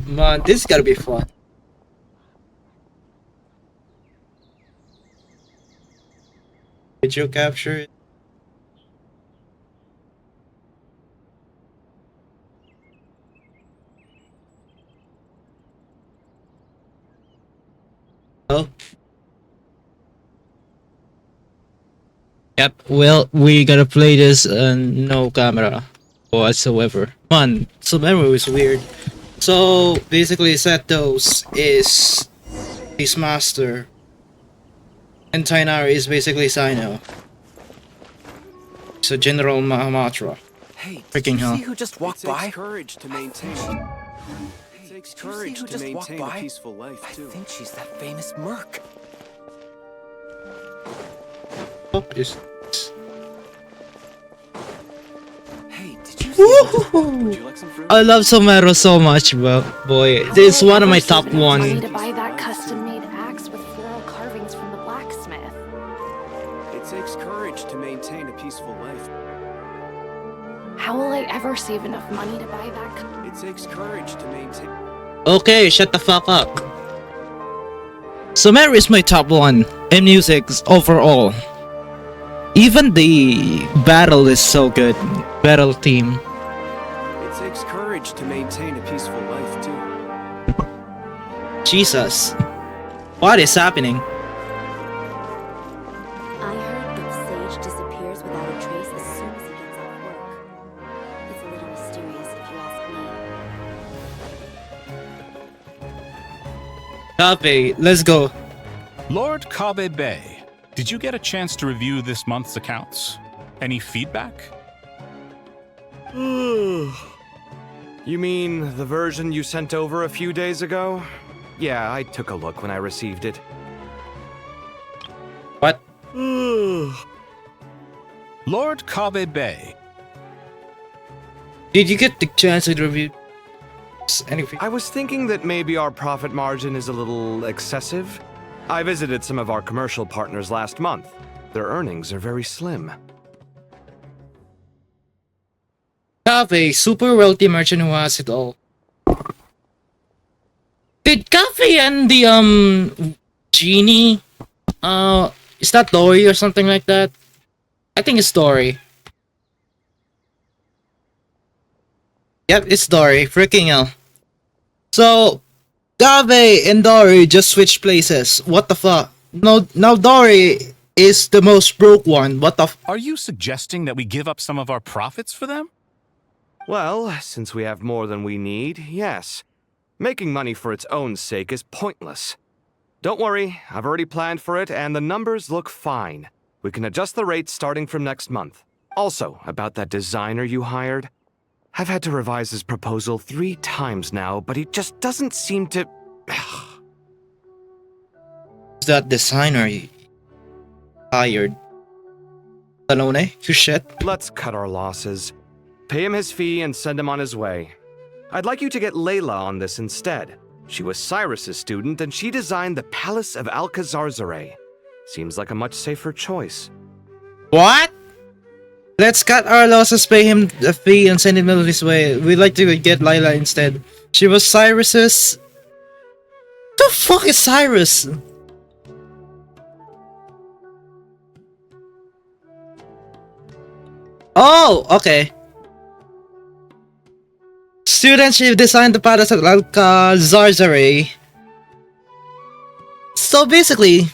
Man, this is gotta be fun. Video capture it. Oh. Yep, well, we gotta play this no camera whatsoever. Man, Sumeru is weird. So, basically, Setos is his master, and Tainari is basically Sino. So, General Mahamatra. Hey, Freaking hell. see who just walked by? Courage to maintain. It takes courage who to just maintain walked by? a peaceful life I too. think she's that famous merc. Oh, is Hey, did you see who just... Would you like some fruit? I love Sumeru so much, bro. Boy, this is one of my top Money one. to buy that custom-made axe with floral carvings from the blacksmith. It takes courage to maintain a peaceful life. How will I ever save enough money to buy that? It takes courage to maintain. Okay, shut the fuck up. Sumeru is my top one in music overall. Even the battle is so good. Battle theme. It takes courage to maintain a peaceful life too. Jesus. What is happening? I heard that Sage disappears without a trace as soon as he gets off work. It's a little mysterious if you ask me. Copy, let's go. Lord Kabe Bay, did you get a chance to review this month's accounts? Any feedback? You mean the version you sent over a few days ago? Yeah, I took a look when I received it. What? Lord Kabe Bay, Did you get the chance to review anything? I was thinking that maybe our profit margin is a little excessive. I visited some of our commercial partners last month. Their earnings are very slim. Cafe, super wealthy merchant who has it all. Did Cafe and the genie is that Dory or something like that? I think it's Dory. Yep, it's Dory. Freaking hell. So Gave and Dory just switched places. What the fuck? No, now Dory is the most broke one. What the are you suggesting that we give up some of our profits for them? Well, since we have more than we need, yes. Making money for its own sake is pointless. Don't worry, I've already planned for it, and the numbers look fine. We can adjust the rates starting from next month. Also, about that designer you hired, I've had to revise his proposal 3 times now, but he just doesn't seem to... Is that designer you hired? Salone? You shit. Let's cut our losses. Pay him his fee and send him on his way. I'd like you to get Layla on this instead. She was Cyrus's student, and she designed the Palace of Alcazarzare. Seems like a much safer choice. What? Let's cut our losses, pay him the fee, and send him on his way. We'd like to get Lila instead. She was Cyrus's... The fuck is Cyrus? Oh, okay. Student, she designed the Palace of Alcazarzare. So basically,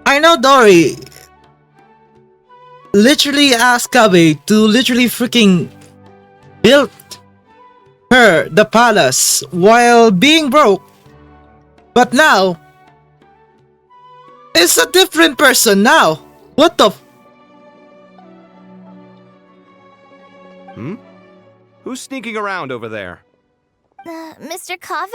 I know Dory literally asked Kabe to literally freaking build her the palace while being broke. But now, it's a different person now. What the Who's sneaking around over there? Mr. Cave?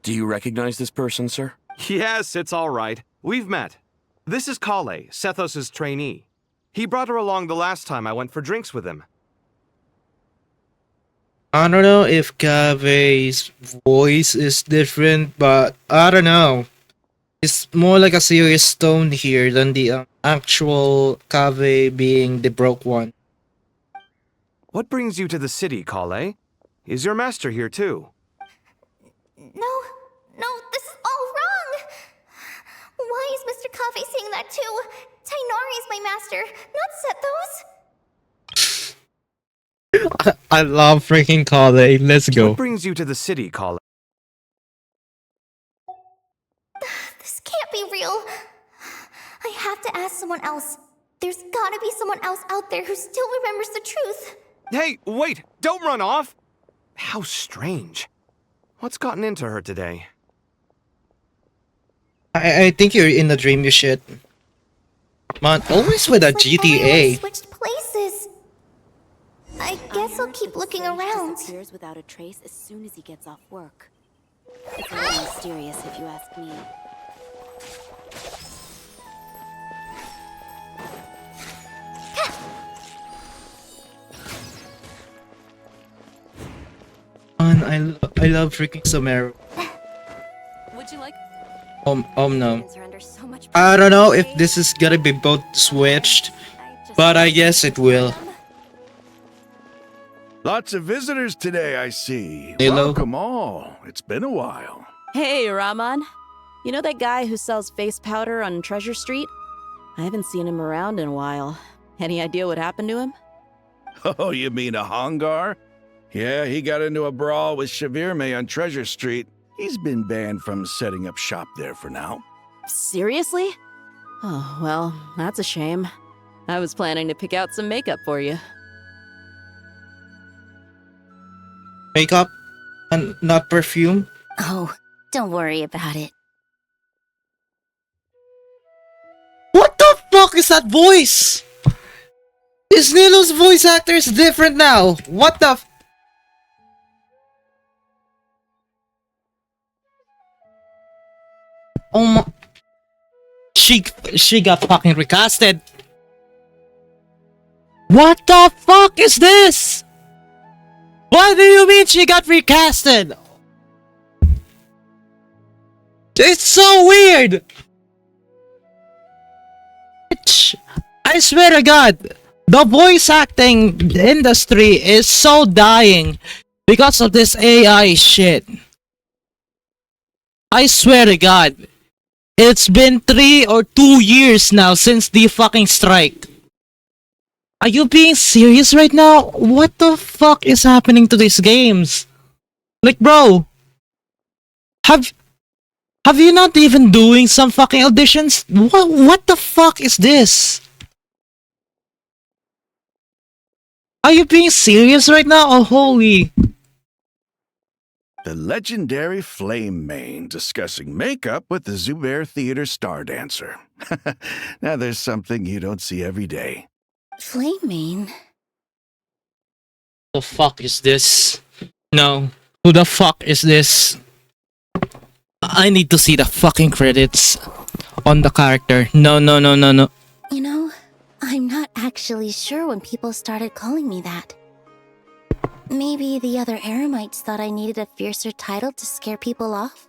Do you recognize this person, sir? Yes, it's all right. We've met. This is Kale, Sethos' trainee. He brought her along the last time I went for drinks with him. I don't know if Kabe's voice is different, but I don't know. It's more like a serious tone here than the actual Kabe being the broke one. What brings you to the city, Kale? Is your master here too? No, this is all wrong! Why is Mr. Kave saying that too? Tainari is my master, not Sethos! I love freaking Kale. Let's go. What brings you to the city, Kale? This can't be real. I have to ask someone else. There's gotta be someone else out there who still remembers the truth. Hey, wait! Don't run off! How strange. What's gotten into her today? I think you're in a dream, you shit. Man, always with a It's like everyone GTA. switched places. I guess I'll keep looking around. Disappears without a trace as soon as he gets off work. It's a little mysterious if you ask me. Man, I love freaking Sumeru. Would you like? No. Humans are under so much I don't know if pressure this is gonna be both switched, today. but I guess it will. Lots of visitors today, I see. Hello. Welcome all. It's been a while. Hey, Rahman. You know that guy who sells face powder on Treasure Street? I haven't seen him around in a while. Any idea what happened to him? Oh, you mean a Hongar? Yeah, he got into a brawl with Shavirme on Treasure Street. He's been banned from setting up shop there for now. Seriously? Oh, well, that's a shame. I was planning to pick out some makeup for you. Makeup and not perfume. Oh, don't worry about it. What the fuck is that voice? Is Nilo's voice actor is different now? What the? Oh my! She got fucking recasted. What the fuck is this? What do you mean she got recasted? It's so weird. I swear to God, the voice acting industry is so dying because of this AI shit. I swear to God, it's been 3 or 2 years now since the fucking strike. Are you being serious right now? What the fuck is happening to these games? Like, bro, have you not even doing some fucking auditions? What the fuck is this? Are you being serious right now? Oh, holy. The legendary Flame Mane discussing makeup with the Zubair Theater star dancer. Now there's something you don't see every day. Flaming? The fuck is this? No. Who the fuck is this? I need to see the fucking credits on the character. No. You know, I'm not actually sure when people started calling me that. Maybe the other Eremites thought I needed a fiercer title to scare people off?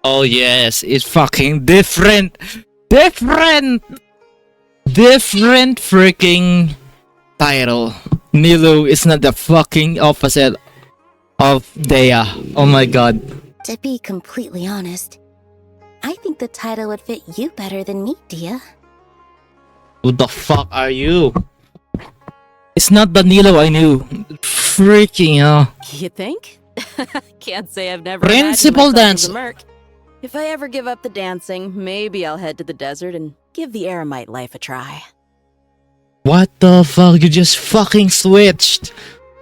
Oh yes, it's fucking different. Different freaking title. Nilo is not the fucking opposite of Dea. Oh my god. To be completely honest, I think the title would fit you better than me, Dia. Who the fuck are you? It's not the Nilo I knew. Freaking hell. You think? Can't say I've never Principal imagined myself as dancer. a merc. If I ever give up the dancing, maybe I'll head to the desert and give the Eremite life a try. What the fuck? You just fucking switched.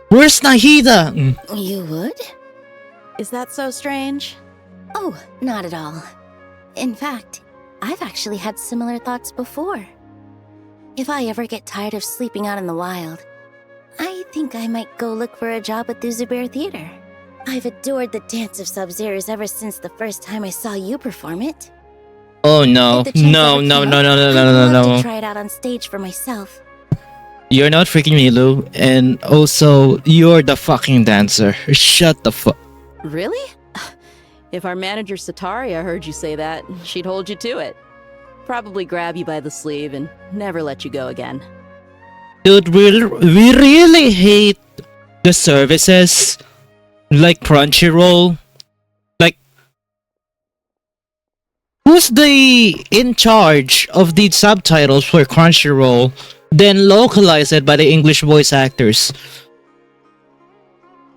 Where's Nahida? You would? Is that so strange? Oh, not at all. In fact, I've actually had similar thoughts before. If I ever get tired of sleeping out in the wild, I think I might go look for a job at the Zubair Theater. I've adored the dance of Sub-Zeros ever since the first time I saw you perform it. Oh no. If the chance No. ever came up, I'd love to try it out on stage for myself. You're not freaking Nilo, and also, you're the fucking dancer. Shut the fuck. Really? If our manager Sataria heard you say that, she'd hold you to it. Probably grab you by the sleeve and never let you go again. Dude, we really hate the services like Crunchyroll. Like, who's the in charge of the subtitles for Crunchyroll? Then localize it by the English voice actors.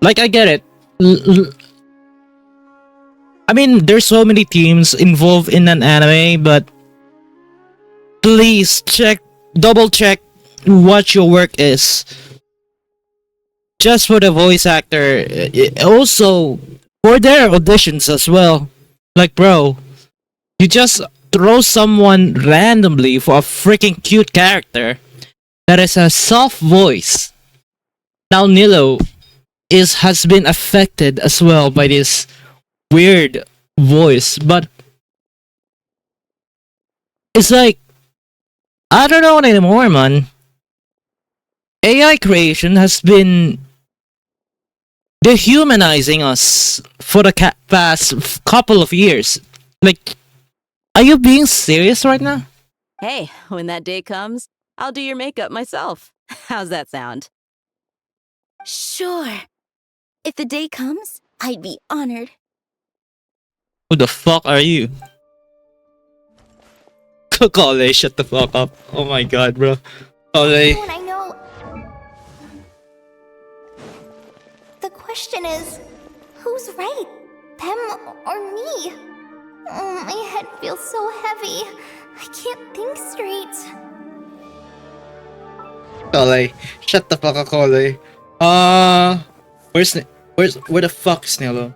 Like, I get it. I mean, there's so many teams involved in an anime, but please double check what your work is. Just for the voice actor, also for their auditions as well. Like, bro, you just throw someone randomly for a freaking cute character that is a soft voice. Now Nilo has been affected as well by this weird voice, but it's like, I don't know anymore, man. AI creation has been dehumanizing us for the past couple of years. Like, are you being serious right now? Hey, when that day comes, I'll do your makeup myself. How's that sound? Sure. If the day comes, I'd be honored. Who the fuck are you? Kole, shut the fuck up. Oh my god, bro. Kole. When I know... The question is, who's right? Them or me? Oh, my head feels so heavy. I can't think straight. Kole. Shut the fuck up, Kole. Where the fuck is Nilo?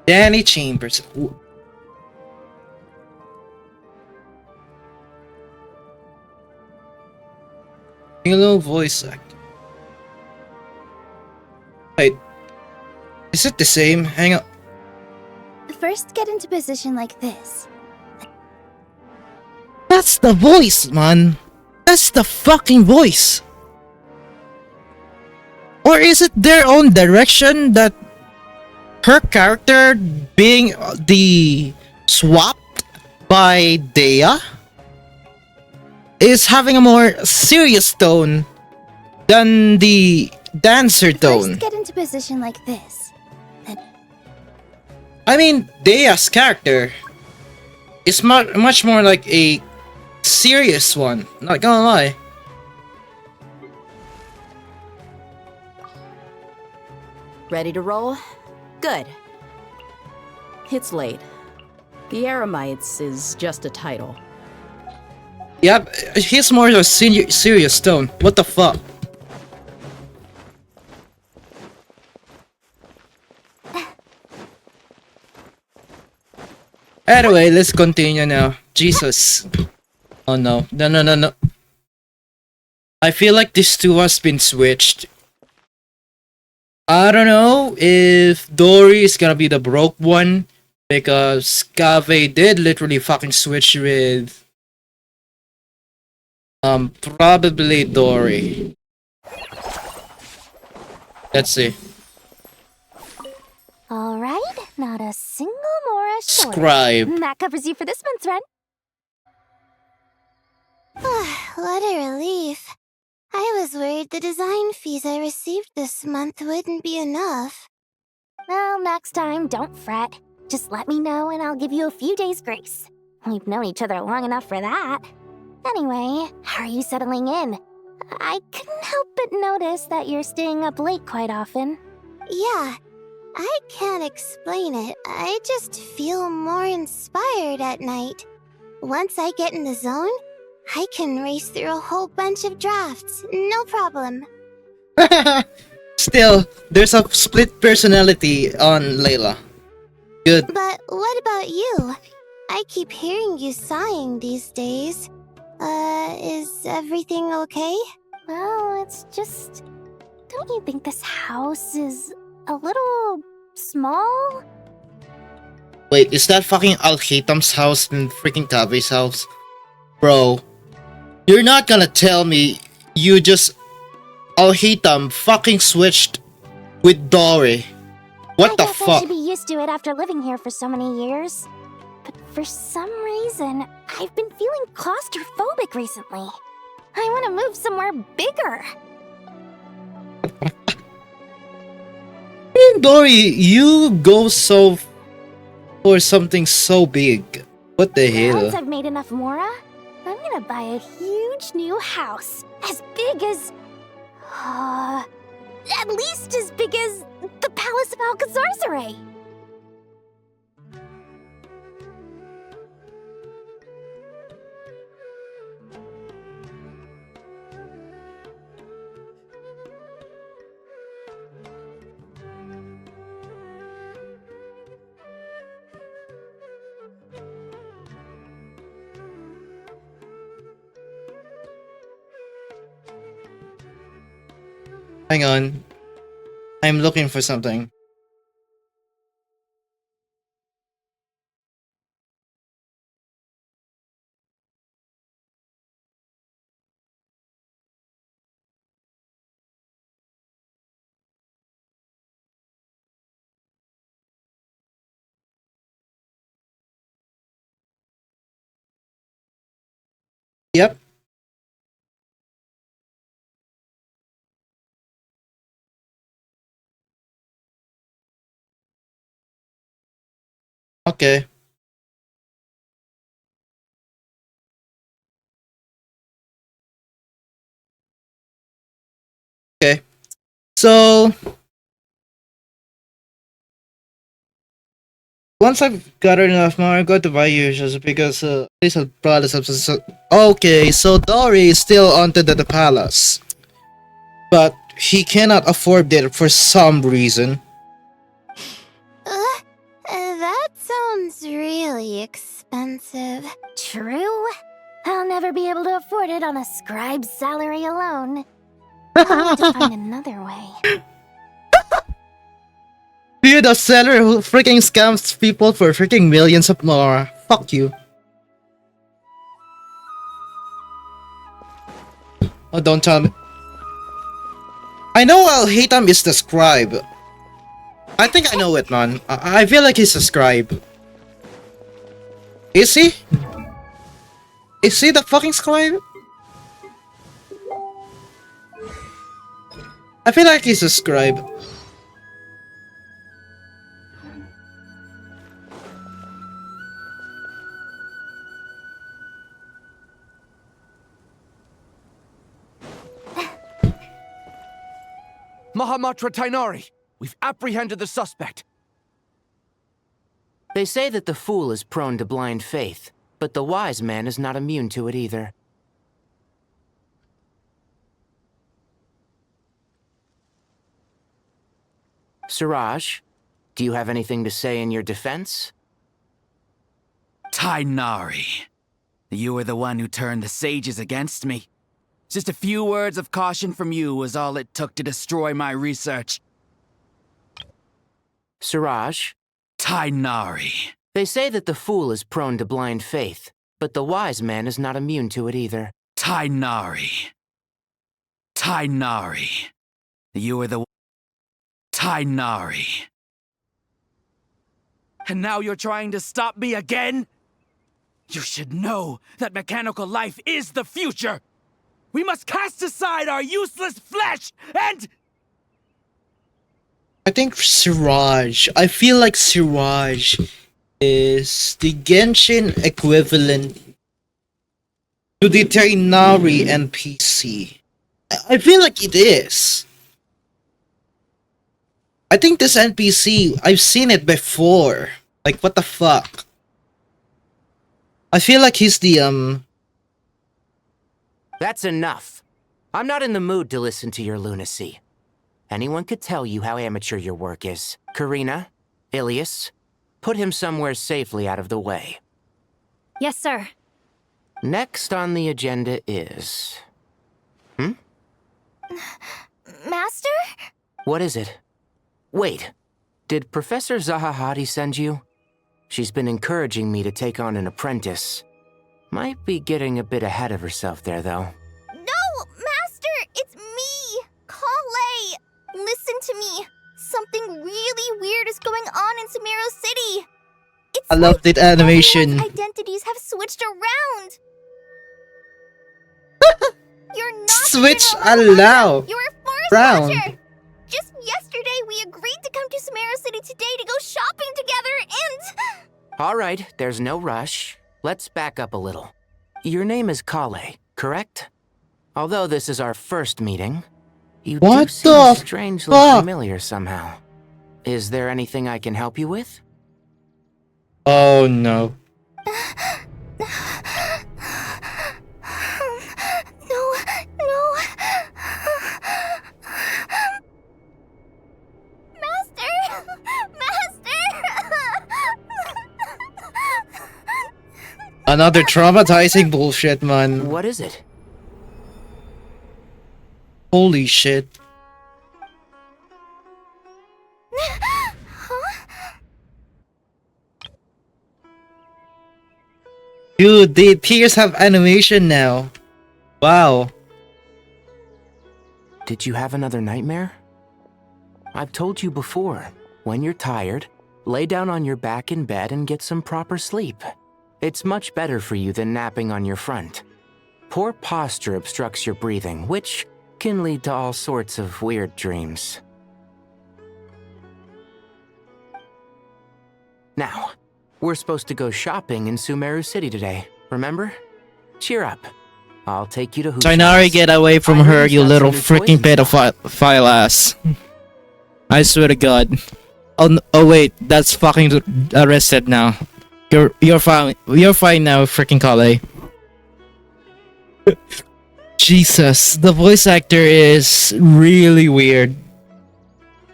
Danny Chambers. Nilo voice actor. Wait. Is it the same? Hang on. First, get into position like this. That's the voice, man. That's the fucking voice. Or is it their own direction that her character being the swapped by Dea is having a more serious tone than the dancer tone? First, get into position like this. I mean, Dea's character is much more like a serious one, not gonna lie. Ready to roll? Good. It's late. The Eremites is just a title. Yep, he's more of a serious tone. What the fuck? Anyway, let's continue now. Jesus. Oh no. No. I feel like this two has been switched. I don't know if Dory is gonna be the broke one, because Cave did literally fucking switch with probably Dory. Let's see. Alright, not a single Mora short. Scribe. That covers you for this month's rent. What a relief. I was worried the design fees I received this month wouldn't be enough. Well, next time, don't fret. Just let me know and I'll give you a few days grace. We've known each other long enough for that. Anyway, how are you settling in? I couldn't help but notice that you're staying up late quite often. Yeah, I can't explain it. I just feel more inspired at night. Once I get in the zone, I can race through a whole bunch of drafts, no problem. Still, there's a split personality on Layla. Good. But what about you? I keep hearing you sighing these days. Is everything okay? Well, it's just... Don't you think this house is a little small? Wait, is that fucking Al-Hitam's house and freaking Tabe's house? Bro, you're not gonna tell me you just Al-Hitam fucking switched with Dory. What the I guess I fuck? should be used to it after living here for so many years. But for some reason, I've been feeling claustrophobic recently. I want to move somewhere bigger. Dory, you go so for something so big. What the Once hell? I've made enough Mora, I'm gonna buy a huge new house. As big as... at least as big as the Palace of Alcazarzare. Hang on. I'm looking for something. Yep. Okay. Okay. So once I've gathered enough more, I'm going to buy you just because these are brothers of okay, so Dory is still onto the palace. But he cannot afford it for some reason. That sounds really expensive. True. I'll never be able to afford it on a scribe's salary alone. I'll need to find another way. You're the seller who freaking scams people for freaking millions of more. Fuck you. Oh, don't tell me. I know I'll hate him is the scribe. I think I know it, man. I feel like he's a scribe. Is he? Is he the fucking scribe? I feel like he's a scribe. Mahamatra Tainari, we've apprehended the suspect. They say that the fool is prone to blind faith, but the wise man is not immune to it either. Siraj, do you have anything to say in your defense? Tainari, you were the one who turned the sages against me. Just a few words of caution from you was all it took to destroy my research. Siraj? Tainari. They say that the fool is prone to blind faith, but the wise man is not immune to it either. Tainari. Tainari. You were the... Tainari. And now you're trying to stop me again? You should know that mechanical life is the future! We must cast aside our useless flesh and... I think Siraj. I feel like Siraj is the Genshin equivalent to the Tainari NPC. I feel like it is. I think this NPC, I've seen it before. Like, what the fuck? I feel like he's the, That's enough. I'm not in the mood to listen to your lunacy. Anyone could tell you how amateur your work is. Karina, Ilias, put him somewhere safely out of the way. Yes, sir. Next on the agenda is... Master? What is it? Wait, did Professor Zahahati send you? She's been encouraging me to take on an apprentice. Might be getting a bit ahead of herself there, though. No, Master! It's me! Kale! Listen to me. Something really weird is going on in Sumeru City. It's I love that animation. everyone's identities have switched around. You're not Switch General Maharaja. allow. You're a forest Round. watcher. Just yesterday, we agreed to come to Sumeru City today to go shopping together and... All right, there's no rush. Let's back up a little. Your name is Kale, correct? Although this is our first meeting, you do seem strangely familiar somehow. Is there anything I can help you with? Oh no. No. Another traumatizing bullshit, man. What is it? Holy shit. Dude, the tears have animation now. Wow. Did you have another nightmare? I've told you before, when you're tired, lay down on your back in bed and get some proper sleep. It's much better for you than napping on your front. Poor posture obstructs your breathing, which can lead to all sorts of weird dreams. Now, we're supposed to go shopping in Sumeru City today, remember? Cheer up. I'll take you to Tainari, get away from her, you little freaking pedophile ass. I swear to God. Oh wait, that's fucking arrested now. You're fine. You're fine now, freaking Kale. Jesus, the voice actor is really weird.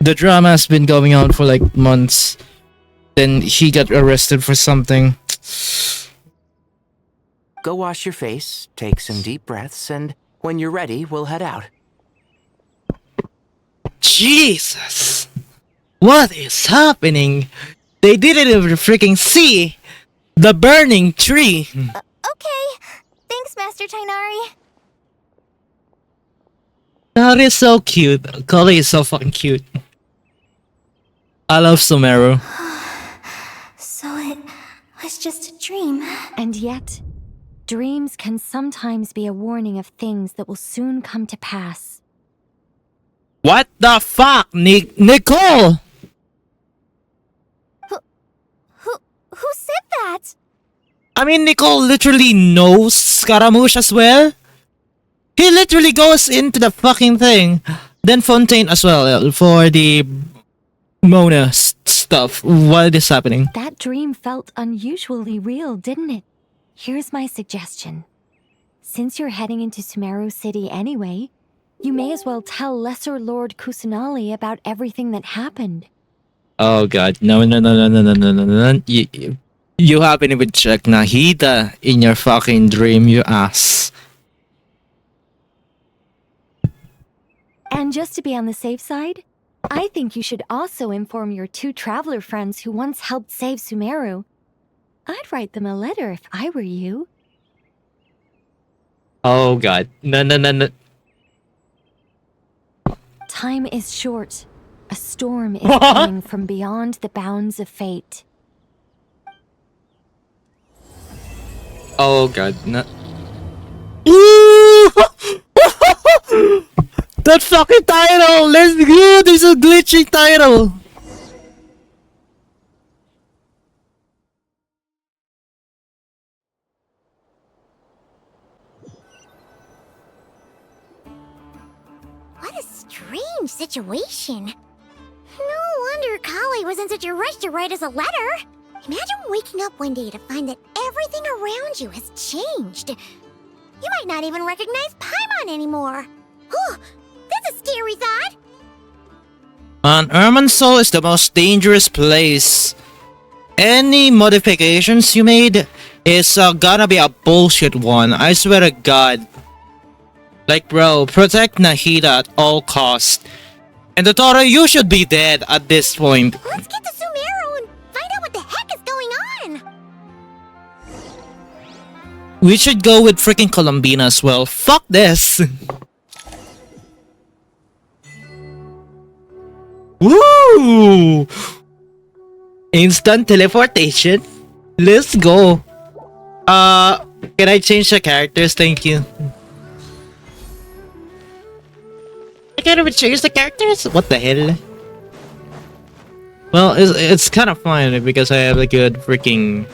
The drama has been going on for like months. Then he got arrested for something. Go wash your face, take some deep breaths, and when you're ready, we'll head out. Jesus! What is happening? They didn't even freaking see the burning tree. Okay. Thanks, Master Tainari. That is so cute. Kale is so fucking cute. I love Sumeru. So it was just a dream. And yet, dreams can sometimes be a warning of things that will soon come to pass. What the fuck, Nicole? Who said that? I mean, Nicole literally knows Scaramouche as well. He literally goes into the fucking thing. Then Fontaine as well for the Mona stuff. What is happening? That dream felt unusually real, didn't it? Here's my suggestion. Since you're heading into Sumeru City anyway, you may as well tell Lesser Lord Kusanali about everything that happened. Oh god, no. You haven't even checked Nahida in your fucking dream, you ass. And just to be on the safe side, I think you should also inform your two traveler friends who once helped save Sumeru. I'd write them a letter if I were you. Oh god, no. Time is short. A storm is coming from beyond the bounds of fate. Oh god, no. That fucking title! Let's go! There's a glitchy title! What a strange situation. No wonder Kale was in such a rush to write us a letter. Imagine waking up one day to find that everything around you has changed. You might not even recognize Paimon anymore. Oh, that's a scary thought. Irminsul is the most dangerous place. Any modifications you made is gonna be a bullshit one. I swear to God. Like, bro, protect Nahida at all costs. And Totoro, you should be dead at this point. Let's get to Sumeru and find out what the heck is going on. We should go with freaking Columbina as well. Fuck this. Woo! Instant teleportation. Let's go. Can I change the characters? Thank you. I can't even change the characters? What the hell? Well, it's kind of fine because I have a good freaking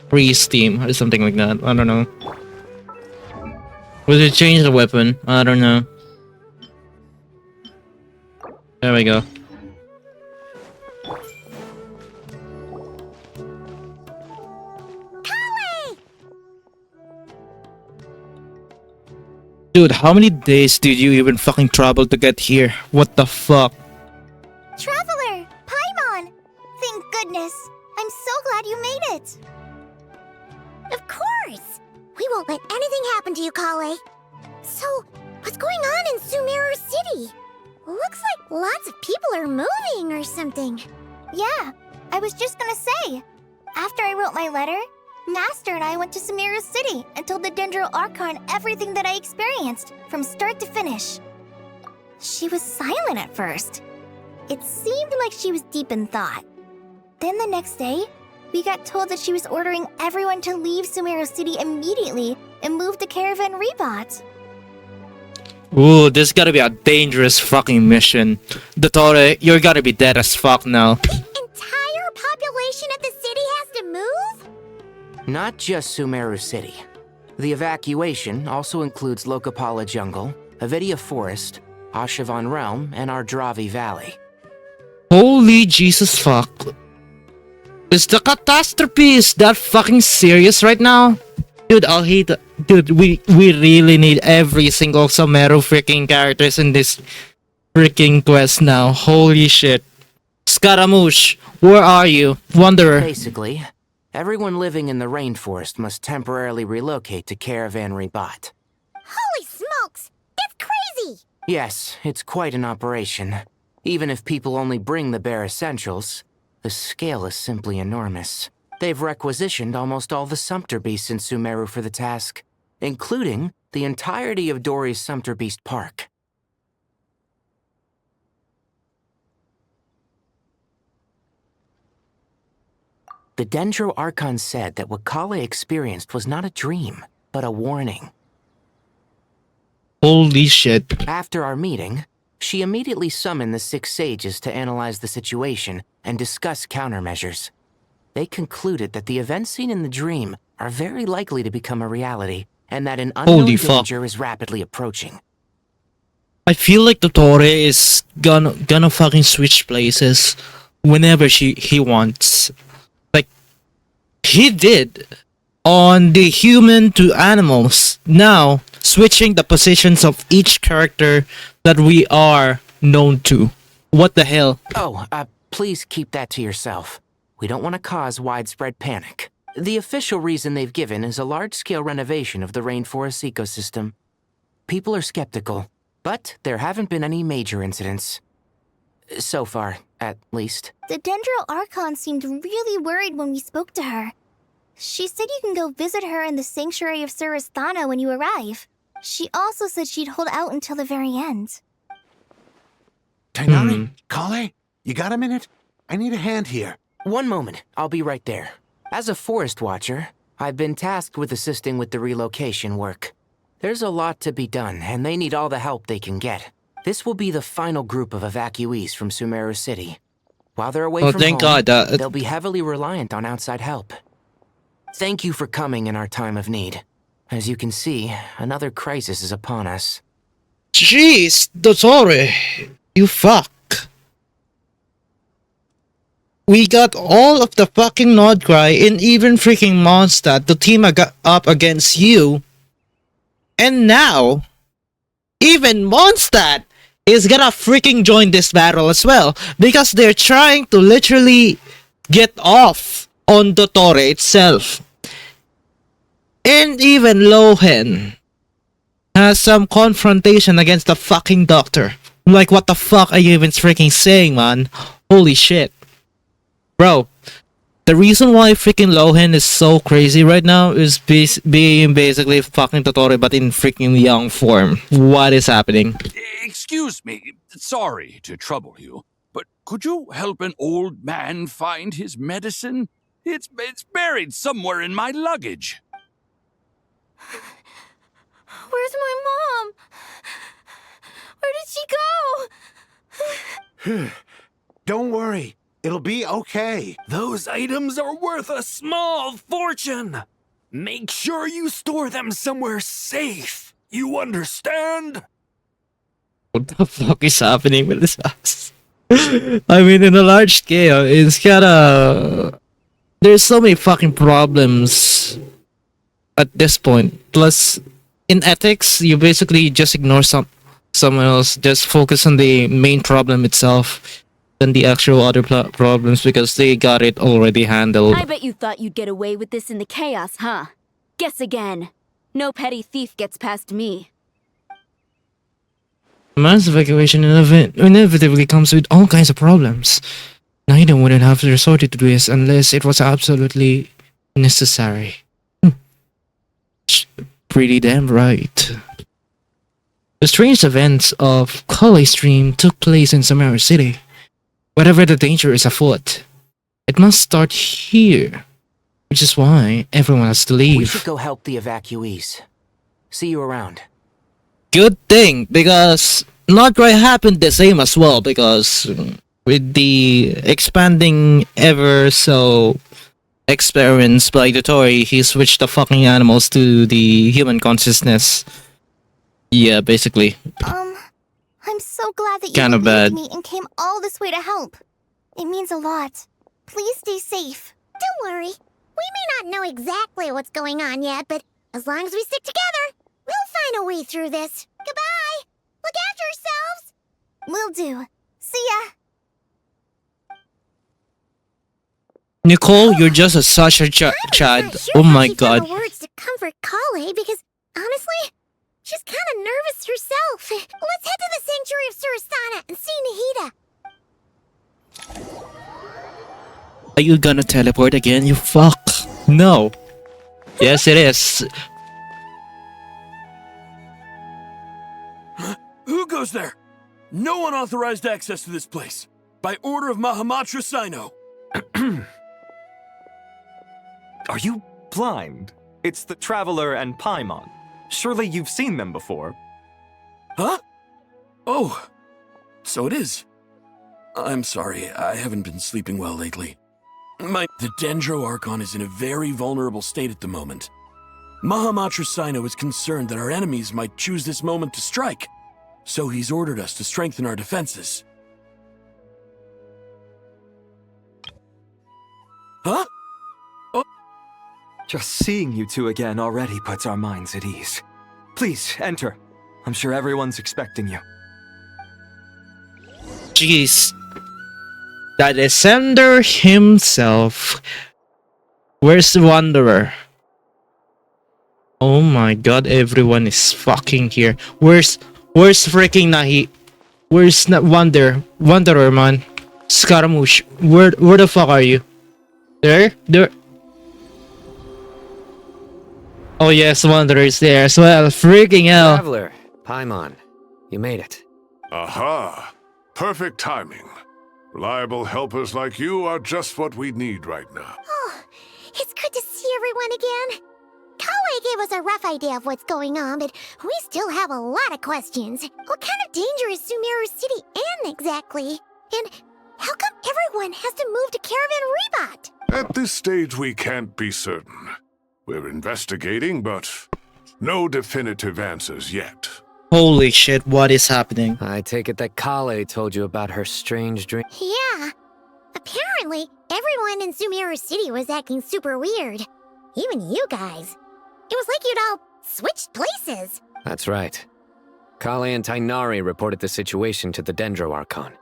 freeze team or something like that. I don't know. Would it change the weapon? I don't know. There we go. Dude, how many days did you even fucking travel to get here? What the fuck? Traveler! Paimon! Thank goodness! I'm so glad you made it! Of course! We won't let anything happen to you, Kale. So, what's going on in Sumeru City? Looks like lots of people are moving or something. Yeah, I was just gonna say. After I wrote my letter, Master and I went to Sumeru City and told the Dendro Archon everything that I experienced, from start to finish. She was silent at first. It seemed like she was deep in thought. Then the next day, we got told that she was ordering everyone to leave Sumeru City immediately and move to Caravan Rebot. Ooh, this gotta be a dangerous fucking mission. Dottore, you're gotta be dead as fuck now. Entire population of the city has to move? Not just Sumeru City. The evacuation also includes Lokapala Jungle, Avidia Forest, Ashavan Realm, and Ardravi Valley. Holy Jesus fuck. Is the catastrophe that fucking serious right now? Dude, I'll hate it. Dude, we really need every single Sumeru freaking characters in this freaking quest now. Holy shit. Scaramouche, where are you? Wanderer. Basically, everyone living in the rainforest must temporarily relocate to Caravan Rebot. Holy smokes! That's crazy! Yes, it's quite an operation. Even if people only bring the bare essentials, the scale is simply enormous. They've requisitioned almost all the Sumpter Beasts in Sumeru for the task, including the entirety of Dori's Sumpter Beast Park. The Dendro Archon said that what Kale experienced was not a dream, but a warning. Holy shit. After our meeting, she immediately summoned the 6 sages to analyze the situation and discuss countermeasures. They concluded that the events seen in the dream are very likely to become a reality, and that an unknown danger is rapidly approaching. I feel like Dottore is gonna fucking switch places whenever he wants. Like, he did on the human to animals. Now, switching the positions of each character that we are known to. What the hell? Oh, please keep that to yourself. We don't want to cause widespread panic. The official reason they've given is a large-scale renovation of the rainforest ecosystem. People are skeptical, but there haven't been any major incidents. So far, at least. The Dendro Archon seemed really worried when we spoke to her. She said you can go visit her in the Sanctuary of Surasthana when you arrive. She also said she'd hold out until the very end. Tainari? Kale? You got a minute? I need a hand here. One moment, I'll be right there. As a forest watcher, I've been tasked with assisting with the relocation work. There's a lot to be done, and they need all the help they can get. This will be the final group of evacuees from Sumeru City. While they're away from home, they'll be heavily reliant on outside help. Thank you for coming in our time of need. As you can see, another crisis is upon us. Jeez, Dottore, you fuck. We got all of the fucking Nordcry and even freaking Mondstadt to team up against you. And now, even Mondstadt is gonna freaking join this battle as well. Because they're trying to literally get off on Dottore itself. And even Lohen has some confrontation against the fucking doctor. Like, what the fuck are you even freaking saying, man? Holy shit. Bro, the reason why freaking Lohen is so crazy right now is being basically fucking Dottore but in freaking young form. What is happening? Excuse me, sorry to trouble you, but could you help an old man find his medicine? It's buried somewhere in my luggage. Where's my mom? Where did she go? Don't worry. It'll be okay. Those items are worth a small fortune. Make sure you store them somewhere safe. You understand? What the fuck is happening with this house? I mean, in a large scale, it's kinda... There's so many fucking problems at this point. Plus, in ethics, you basically just ignore someone else, just focus on the main problem itself than the actual other problems because they got it already handled. I bet you thought you'd get away with this in the chaos, huh? Guess again. No petty thief gets past me. Mass evacuation inevitably comes with all kinds of problems. Neither wouldn't have resorted to this unless it was absolutely necessary. Pretty damn right. The strange events of Kali Stream took place in Sumeru City. Whatever the danger is afoot, it must start here. Which is why everyone has to leave. We should go help the evacuees. See you around. Good thing, because not quite happened the same as well, because with the expanding ever so experiments by the Tory, he switched the fucking animals to the human consciousness. Yeah, basically. I'm so glad that you Kinda bad. believed me and came all this way to help. It means a lot. Please stay safe. Don't worry. We may not know exactly what's going on yet, but as long as we stick together, we'll find a way through this. Goodbye. Look after yourselves. Will do. See ya. Nicole, you're just such a Chad. Oh my god. Found the words to comfort Kale because honestly, she's kind of nervous herself. Let's head to the sanctuary of Surasana and see Nahida. Are you gonna teleport again, you fuck? No. Yes, it is. Who goes there? No unauthorized access to this place. By order of Mahamatra Sino. Are you blind? It's the Traveler and Paimon. Surely you've seen them before. Huh? Oh, so it is. I'm sorry, I haven't been sleeping well lately. The Dendro Archon is in a very vulnerable state at the moment. Mahamatra Sino is concerned that our enemies might choose this moment to strike, so he's ordered us to strengthen our defenses. Huh? Oh. Just seeing you two again already puts our minds at ease. Please, enter. I'm sure everyone's expecting you. Jeez. The Descender himself. Where's the Wanderer? Oh my god, everyone is fucking here. Where's freaking Nahi? Where's Wanderer, man? Scaramouche. Where the fuck are you? There? Oh yes, Wanderer is there as well. Freaking hell. Traveler, Paimon, you made it. Aha! Perfect timing. Reliable helpers like you are just what we need right now. Oh, it's good to see everyone again. Kawaii gave us a rough idea of what's going on, but we still have a lot of questions. What kind of danger is Sumeru City in exactly? And how come everyone has to move to Caravan Rebot? At this stage, we can't be certain. We're investigating, but no definitive answers yet. Holy shit, what is happening? I take it that Kale told you about her strange dream. Yeah. Apparently, everyone in Sumeru City was acting super weird. Even you guys. It was like you'd all switched places. That's right. Kale and Tainari reported the situation to the Dendro Archon.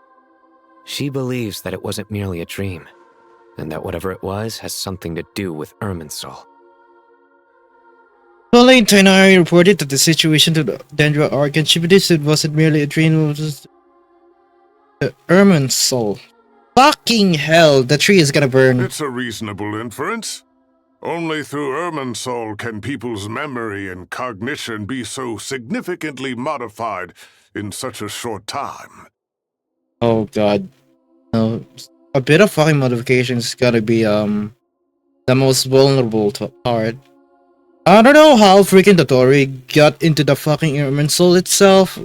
She believes that it wasn't merely a dream, and that whatever it was has something to do with Irminsul. Kale and Tainari reported that the situation to the Dendro Archon. She believes it wasn't merely a dream, it was the Irminsul. Fucking hell, the tree is gonna burn. It's a reasonable inference. Only through Irminsul can people's memory and cognition be so significantly modified in such a short time. Oh god. No. A bit of fucking modification is gotta be the most vulnerable part. I don't know how freaking the Tory got into the fucking Irminsul itself.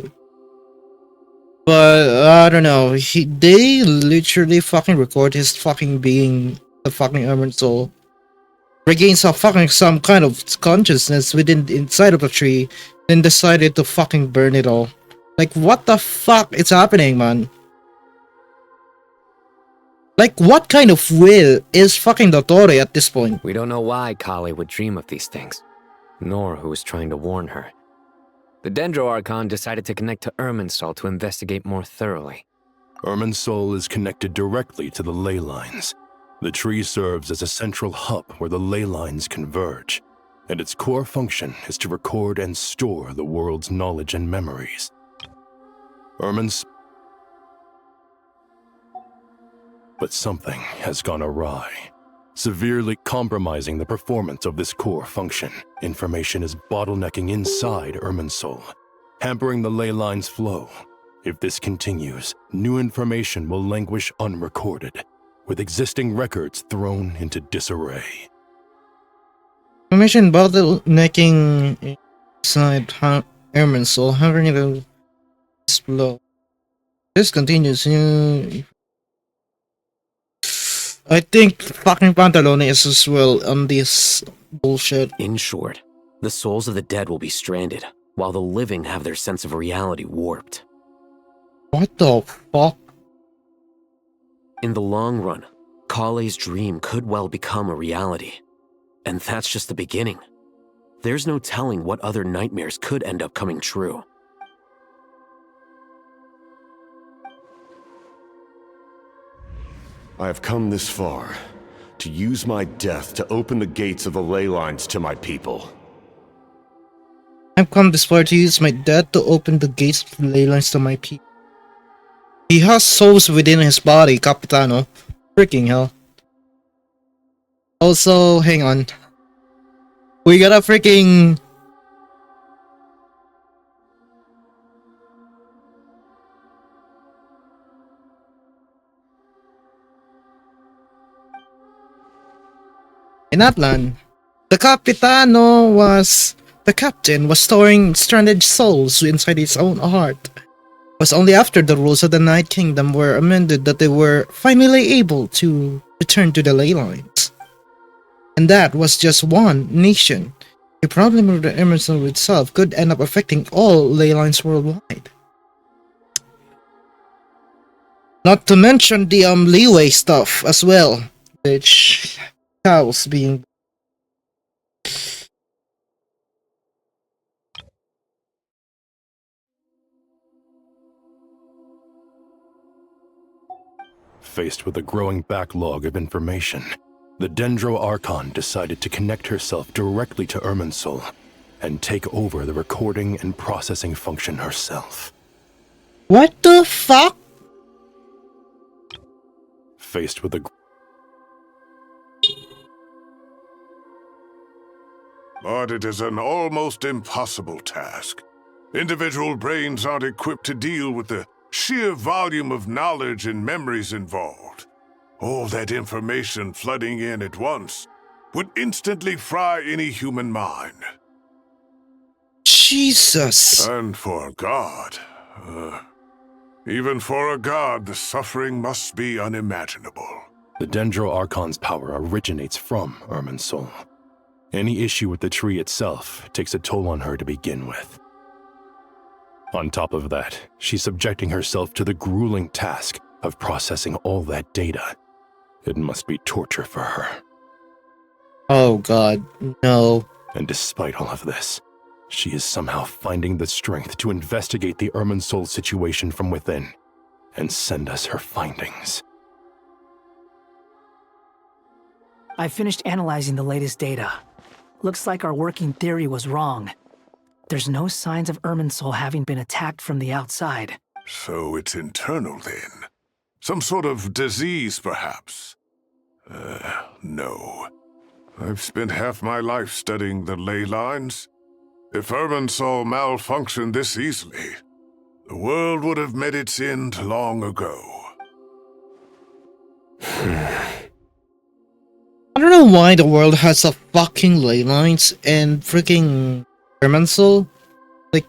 But I don't know. They literally fucking record his fucking being the fucking Emerald Soul. Regains some kind of consciousness within inside of the tree, then decided to fucking burn it all. Like what the fuck is happening, man? Like what kind of will is fucking Dottore at this point? We don't know why Kali would dream of these things, nor who was trying to warn her. The Dendro Archon decided to connect to Irminsul to investigate more thoroughly. Irminsul is connected directly to the ley lines. The tree serves as a central hub where the ley lines converge, and its core function is to record and store the world's knowledge and memories. But something has gone awry, severely compromising the performance of this core function. Information is bottlenecking inside Irminsul, hampering the ley lines' flow. If this continues, new information will languish unrecorded, with existing records thrown into disarray. Information bottlenecking inside Irminsul, hampering the flow. This continues. I think fucking Pantalone is as well on this bullshit. In short, the souls of the dead will be stranded, while the living have their sense of reality warped. What the fuck? In the long run, Kale's dream could well become a reality. And that's just the beginning. There's no telling what other nightmares could end up coming true. I have come this far, to use my death to open the gates of the ley lines to my people. I've come this far to use my death to open the gates of the ley lines to my people. He has souls within his body, Capitano. Freaking hell. Also, hang on. We gotta freaking... In Atlan, the captain was storing stranded souls inside his own heart. It was only after the rules of the Night Kingdom were amended that they were finally able to return to the ley lines. And that was just one nation. The problem with the Emerald itself could end up affecting all ley lines worldwide. Not to mention the leeway stuff as well, which cows being Faced with a growing backlog of information, the Dendro Archon decided to connect herself directly to Irminsul and take over the recording and processing function herself. What the fuck? Faced with a... But it is an almost impossible task. Individual brains aren't equipped to deal with the sheer volume of knowledge and memories involved. All that information flooding in at once would instantly fry any human mind. Jesus! And for a god, even for a god, the suffering must be unimaginable. The Dendro Archon's power originates from Irminsul. Any issue with the tree itself takes a toll on her to begin with. On top of that, she's subjecting herself to the grueling task of processing all that data. It must be torture for her. Oh god, no. And despite all of this, she is somehow finding the strength to investigate the Irminsul situation from within and send us her findings. I finished analyzing the latest data. Looks like our working theory was wrong. There's no signs of Irminsul having been attacked from the outside. So it's internal then? Some sort of disease, perhaps? No. I've spent half my life studying the ley lines. If Irminsul malfunctioned this easily, the world would have met its end long ago. I don't know why the world has a fucking ley lines and freaking Irminsul. Like,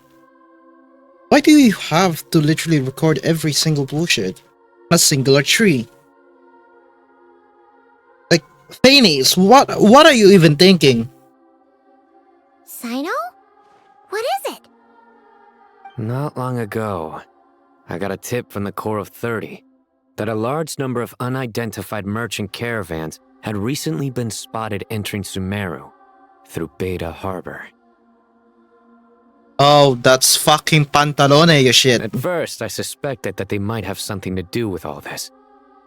Why do you have to literally record every single bullshit? A singular tree. Like, Phanes, what are you even thinking? Sino? What is it? Not long ago, I got a tip from the Corps of 30 that a large number of unidentified merchant caravans had recently been spotted entering Sumeru through Beta Harbor. Oh, that's fucking Pantalone, you shit. At first, I suspected that they might have something to do with all this,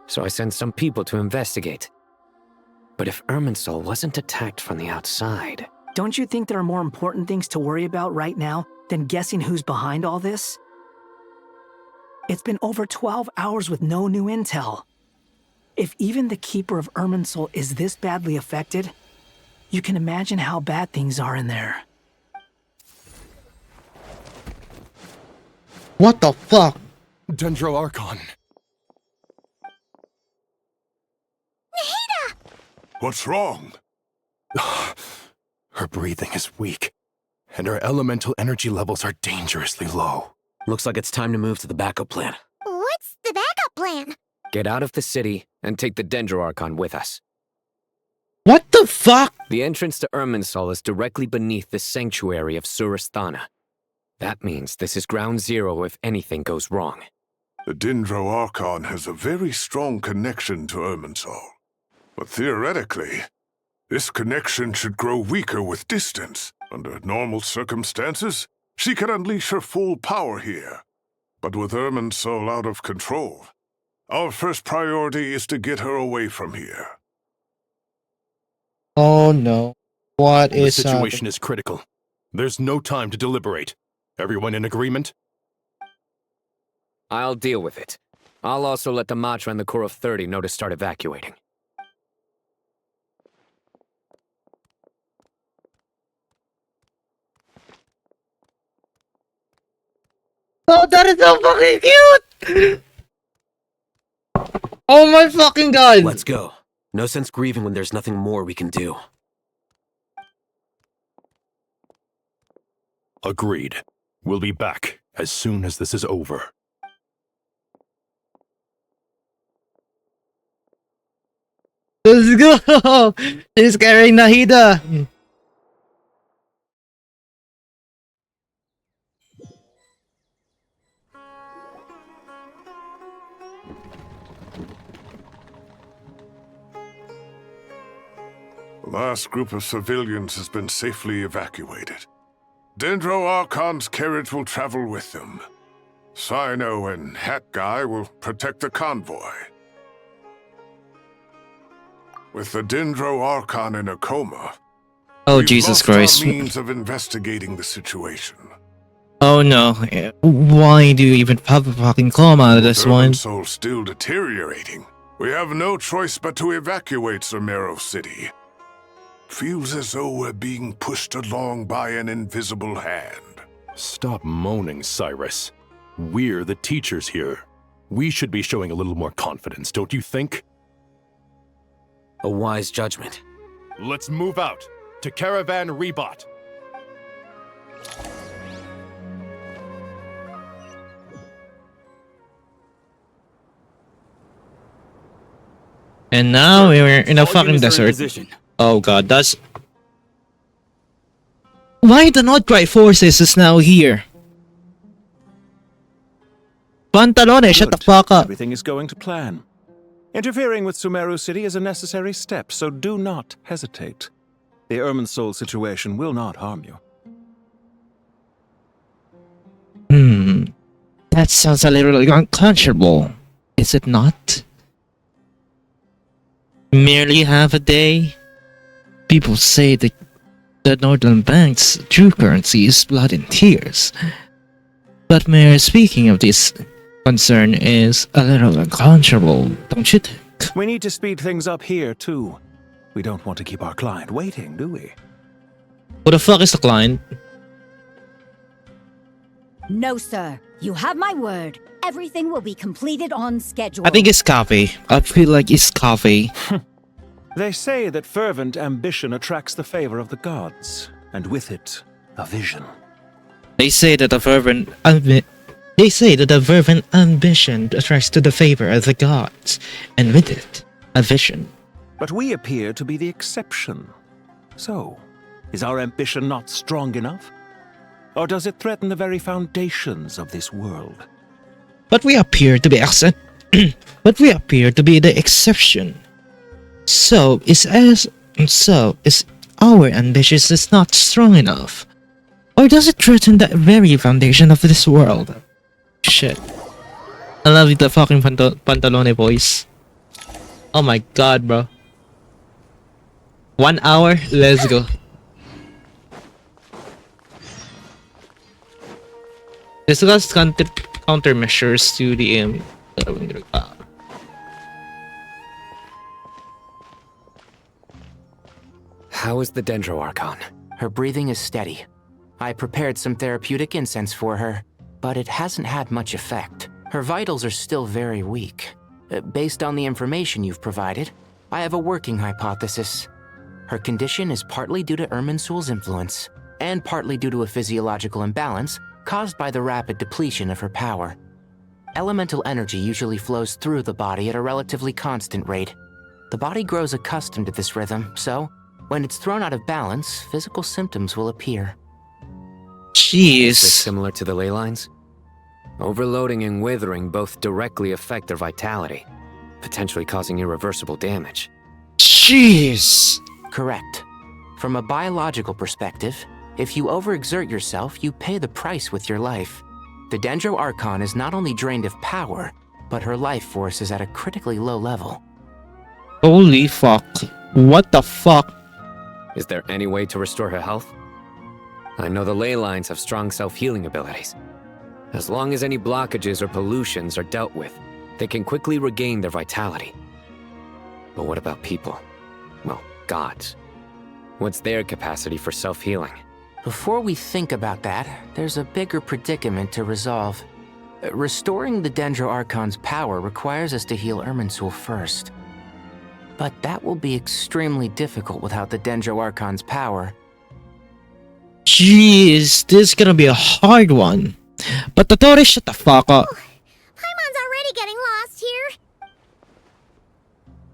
so I sent some people to investigate. But if Irminsul wasn't attacked from the outside... Don't you think there are more important things to worry about right now than guessing who's behind all this? It's been over 12 hours with no new intel. If even the Keeper of Irminsul is this badly affected, you can imagine how bad things are in there. What the fuck? Dendro Archon. Nahida! What's wrong? Her breathing is weak, and her elemental energy levels are dangerously low. Looks like it's time to move to the backup plan. What's the backup plan? Get out of the city and take the Dendro Archon with us. What the fuck? The entrance to Irminsul is directly beneath the sanctuary of Surasthana. That means this is ground zero if anything goes wrong. The Dendro Archon has a very strong connection to Irminsul. But theoretically, this connection should grow weaker with distance. Under normal circumstances, she can unleash her full power here. But with Irminsul out of control, our first priority is to get her away from here. Oh no. What The is situation is critical. There's no time to deliberate. Everyone in agreement? I'll deal with it. I'll also let the Matra and the Corps of 30 know to start evacuating. Oh, that is so fucking cute! Oh my fucking god! Let's go. No sense grieving when there's nothing more we can do. Agreed. We'll be back as soon as this is over. Let's go! She's carrying Nahida! The last group of civilians has been safely evacuated. Dendro Archon's carriage will travel with them. Sino and Hat Guy will protect the convoy. With the Dendro Archon in a coma, Oh, we've Jesus lost our Christ. means of investigating the situation. Oh no. Why do you even have a fucking coma at this one? Irminsul's still deteriorating. We have no choice but to evacuate Sumeru City. Feels as though we're being pushed along by an invisible hand. Stop moaning, Cyrus. We're the teachers here. We should be showing a little more confidence, don't you think? A wise judgment. Let's move out to Caravan Rebot. And now we're in a All fucking units are in desert. position. Oh god, that's... Why the Nordgrite forces is now here? Pantalone, shut the fuck up. Everything is going to plan. Interfering with Sumeru City is a necessary step, so do not hesitate. The Irminsul situation will not harm you. That sounds a little unconscionable, is it not? Merely half a day? People say that the Northern Bank's true currency is blood and tears. But Mayor, speaking of this concern is a little unconscionable, don't you think? We need to speed things up here, too. We don't want to keep our client waiting, do we? Who the fuck is the client? No, sir. You have my word. Everything will be completed on schedule. I think it's coffee. I feel like it's coffee. They say that fervent ambition attracts the favor of the gods, and with it, a vision. They say that a fervent They say that a fervent ambition attracts to the favor of the gods, and with it, a vision. But we appear to be the exception. So, is our ambition not strong enough? Or does it threaten the very foundations of this world? But we appear to be but we appear to be the exception. So is our ambition is not strong enough? Or does it threaten the very foundation of this world? Shit. I love the fucking Pantalone voice. Oh my god, bro. 1 hour? Let's go. Discuss countermeasures to the How is the Dendro Archon? Her breathing is steady. I prepared some therapeutic incense for her, but it hasn't had much effect. Her vitals are still very weak. Based on the information you've provided, I have a working hypothesis. Her condition is partly due to Irminsul's influence, and partly due to a physiological imbalance caused by the rapid depletion of her power. Elemental energy usually flows through the body at a relatively constant rate. The body grows accustomed to this rhythm, so when it's thrown out of balance, physical symptoms will appear. Jeez. Is this similar to the ley lines? Overloading and withering both directly affect their vitality, potentially causing irreversible damage. Jeez. Correct. From a biological perspective, if you overexert yourself, you pay the price with your life. The Dendro Archon is not only drained of power, but her life force is at a critically low level. Holy fuck. What the fuck? Is there any way to restore her health? I know the ley lines have strong self-healing abilities. As long as any blockages or pollutions are dealt with, they can quickly regain their vitality. But what about people? Well, gods. What's their capacity for self-healing? Before we think about that, there's a bigger predicament to resolve. Restoring the Dendro Archon's power requires us to heal Irminsul first. But that will be extremely difficult without the Dendro Archon's power. Jeez, this is gonna be a hard one. But Tottori, shut the fuck up. Paimon's already getting lost here.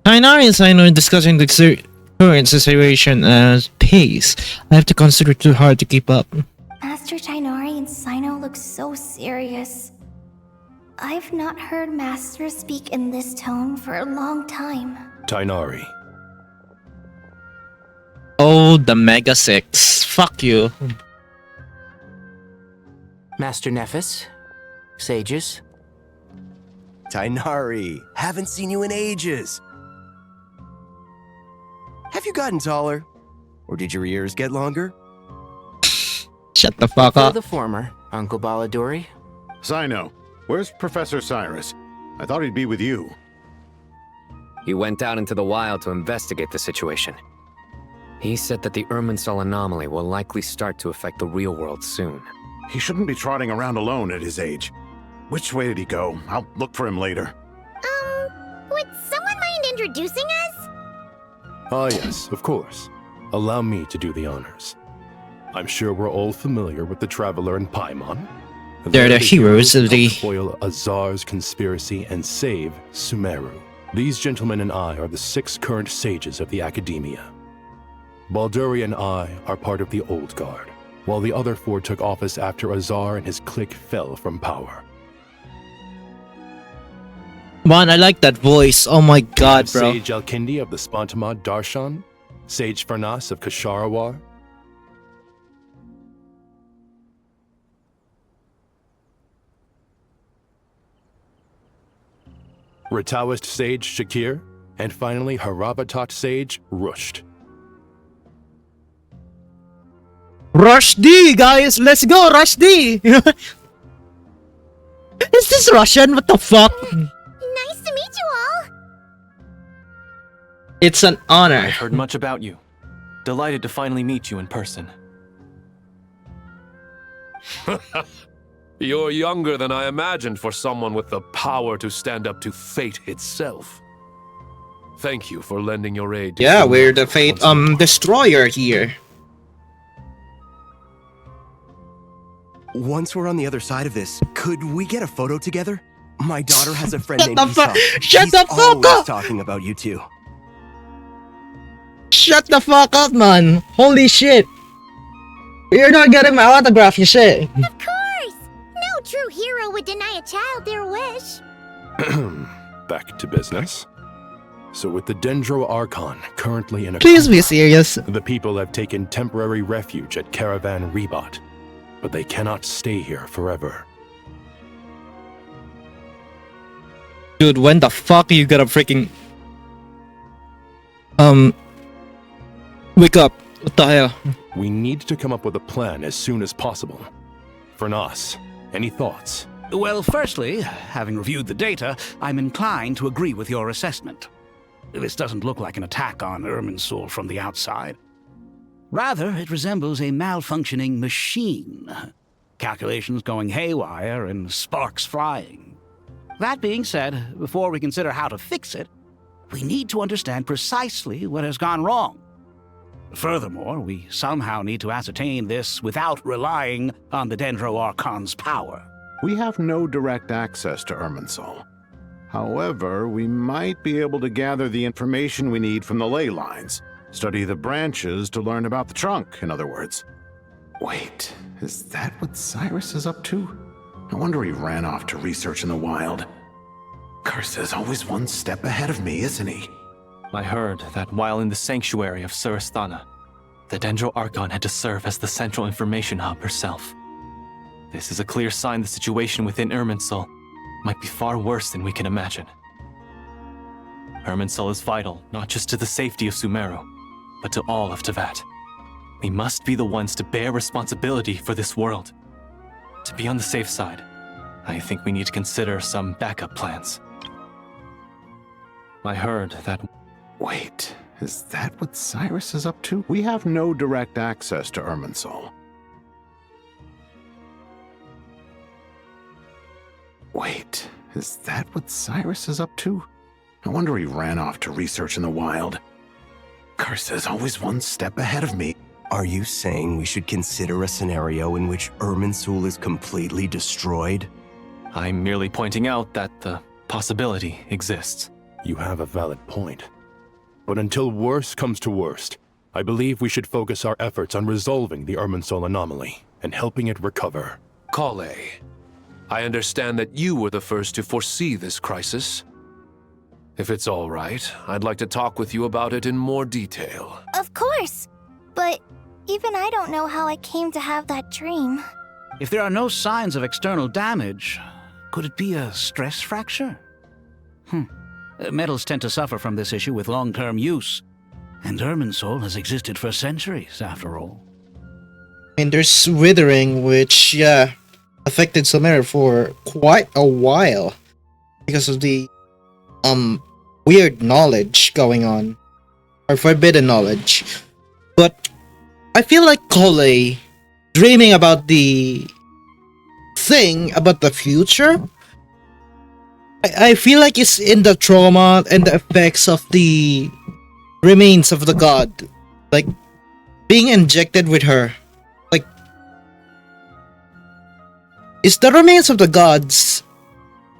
Tainari and Sino are discussing the current situation as pace. I have to consider it too hard to keep up. Master Tainari and Sino look so serious. I've not heard Master speak in this tone for a long time. Tainari. Oh, the Mega Six. Fuck you. Master Nephis? Sages? Tainari, haven't seen you in ages. Have you gotten taller? Or did your ears get longer? Shut the fuck For up. the former, Uncle Baladori. Sino, where's Professor Cyrus? I thought he'd be with you. He went out into the wild to investigate the situation. He said that the Irminsul anomaly will likely start to affect the real world soon. He shouldn't be trotting around alone at his age. Which way did he go? I'll look for him later. Would someone mind introducing us? Ah yes, of course. Allow me to do the honors. I'm sure we're all familiar with the Traveler and Paimon. They're the heroes of the... foil Azar's conspiracy and save Sumeru. These gentlemen and I are the 6 current sages of the Academia. Balduri and I are part of the Old Guard, while the other 4 took office after Azar and his clique fell from power. Man, I like that voice. Oh my god, bro. Sage Alkindi of the Spantamad Darshan, Sage Farnas of Kasharawar, Rataoist Sage Shakir, and finally Harabatot Sage Rusht. Rushdie, guys! Let's go, Rushdie! Is this Russian? What the fuck? Nice to meet you all. It's an honor. I've heard much about you. Delighted to finally meet you in person. You're younger than I imagined for someone with the power to stand up to fate itself. Thank you for lending your aid to Yeah, Sumeru we're the fate destroyer here. once we're on the other side of this, could we get a photo together? My daughter has a friend Shut named the Esau. shut He's the fuck always up! talking about you two. Shut the fuck up, man! Holy shit! You're not getting my autograph, you shit! Of course! No true hero would deny a child their wish. Back to business. So with the Dendro Archon currently in a Please be serious. The people have taken temporary refuge at Caravan Rebot, but they cannot stay here forever. Dude, when the fuck are you gonna freaking... Wake up. What the hell? We need to come up with a plan as soon as possible. For Nas, any thoughts? Well, firstly, having reviewed the data, I'm inclined to agree with your assessment. This doesn't look like an attack on Irminsul from the outside. Rather, it resembles a malfunctioning machine. Calculations going haywire and sparks flying. That being said, before we consider how to fix it, we need to understand precisely what has gone wrong. Furthermore, we somehow need to ascertain this without relying on the Dendro Archon's power. We have no direct access to Irminsul. However, we might be able to gather the information we need from the ley lines. Study the branches to learn about the trunk, in other words. Wait, is that what Cyrus is up to? No wonder he ran off to research in the wild. Curse always one step ahead of me, isn't he? I heard that while in the sanctuary of Surasthana, the Dendro Archon had to serve as the central information hub herself. This is a clear sign the situation within Irminsul might be far worse than we can imagine. Irminsul is vital not just to the safety of Sumeru, but to all of Teyvat. We must be the ones to bear responsibility for this world. To be on the safe side, I think we need to consider some backup plans. I heard that... Wait, is that what Cyrus is up to? We have no direct access to Irminsul. Wait, is that what Cyrus is up to? No wonder he ran off to research in the wild. Curse always one step ahead of me. Are you saying we should consider a scenario in which Irminsul is completely destroyed? I'm merely pointing out that the possibility exists. You have a valid point. But until worst comes to worst, I believe we should focus our efforts on resolving the Irminsul anomaly and helping it recover. Kale, I understand that you were the first to foresee this crisis. If it's all right, I'd like to talk with you about it in more detail. Of course. But even I don't know how I came to have that dream. If there are no signs of external damage, could it be a stress fracture? Metals tend to suffer from this issue with long-term use. And Irminsul has existed for centuries, after all. And there's withering, which, yeah, affected Sumeru for quite a while. Because of the, weird knowledge going on. Or forbidden knowledge. But I feel like Kole dreaming about the thing about the future. I feel like it's in the trauma and the effects of the remains of the god. Like, being injected with her. Like, is the remains of the gods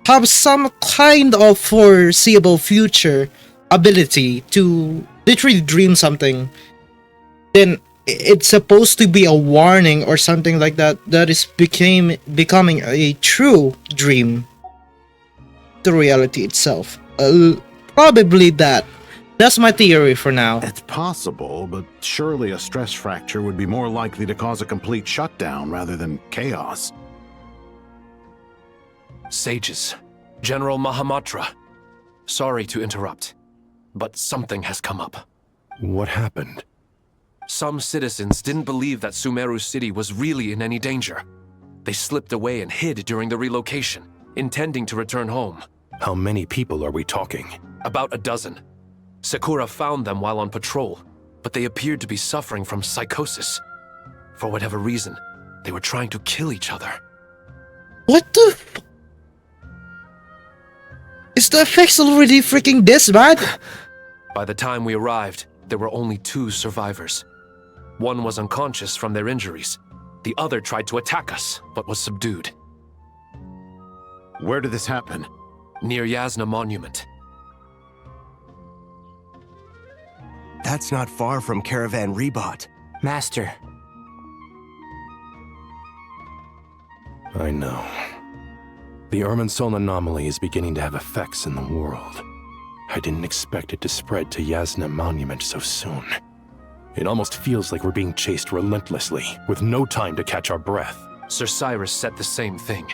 have some kind of foreseeable future ability to literally dream something, then it's supposed to be a warning or something like that that is becoming a true dream. The reality itself. Probably that. That's my theory for now. It's possible, but surely a stress fracture would be more likely to cause a complete shutdown rather than chaos. Sages, General Mahamatra, sorry to interrupt, but something has come up. What happened? Some citizens didn't believe that Sumeru City was really in any danger. They slipped away and hid during the relocation, intending to return home. How many people are we talking? About a dozen. Sakura found them while on patrol, but they appeared to be suffering from psychosis. For whatever reason, they were trying to kill each other. What the f- Is the effects already freaking this bad? By the time we arrived, there were only 2 survivors. One was unconscious from their injuries, The other tried to attack us, but was subdued. Where did this happen? Near Yasna Monument. That's not far from Caravan Rebot. Master. I know. The Irminsul anomaly is beginning to have effects in the world. I didn't expect it to spread to Yasna Monument so soon. It almost feels like we're being chased relentlessly, with no time to catch our breath. Sir Cyrus said the same thing.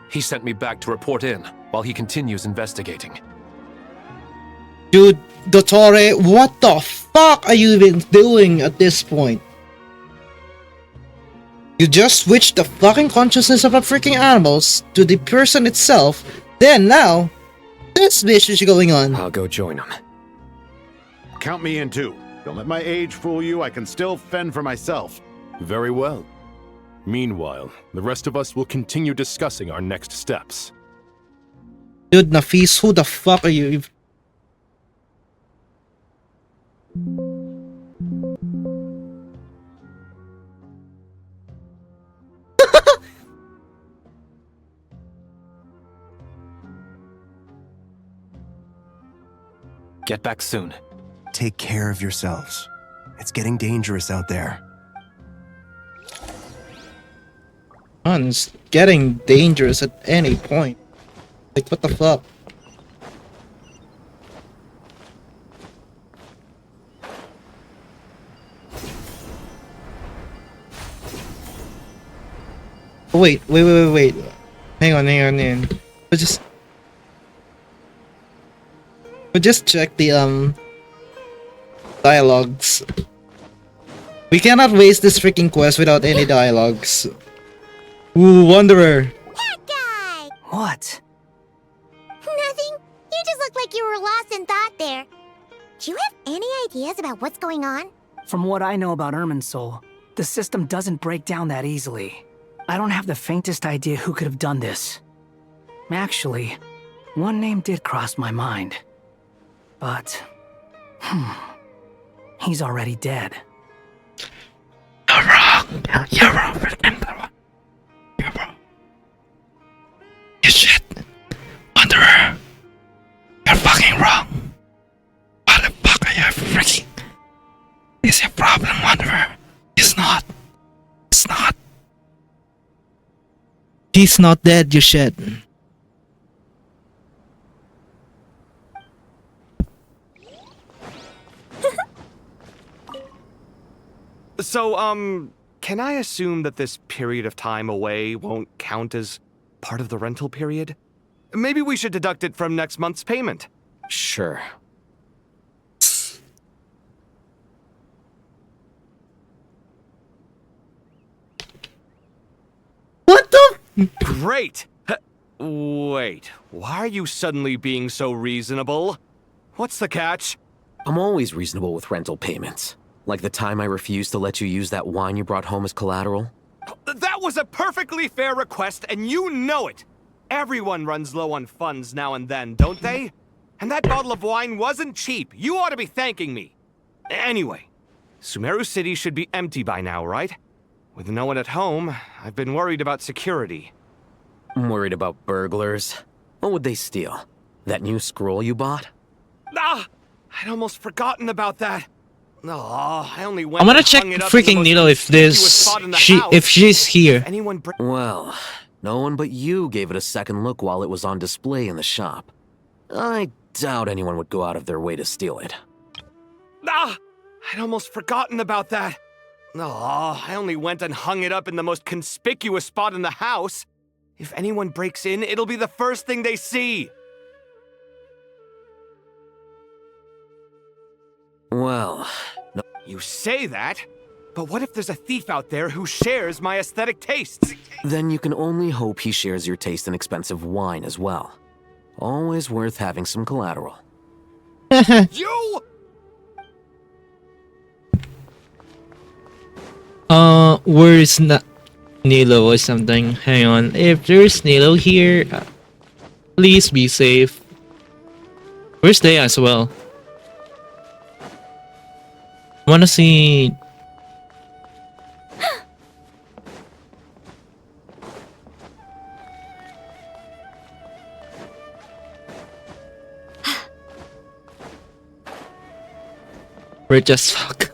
He sent me back to report in, while he continues investigating. Dude, Dottore, what the fuck are you even doing at this point? You just switched the fucking consciousness of a freaking animals to the person itself, then now, this bitch is going on. I'll go join him. Count me in too. Don't let my age fool you, I can still fend for myself. Very well. Meanwhile, the rest of us will continue discussing our next steps. Dude, Nafis, who the fuck are you? Get back soon. Take care of yourselves. It's getting dangerous out there. Man, it's getting dangerous at any point. Like, what the fuck? Oh, wait. Hang on. We'll just check the, dialogues. We cannot waste this freaking quest without any dialogues. Ooh, Wanderer. What? Nothing. You just looked like you were lost in thought there. Do you have any ideas about what's going on? From what I know about Irminsul, the system doesn't break down that easily. I don't have the faintest idea who could have done this. Actually, one name did cross my mind. But, he's already dead. You're wrong. You're wrong. You're wrong. You shit. Wanderer. You're fucking wrong. What the fuck are you freaking? Is your problem, Wanderer? He's not. It's not. He's not dead, you shit. So, can I assume that this period of time away won't count as part of the rental period? Maybe we should deduct it from next month's payment. Sure. What the? Great! Wait, why are you suddenly being so reasonable? What's the catch? I'm always reasonable with rental payments. Like the time I refused to let you use that wine you brought home as collateral. That was a perfectly fair request, and you know it! Everyone runs low on funds now and then, don't they? And that bottle of wine wasn't cheap. You ought to be thanking me. Anyway, Sumeru City should be empty by now, right? With no one at home, I've been worried about security. I'm worried about burglars. What would they steal? That new scroll you bought? Ah! I'd almost forgotten about that. Oh, I only went I'm gonna and check hung it up in freaking the most Nilo if conspicuous spot in the house. if she's here. Anyone Well, no one but you gave it a second look while it was on display in the shop. I doubt anyone would go out of their way to steal it. Ah! I'd almost forgotten about that. Oh, I only went and hung it up in the most conspicuous spot in the house. If anyone breaks in, it'll be the first thing they see. Well, no. You say that, but what if there's a thief out there who shares my aesthetic tastes? Then you can only hope he shares your taste in expensive wine as well. Always worth having some collateral. You! Where is Nilo or something? Hang on. If there's Nilo here, please be safe. Where's they as well? I wanna see. Rich as fuck.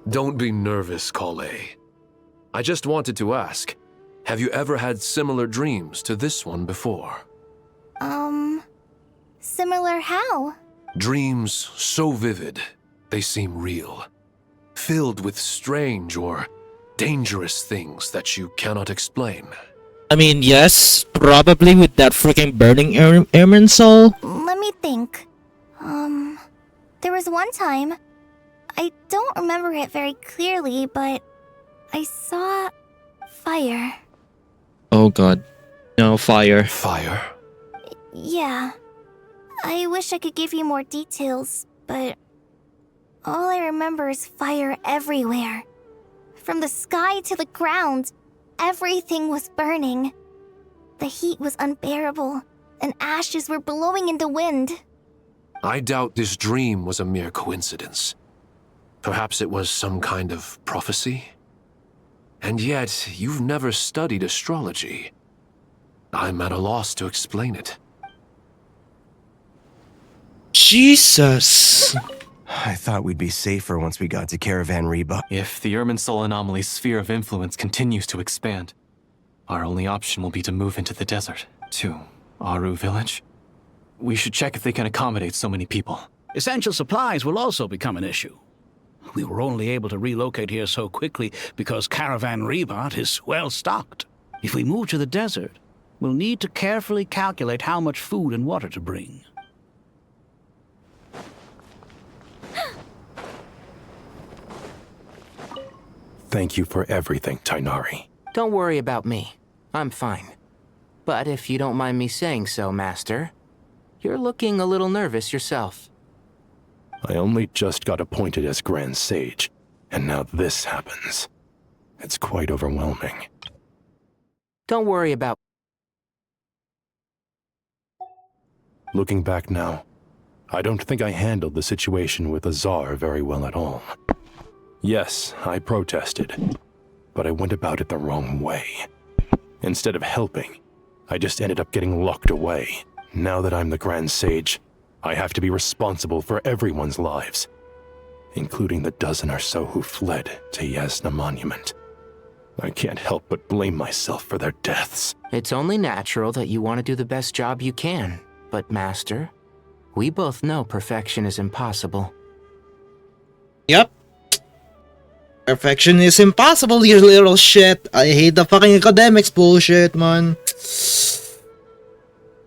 Don't be nervous, Kale. I just wanted to ask, have you ever had similar dreams to this one before? Similar how? Dreams so vivid, they seem real. Filled with strange or dangerous things that you cannot explain. I mean, yes, probably with that freaking burning airman soul. Let me think. There was one time, I don't remember it very clearly, but I saw fire. Oh god. No, fire. Fire? Yeah. I wish I could give you more details, but all I remember is fire everywhere. From the sky to the ground, everything was burning. The heat was unbearable, and ashes were blowing in the wind. I doubt this dream was a mere coincidence. Perhaps it was some kind of prophecy? And yet, you've never studied astrology. I'm at a loss to explain it. Jesus! I thought we'd be safer once we got to Caravan Reba. If the Irminsul anomaly's sphere of influence continues to expand, our only option will be to move into the desert, to Aru village. We should check if they can accommodate so many people. Essential supplies will also become an issue. We were only able to relocate here so quickly because Caravan Rebat is well stocked. If we move to the desert, we'll need to carefully calculate how much food and water to bring. Thank you for everything, Tainari. Don't worry about me. I'm fine. But if you don't mind me saying so, Master, you're looking a little nervous yourself. I only just got appointed as Grand Sage, and now this happens. It's quite overwhelming. Don't worry about... Looking back now, I don't think I handled the situation with Azar very well at all. Yes, I protested, but I went about it the wrong way. Instead of helping, I just ended up getting locked away. Now that I'm the Grand Sage, I have to be responsible for everyone's lives, including the dozen or so who fled to Yasna Monument. I can't help but blame myself for their deaths. It's only natural that you want to do the best job you can, but Master, we both know perfection is impossible. Yep. Perfection is impossible, you little shit. I hate the fucking academics bullshit, man.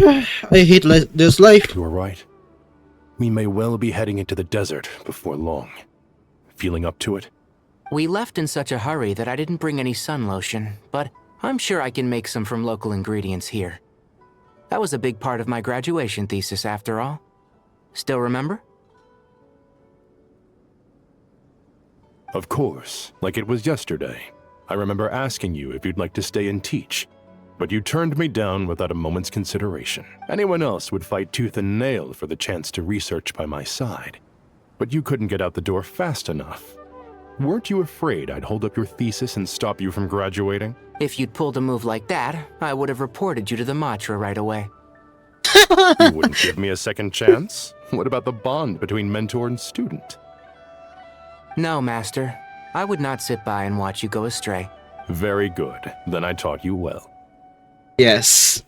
I hate this life. You are right. We may well be heading into the desert before long. Feeling up to it? We left in such a hurry that I didn't bring any sun lotion, but I'm sure I can make some from local ingredients here. That was a big part of my graduation thesis, after all. Still remember? Of course, like it was yesterday. I remember asking you if you'd like to stay and teach, but you turned me down without a moment's consideration. Anyone else would fight tooth and nail for the chance to research by my side, but you couldn't get out the door fast enough. Weren't you afraid I'd hold up your thesis and stop you from graduating? If you'd pulled a move like that, I would have reported you to the Matra right away. You wouldn't give me a second chance? What about the bond between mentor and student? No, Master. I would not sit by and watch you go astray. Very good. Then I taught you well. Yes.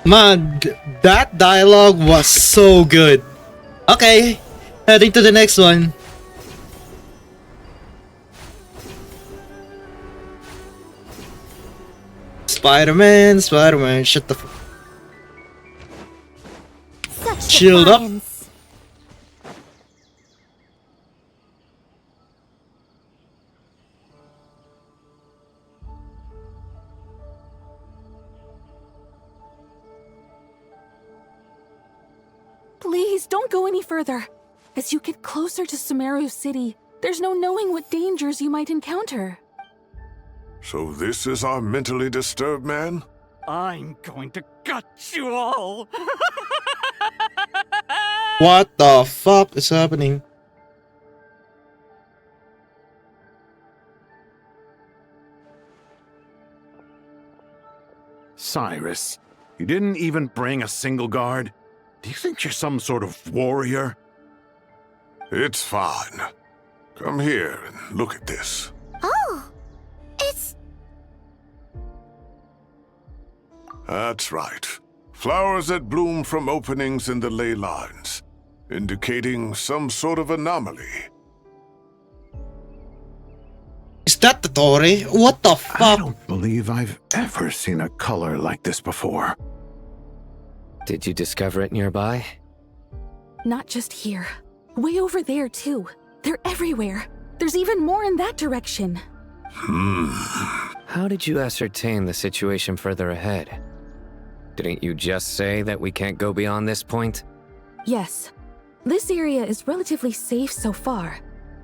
Man, that dialogue was so good. Okay, heading to the next one. Spider-Man, shut the Such Shield up. defiance. Please, don't go any further. As you get closer to Sumeru City, there's no knowing what dangers you might encounter. So this is our mentally disturbed man? I'm going to gut you all! What the fuck is happening? Cyrus, you didn't even bring a single guard? Do you think you're some sort of warrior? It's fine. Come here and look at this. Oh, it's... That's right. Flowers that bloom from openings in the ley lines, indicating some sort of anomaly. Is that the Tori? What the fuck? I don't believe I've ever seen a color like this before. Did you discover it nearby? Not just here. Way over there, too. They're everywhere. There's even more in that direction. How did you ascertain the situation further ahead? Didn't you just say that we can't go beyond this point? Yes. This area is relatively safe so far,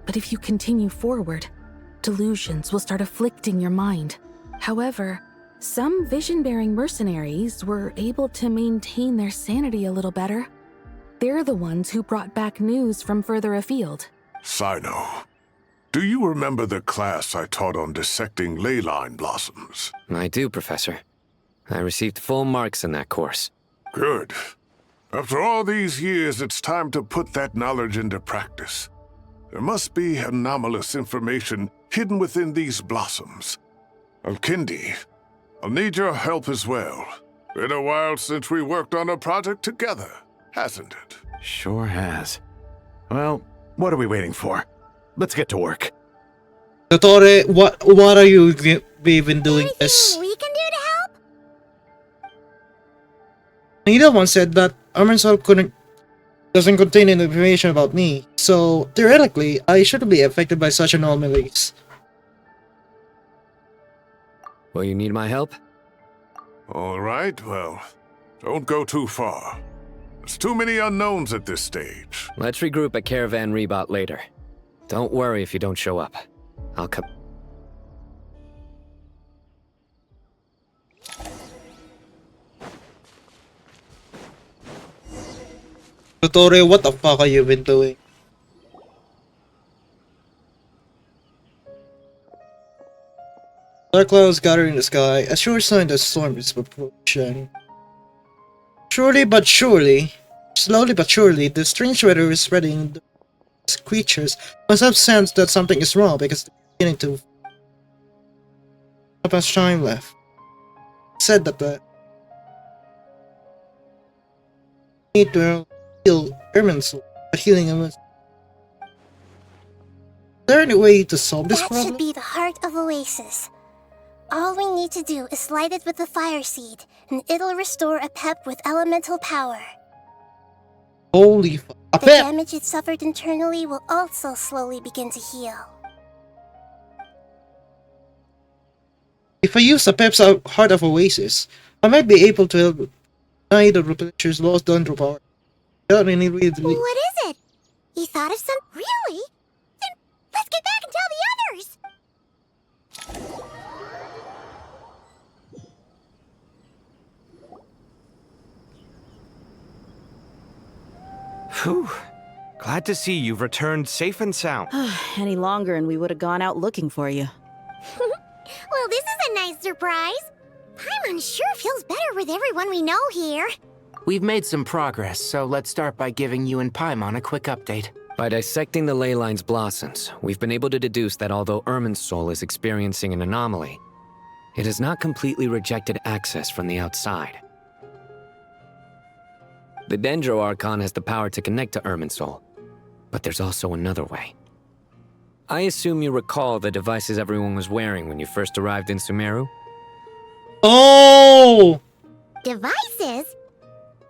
but if you continue forward, delusions will start afflicting your mind. However, some vision-bearing mercenaries were able to maintain their sanity a little better. They're the ones who brought back news from further afield. Sino, do you remember the class I taught on dissecting ley line blossoms? I do, Professor. I received full marks in that course. Good. After all these years, it's time to put that knowledge into practice. There must be anomalous information hidden within these blossoms. Alkindi, I'll need your help as well. Been a while since we worked on a project together, hasn't it? Sure has. Well, what are we waiting for? Let's get to work. Dottore, what are you even doing this? We can do to help? Nida once said that Armansol doesn't contain any information about me, so theoretically, I shouldn't be affected by such anomalies. Will you need my help? All right, well, don't go too far. There's too many unknowns at this stage. Let's regroup at Caravan Rebot later. Don't worry if you don't show up. I'll come. Dottore, what the fuck are you been doing? Dark clouds gather in the sky, a sure sign that storm is approaching. Slowly but surely, the strange weather is spreading. The creatures must have sensed that something is wrong because they're beginning to. Not much time left. Said that the need to heal Erminsul, but healing him is. Is there any way to solve this problem? That should be the heart of Oasis. All we need to do is light it with the fire seed, and it'll restore a pep with elemental power. Holy fuck. The damage it suffered internally will also slowly begin to heal. If I use the Pep's Heart of Oasis, I might be able to help the replenisher's lost Dendro power. What is it? You thought of some... Really? Then let's get back and tell the others! Whew. Glad to see you've returned safe and sound. Any longer and we would have gone out looking for you. Well, this is a nice surprise. Paimon sure feels better with everyone we know here. We've made some progress, so let's start by giving you and Paimon a quick update. By dissecting the ley line's blossoms, we've been able to deduce that although Irminsul is experiencing an anomaly, it has not completely rejected access from the outside. The Dendro Archon has the power to connect to Irminsul, but there's also another way. I assume you recall the devices everyone was wearing when you first arrived in Sumeru? Oh! Devices?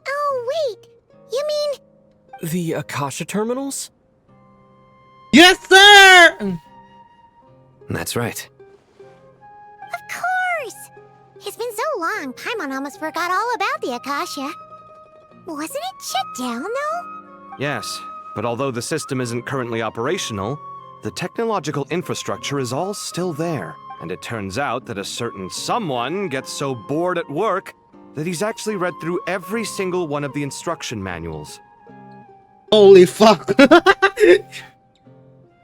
Oh, wait. You mean... The Akasha terminals? Yes, sir! That's right. Of course! It's been so long, Paimon almost forgot all about the Akasha. Wasn't it shut down, though? Yes, but although the system isn't currently operational, the technological infrastructure is all still there. And it turns out that a certain someone gets so bored at work that he's actually read through every single one of the instruction manuals. Holy fuck!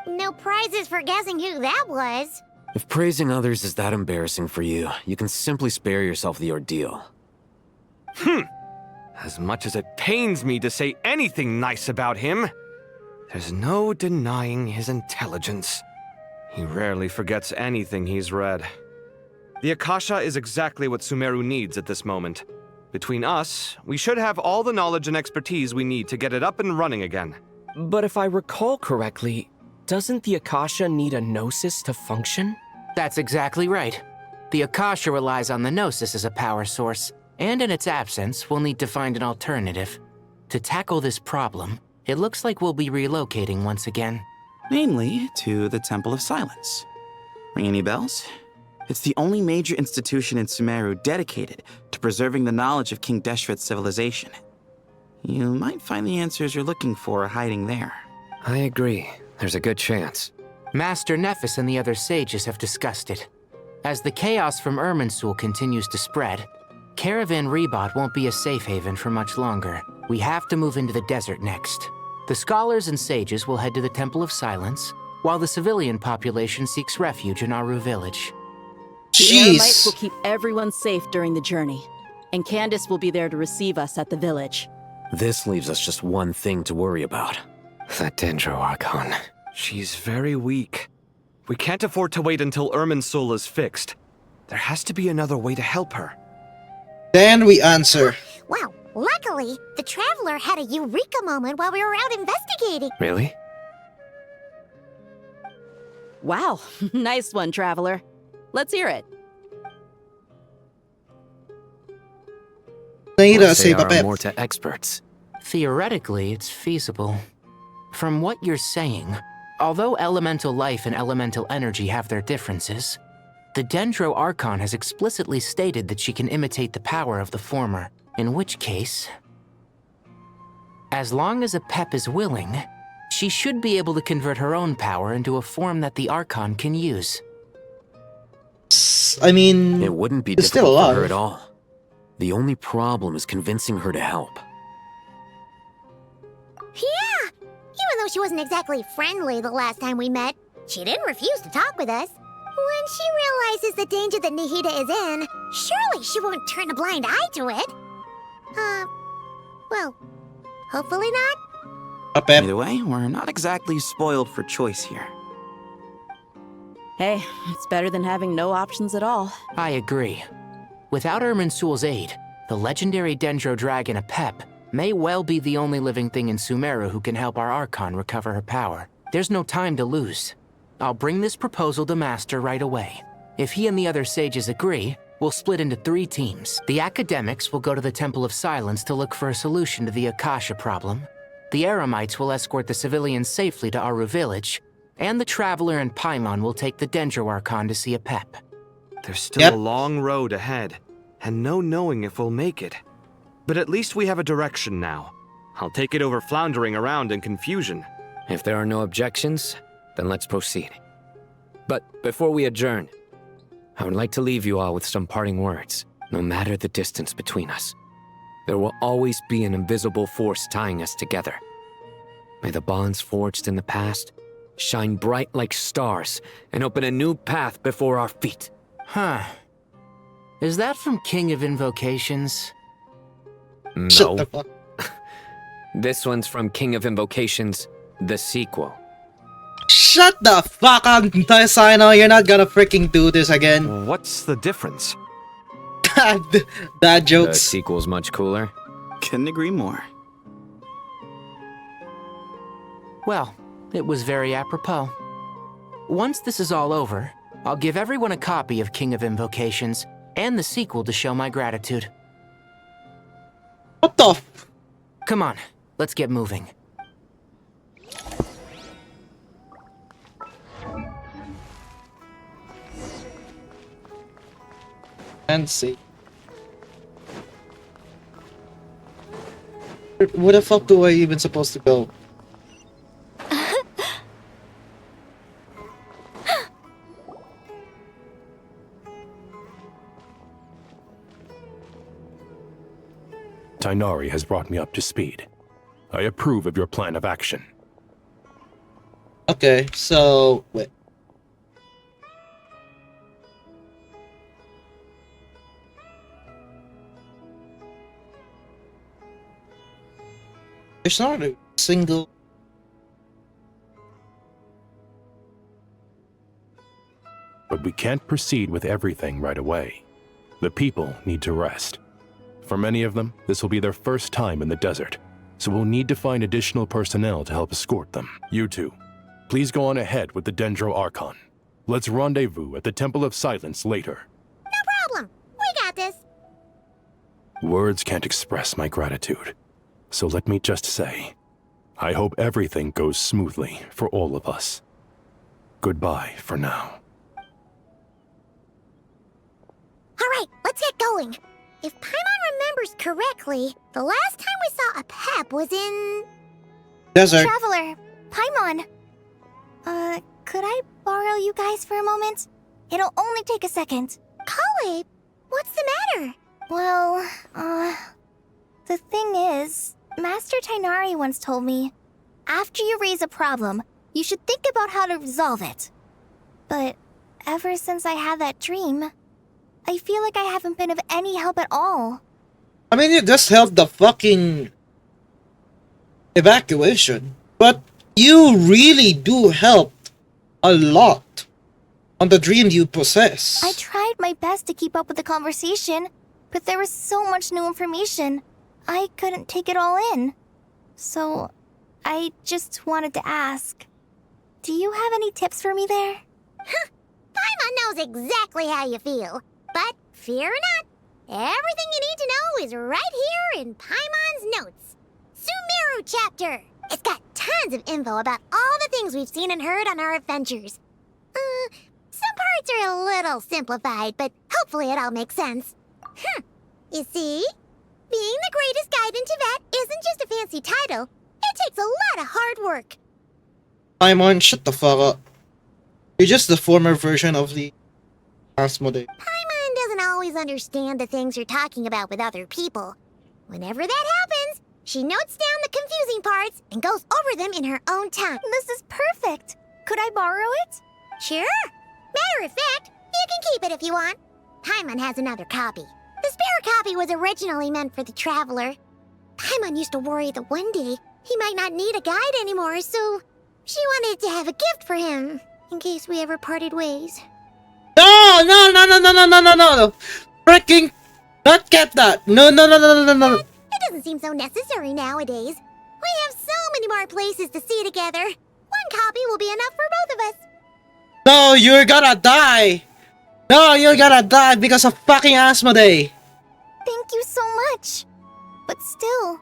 No prizes for guessing who that was. If praising others is that embarrassing for you, you can simply spare yourself the ordeal. As much as it pains me to say anything nice about him, there's no denying his intelligence. He rarely forgets anything he's read. The Akasha is exactly what Sumeru needs at this moment. Between us, we should have all the knowledge and expertise we need to get it up and running again. But if I recall correctly, doesn't the Akasha need a gnosis to function? That's exactly right. The Akasha relies on the gnosis as a power source, and in its absence, we'll need to find an alternative. To tackle this problem, it looks like we'll be relocating once again. Namely, to the Temple of Silence. Ring any bells? It's the only major institution in Sumeru dedicated to preserving the knowledge of King Deshret's civilization. You might find the answers you're looking for hiding there. I agree. There's a good chance. Master Nephis and the other sages have discussed it. As the chaos from Irminsul continues to spread, Caravan Rebot won't be a safe haven for much longer. We have to move into the desert next. The scholars and sages will head to the Temple of Silence, while the civilian population seeks refuge in Aru village. The Eremites will keep everyone safe during the journey, and Candace will be there to receive us at the village. This leaves us just one thing to worry about. The Dendro Archon. She's very weak. We can't afford to wait until Irminsul is fixed. There has to be another way to help her. Then we answer. Wow, luckily, the Traveler had a eureka moment while we were out investigating. Really? Wow, nice one, Traveler. Let's hear it. Let's say our Morta experts. Theoretically, it's feasible. From what you're saying, although elemental life and elemental energy have their differences, the Dendro Archon has explicitly stated that she can imitate the power of the former, in which case, as long as a Pep is willing, she should be able to convert her own power into a form that the Archon can use. I mean, it wouldn't be it's still difficult alive for her at all. The only problem is convincing her to help. Yeah! Even though she wasn't exactly friendly the last time we met, she didn't refuse to talk with us. When she realizes the danger that Nahida is in, surely she won't turn a blind eye to it. Well, hopefully not. Either way, we're not exactly spoiled for choice here. Hey, it's better than having no options at all. I agree. Without Irminsul's aid, the legendary Dendro Dragon Apep may well be the only living thing in Sumeru who can help our Archon recover her power. There's no time to lose. I'll bring this proposal to Master right away. If he and the other sages agree, we'll split into 3 teams. The academics will go to the Temple of Silence to look for a solution to the Akasha problem. The Eremites will escort the civilians safely to Aru village, and the Traveler and Paimon will take the Dendro Archon to see Apep. There's still a long road ahead, and no knowing if we'll make it. But at least we have a direction now. I'll take it over floundering around in confusion. If there are no objections, then let's proceed. But before we adjourn, I would like to leave you all with some parting words. No matter the distance between us, there will always be an invisible force tying us together. May the bonds forged in the past shine bright like stars and open a new path before our feet. Huh. Is that from King of Invocations? No. This one's from King of Invocations, the sequel. Shut the fuck up, Sino. You're not gonna freaking do this again. What's the difference? Dad jokes. The sequel's much cooler. Couldn't agree more. Well, it was very apropos. Once this is all over, I'll give everyone a copy of King of Invocations and the sequel to show my gratitude. What the f- Come on, let's get moving. And see. Where the fuck do I even supposed to go? Tainari has brought me up to speed. I approve of your plan of action. Okay, so wait. There's not a single. But we can't proceed with everything right away. The people need to rest. For many of them, this will be their first time in the desert, so we'll need to find additional personnel to help escort them. You two, please go on ahead with the Dendro Archon. Let's rendezvous at the Temple of Silence later. No problem. We got this. Words can't express my gratitude, so let me just say, I hope everything goes smoothly for all of us. Goodbye for now. Alright, let's get going. If Paimon remembers correctly, the last time we saw a Pep was in... Desert. Traveler, Paimon. Could I borrow you guys for a moment? It'll only take a second. Kale, what's the matter? Well, the thing is, Master Tainari once told me, after you raise a problem, you should think about how to resolve it. But ever since I had that dream, I feel like I haven't been of any help at all. I mean, you just helped the fucking evacuation, but you really do help a lot on the dream you possess. I tried my best to keep up with the conversation, but there was so much new information. I couldn't take it all in. So, I just wanted to ask, do you have any tips for me there? Huh. Paimon knows exactly how you feel. But fear not, everything you need to know is right here in Paimon's notes. Sumeru chapter. It's got tons of info about all the things we've seen and heard on our adventures. Some parts are a little simplified, but hopefully it all makes sense. You see? Being the greatest guide in Tibet isn't just a fancy title. It takes a lot of hard work. Paimon, shut the fuck up. You're just the former version of the Asmodee. Paimon doesn't always understand the things you're talking about with other people. Whenever that happens, she notes down the confusing parts and goes over them in her own time. This is perfect. Could I borrow it? Sure. Matter of fact, you can keep it if you want. Paimon has another copy. The spare copy was originally meant for the Traveler. Paimon used to worry that one day he might not need a guide anymore, so she wanted to have a gift for him, in case we ever parted ways. No! Freaking not get that! No! It doesn't seem so necessary nowadays. We have so many more places to see together. One copy will be enough for both of us. No, you're gonna die! No, you're gonna die because of fucking Asmodee! Thank you so much. But still,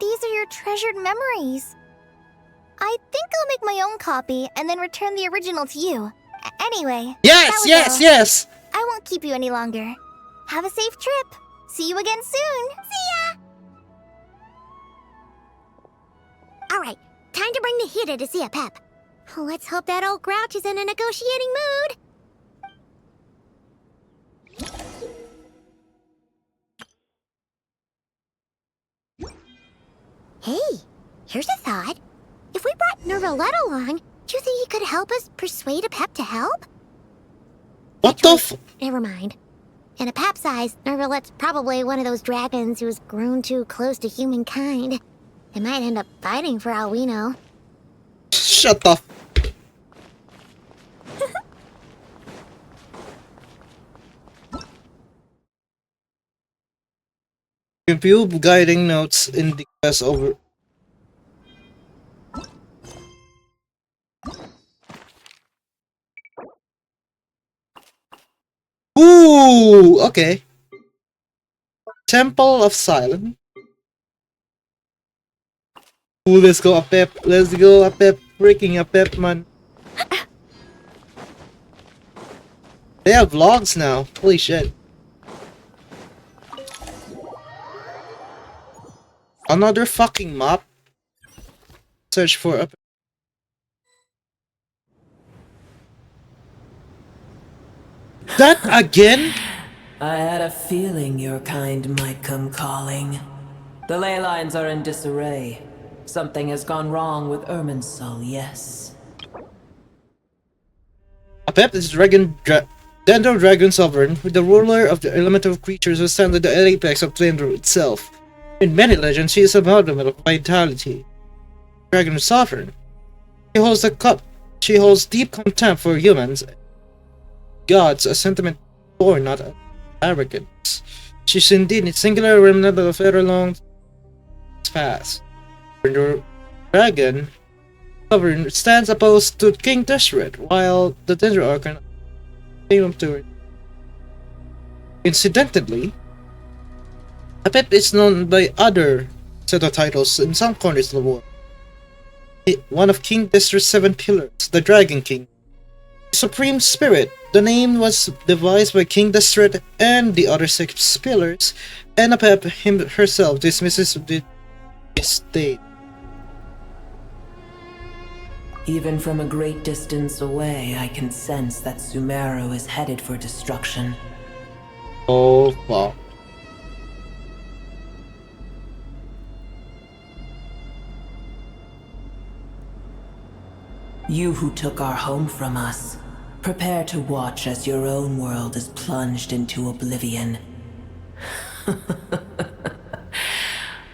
these are your treasured memories. I think I'll make my own copy and then return the original to you. Anyway. Yes! I won't keep you any longer. Have a safe trip. See you again soon. See ya! Alright, time to bring the Hida to see a Pep. Let's hope that old grouch is in a negotiating mood. Hey, here's a thought. If we brought Nervalette along, do you think he could help us persuade a Pep to help? What the f- Never mind. In a Pep's eyes, Nervalette's probably one of those dragons who's grown too close to humankind. They might end up fighting for all we know. Shut the f- View guiding notes in the class over. Ooh, okay. Temple of Silence. Ooh, let's go up pep. Let's go up pep. Freaking up pep, man. They have vlogs now. Holy shit. Another fucking map. Search for a. That again? I had a feeling your kind might come calling. The ley lines are in disarray. Something has gone wrong with Irminsul, yes. Apep is Dendro Dragon Sovereign, the ruler of the elemental creatures who stand at the apex of Dendro itself. In many legends, she is a amalgam of vitality, dragon is sovereign. She holds deep contempt for humans, gods, a sentiment born not of arrogance. She's indeed a singular remnant of a very long past. The dragon sovereign stands opposed to King Deshret, while the Dendro Archon came up to her. Incidentally, Apep is known by other set of titles in some corners of the world. One of King Deshret's 7 pillars, the Dragon King. Supreme Spirit. The name was devised by King Deshret and the other 6 pillars, and Apep herself dismisses the state. Even from a great distance away, I can sense that Sumeru is headed for destruction. Oh, fuck. You who took our home from us, prepare to watch as your own world is plunged into oblivion.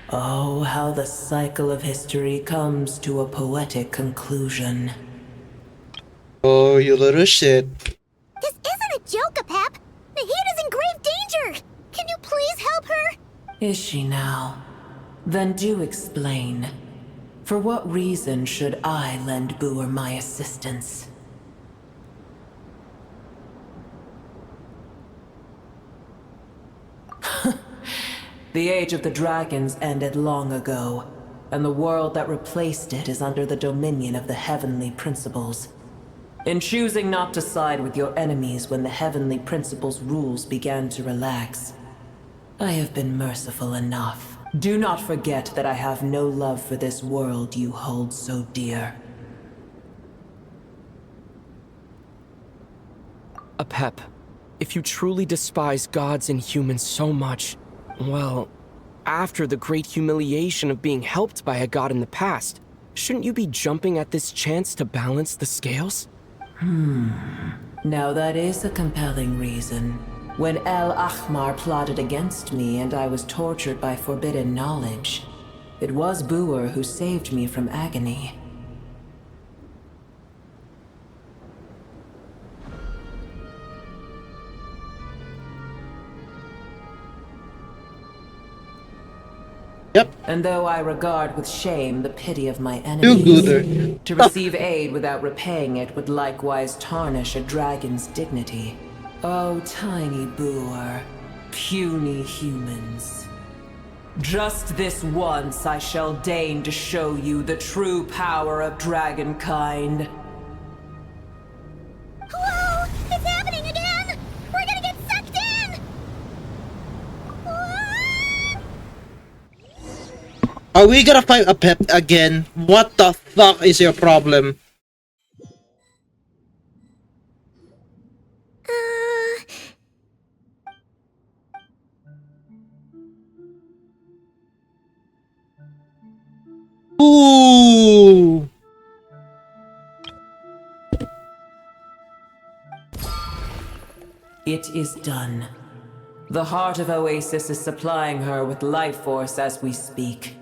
Oh, how the cycle of history comes to a poetic conclusion. Oh, you little shit. This isn't a joke, Apep. Nahida's in grave danger. Can you please help her? Is she now? Then do explain. For what reason should I lend Boer my assistance? The Age of the Dragons ended long ago, and the world that replaced it is under the dominion of the Heavenly Principles. In choosing not to side with your enemies when the Heavenly Principles' rules began to relax, I have been merciful enough. Do not forget that I have no love for this world you hold so dear. Apep, if you truly despise gods and humans so much, well, after the great humiliation of being helped by a god in the past, shouldn't you be jumping at this chance to balance the scales? Now that is a compelling reason. When El Ahmar plotted against me and I was tortured by forbidden knowledge, it was Boer who saved me from agony. Yep. And though I regard with shame the pity of my enemies, to receive aid without repaying it would likewise tarnish a dragon's dignity. Oh, tiny Boer, puny humans. Just this once I shall deign to show you the true power of dragonkind. Whoa! It's happening again! We're gonna get sucked in! Are we gonna fight Apep again? What the fuck is your problem? Ooh. It is done. The heart of Oasis is supplying her with life force as we speak.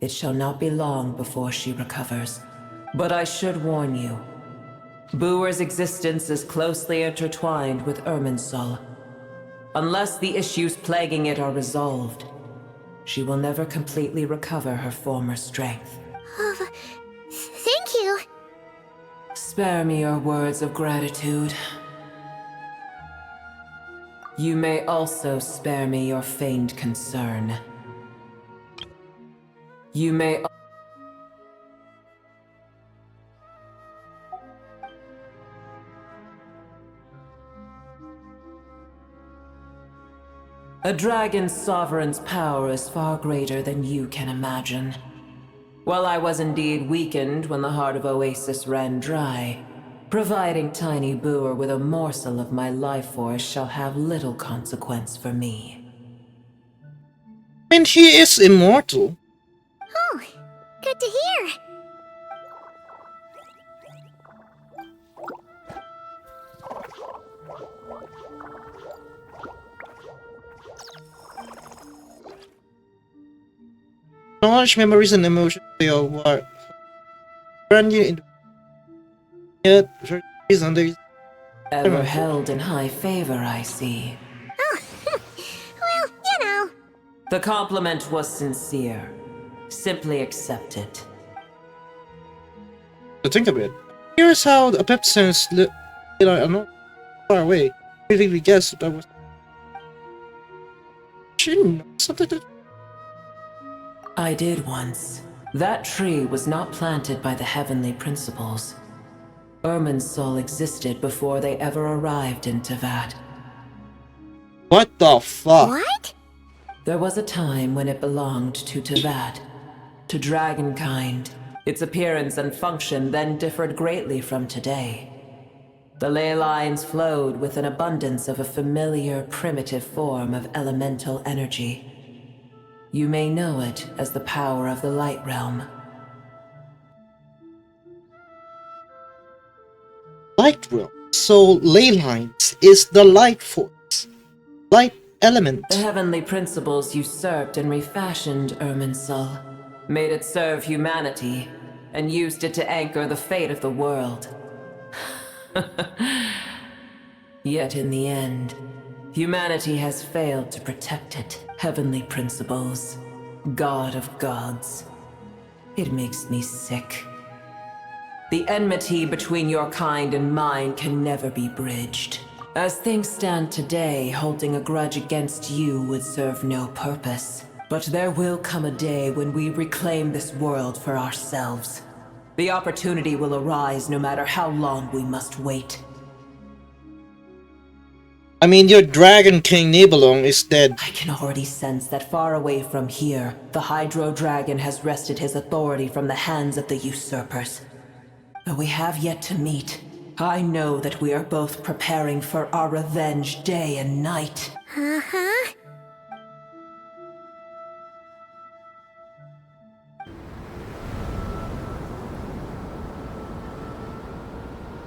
It shall not be long before she recovers. But I should warn you. Boer's existence is closely intertwined with Irminsul. Unless the issues plaguing it are resolved, she will never completely recover her former strength. Thank you. Spare me your words of gratitude. You may also spare me your feigned concern. You may... A dragon's sovereign's power is far greater than you can imagine. While I was indeed weakened when the heart of Oasis ran dry, providing Tiny Boer with a morsel of my life force shall have little consequence for me. I mean, she is immortal. Oh, good to hear. Knowledge, memories, and emotion they all were brand new in yet for reason there is Ever held in high favor, I see. Oh, well, you know. The compliment was sincere. Simply accept it. To think of it. Here's how the Pepsons are not far away. I really guess that was she know something to I did once. That tree was not planted by the heavenly principles. Irminsul existed before they ever arrived in Tevat. What the fuck? What? There was a time when it belonged to Tevat, to dragonkind. Its appearance and function then differed greatly from today. The ley lines flowed with an abundance of a familiar, primitive form of elemental energy. You may know it as the power of the Light Realm. Light realm. So ley lines is the light force. Light element. The heavenly principles usurped and refashioned Irminsul, made it serve humanity, and used it to anchor the fate of the world. Yet in the end, humanity has failed to protect it. Heavenly principles, God of gods. It makes me sick. The enmity between your kind and mine can never be bridged. As things stand today, holding a grudge against you would serve no purpose. But there will come a day when we reclaim this world for ourselves. The opportunity will arise no matter how long we must wait. I mean, your Dragon King Nibelung is dead. I can already sense that far away from here, the Hydro Dragon has wrested his authority from the hands of the usurpers. Though we have yet to meet, I know that we are both preparing for our revenge day and night. Uh-huh.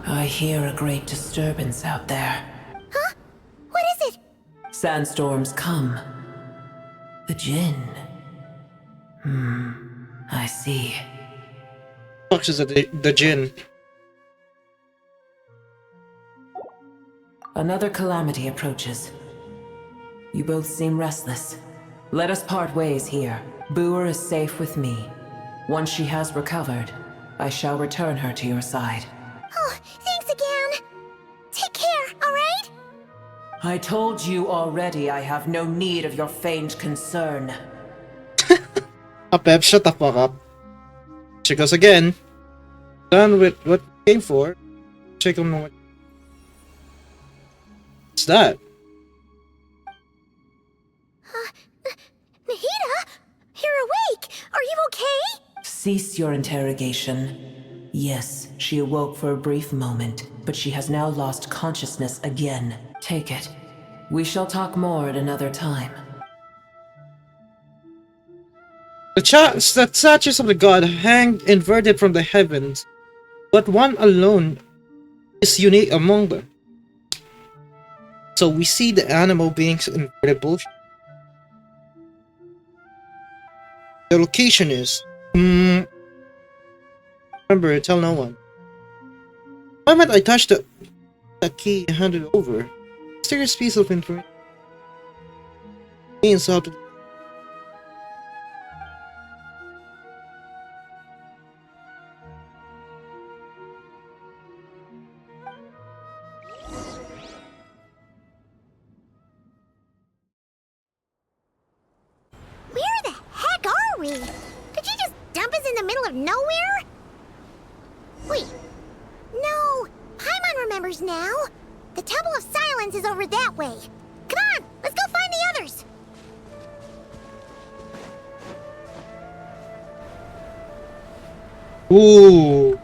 I hear a great disturbance out there. Huh? What is it? Sandstorms come. The Jinn. I see. Foxes at the Jinn. Another calamity approaches. You both seem restless. Let us part ways here. Boer is safe with me. Once she has recovered, I shall return her to your side. Oh, thanks again. Take care, alright? I told you already I have no need of your feigned concern. Pep, shut the fuck up. She goes again. Done with what we came for. Check on what. What's that? Nahida? You're awake! Are you okay? Cease your interrogation. Yes, she awoke for a brief moment, but she has now lost consciousness again. Take it. We shall talk more at another time. The statues of the god hang inverted from the heavens, but one alone is unique among them. So we see the animal beings inverted bullshit. The location is... remember, tell no one. The moment I touched the key and handed it over, mysterious piece of information means how to... Where the heck are we? Did you just dump us in the middle of nowhere? Wait. No. Paimon remembers now. The Temple of Silence is over that way. Come on, let's go find the others. Ooh.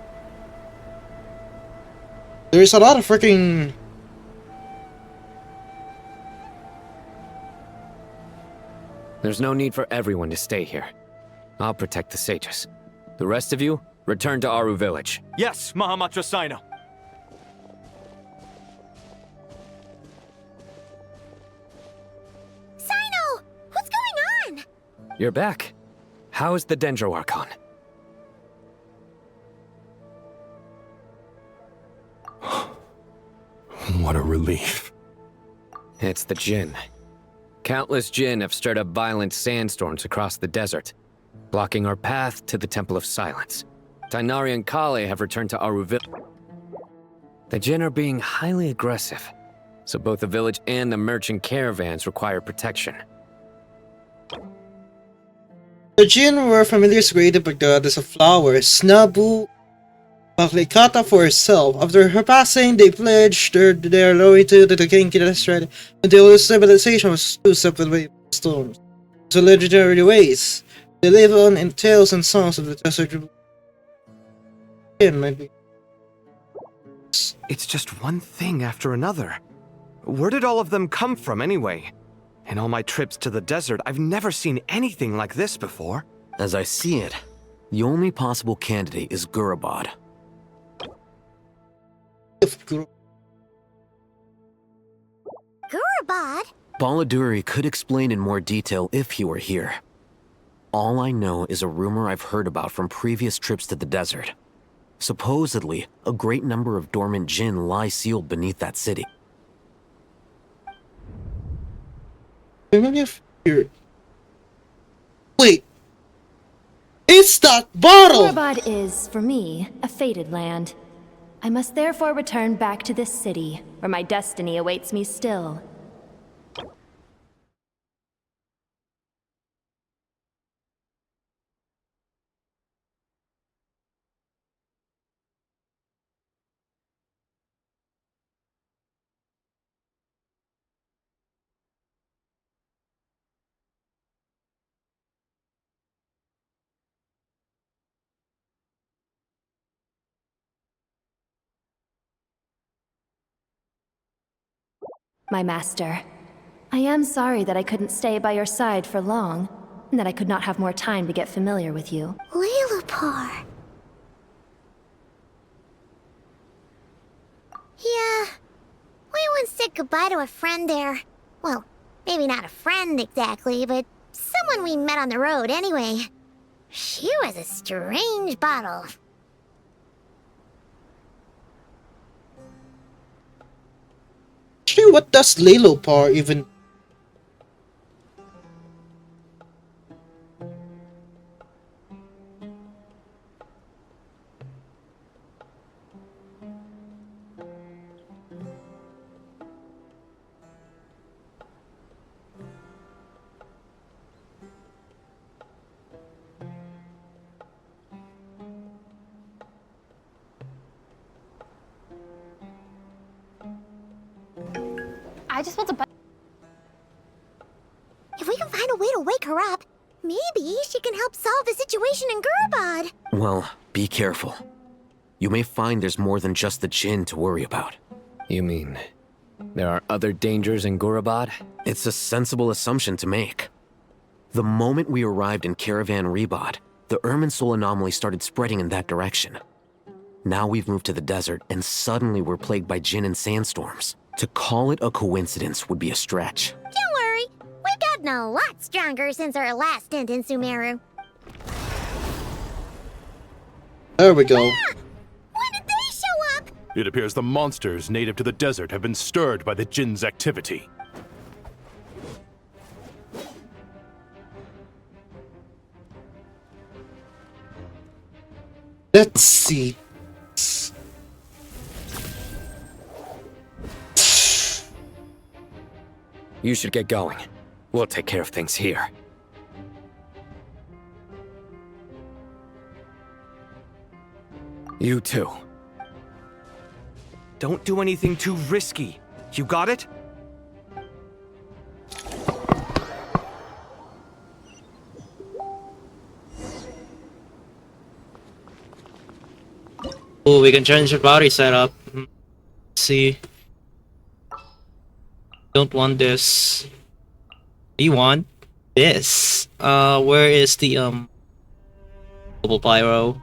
There's a lot of freaking... There's no need for everyone to stay here. I'll protect the sages. The rest of you, return to Aru village. Yes, Mahamatra Sino. Sino! What's going on? You're back. How is the Dendro Archon? What a relief. It's the Jinn. Countless Jinn have stirred up violent sandstorms across the desert, blocking our path to the Temple of Silence. Tighnari and Kale have returned to Aruville. The Jinn are being highly aggressive, so both the village and the merchant caravans require protection. The Jinn were familiarly created by the goddess of flowers, Snabu Baklikata, for herself. After her passing, they pledged their loyalty to the king Kidashred until the civilization was too separated by storms. So legendary ways. They live on in tales and songs of the desert. Maybe. It's just one thing after another. Where did all of them come from anyway? In all my trips to the desert, I've never seen anything like this before. As I see it, the only possible candidate is Gurabad. Gurabad? Baladuri could explain in more detail if he were here. All I know is a rumor I've heard about from previous trips to the desert. Supposedly, a great number of dormant Jinn lie sealed beneath that city. Wait! It's that bottle! Gurabad is, for me, a fated land. I must therefore return back to this city, where my destiny awaits me still. My master, I am sorry that I couldn't stay by your side for long, and that I could not have more time to get familiar with you. Leelupar. Yeah, we once said goodbye to a friend there. Well, maybe not a friend exactly, but someone we met on the road anyway. She was a strange bottle. Actually, what does Leelupar even... I just want to... If we can find a way to wake her up, maybe she can help solve the situation in Gurabad. Well, be careful. You may find there's more than just the Jinn to worry about. You mean, there are other dangers in Gurabad? It's a sensible assumption to make. The moment we arrived in Caravan Rebad, the Irminsul anomaly started spreading in that direction. Now we've moved to the desert, and suddenly we're plagued by Jinn and sandstorms. To call it a coincidence would be a stretch. Don't worry, we've gotten a lot stronger since our last stint in Sumeru. There we go. When did they show up? It appears the monsters native to the desert have been stirred by the Jinn's activity. Let's see. You should get going. We'll take care of things here. You too. Don't do anything too risky. You got it? Oh, we can change the body setup. Let's see. Don't want this. We want this. Where is the global pyro?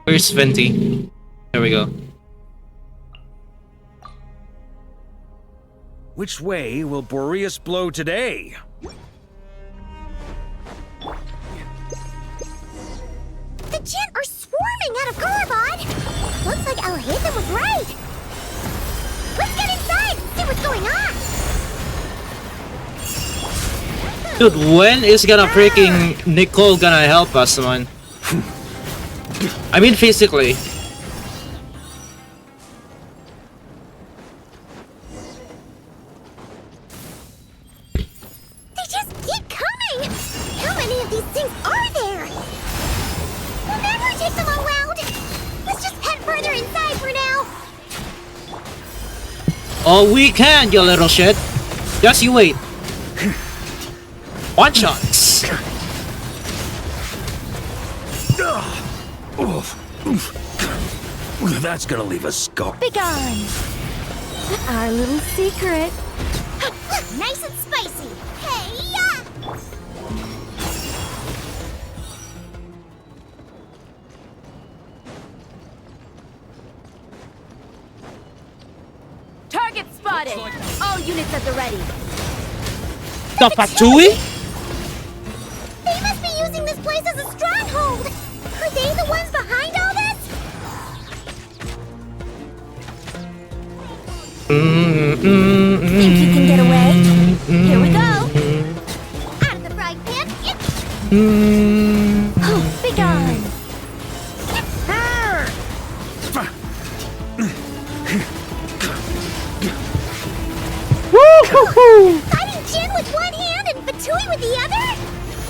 Where's Venti? There we go. Which way will Boreas blow today? The The Jinn are swarming out of Korobod! Looks like Al-Haytham was right! Let's get inside and see what's going on! Dude, when is gonna freaking Nicole gonna help us, man? I mean physically. They just keep coming! How many of these things are there? We'll never take them all out! Let's just head further inside for now! Oh, we can, you little shit. Just you wait. One shots. That's gonna leave a scar. Begone! Our little secret. Nice and spicy! Hey-ya! Target spotted! All units at the ready. The Patui? They must be using this place as a stronghold! Are they the ones behind all this? Think you can get away? Here we go! Out of the frying pan! Oh, begone! Woo-hoo-hoo! Fighting Jin with one hand and Fatui with the other?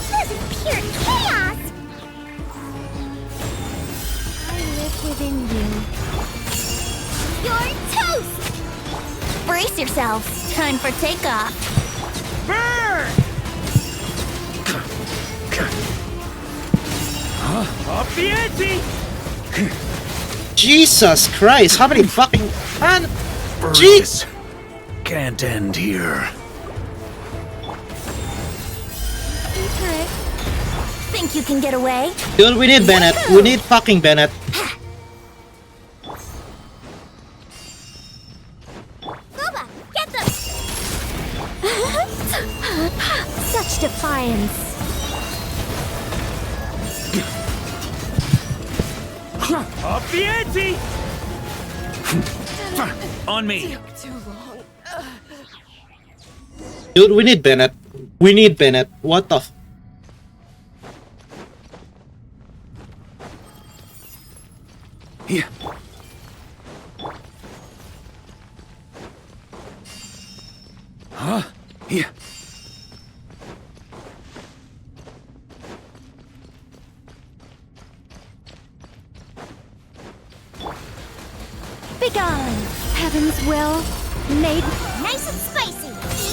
This is pure chaos! I live within you. You're toast! Brace yourselves. Time for takeoff. Up the ante! Jesus Christ, how many fucking man? Jeez! Can't end here. Secret. Think you can get away? Dude, we need Bennett. We need fucking Bennett. Boba, get them! Such defiance. Up the ante! On me. Dude, we need Bennett. We need Bennett. What the f- Yeah. Huh? Yeah. Begone! Heaven's will, made Nice and spicy!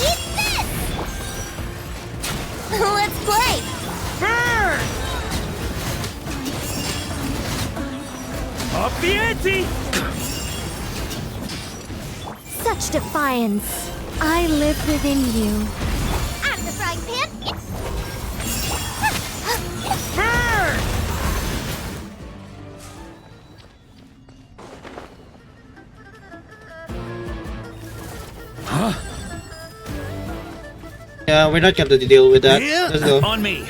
Eat this! Let's play! Up the ante! such defiance. I live within you. Out of the frying pan! Huh? Yeah, we're not going to deal with that. Yeah, Let's go. on me.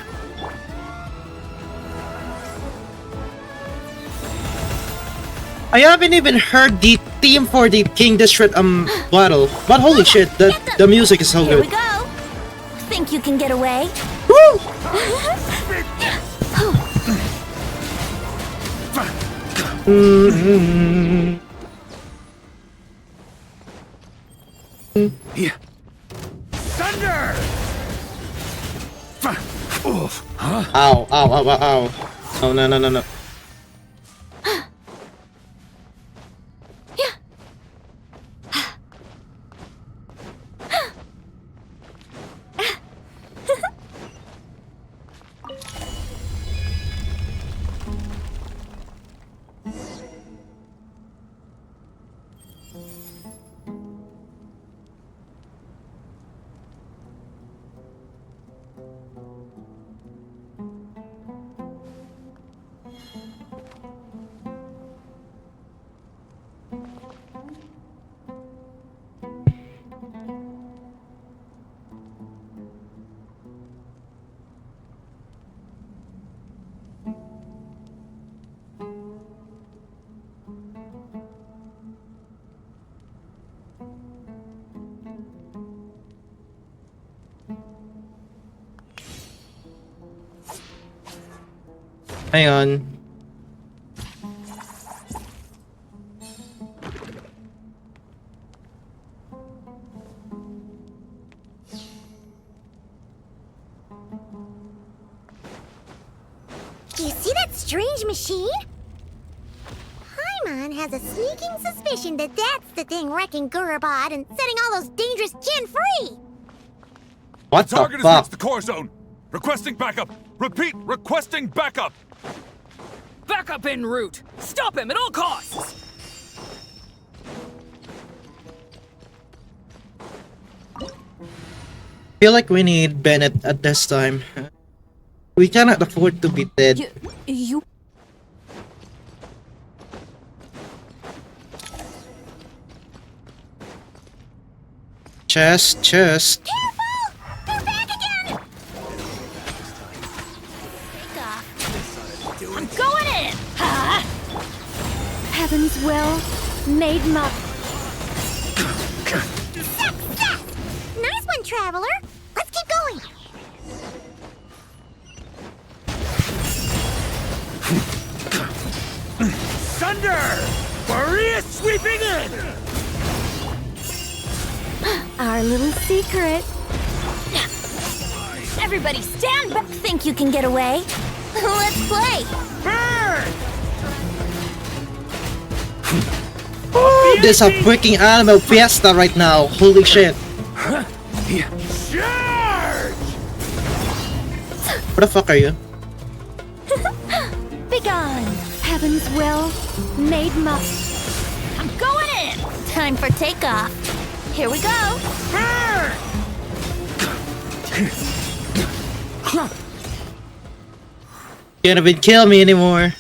I haven't even heard the theme for the King District battle, but holy shit, the music is so Here we good. go! Think you can get away? Woo! Yeah. Thunder! Oof. Huh? Ow, ow, ow, ow, ow. Oh, no, no, no, no. Hang on. Do you see that strange machine? Paimon has a sneaking suspicion that that's the thing wrecking Gurabad and setting all those dangerous Jinn free. What the target the has fuck? reached the core zone. Requesting backup. Repeat, requesting backup. Backup en route. Stop him at all costs. Feel like we need Bennett at this time. We cannot afford to be dead. You... Chest. They're back again! I'm going in! Huh? Heaven's will, made my... Success! Nice one, Traveler! Let's keep going! Thunder! Maria sweeping in! Our little secret. Everybody stand back. Think you can get away? Let's play! Oh, there's a freaking animal fiesta right now. Holy shit. What the fuck are you? Begone! Heaven's will, made my... I'm going in! Time for takeoff. Here we go! Can't even kill me anymore.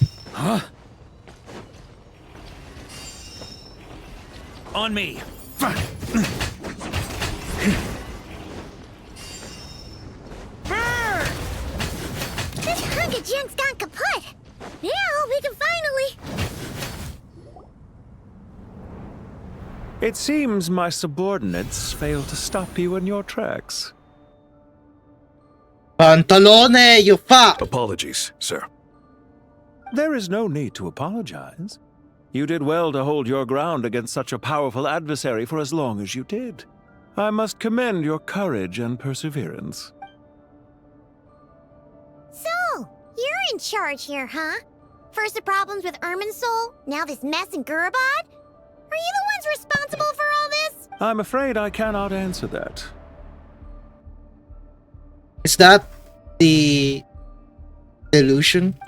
On me. This hunk of junk's gone kaput! Now we can finally... It seems my subordinates failed to stop you in your tracks. Pantalone, you fuck! Apologies, sir. There is no need to apologize. You did well to hold your ground against such a powerful adversary for as long as you did. I must commend your courage and perseverance. So, you're in charge here, huh? First the problems with Irminsul, now this mess in Gurabad? Are you the ones responsible for all this? I'm afraid I cannot answer that. Is that the delusion?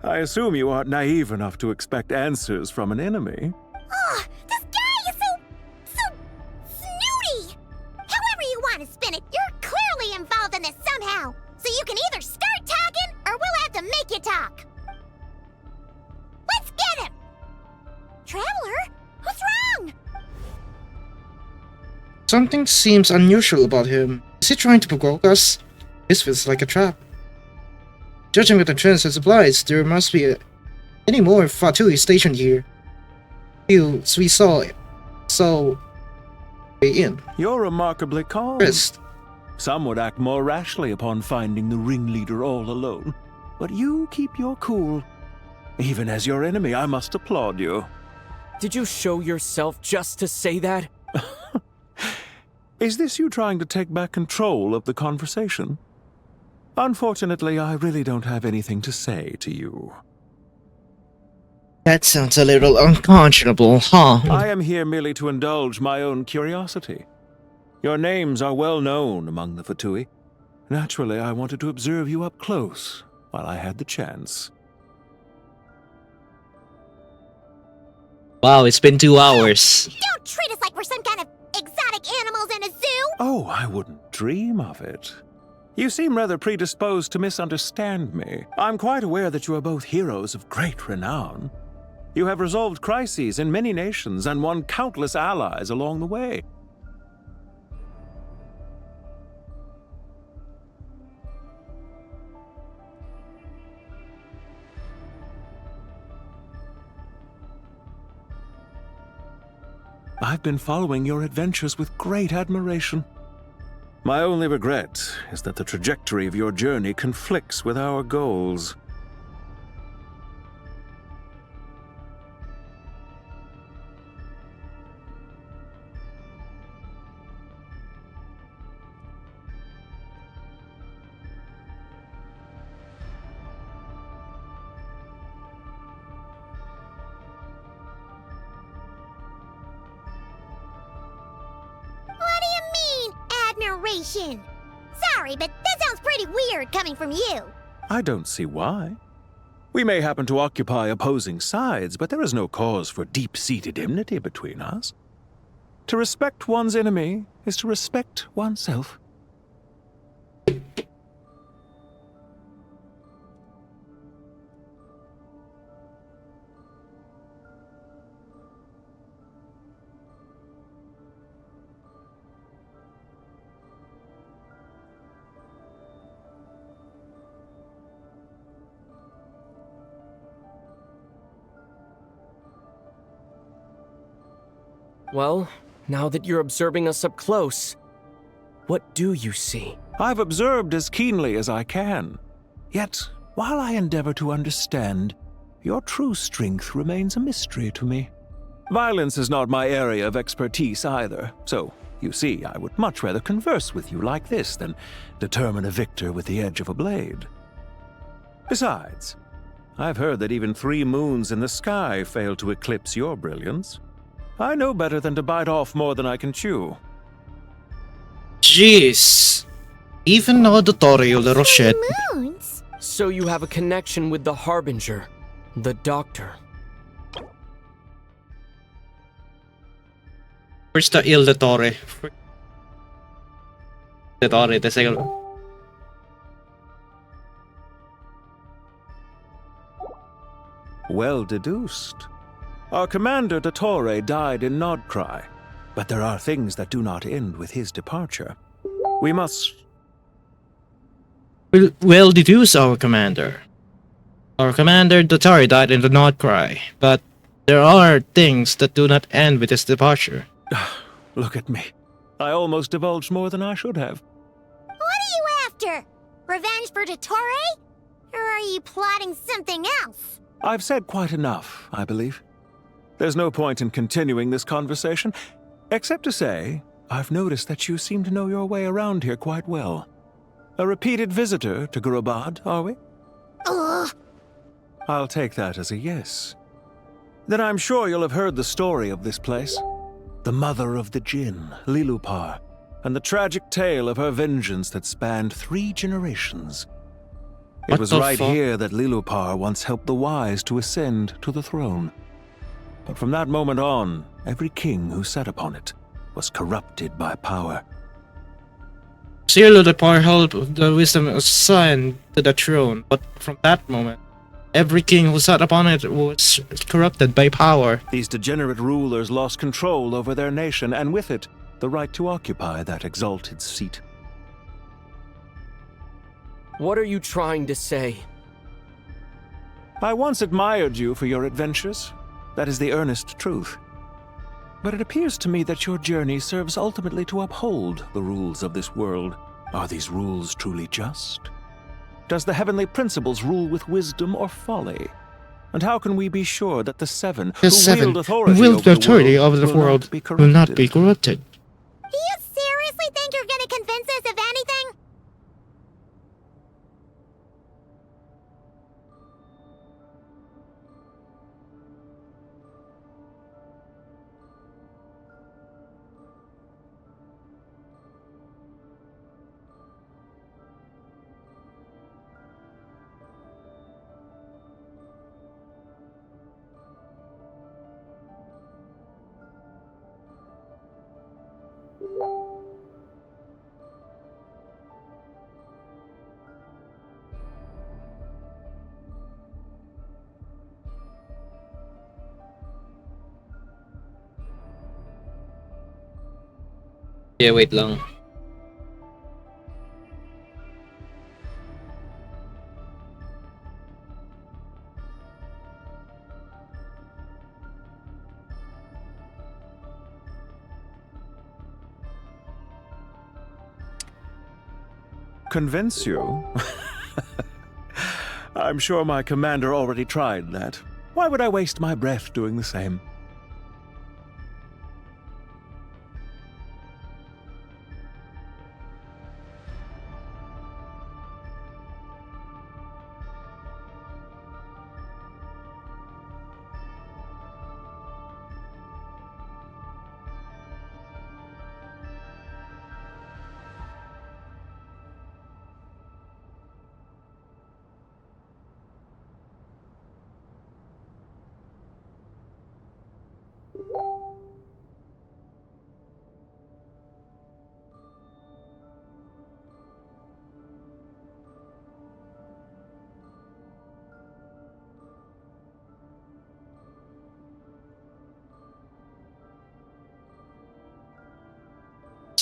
I assume you aren't naive enough to expect answers from an enemy. Oh, this guy is so snooty! However you want to spin it, you're clearly involved in this somehow. So you can either start talking, or we'll have to make you talk. Let's get him! Traveler, what's wrong? Something seems unusual about him. Is he trying to provoke us? This feels like a trap. Judging with the trends and supplies, there must be any more Fatui stationed here. Feels we saw way in. You're remarkably calm. Rest. Some would act more rashly upon finding the ringleader all alone. But you keep your cool. Even as your enemy, I must applaud you. Did you show yourself just to say that? Is this you trying to take back control of the conversation? Unfortunately, I really don't have anything to say to you. That sounds a little unconscionable, huh? I am here merely to indulge my own curiosity. Your names are well known among the Fatui. Naturally, I wanted to observe you up close while I had the chance. Wow, it's been 2 hours. Don't treat us like we're some kind of exotic animals in a zoo! Oh, I wouldn't dream of it. You seem rather predisposed to misunderstand me. I'm quite aware that you are both heroes of great renown. You have resolved crises in many nations and won countless allies along the way. I've been following your adventures with great admiration. My only regret is that the trajectory of your journey conflicts with our goals. Federation. Sorry, but that sounds pretty weird coming from you. I don't see why. We may happen to occupy opposing sides, but there is no cause for deep-seated enmity between us. To respect one's enemy is to respect oneself. Well, now that you're observing us up close, what do you see? I've observed as keenly as I can. Yet, while I endeavor to understand, your true strength remains a mystery to me. Violence is not my area of expertise either, so, you see, I would much rather converse with you like this than determine a victor with the edge of a blade. Besides, I've heard that even 3 moons in the sky fail to eclipse your brilliance. I know better than to bite off more than I can chew. Jeez. Even know the Dottore, you little shit. Moons? So you have a connection with the Harbinger, the Doctor. Where's the Il Dottore? Dottore, the second. Well deduced. Our commander Dottore died in Nodcry, but there are things that do not end with his departure. We must... Well deduce, our commander. Our commander Dottore died in the Nodcry, but there are things that do not end with his departure. Look at me. I almost divulged more than I should have. What are you after? Revenge for Dottore? Or are you plotting something else? I've said quite enough, I believe. There's no point in continuing this conversation, except to say, I've noticed that you seem to know your way around here quite well. A repeated visitor to Gurubad, are we? Ugh. I'll take that as a yes. Then I'm sure you'll have heard the story of this place. The mother of the Jinn, Lilupar, and the tragic tale of her vengeance that spanned 3 generations. It was right here that Lilupar once helped the wise to ascend to the throne. But from that moment on, every king who sat upon it was corrupted by power. Cyril the power held the wisdom assigned to the throne, but from that moment, every king who sat upon it was corrupted by power. These degenerate rulers lost control over their nation, and with it, the right to occupy that exalted seat. What are you trying to say? I once admired you for your adventures. That is the earnest truth. But it appears to me that your journey serves ultimately to uphold the rules of this world. Are these rules truly just? Does the heavenly principles rule with wisdom or folly? And how can we be sure that the 7 who wield authority over the world will not be corrupted? Do you seriously think you're gonna convince us of anything? Yeah, wait lang. Convince you? I'm sure my commander already tried that. Why would I waste my breath doing the same?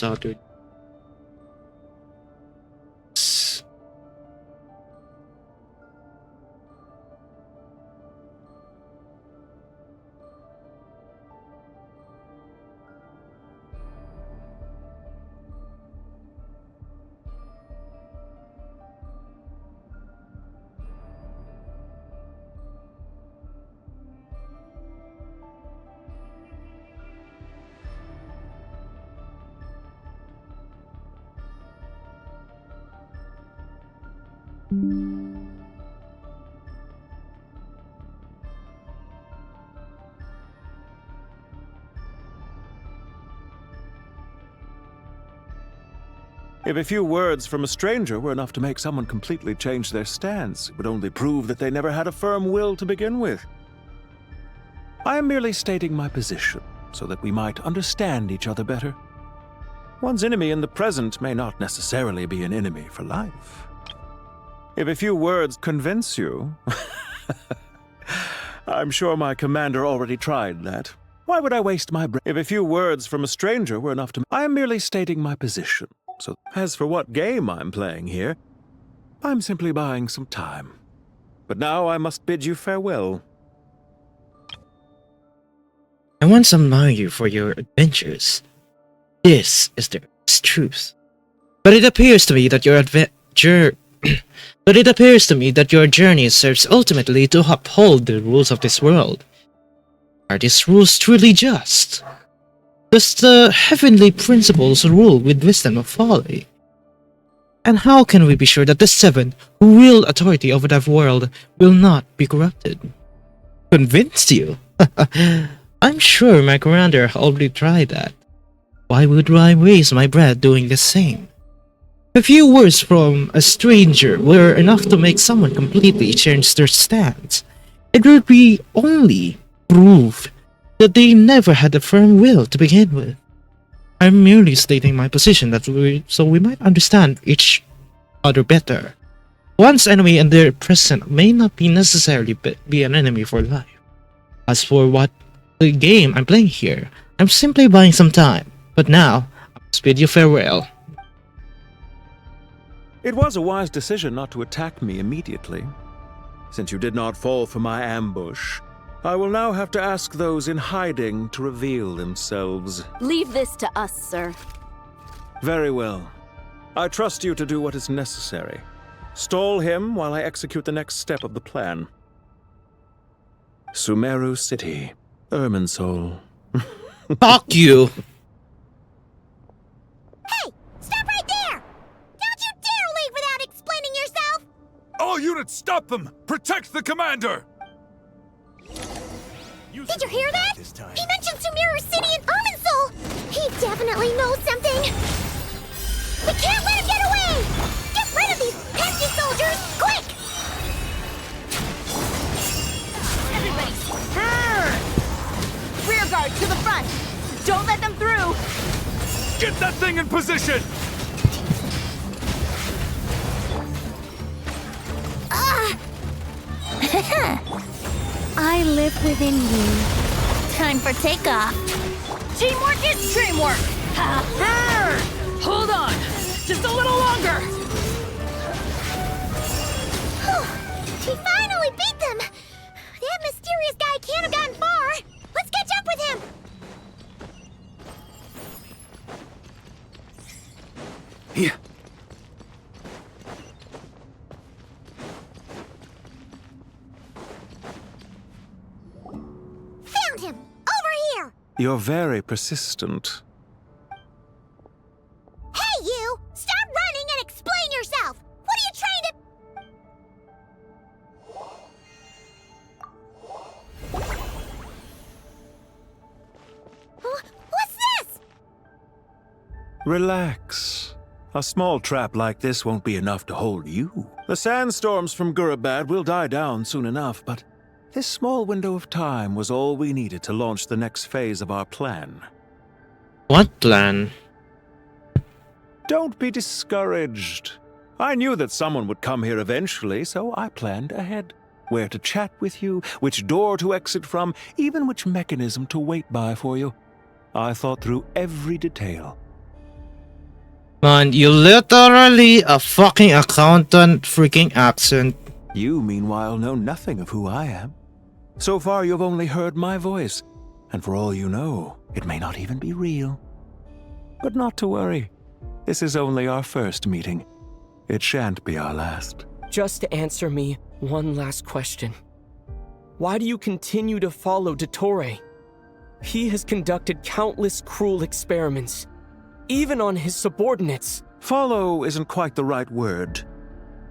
how to. If a few words from a stranger were enough to make someone completely change their stance, it would only prove that they never had a firm will to begin with. I am merely stating my position, so that we might understand each other better. One's enemy in the present may not necessarily be an enemy for life. If a few words convince you... I'm sure my commander already tried that. Why would I waste my breath? If a few words from a stranger were enough to... I am merely stating my position. So, as for what game I'm playing here, I'm simply buying some time. But now I must bid you farewell. I once admired you for your adventures. This is the truth. But it appears to me that your journey serves ultimately to uphold the rules of this world. Are these rules truly just? Does the heavenly principles rule with wisdom or folly? And how can we be sure that the seven who wield authority over that world will not be corrupted? Convinced you? I'm sure my commander already tried that. Why would I waste my breath doing the same? A few words from a stranger were enough to make someone completely change their stance. It would be only proof that they never had a firm will to begin with. I'm merely stating my position so we might understand each other better. One's enemy in their present may not be necessarily be an enemy for life. As for what the game I'm playing here, I'm simply buying some time. But now, I must bid you farewell. It was a wise decision not to attack me immediately. Since you did not fall for my ambush, I will now have to ask those in hiding to reveal themselves. Leave this to us, sir. Very well. I trust you to do what is necessary. Stall him while I execute the next step of the plan. Sumeru City, Irminsul. Fuck you! Hey! Stop right there! Don't you dare leave without explaining yourself! All units, stop them! Protect the commander! Did you hear that? He mentioned Sumeru City and Irminsul! He definitely knows something! We can't let him get away! Get rid of these pesky soldiers, quick! Everybody, rear guard to the front! Don't let them through! Get that thing in position! I live within you. Time for takeoff. Teamwork is dreamwork! Hold on! Just a little longer! He finally beat them! That mysterious guy can't have gotten far! Let's catch up with him! Yeah. Found him! Over here! You're very persistent. Hey, you! Stop running and explain yourself! What are you trying to... What's this? Relax. A small trap like this won't be enough to hold you. The sandstorms from Gurabad will die down soon enough, but this small window of time was all we needed to launch the next phase of our plan. What plan? Don't be discouraged. I knew that someone would come here eventually, so I planned ahead. Where to chat with you, which door to exit from, even which mechanism to wait by for you. I thought through every detail. Man, you literally a fucking accountant freaking accent. You, meanwhile, know nothing of who I am. So far, you've only heard my voice, and for all you know, it may not even be real. But not to worry. This is only our first meeting. It shan't be our last. Just answer me one last question. Why do you continue to follow Dottore? He has conducted countless cruel experiments, even on his subordinates. Follow isn't quite the right word.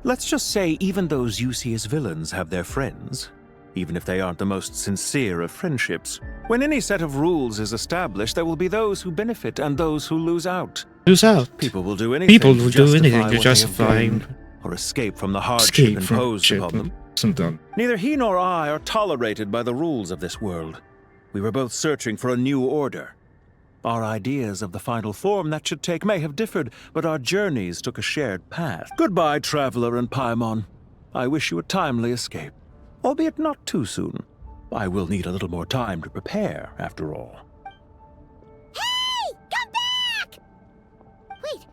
Let's just say even those you see as villains have their friends, even if they aren't the most sincere of friendships. When any set of rules is established, there will be those who benefit and those who lose out. Lose out. People will do anything People will do anything to what justify they have gained, or escape from the hardship imposed upon them. Neither he nor I are tolerated by the rules of this world. We were both searching for a new order. Our ideas of the final form that should take may have differed, but our journeys took a shared path. Goodbye, Traveler and Paimon. I wish you a timely escape, albeit not too soon. I will need a little more time to prepare, after all. Hey! Come back! Wait,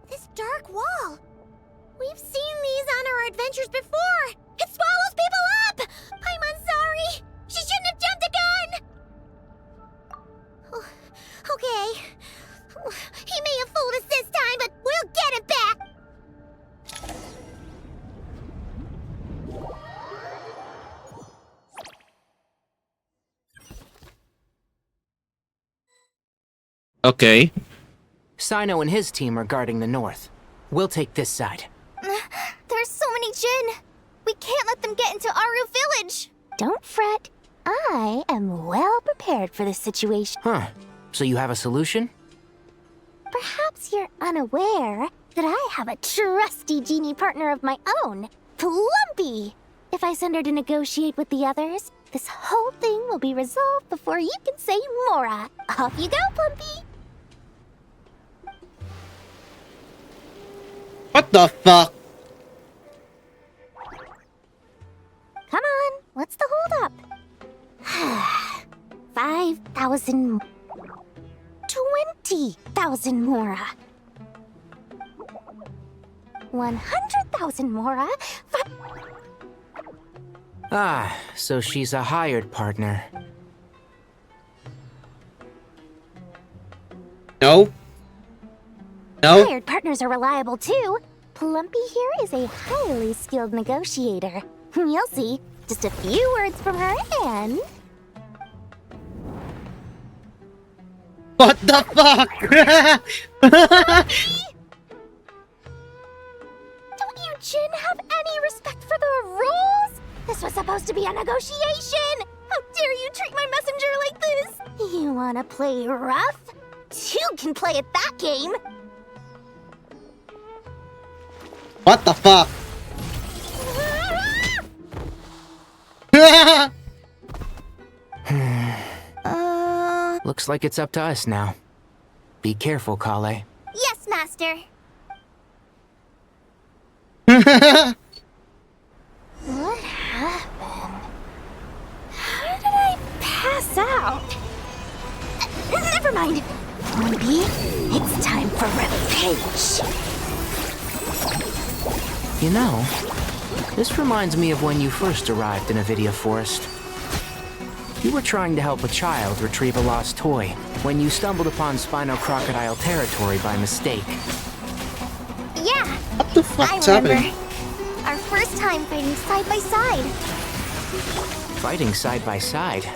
this dark wall. We've seen these on our adventures before. It swallows people up! I'm sorry. She shouldn't have jumped a gun! Oh, okay. He may have fooled us this time, but we'll get him back! Okay. Sino and his team are guarding the north. We'll take this side. There's so many Jin. We can't let them get into Aru Village. Don't fret. I am well prepared for this situation. Huh. So you have a solution? Perhaps you're unaware that I have a trusty genie partner of my own, Plumpy. If I send her to negotiate with the others, this whole thing will be resolved before you can say Mora. Off you go, Plumpy. What the fuck? Come on, what's the holdup? 5,000... 20,000 Mora. 100,000 Mora. Ah, so she's a hired partner. No. No. Hired partners are reliable too. Plumpy here is a highly skilled negotiator. You'll see. Just a few words from her and... What the fuck? Don't you Jin have any respect for the rules? This was supposed to be a negotiation! How dare you treat my messenger like this? You wanna play rough? Two can play at that game! What the fuck? Looks like it's up to us now. Be careful, Kale. Yes, Master. What happened? How did I pass out? Never mind. Maybe it's time for revenge. You know, this reminds me of when you first arrived in Avidia Forest. You were trying to help a child retrieve a lost toy when you stumbled upon Spino Crocodile territory by mistake. Yeah. What the fuck's I remember. happening? Our first time fighting side by side. Fighting side by side?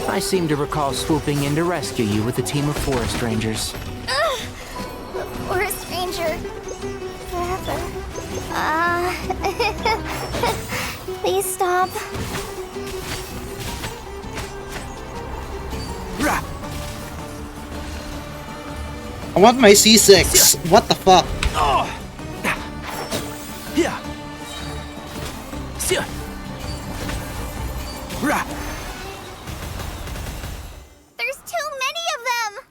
I seem to recall swooping in to rescue you with a team of forest rangers. Ugh. The forest ranger. Forever. Please stop. I want my C6. What the fuck? Yeah. There's too many of them.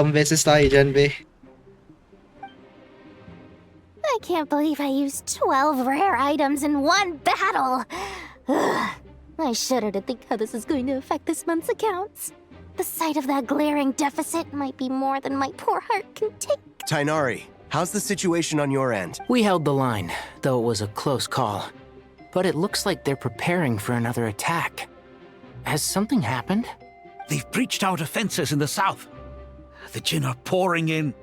Ang beses tayo dyan, be. I can't can't believe I used 12 rare items in one battle. Ugh. I shudder to think how this is going to affect this month's accounts. The sight of that glaring deficit might be more than my poor heart can take. Tainari, how's the situation on your end? We held the line, though it was a close call. But it looks like they're preparing for another attack. Has something happened? They've breached our defenses in the south. The Jinn are pouring in.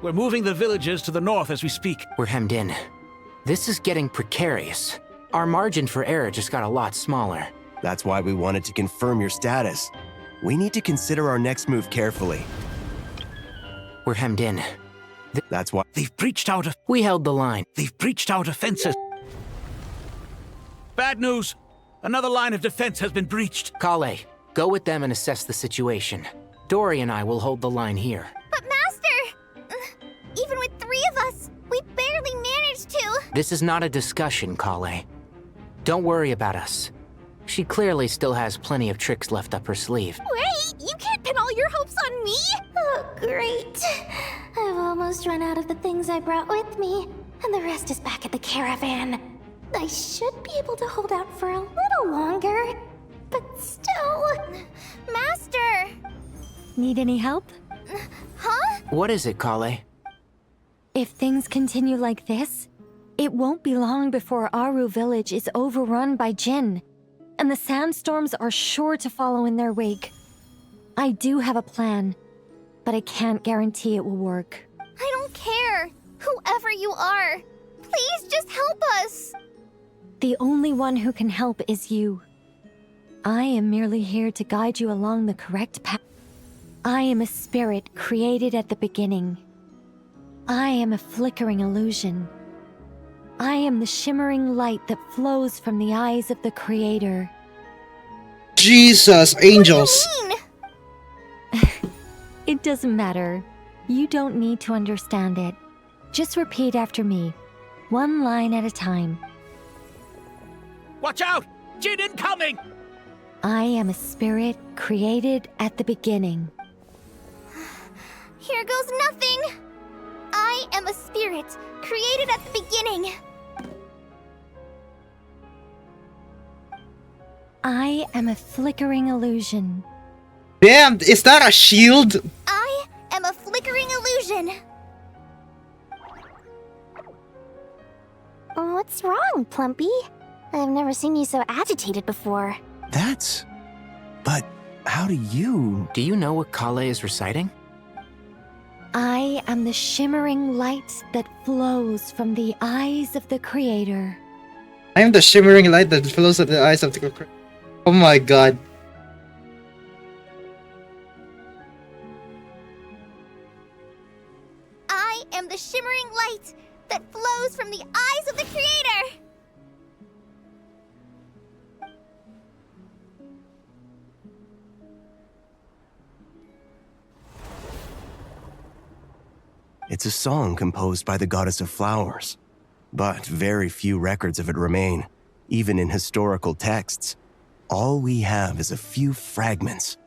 We're moving the villagers to the north as we speak. We're hemmed in. This is getting precarious. Our margin for error just got a lot smaller. That's why we wanted to confirm your status. We need to consider our next move carefully. We're hemmed in. That's why they've breached our We held the line. They've breached our defenses. Bad news. Another line of defense has been breached. Kale, go with them and assess the situation. Dory and I will hold the line here. But Master! Even with 3 of us, we barely managed to. This is not a discussion, Kale. Don't worry about us. She clearly still has plenty of tricks left up her sleeve. Wait, you can't pin all your hopes on me? Oh, great. I've almost run out of the things I brought with me, and the rest is back at the caravan. I should be able to hold out for a little longer, but still... Master! Need any help? Huh? What is it, Kale? If things continue like this, it won't be long before Aru village is overrun by Jinn, and the sandstorms are sure to follow in their wake. I do have a plan, but I can't guarantee it will work. I don't care. Whoever you are, please just help us. The only one who can help is you. I am merely here to guide you along the correct path. I am a spirit created at the beginning. I am a flickering illusion. I am the shimmering light that flows from the eyes of the Creator. Jesus, angels! What do you mean? It doesn't matter. You don't need to understand it. Just repeat after me, one line at a time. Watch out! Jinn incoming! I am a spirit created at the beginning. Here goes nothing. I am a spirit created at the beginning. I am a flickering illusion. Damn, is that a shield? I am a flickering illusion. What's wrong, Plumpy? I've never seen you so agitated before. But how do you... Do you know what Kale is reciting? I am the shimmering light that flows from the eyes of the Creator. I am the shimmering light that flows at the eyes of the... Oh my god. I am the shimmering light that flows from the eyes of the Creator. It's a song composed by the goddess of flowers, but very few records of it remain, even in historical texts. All we have is a few fragments.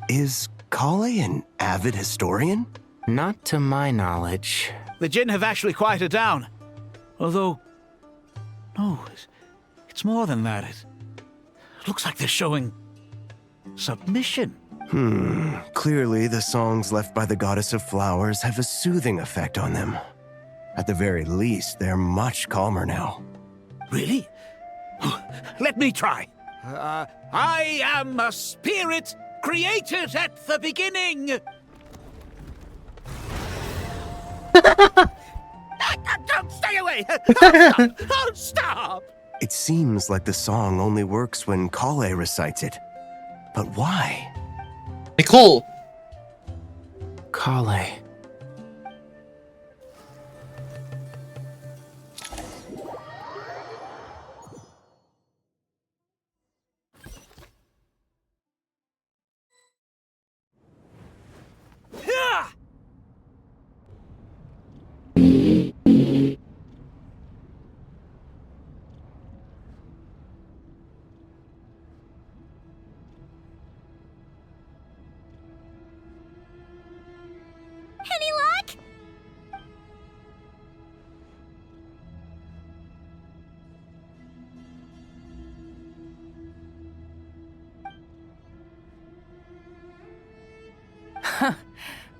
Is Kale an avid historian? Not to my knowledge. The Jinn have actually quieted down. Although... no, it's more than that. It looks like they're showing... submission. Clearly the songs left by the goddess of flowers have a soothing effect on them. At the very least, they're much calmer now. Really? Let me try. I am a spirit created at the beginning. Don't stay away! Oh, stop! It seems like the song only works when Kale recites it. But why? Nicole! Kale.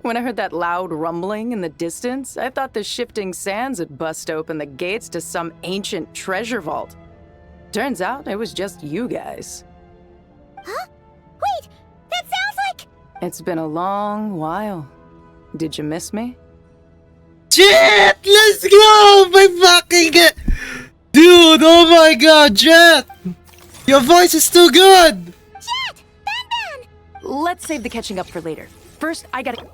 When I heard that loud rumbling in the distance, I thought the shifting sands had bust open the gates to some ancient treasure vault. Turns out it was just you guys. Huh? Wait, that sounds like... It's been a long while. Did you miss me? Jet! Let's go! My fucking dude, oh my god, Jet! Your voice is too good! Jet! Ben! Let's save the catching up for later. First, I gotta...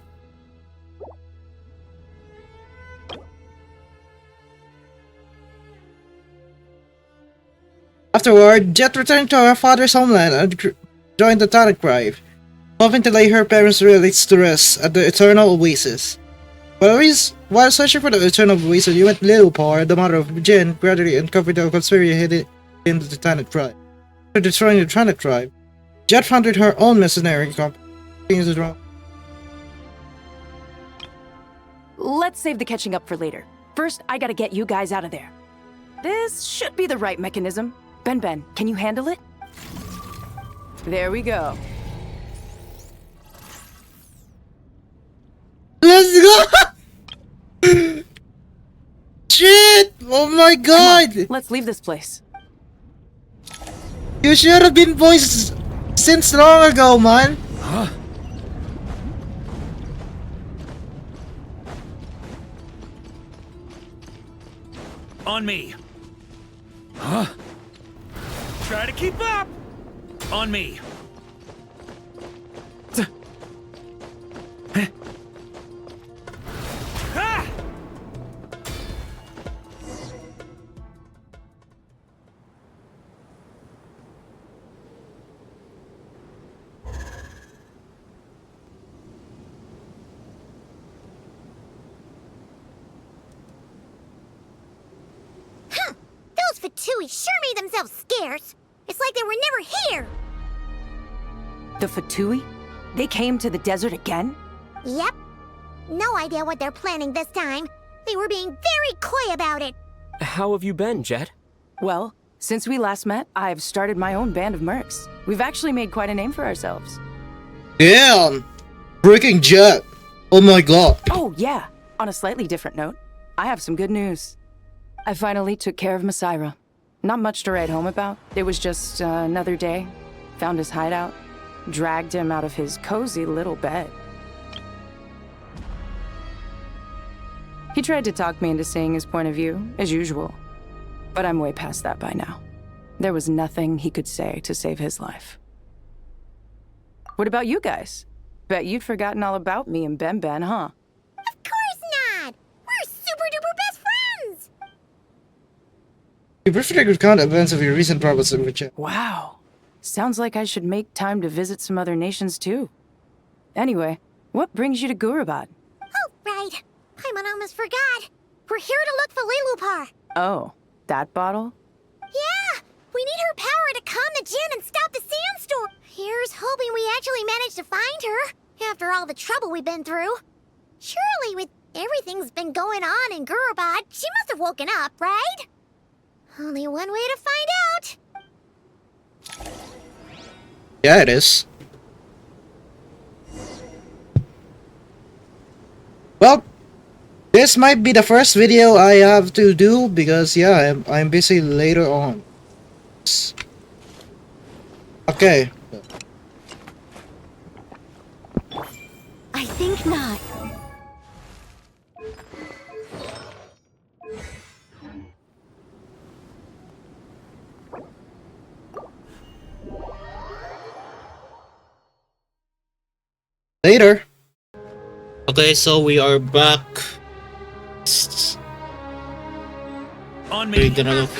Afterward, Jet returned to her father's homeland and joined the Tonic tribe, hoping to lay her parents' relics to rest at the Eternal Oasis. While searching for the Eternal Oasis, you met Lilupar, the mother of Jin, gradually uncovered the conspiracy hidden in the Tonic tribe. After destroying the Tonic tribe, Jet founded her own mercenary company. Let's save the catching up for later. First, I gotta get you guys out of there. This should be the right mechanism. Ben, can you handle it? There we go. Let's go! Shit! Oh my god! Let's leave this place. You should have been voiced since long ago, man. Huh? On me. Huh? Try to keep up. On me. Ah! Huh! Those Fatui sure made themselves scarce. It's like they were never here. The Fatui? They came to the desert again? Yep. No idea what they're planning this time. They were being very coy about it. How have you been, Jet? Well, since we last met, I've started my own band of mercs. We've actually made quite a name for ourselves. Damn! Freaking Jet! Oh my god. Oh, yeah. On a slightly different note, I have some good news. I finally took care of Masaira. Not much to write home about. It was just another day. Found his hideout. Dragged him out of his cozy little bed. He tried to talk me into seeing his point of view, as usual. But I'm way past that by now. There was nothing he could say to save his life. What about you guys? Bet you'd forgotten all about me and Ben, huh? Of course not! We're super duper best friends! You briefly recount events of your recent travels with Jet. Wow. Sounds like I should make time to visit some other nations too. Anyway, what brings you to Gurabad? Oh, right. Paimon almost forgot. We're here to look for Lilupar. Oh, that bottle? Yeah! We need her power to calm the Jinn and stop the sandstorm. Here's hoping we actually manage to find her, after all the trouble we've been through. Surely, with everything's been going on in Gurabad, she must have woken up, right? Only one way to find out. Yeah, it is. Well, this might be the first video I have to do because yeah, I'm busy later on. Okay. I think not. Later. Okay, so we are back. On We're me. gonna look.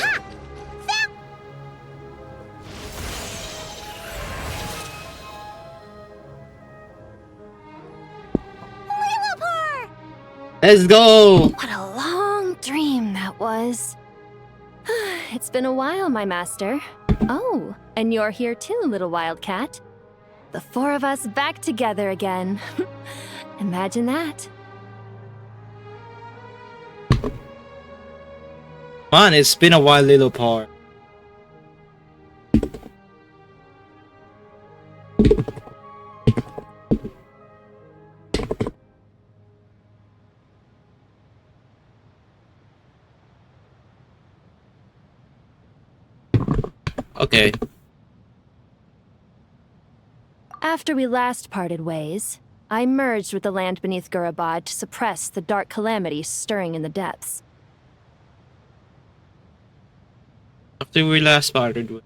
Let's go! What a long dream that was. It's been a while, my master. Oh, and you're here too, little wildcat. The four of us back together again. Imagine that. Man, it's been a while, Lilupar. Okay. After we last parted ways, I merged with the land beneath Gurabad to suppress the dark calamity stirring in the depths. After we last parted with.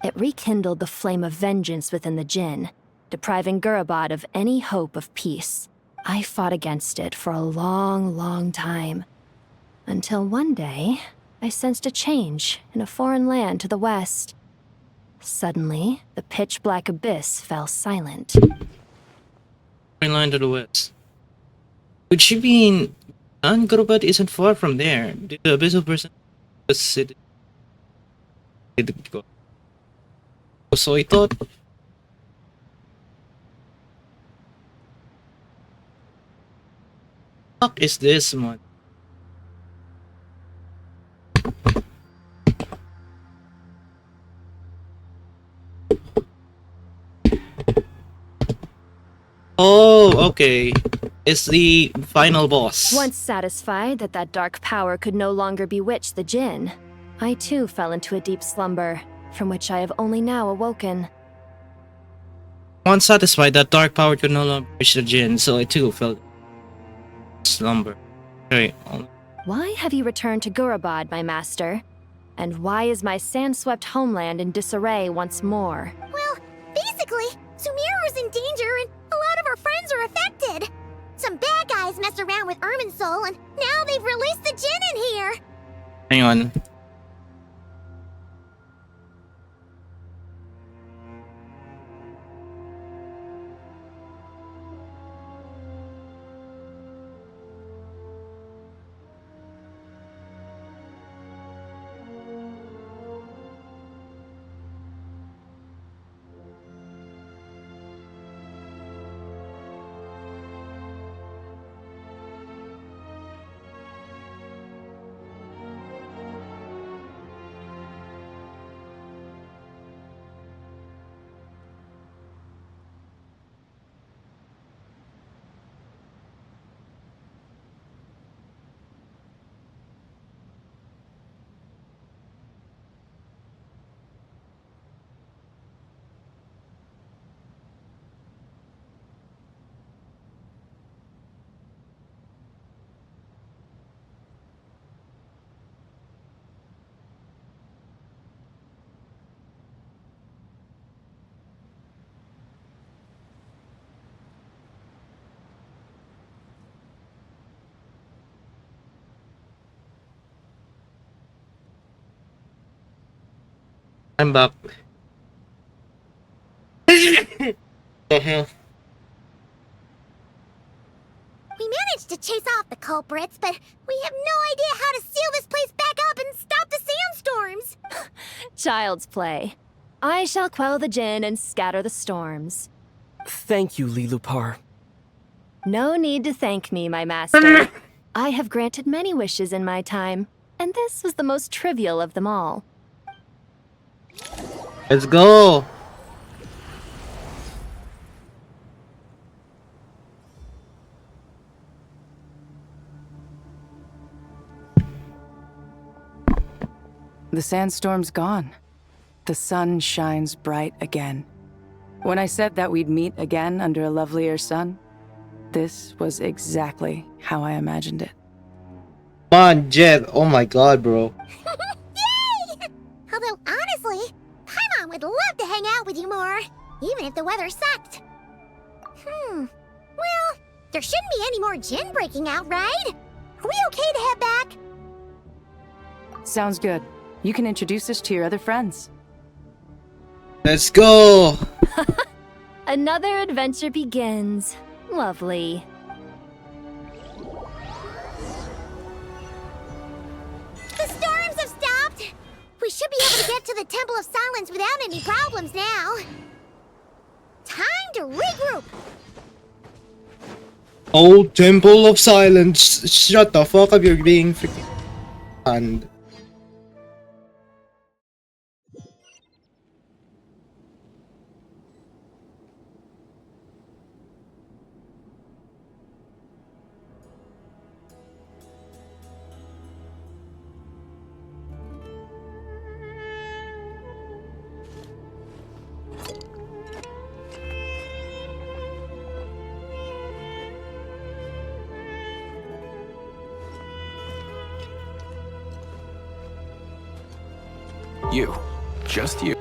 It rekindled the flame of vengeance within the Jinn, depriving Gurabad of any hope of peace. I fought against it for a long, long time. Until one day, I sensed a change in a foreign land to the west. Suddenly, the pitch-black abyss fell silent. Line to the west. Would she mean Gurabad isn't far from there? The abyssal person was city. So I thought. Fuck is this, man? Oh, okay. It's the final boss. Once satisfied that that dark power could no longer bewitch the Jinn, I too fell into a deep slumber, from which I have only now awoken. Once satisfied that dark power could no longer reach the Jinn, so I too fell slumber. Right. Why have you returned to Gurabad, my master? And why is my sand-swept homeland in disarray once more? Well, basically, Sumeru's in danger and a lot of our friends are affected. Some bad guys messed around with Irminsul and now they've released the Jinn in here. Hang on. I'm back. The hell? We managed to chase off the culprits, but we have no idea how to seal this place back up and stop the sandstorms. Child's play. I shall quell the Jinn and scatter the storms. Thank you, Lilupar. No need to thank me, my master. I have granted many wishes in my time, and this was the most trivial of them all. Let's go. The sandstorm's gone. The sun shines bright again. When I said that we'd meet again under a lovelier sun, this was exactly how I imagined it. Come on, Jet. Oh my god, bro. Yay! Although, honestly, Paimon would love to hang out with you more, even if the weather sucked. Well, there shouldn't be any more Jinn breaking out, right? Are we okay to head back? Sounds good. You can introduce us to your other friends. Let's go. Another adventure begins. Lovely. The storms have stopped. We should be able to get to the Temple of Silence without any problems now. Time to regroup. Oh, Temple of Silence. Shut the fuck up, you're being freaking... And You. Just you.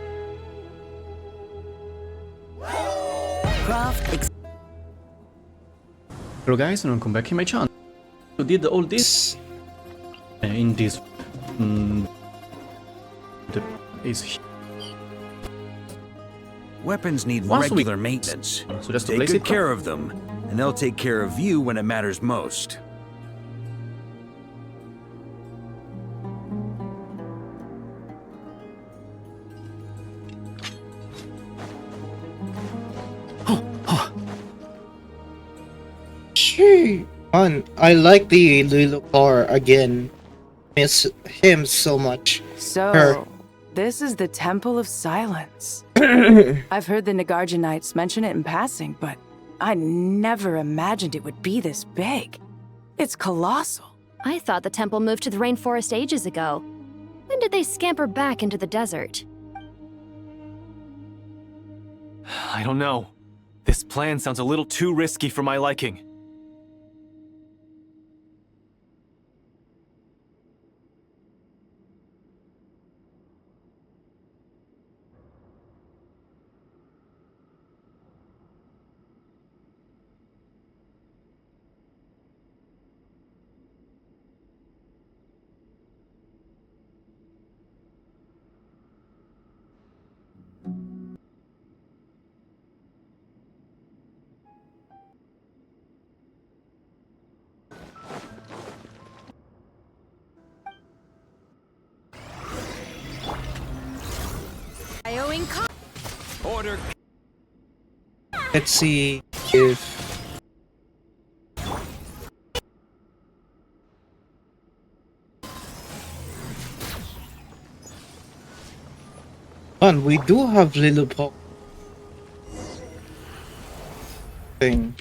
Hello guys and welcome back to my channel. We did all this in this Weapons need Once we- regular maintenance. So just to Take place good it care of them, and they'll take care of you when it matters most. Gee, man, I like the Lilo car again. Miss him so much. So, Her. this is the Temple of Silence. I've heard the Nagarja Knights mention it in passing, but I never imagined it would be this big. It's colossal. I thought the temple moved to the rainforest ages ago. When did they scamper back into the desert? I don't know. This plan sounds a little too risky for my liking. Order. Let's see if man, we do have Lilo Pop thing.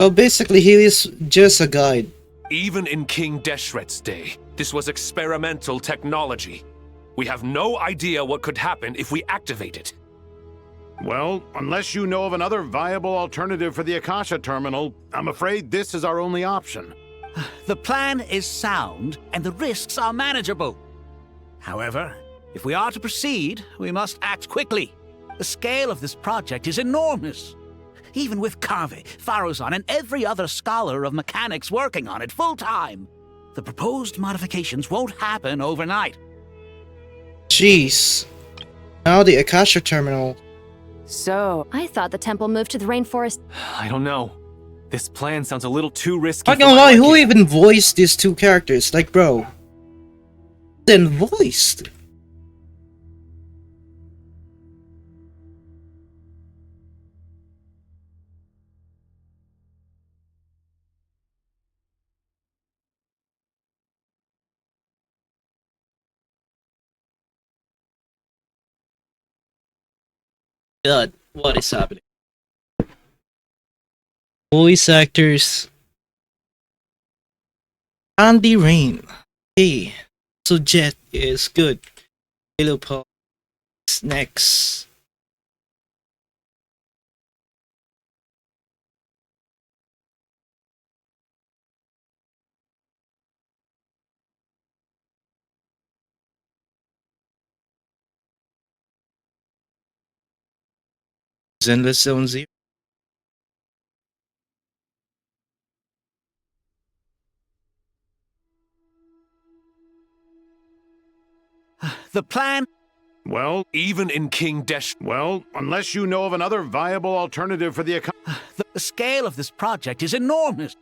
So basically, he is just a guide. Even in King Deshret's day, this was experimental technology. We have no idea what could happen if we activate it. Well, unless you know of another viable alternative for the Akasha terminal, I'm afraid this is our only option. The plan is sound, and the risks are manageable. However, if we are to proceed, we must act quickly. The scale of this project is enormous. Even with Carve, Faruzan, and every other scholar of mechanics working on it full-time, the proposed modifications won't happen overnight. Jeez. Now the Akasha terminal. So, I thought the temple moved to the rainforest. I don't know. This plan sounds a little too risky. Not gonna lie, who even voiced these two characters? Like, bro. Then voiced. God, what is happening? Voice actors. Andy Rain. Hey. So Jet is good. Lilo Pop is next. Zenless Zone Zero. The plan... Well, even in King Desh... Well, unless you know of another viable alternative for the Akasha... The scale of this project is enormous.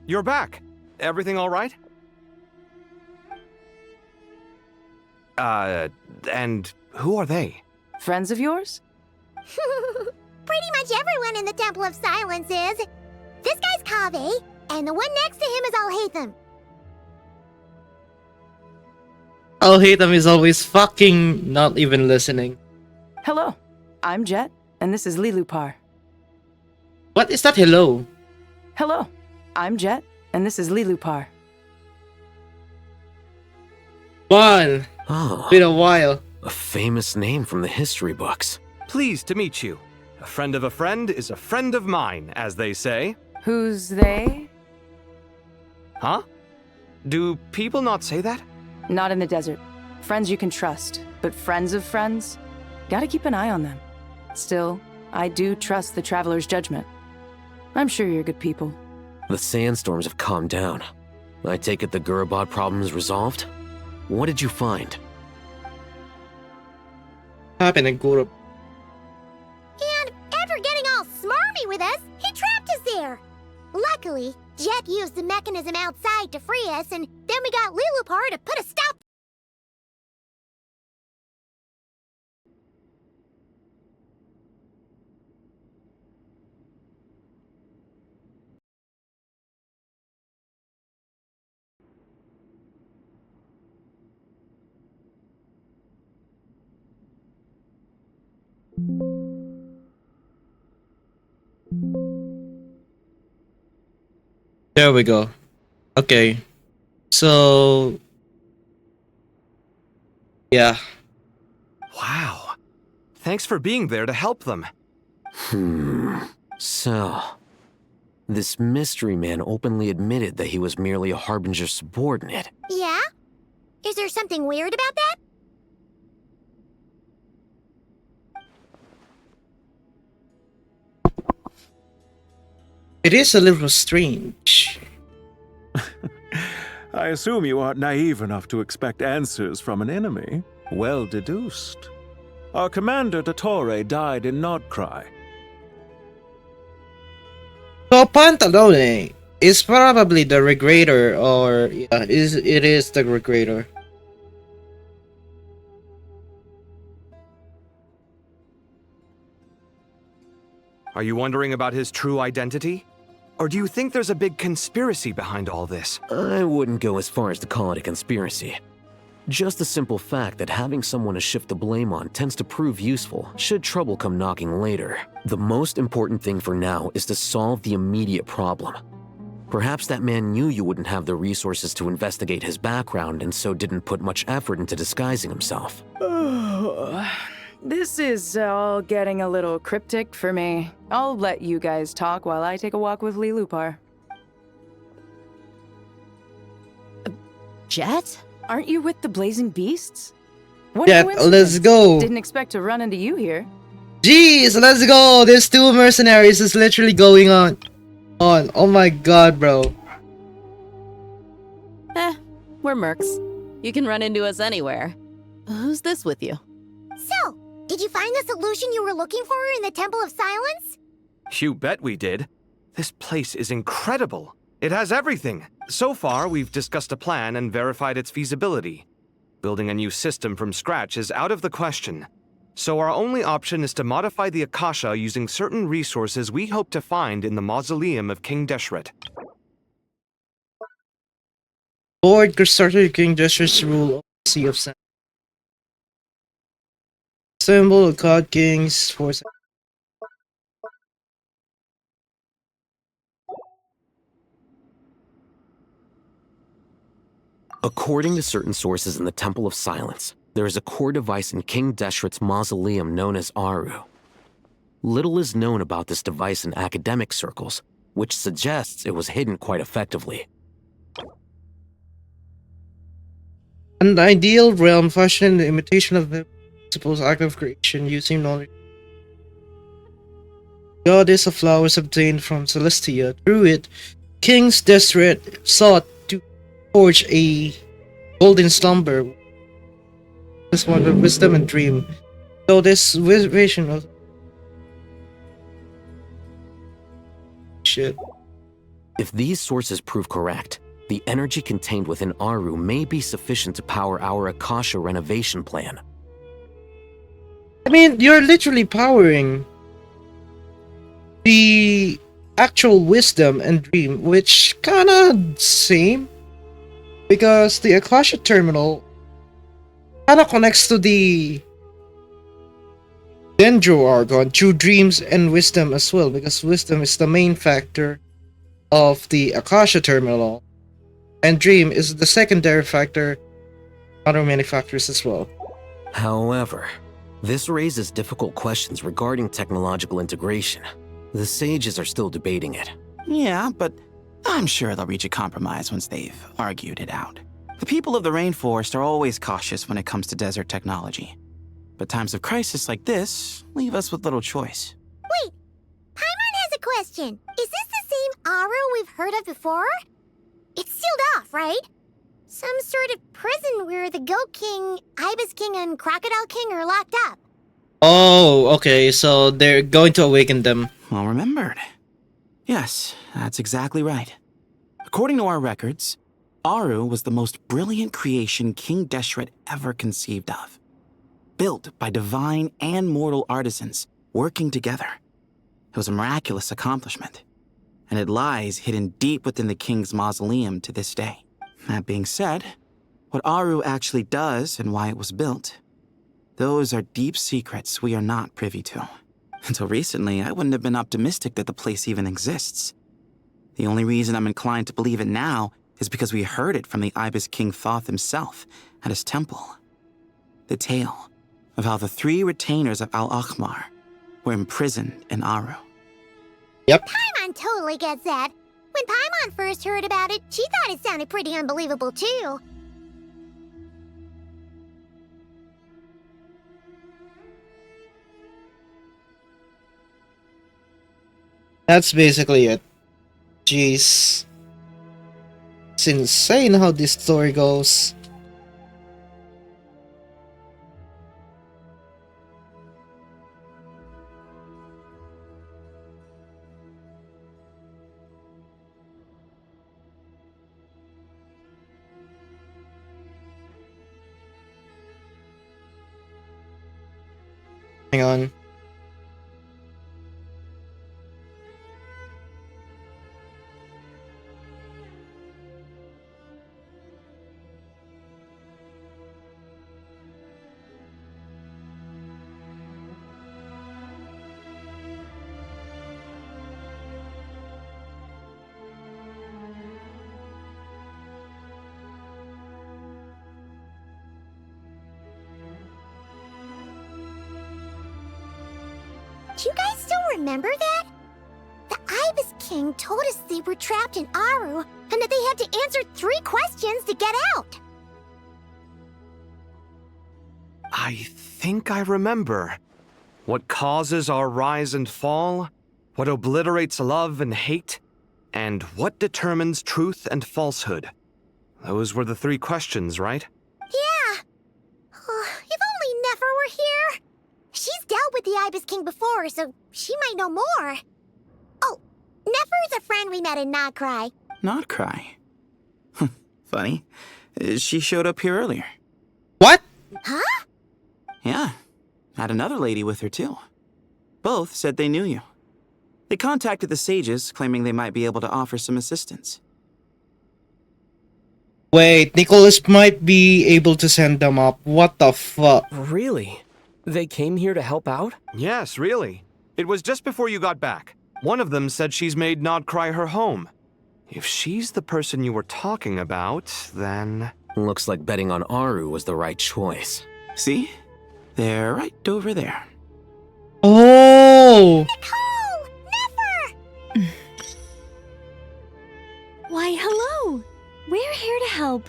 You're back. Everything all right? And who are they? Friends of yours? Pretty much everyone in the Temple of Silence is. This guy's Kaveh, and the one next to him is Alhaitham. Alhaitham is always fucking not even listening. Hello, I'm Jet, and this is Lilupar. What is that hello? Hello, I'm Jet, and this is Lilupar. One. Oh, been a while. A famous name from the history books. Pleased to meet you. A friend of a friend is a friend of mine, as they say. Who's they? Huh? Do people not say that? Not in the desert. Friends you can trust, but friends of friends? Gotta keep an eye on them. Still, I do trust the Traveler's judgment. I'm sure you're good people. The sandstorms have calmed down. I take it the Gurabot problem is resolved? What did you find? Happened in Guru. And after getting all smarmy with us, he trapped us there. Luckily, Jet used the mechanism outside to free us, and then we got Lilupar to put a stop. There we go. Okay. So yeah. Wow. Thanks for being there to help them. So, this mystery man openly admitted that he was merely a Harbinger subordinate. Yeah? Is there something weird about that? It is a little strange. I assume you aren't naive enough to expect answers from an enemy. Well deduced. Our commander Dottore died in Nordcry. So Pantalone is probably the Regrator, or yeah, it is the Regrator. Are you wondering about his true identity? Or do you think there's a big conspiracy behind all this? I wouldn't go as far as to call it a conspiracy. Just the simple fact that having someone to shift the blame on tends to prove useful should trouble come knocking later. The most important thing for now is to solve the immediate problem. Perhaps that man knew you wouldn't have the resources to investigate his background and so didn't put much effort into disguising himself. This is all getting a little cryptic for me. I'll let you guys talk while I take a walk with Lilupar. Jet? Aren't you with the Blazing Beasts? Jet, let's go. Didn't expect to run into you here. Jeez, let's go. There's two mercenaries is literally going on. Oh my god, bro. We're mercs. You can run into us anywhere. Who's this with you? So, did you find the solution you were looking for in the Temple of Silence? You bet we did. This place is incredible. It has everything. So far, we've discussed a plan and verified its feasibility. Building a new system from scratch is out of the question. So our only option is to modify the Akasha using certain resources we hope to find in the mausoleum of King Deshret. Board constructed King Deshret's rule of the Sea of Sand. Symbol of God King's force. According to certain sources in the Temple of Silence, there is a core device in King Deshret's mausoleum known as Aru. Little is known about this device in academic circles, which suggests it was hidden quite effectively. An ideal realm fashioned in the imitation of the principles act of creation using knowledge. Goddess of flowers obtained from Celestia. Through it, King Deshret sought to forge a golden slumber. This one of wisdom and dream. So this vision of shit. If these sources prove correct, the energy contained within Aru may be sufficient to power our Akasha renovation plan. I mean, you're literally powering the actual wisdom and dream, which kinda same, because the Akasha terminal kinda connects to the Dendro Argon through dreams and wisdom as well, because wisdom is the main factor of the Akasha terminal, and dream is the secondary factor, other many factors as well. However, this raises difficult questions regarding technological integration. The sages are still debating it. Yeah, but I'm sure they'll reach a compromise once they've argued it out. The people of the rainforest are always cautious when it comes to desert technology. But times of crisis like this leave us with little choice. Wait, Paimon has a question. Is this the same Aru we've heard of before? It's sealed off, right? Some sort of prison where the Goat King, Ibis King, and Crocodile King are locked up. Oh, okay, so they're going to awaken them. Well remembered. Yes, that's exactly right. According to our records, Aru was the most brilliant creation King Deshret ever conceived of. Built by divine and mortal artisans working together. It was a miraculous accomplishment, and it lies hidden deep within the king's mausoleum to this day. That being said, what Aru actually does and why it was built, those are deep secrets we are not privy to. Until recently, I wouldn't have been optimistic that the place even exists. The only reason I'm inclined to believe it now is because we heard it from the Ibis King Thoth himself at his temple. The tale of how the 3 retainers of Al-Akhmar were imprisoned in Aru. Yep. Paimon totally gets that. When Paimon first heard about it, she thought it sounded pretty unbelievable too. That's basically it. Jeez. It's insane how this story goes. Hang on. Do you guys still remember that? The Ibis King told us they were trapped in Aru and that they had to answer 3 questions to get out. I think I remember. What causes our rise and fall? What obliterates love and hate? And what determines truth and falsehood? Those were the 3 questions, right? Yeah. Oh, if only Nefer were here. She's dealt with the Ibis King before, so she might know more. Oh, Nefer's a friend we met in Notcry. Notcry? Funny. She showed up here earlier. What? Huh? Yeah. Had another lady with her too. Both said they knew you. They contacted the sages, claiming they might be able to offer some assistance. Wait, Nicholas might be able to send them up. What the fuck? Really? They came here to help out? Yes, really. It was just before you got back. One of them said she's made Nodcry her home. If she's the person you were talking about, then... Looks like betting on Aru was the right choice. See? They're right over there. Oh! Nicole! Nefer! Why, hello! We're here to help.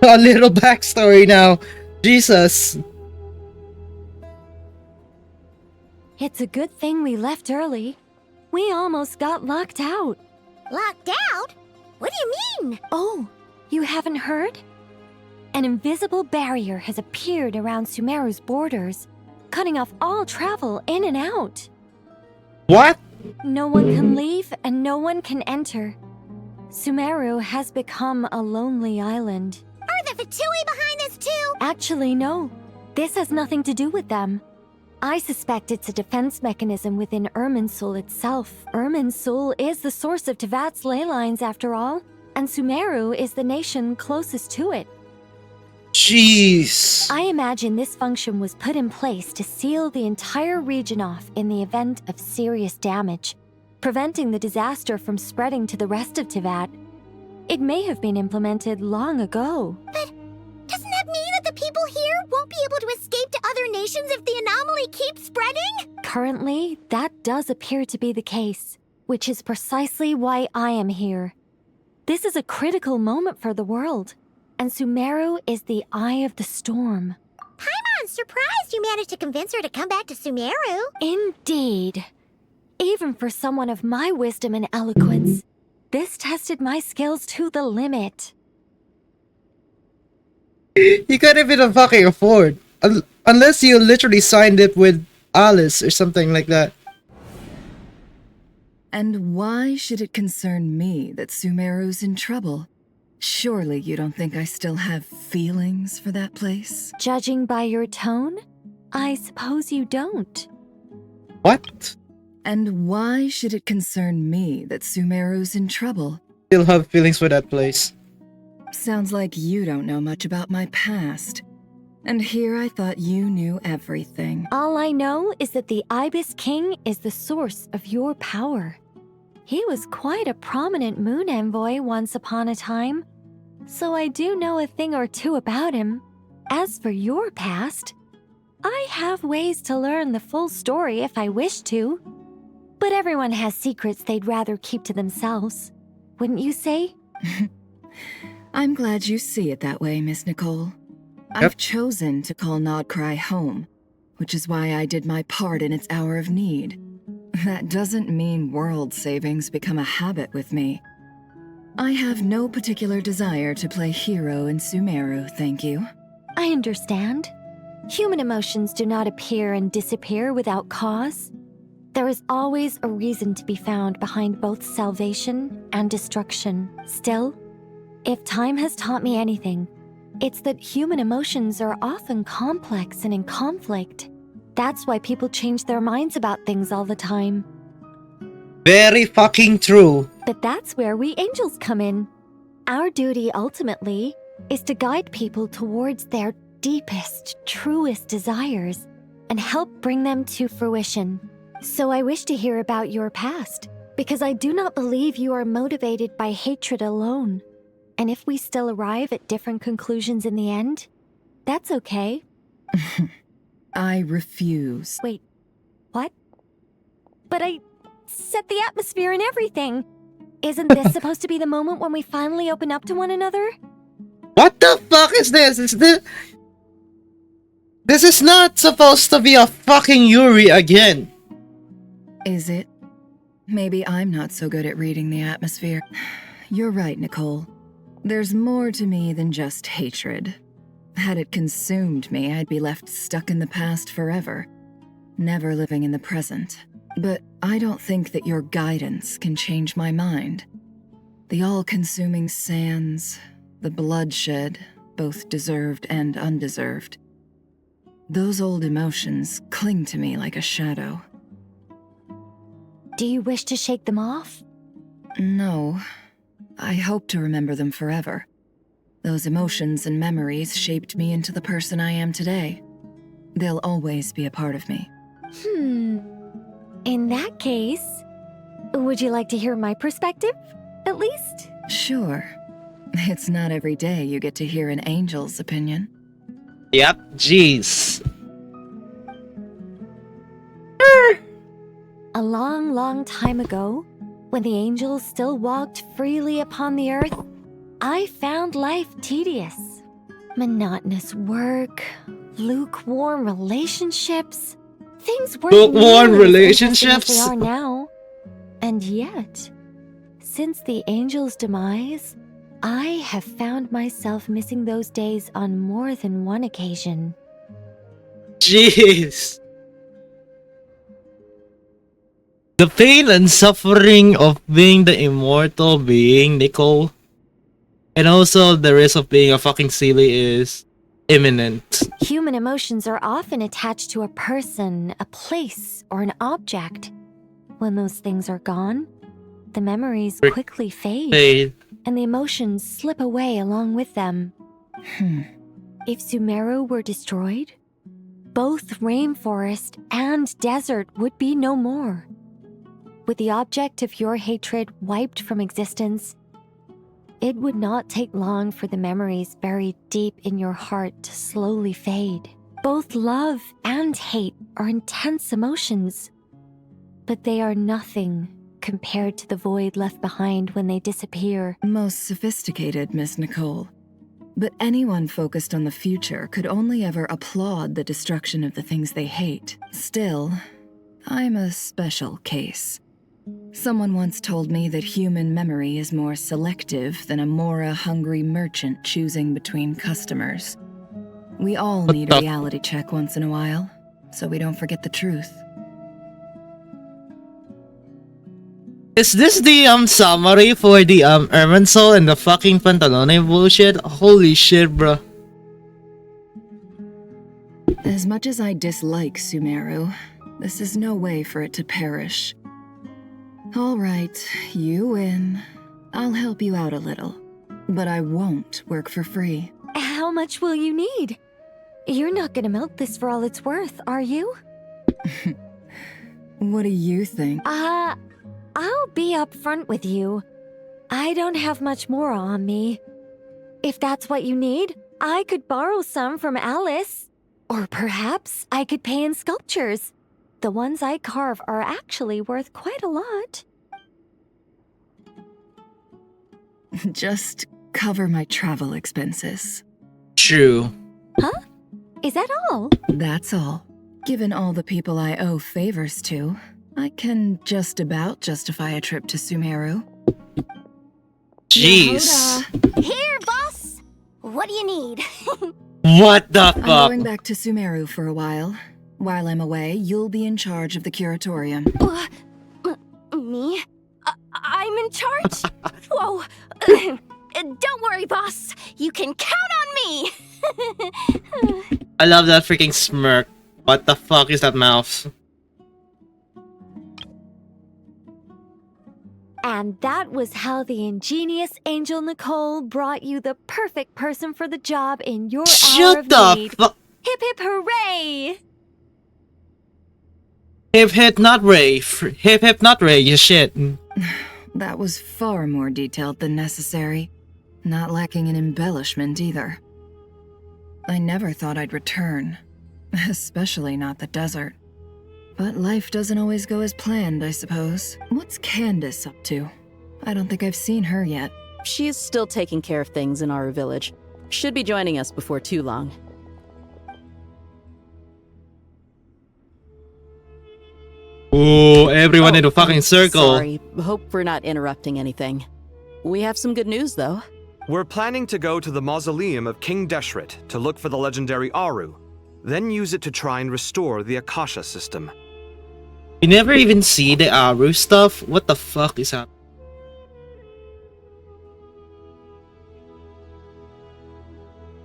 A little backstory now. Jesus. It's a good thing we left early. We almost got locked out. Locked out? What do you mean? Oh, you haven't heard? An invisible barrier has appeared around Sumeru's borders, cutting off all travel in and out. What? No one can leave and no one can enter. Sumeru has become a lonely island. Are the Fatui behind this too? Actually, no. This has nothing to do with them. I suspect it's a defense mechanism within Irminsul itself. Irminsul is the source of Tevat's ley lines, after all, and Sumeru is the nation closest to it. Jeez. I imagine this function was put in place to seal the entire region off in the event of serious damage, preventing the disaster from spreading to the rest of Tevat. It may have been implemented long ago. But doesn't that mean that the people here won't be able to escape to other nations if the anomaly keeps spreading? Currently, that does appear to be the case, which is precisely why I am here. This is a critical moment for the world, and Sumeru is the eye of the storm. Paimon's surprised you managed to convince her to come back to Sumeru. Indeed. Even for someone of my wisdom and eloquence, this tested my skills to the limit. You can't even fucking afford. Unless you literally signed it with Alice or something like that. And why should it concern me that Sumeru's in trouble? Surely you don't think I still have feelings for that place? Judging by your tone, I suppose you don't. What? And why should it concern me that Sumeru's in trouble? Still have feelings for that place. Sounds like you don't know much about my past. And here I thought you knew everything. All I know is that the Ibis King is the source of your power. He was quite a prominent moon envoy once upon a time, so I do know a thing or two about him. As for your past, I have ways to learn the full story if I wish to. But everyone has secrets they'd rather keep to themselves. Wouldn't you say? I'm glad you see it that way, Miss Nicole. I've chosen to call Nodcry home, which is why I did my part in its hour of need. That doesn't mean world savings become a habit with me. I have no particular desire to play hero in Sumeru, thank you. I understand. Human emotions do not appear and disappear without cause. There is always a reason to be found behind both salvation and destruction. Still, if time has taught me anything, it's that human emotions are often complex and in conflict. That's why people change their minds about things all the time. Very fucking true. But that's where we angels come in. Our duty ultimately is to guide people towards their deepest, truest desires and help bring them to fruition. So I wish to hear about your past, because I do not believe you are motivated by hatred alone. And if we still arrive at different conclusions in the end, that's okay. I refuse. Wait, what? But I set the atmosphere and everything. Isn't this supposed to be the moment when we finally open up to one another? What the fuck is this? This is not supposed to be a fucking Yuri again. Is it? Maybe I'm not so good at reading the atmosphere. You're right, Nicole. There's more to me than just hatred. Had it consumed me, I'd be left stuck in the past forever, never living in the present. But I don't think that your guidance can change my mind. The all-consuming sands, the bloodshed, both deserved and undeserved. Those old emotions cling to me like a shadow. Do you wish to shake them off? No. I hope to remember them forever. Those emotions and memories shaped me into the person I am today. They'll always be a part of me. In that case, would you like to hear my perspective, at least? Sure. It's not every day you get to hear an angel's opinion. Yep, jeez. A long, long time ago, when the angels still walked freely upon the earth, I found life tedious. Monotonous work, lukewarm relationships. Things weren't Lukewarm nearly as relationships? interesting as they are now. And yet, since the angels' demise, I have found myself missing those days on more than one occasion. Jeez. The pain and suffering of being the immortal being, Nicole. And also the risk of being a fucking silly is imminent. Human emotions are often attached to a person, a place, or an object. When those things are gone, the memories quickly fade, and the emotions slip away along with them. If Sumeru were destroyed, both rainforest and desert would be no more. With the object of your hatred wiped from existence, it would not take long for the memories buried deep in your heart to slowly fade. Both love and hate are intense emotions, but they are nothing compared to the void left behind when they disappear. Most sophisticated, Miss Nicole. But anyone focused on the future could only ever applaud the destruction of the things they hate. Still, I'm a special case. Someone once told me that human memory is more selective than a Mora-hungry merchant choosing between customers. We all need a reality check once in a while, so we don't forget the truth. Is this the summary for the Ermansol and the fucking Pantalone bullshit? Holy shit, bro. As much as I dislike Sumeru, this is no way for it to perish. All right, you win. I'll help you out a little, but I won't work for free. How much will you need? You're not gonna milk this for all it's worth, are you? What do you think? I'll be upfront with you. I don't have much more on me. If that's what you need, I could borrow some from Alice. Or perhaps I could pay in sculptures. The ones I carve are actually worth quite a lot. Just cover my travel expenses. True. Huh? Is that all? That's all. Given all the people I owe favors to, I can just about justify a trip to Sumeru. Jeez. Here, boss! What do you need? What the fuck? I'm going back to Sumeru for a while. While I'm away, you'll be in charge of the curatorium. Me? I'm in charge? Whoa. Don't worry, boss. You can count on me. I love that freaking smirk. What the fuck is that mouth? And that was how the ingenious Angel Nicole brought you the perfect person for the job in your hour of need. Hip hip hooray! Hip hip not Ray. Hip hip not Ray, you shit. That was far more detailed than necessary. Not lacking in embellishment either. I never thought I'd return. Especially not the desert. But life doesn't always go as planned, I suppose. What's Candace up to? I don't think I've seen her yet. She's still taking care of things in our village. Should be joining us before too long. Ooh, everyone in a fucking circle. Sorry, hope we're not interrupting anything. We have some good news, though. We're planning to go to the mausoleum of King Deshret to look for the legendary Aru, then use it to try and restore the Akasha system. You never even see the Aru stuff? What the fuck is happening?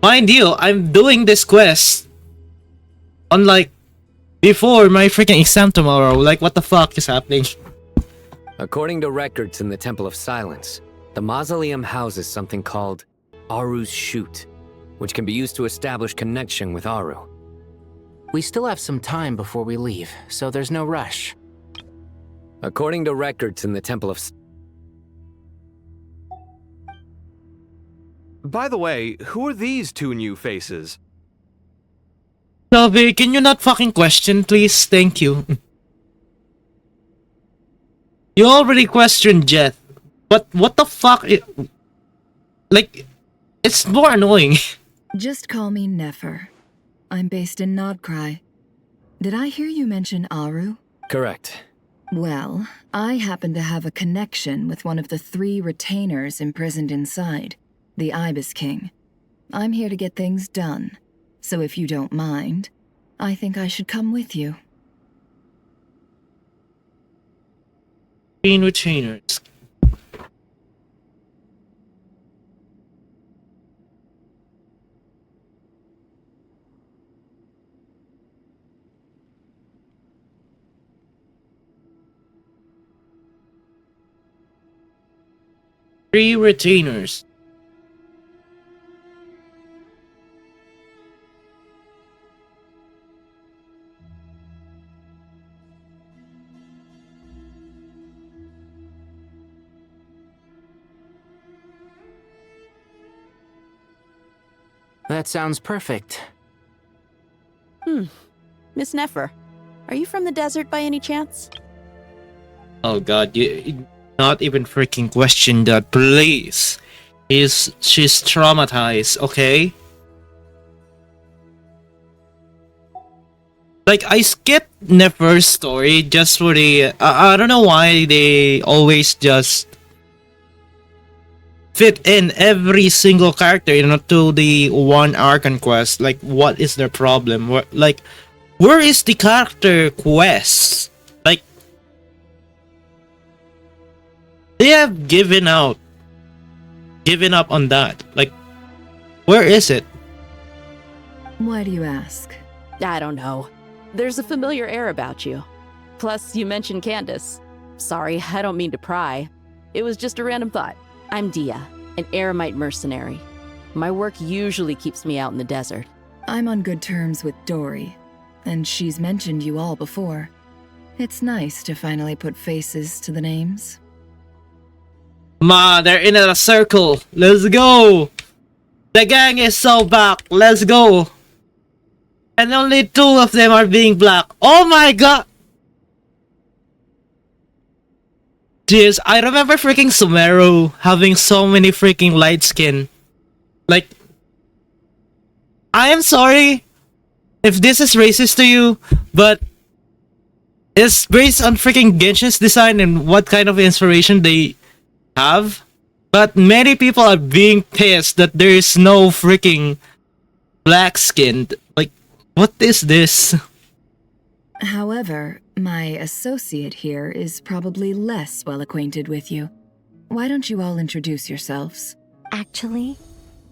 Mind you, I'm doing this quest. Unlike before my freaking exam tomorrow. Like, what the fuck is happening? According to records in the Temple of Silence, the mausoleum houses something called Aru's Chute, which can be used to establish connection with Aru. We still have some time before we leave, so there's no rush. According to records in the Temple of... By the way, who are these two new faces? Chubby, can you not fucking question, please? Thank you. You already questioned Jet. But what the fuck? Like, it's more annoying. Just call me Nefer. I'm based in Nodcry. Did I hear you mention Aru? Correct. Well, I happen to have a connection with one of the 3 retainers imprisoned inside. the Ibis King. I'm here to get things done, so if you don't mind, I think I should come with you. Green retainers. Three retainers. That sounds perfect. Miss Nefer, are you from the desert by any chance? Oh god, you not even freaking question that, please. She's traumatized, okay? Like, I skipped Nefer's story just for the... I don't know why they always just fit in every single character into the one Archon quest. Like, what is their problem? Where is the character quest? Like, they have given up on that. Like, where is it? Why do you ask? I don't know. There's a familiar air about you. Plus, you mentioned Candace. Sorry, I don't mean to pry. It was just a random thought. I'm Dia, an Eremite mercenary. My work usually keeps me out in the desert. I'm on good terms with Dory, and she's mentioned you all before. It's nice to finally put faces to the names. Ma, they're in a circle. Let's go. The gang is so back. Let's go. And only 2 of them are being black. Oh my god. Jeez, I remember freaking Sumeru having so many freaking light skin. Like, I am sorry if this is racist to you, but it's based on freaking Genshin's design and what kind of inspiration they have. But many people are being pissed that there is no freaking black skinned. Like, what is this? However, my associate here is probably less well acquainted with you. Why don't you all introduce yourselves? Actually,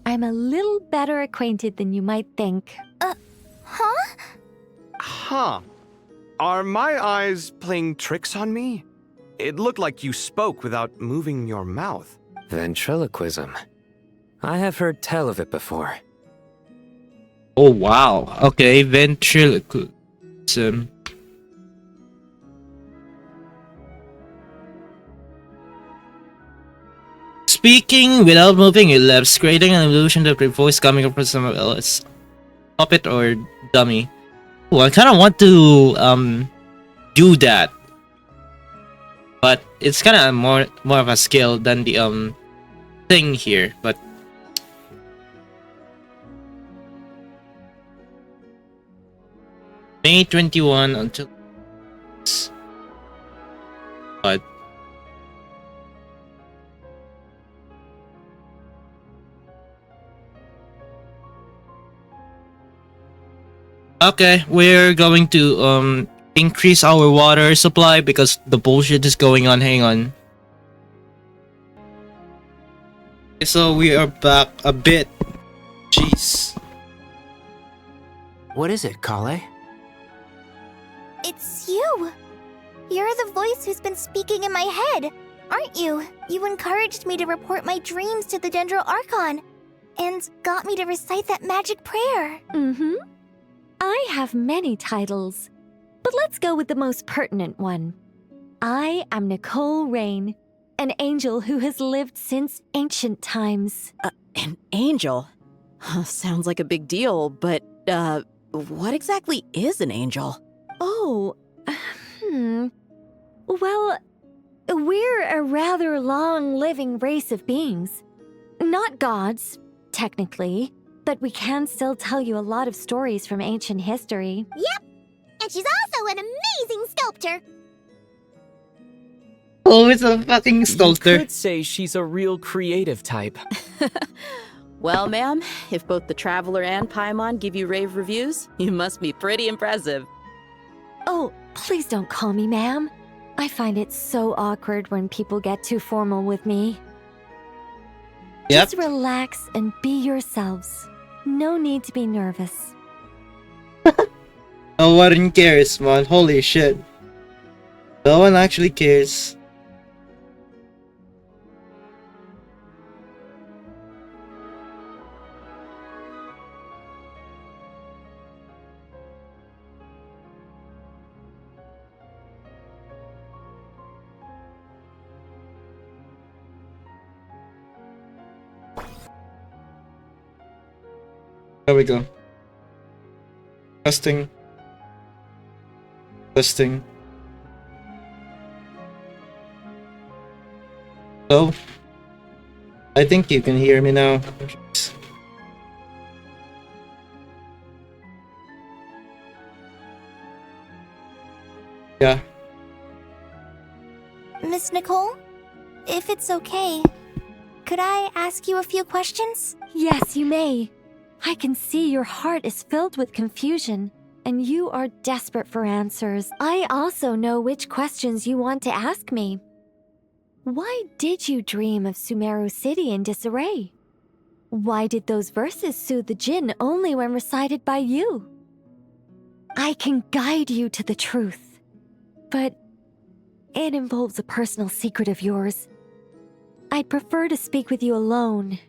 I'm a little better acquainted than you might think. Huh? Huh. Are my eyes playing tricks on me? It looked like you spoke without moving your mouth. Ventriloquism. I have heard tell of it before. Oh wow. Okay, ventriloquism. Speaking without moving your lips, creating an illusion of your voice coming from someone else. Puppet or dummy. Well, I kind of want to do that, but it's kind of more of a skill than the thing here. But May 21 until but okay, we're going to increase our water supply because the bullshit is going on. Hang on. So we are back a bit. Jeez. What is it, Kale? It's you! You're the voice who's been speaking in my head, aren't you? You encouraged me to report my dreams to the Dendro Archon, and got me to recite that magic prayer. Mm-hmm. I have many titles, but let's go with the most pertinent one. I am Nicole Rain, an angel who has lived since ancient times. An angel? Sounds like a big deal, but, what exactly is an angel? Oh, Well, we're a rather long-living race of beings. Not gods, technically, but we can still tell you a lot of stories from ancient history. Yep, and she's also an amazing sculptor. Oh, it's a fucking You sculptor. could say she's a real creative type. Well, ma'am, if both the Traveler and Paimon give you rave reviews, you must be pretty impressive. Oh, please don't call me ma'am. I find it so awkward when people get too formal with me. Yep. Just relax and be yourselves. No need to be nervous. No one cares, man. Holy shit. No one actually cares. There we go. Testing. Testing. So, I think you can hear me now. Yeah. Miss Nicole, if it's okay, could I ask you a few questions? Yes, you may. I can see your heart is filled with confusion, and you are desperate for answers. I also know which questions you want to ask me. Why did you dream of Sumeru City in disarray? Why did those verses soothe the Jinn only when recited by you? I can guide you to the truth, but it involves a personal secret of yours. I'd prefer to speak with you alone,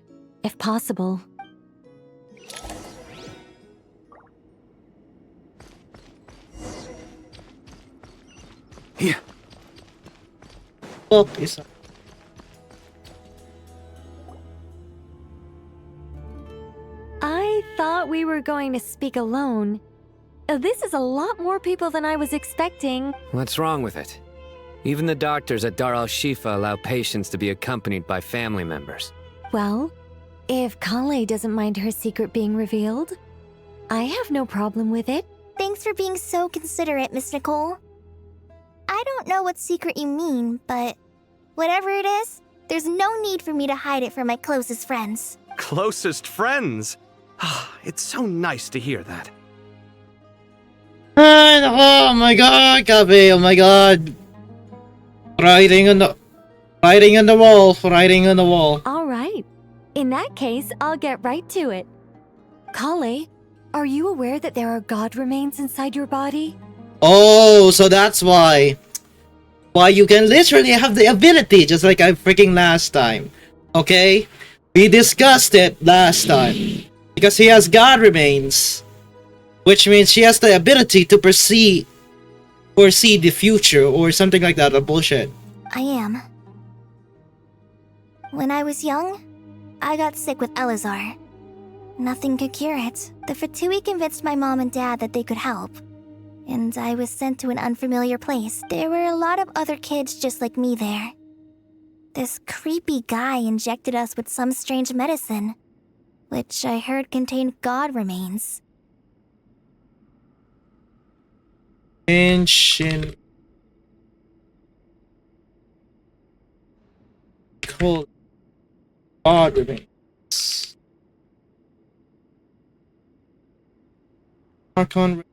if possible. Here. Fuck is I thought we were going to speak alone. This is a lot more people than I was expecting. What's wrong with it? Even the doctors at Dar al-Shifa allow patients to be accompanied by family members. Well, if Kale doesn't mind her secret being revealed, I have no problem with it. Thanks for being so considerate, Miss Nicole. I don't know what secret you mean, but whatever it is, there's no need for me to hide it from my closest friends. Closest friends? It's so nice to hear that. oh my god, Gabi, oh my god. Writing on the wall, writing on the wall. All right. In that case, I'll get right to it. Kale, are you aware that there are god remains inside your body? Oh, so that's why you can literally have the ability, just like I freaking last time. Okay? We discussed it last time. Because he has god remains, which means she has the ability to foresee the future or something like that, or bullshit. I am. When I was young, I got sick with Elazar. Nothing could cure it. The Fatui convinced my mom and dad that they could help, and I was sent to an unfamiliar place. There were a lot of other kids just like me there. This creepy guy injected us with some strange medicine, which I heard contained god remains. Genshin. Cool. God remains. Archon.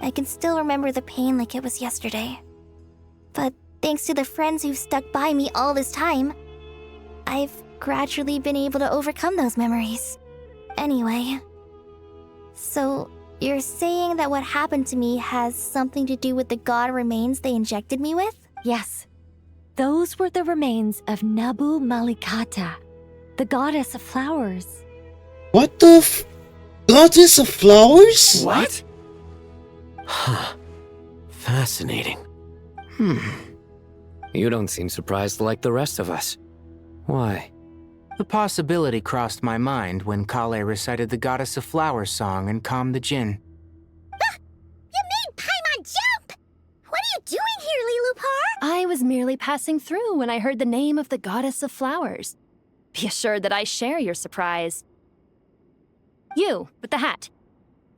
I can still remember the pain like it was yesterday. But thanks to the friends who've stuck by me all this time, I've gradually been able to overcome those memories. Anyway, so you're saying that what happened to me has something to do with the god remains they injected me with? Yes. Those were the remains of Nabu Malikata, the goddess of flowers. What the goddess of flowers? What? Huh. Fascinating. You don't seem surprised like the rest of us. Why? The possibility crossed my mind when Kale recited the Goddess of Flowers song and calmed the Jinn. You made Paimon jump! What are you doing here, Lilupar? I was merely passing through when I heard the name of the Goddess of Flowers. Be assured that I share your surprise. You, with the hat.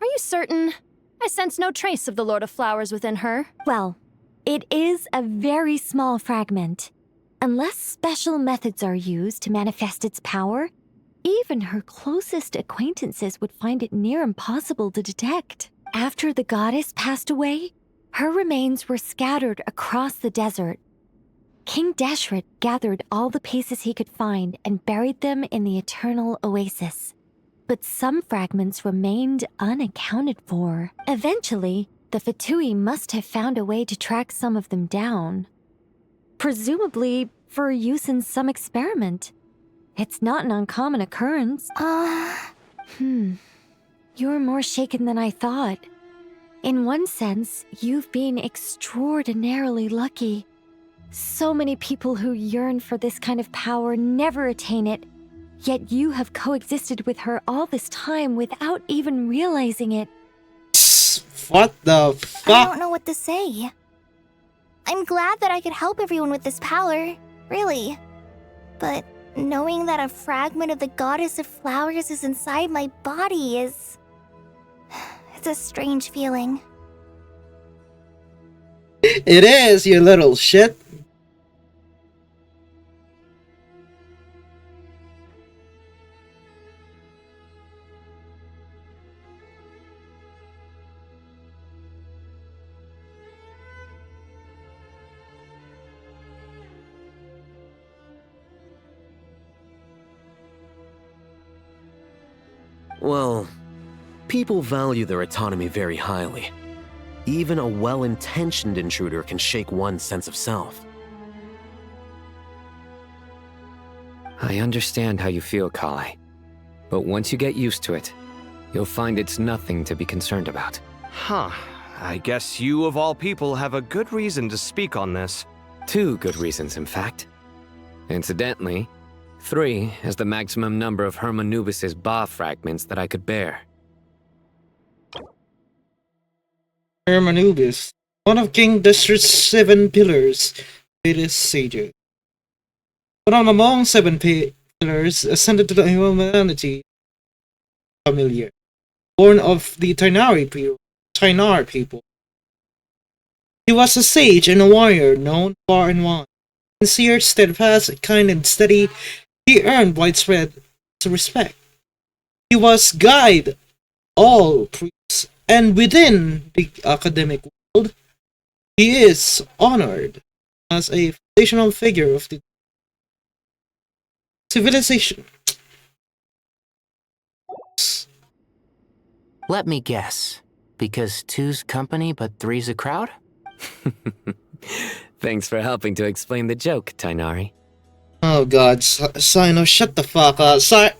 Are you certain? I sense no trace of the Lord of Flowers within her. Well, it is a very small fragment. Unless special methods are used to manifest its power, even her closest acquaintances would find it near impossible to detect. After the goddess passed away, her remains were scattered across the desert. King Deshret gathered all the pieces he could find and buried them in the Eternal Oasis. But some fragments remained unaccounted for. Eventually, the Fatui must have found a way to track some of them down. Presumably for use in some experiment. It's not an uncommon occurrence. You're more shaken than I thought. In one sense, you've been extraordinarily lucky. So many people who yearn for this kind of power never attain it, yet you have coexisted with her all this time without even realizing it. What the fuck? I don't know what to say. I'm glad that I could help everyone with this power, really. But knowing that a fragment of the Goddess of Flowers is inside my body is... it's a strange feeling. It is, you little shit. Well, people value their autonomy very highly. Even a well-intentioned intruder can shake one's sense of self. I understand how you feel, Kale. But once you get used to it, you'll find it's nothing to be concerned about. Huh. I guess you, of all people, have a good reason to speak on this. 2 good reasons, in fact. Incidentally, 3 is the maximum number of Hermanubis' Ba fragments that I could bear. Hermanubis, one of King Deshret's 7 pillars, greatest sages. One among 7 pillars ascended to the humanity familiar, born of the Tainar people. He was a sage and a warrior known far and wide. Sincere, steadfast, kind, and steady, he earned widespread respect. He was guide all priests, and within the academic world, he is honored as a foundational figure of the civilization. Let me guess. Because 2's company but 3's a crowd? Thanks for helping to explain the joke, Tainari. Oh god, Sino, shut the fuck up. Saw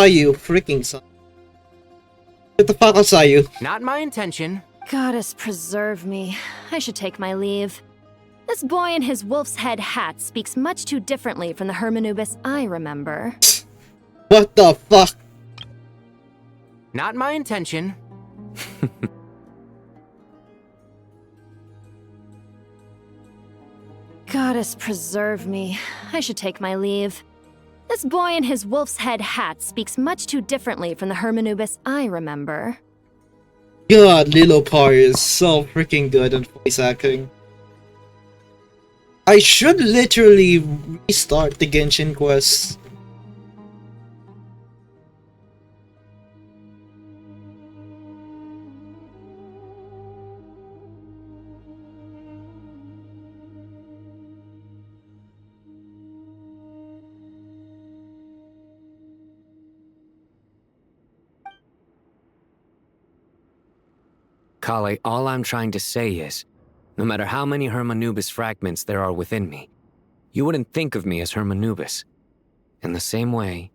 you, freaking saw. Get the fuck up, saw you. Not my intention. Goddess preserve me. I should take my leave. This boy in his wolf's head hat speaks much too differently from the Hermanubis I remember. What the fuck? Not my intention. God Goddess preserve me. I should take my leave. This boy in his wolf's head hat speaks much too differently from the Hermanubis I remember. God, Lilopar is so freaking good at voice acting. I should literally restart the Genshin quest. Kale, all I'm trying to say is, no matter how many Hermanubis fragments there are within me, you wouldn't think of me as Hermanubis. In the same way,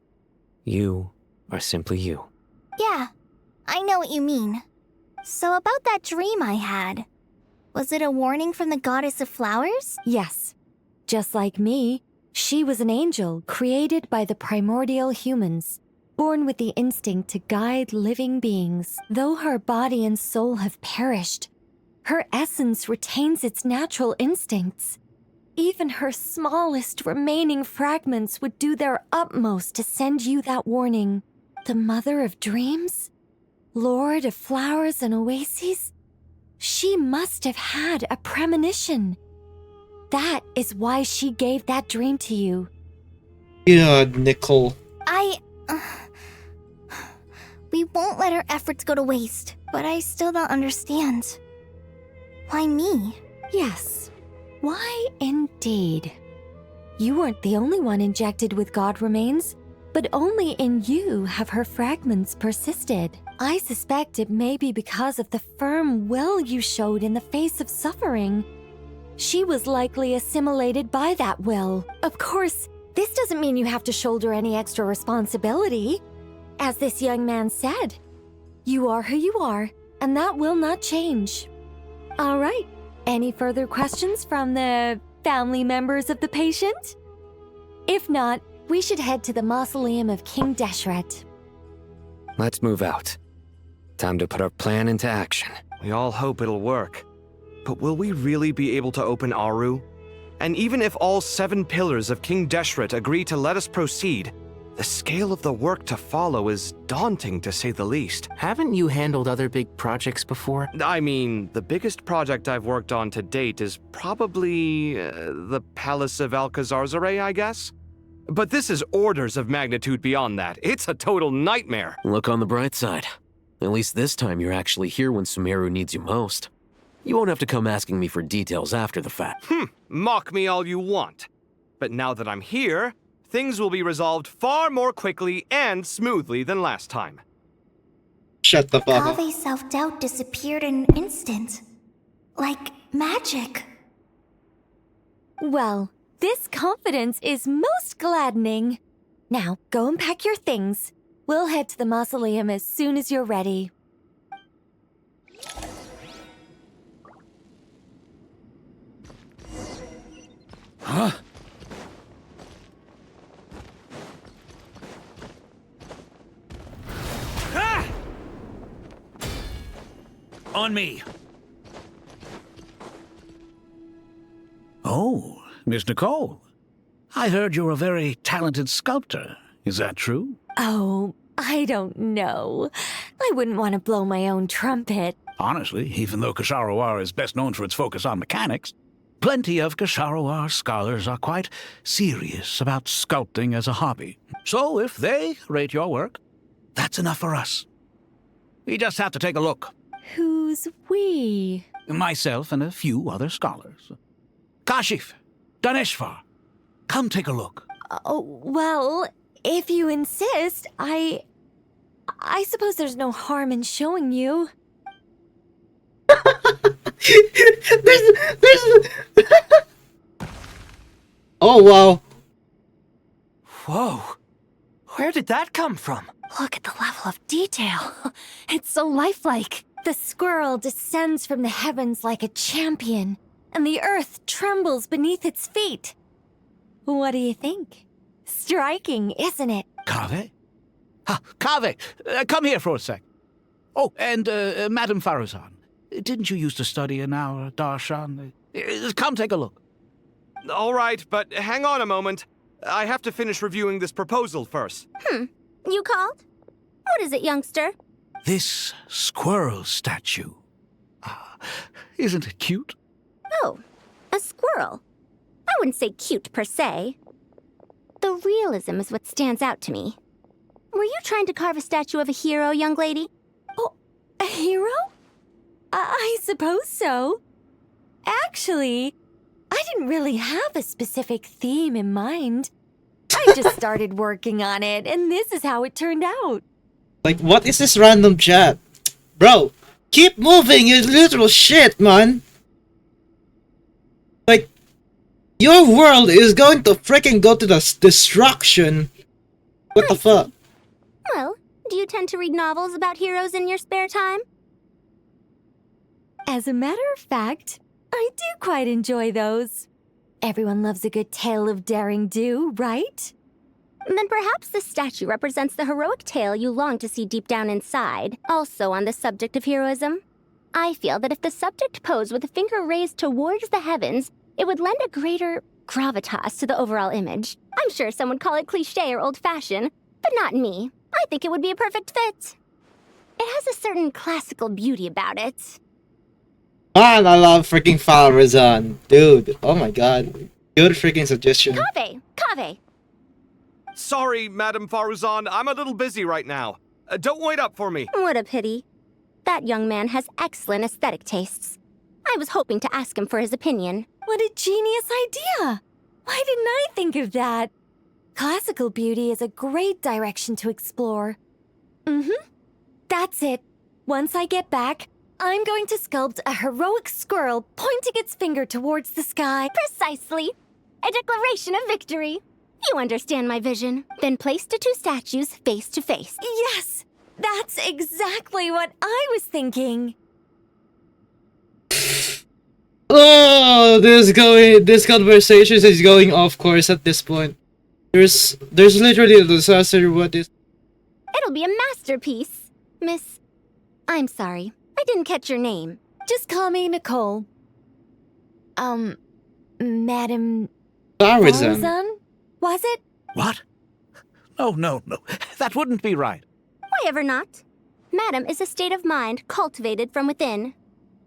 you are simply you. Yeah, I know what you mean. So about that dream I had, was it a warning from the goddess of flowers? Yes. Just like me, she was an angel created by the primordial humans, born with the instinct to guide living beings. Though her body and soul have perished, her essence retains its natural instincts. Even her smallest remaining fragments would do their utmost to send you that warning. The mother of dreams? Lord of flowers and oases? She must have had a premonition. That is why she gave that dream to you. God, Nicole. We won't let our efforts go to waste, but I still don't understand. Why me? Yes. Why indeed? You weren't the only one injected with god remains, but only in you have her fragments persisted. I suspect it may be because of the firm will you showed in the face of suffering. She was likely assimilated by that will. Of course, this doesn't mean you have to shoulder any extra responsibility. As this young man said, you are who you are, and that will not change. All right, any further questions from the family members of the patient? If not, we should head to the mausoleum of King Deshret. Let's move out. Time to put our plan into action. We all hope it'll work. But will we really be able to open Aru? And even if all 7 pillars of King Deshret agree to let us proceed, the scale of the work to follow is daunting, to say the least. Haven't you handled other big projects before? I mean, the biggest project I've worked on to date is probably the Palace of Alcazarzaray, I guess? But this is orders of magnitude beyond that. It's a total nightmare. Look on the bright side. At least this time you're actually here when Sumeru needs you most. You won't have to come asking me for details after the fact. Mock me all you want. But now that I'm here, things will be resolved far more quickly and smoothly than last time. Shut the fuck up. Kave's self-doubt disappeared in an instant. Like magic. Well, this confidence is most gladdening. Now, go and pack your things. We'll head to the mausoleum as soon as you're ready. Huh? Ah! On me. Oh, Miss Nicole. I heard you're a very talented sculptor. Is that true? Oh, I don't know. I wouldn't want to blow my own trumpet. Honestly, even though Kasharawar is best known for its focus on mechanics, plenty of Kasharawar scholars are quite serious about sculpting as a hobby. So if they rate your work, that's enough for us. We just have to take a look. Who's we? Myself and a few other scholars. Kashif, Daneshvar, come take a look. Oh, well, if you insist, I suppose there's no harm in showing you. there's Oh, wow. Whoa. Where did that come from? Look at the level of detail. It's so lifelike. The squirrel descends from the heavens like a champion, and the earth trembles beneath its feet. What do you think? Striking, isn't it? Kave? Kave, come here for a sec. Oh, and Madame Faruzan, didn't you used to study in our darshan? Come take a look. All right, but hang on a moment. I have to finish reviewing this proposal first. You called? What is it, youngster? This squirrel statue. Isn't it cute? Oh, a squirrel. I wouldn't say cute per se. The realism is what stands out to me. Were you trying to carve a statue of a hero, young lady? Oh, a hero? I suppose so. Actually, I didn't really have a specific theme in mind. I just started working on it, and this is how it turned out. Like, what is this random chat? Bro, keep moving, you literal shit, man! Like, your world is going to freaking go to the destruction. What the fuck? Well, do you tend to read novels about heroes in your spare time? As a matter of fact, I do quite enjoy those. Everyone loves a good tale of daring do, right? Then perhaps this statue represents the heroic tale you long to see deep down inside, also on the subject of heroism. I feel that if the subject posed with a finger raised towards the heavens, it would lend a greater gravitas to the overall image. I'm sure some would call it cliché or old-fashioned, but not me. I think it would be a perfect fit. It has a certain classical beauty about it. Man, I love freaking Falrazan. Dude, oh my god. Good freaking suggestion. Kaveh! Sorry, Madame Faruzan, I'm a little busy right now. Don't wait up for me. What a pity. That young man has excellent aesthetic tastes. I was hoping to ask him for his opinion. What a genius idea! Why didn't I think of that? Classical beauty is a great direction to explore. That's it. Once I get back, I'm going to sculpt a heroic squirrel pointing its finger towards the sky. Precisely. A declaration of victory. You understand my vision. Then place the two statues face to face. Yes! That's exactly what I was thinking. Oh, this conversation is going off course at this point. There's literally a disaster. What is? It'll be a masterpiece, Miss. I'm sorry, I didn't catch your name. Just call me Nicole. Madam Farrazan? Was it? What? No. That wouldn't be right. Why ever not? Madam is a state of mind cultivated from within.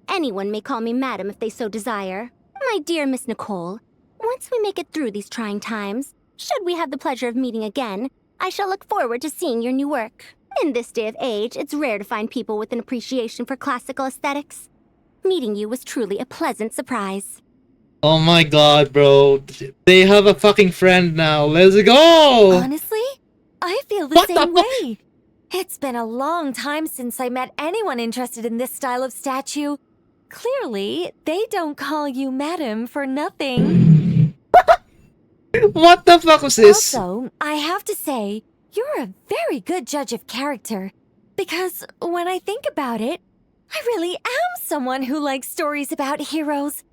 Anyone may call me Madam if they so desire. My dear Miss Nicole, once we make it through these trying times, should we have the pleasure of meeting again, I shall look forward to seeing your new work. In this day of age, it's rare to find people with an appreciation for classical aesthetics. Meeting you was truly a pleasant surprise. Oh my god, bro. They have a fucking friend now. Let's go! Honestly, I feel the same way. It's been a long time since I met anyone interested in this style of statue. Clearly, they don't call you Madam for nothing. What the fuck was this? Also, I have to say, you're a very good judge of character. Because when I think about it, I really am someone who likes stories about heroes.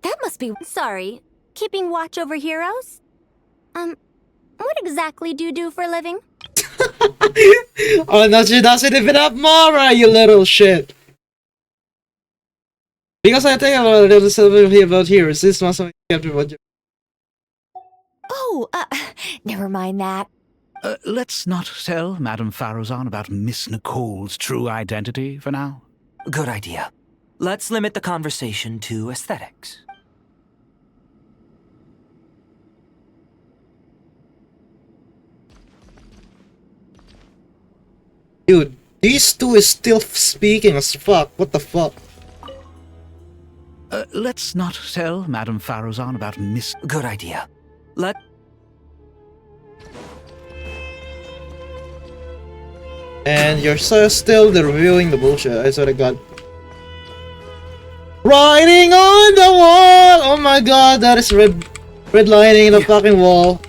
That must be... Sorry, keeping watch over heroes? What exactly do you do for a living? Oh, no, she doesn't even have Mara, you little shit. Because I think about a little bit about heroes, this must have kept about you. Oh, never mind that. Let's not tell Madame Faruzan about Miss Nicole's true identity for now. Good idea. Let's limit the conversation to aesthetics. Dude, these two is still speaking as fuck. What the fuck? Let's not tell Madame Faruzan about Miss... Good idea. And you're still reviewing the bullshit. I swear to God. Writing on the wall! Oh my god, that is red lining in the fucking wall.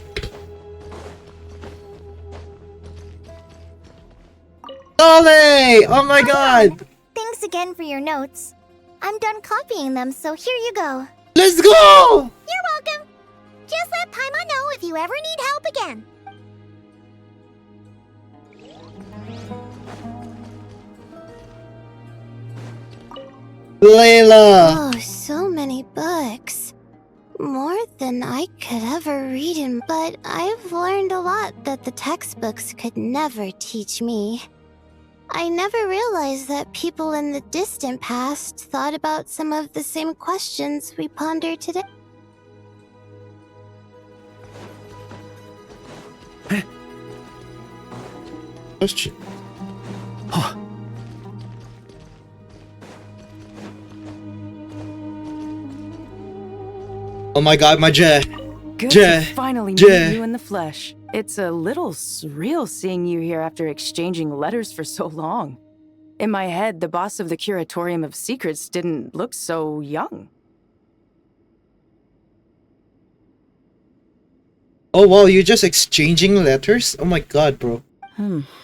Ole! Oh my god! Thanks again for your notes. I'm done copying them, so here you go. Let's go! You're welcome. Just let Paimon know if you ever need help again. Layla! Oh, so many books. More than I could ever read in, but I've learned a lot that the textbooks could never teach me. I never realized that people in the distant past thought about some of the same questions we ponder today. Question. Oh my god, my J. Good J. to finally J. meet you in the flesh. It's a little surreal seeing you here after exchanging letters for so long. In my head, the boss of the Curatorium of Secrets didn't look so young. Oh wow, you're just exchanging letters? Oh my god, bro.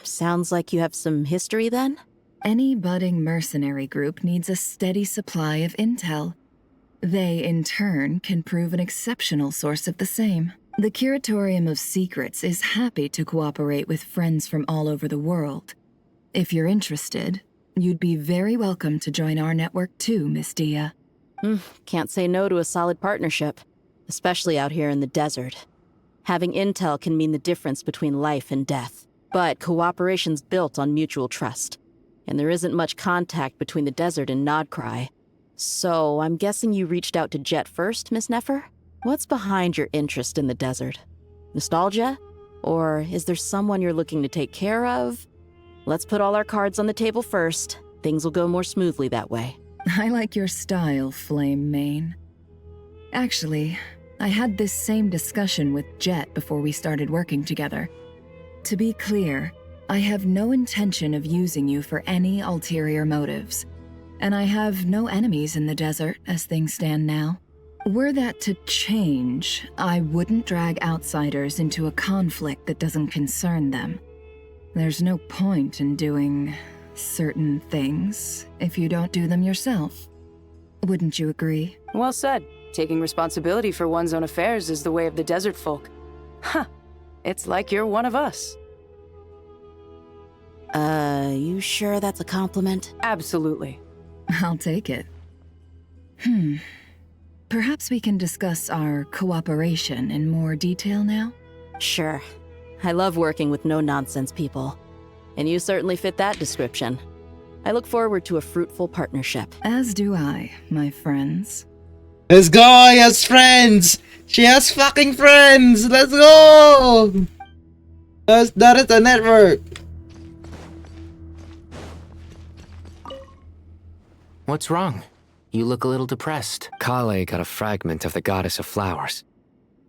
Sounds like you have some history then? Any budding mercenary group needs a steady supply of intel. They, in turn, can prove an exceptional source of the same. The Curatorium of Secrets is happy to cooperate with friends from all over the world. If you're interested, you'd be very welcome to join our network too, Miss Dia. Can't say no to a solid partnership, especially out here in the desert. Having intel can mean the difference between life and death. But cooperation's built on mutual trust, and there isn't much contact between the desert and Nodcry. So, I'm guessing you reached out to Jet first, Miss Nefer? What's behind your interest in the desert? Nostalgia? Or is there someone you're looking to take care of? Let's put all our cards on the table first. Things will go more smoothly that way. I like your style, Flame Mane. Actually, I had this same discussion with Jet before we started working together. To be clear, I have no intention of using you for any ulterior motives. And I have no enemies in the desert as things stand now. Were that to change, I wouldn't drag outsiders into a conflict that doesn't concern them. There's no point in doing certain things if you don't do them yourself. Wouldn't you agree? Well said. Taking responsibility for one's own affairs is the way of the desert folk. Huh. It's like you're one of us. You sure that's a compliment? Absolutely. I'll take it. Perhaps we can discuss our cooperation in more detail now? Sure. I love working with no-nonsense people. And you certainly fit that description. I look forward to a fruitful partnership. As do I, my friends. Let's go! He has friends! She has fucking friends! Let's go! That is a network! What's wrong? You look a little depressed. Kale got a fragment of the Goddess of Flowers,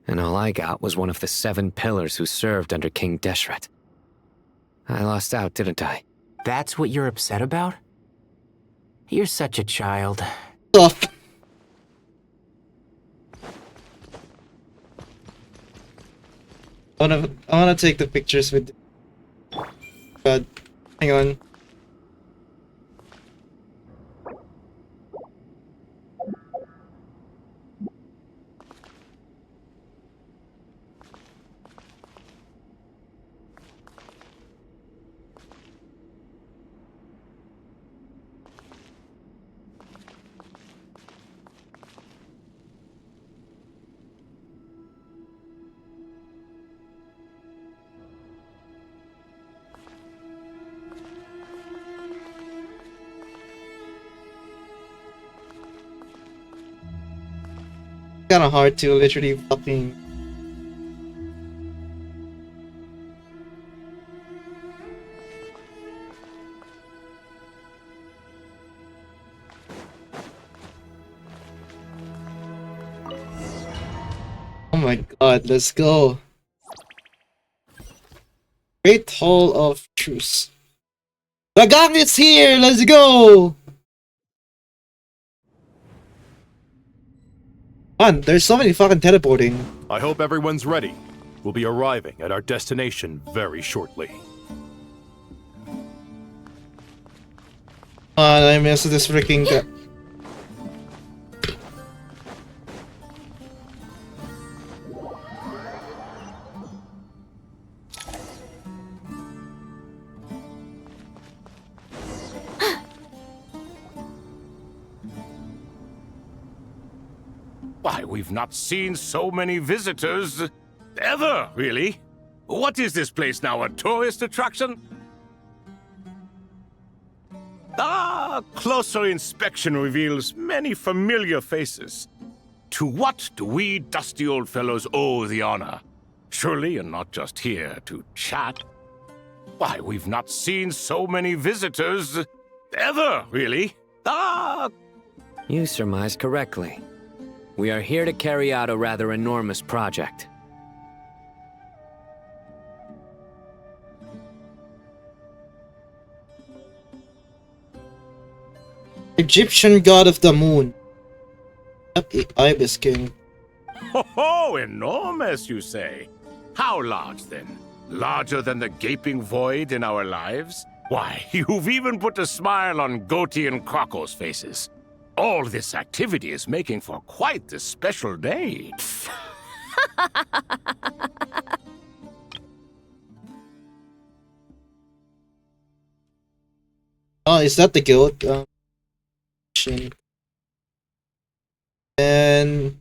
and all I got was one of the 7 pillars who served under King Deshret. I lost out, didn't I? That's what you're upset about? You're such a child. Stop. I wanna take the pictures with... God, hang on. Kinda hard to literally fucking... Oh my god, let's go. Great Hall of Truce. The gang is here, let's go! Man, there's so many fucking teleporting. I hope everyone's ready. We'll be arriving at our destination very shortly. I missed this freaking guy. Why, we've not seen so many visitors ever, really. What is this place now, a tourist attraction? Ah, closer inspection reveals many familiar faces. To what do we dusty old fellows owe the honor? Surely you're not just here to chat. Why, we've not seen so many visitors ever, really. Ah! You surmised correctly. We are here to carry out a rather enormous project. Egyptian god of the moon. Ibis king. Ho, enormous, you say? How large, then? Larger than the gaping void in our lives? Why, you've even put a smile on Goatee and Crocco's faces. All this activity is making for quite the special day. Oh, is that the goat? And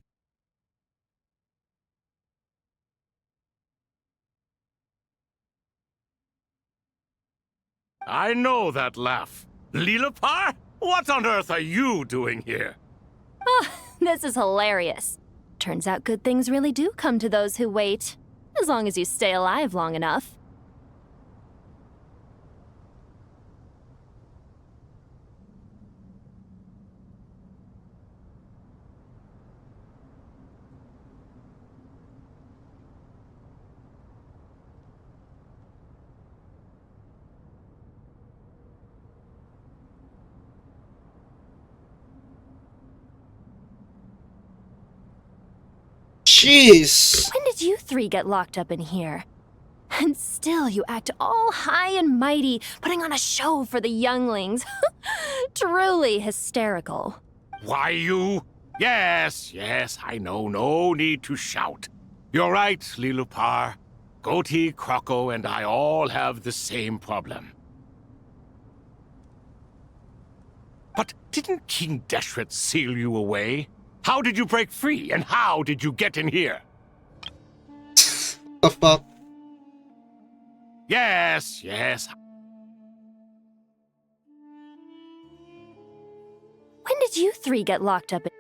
I know that laugh. Lilipar? What on earth are you doing here? Oh, this is hilarious. Turns out good things really do come to those who wait. As long as you stay alive long enough. jeez. When did you three get locked up in here? And still you act all high and mighty, putting on a show for the younglings. Truly hysterical. Why, you? Yes, I know. No need to shout. You're right, Lilipar. Goatee, Crocco, and I all have the same problem. But didn't King Deshret seal you away? How did you break free, and how did you get in here? The fuck? Yes. When did you three get locked up in...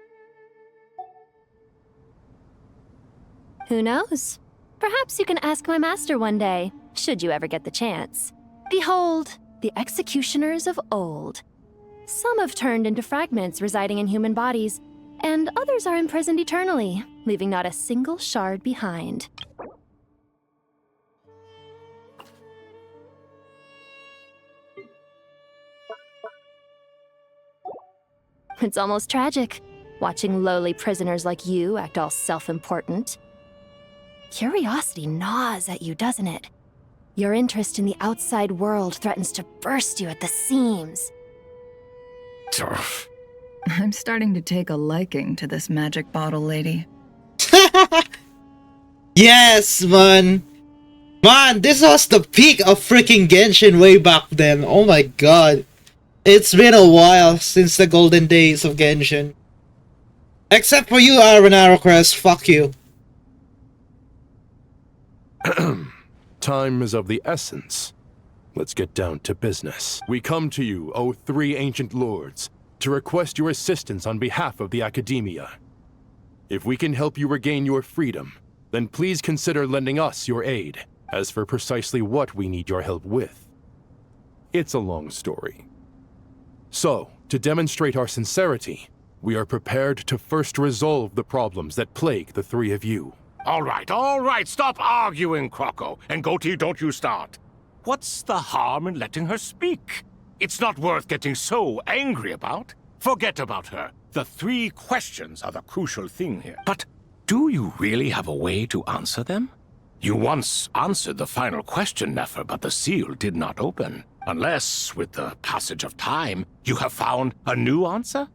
Who knows? Perhaps you can ask my master one day, should you ever get the chance. Behold, the executioners of old. Some have turned into fragments residing in human bodies, and others are imprisoned eternally, leaving not a single shard behind. It's almost tragic, watching lowly prisoners like you act all self-important. Curiosity gnaws at you, doesn't it? Your interest in the outside world threatens to burst you at the seams. I'm starting to take a liking to this magic bottle lady. Yes, man! Man, this was the peak of freaking Genshin way back then. Oh my god. It's been a while since the golden days of Genshin. Except for you, Aaron Arrowcrest. Fuck you. Time is of the essence. Let's get down to business. We come to you, O three ancient lords, to request your assistance on behalf of the Academia. If we can help you regain your freedom, then please consider lending us your aid. As for precisely what we need your help with, it's a long story. So, to demonstrate our sincerity, we are prepared to first resolve the problems that plague the three of you. All right, stop arguing, Crocco. And Goatee, don't you start. What's the harm in letting her speak? It's not worth getting so angry about. Forget about her. The three questions are the crucial thing here. But do you really have a way to answer them? You once answered the final question, Nefer, but the seal did not open. Unless, with the passage of time, you have found a new answer?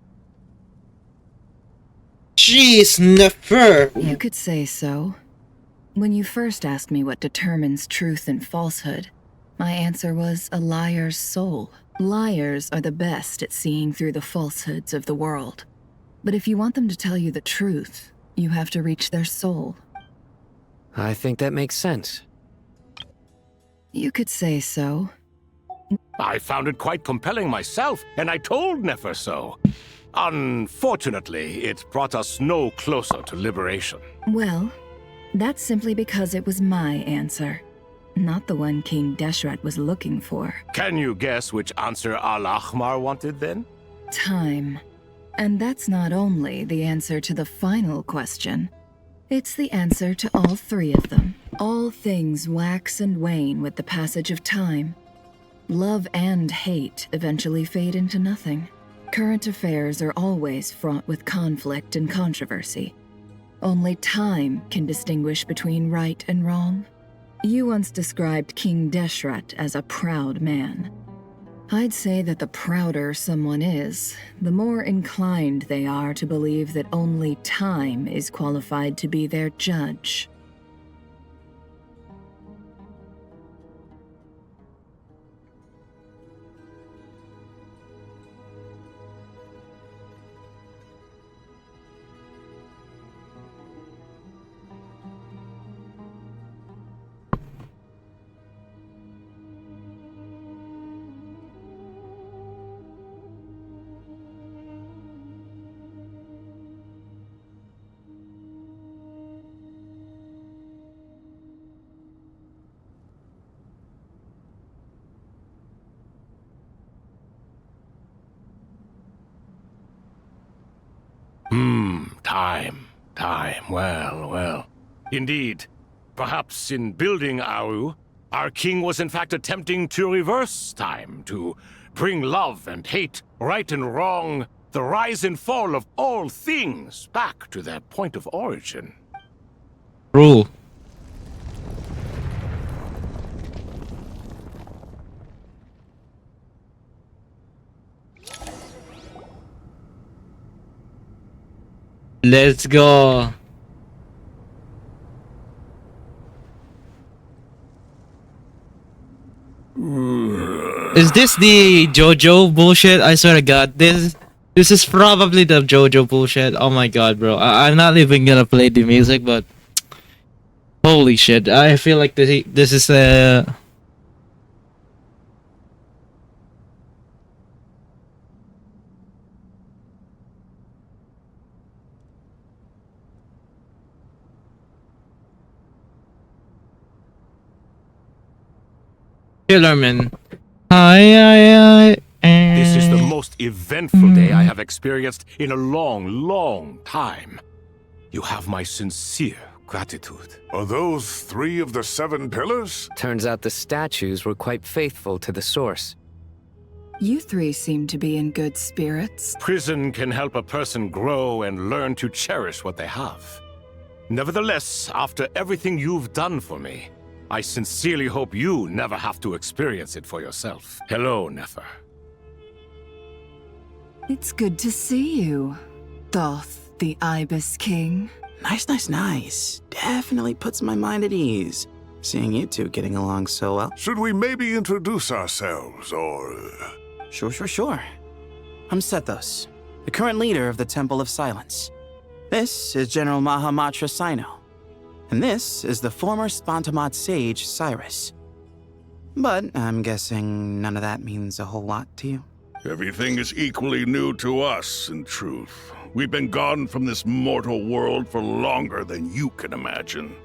Jeez, Nefer! You could say so. When you first asked me what determines truth and falsehood, my answer was a liar's soul. Liars are the best at seeing through the falsehoods of the world. But if you want them to tell you the truth, You have to reach their soul. I think that makes sense. You could say so. I found it quite compelling myself, and I told Nefer so. Unfortunately, it brought us no closer to liberation. Well, that's simply because it was my answer, not the one King Deshret was looking for. Can you guess which answer Al-Ahmar wanted then? Time. And that's not only the answer to the final question. It's the answer to all three of them. All things wax and wane with the passage of time. Love and hate eventually fade into nothing. Current affairs are always fraught with conflict and controversy. Only time can distinguish between right and wrong. You once described King Deshret as a proud man. I'd say that the prouder someone is, the more inclined they are to believe that only time is qualified to be their judge. Time. Well. Indeed. Perhaps in building Aru, our king was in fact attempting to reverse time, to bring love and hate, right and wrong, the rise and fall of all things back to their point of origin. Rule. Let's go. Is this the JoJo bullshit? I swear to God, this is probably the JoJo bullshit. Oh my God, bro! I'm not even gonna play the music, but holy shit, I feel like this is a. Killerman. This is the most eventful day I have experienced in a long time. You have my sincere gratitude. Are those 3 of the 7 pillars? Turns out the statues were quite faithful to the source. You three seem to be in good spirits. Prison can help a person grow and learn to cherish what they have. Nevertheless, after everything you've done for me, I sincerely hope you never have to experience it for yourself. Hello, Nefer. It's good to see you, Thoth, the Ibis King. Nice. Definitely puts my mind at ease, seeing you two getting along so well. Should we maybe introduce ourselves, or... Sure. I'm Sethos, the current leader of the Temple of Silence. This is General Mahamatra Sino. And this is the former Spantamot sage, Cyrus. But I'm guessing none of that means a whole lot to you. Everything is equally new to us, in truth. We've been gone from this mortal world for longer than you can imagine.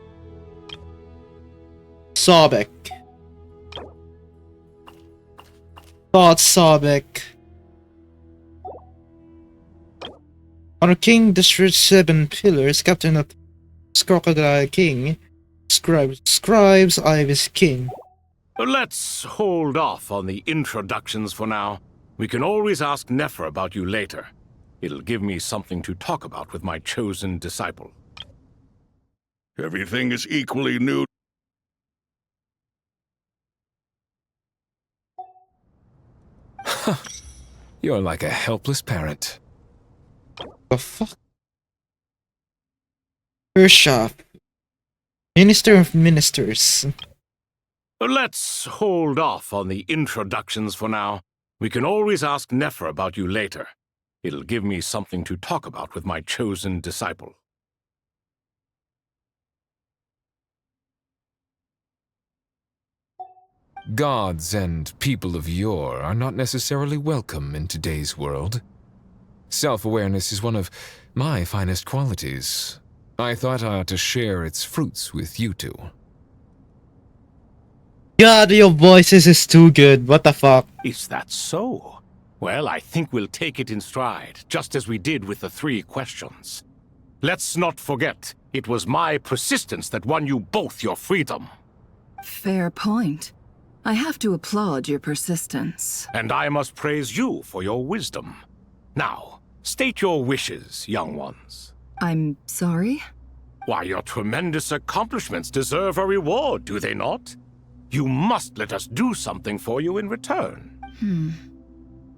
Sobek. Thoughts, Sobek. Our king destroyed 7 pillars, captain of Crocodile King, scribes Ibis King. Let's hold off on the introductions for now. We can always ask Nefer about you later. It'll give me something to talk about with my chosen disciple. Everything is equally new. You're like a helpless parent. The fuck? Urshap, Minister of Ministers. Let's hold off on the introductions for now. We can always ask Nefer about you later. It'll give me something to talk about with my chosen disciple. Gods and people of yore are not necessarily welcome in today's world. Self-awareness is one of my finest qualities. I thought I ought to share its fruits with you two. God, your voices is too good. What the fuck? Is that so? Well, I think we'll take it in stride, just as we did with the 3 questions. Let's not forget, it was my persistence that won you both your freedom. Fair point. I have to applaud your persistence. And I must praise you for your wisdom. Now, state your wishes, young ones. I'm sorry? Why, your tremendous accomplishments deserve a reward, do they not? You must let us do something for you in return.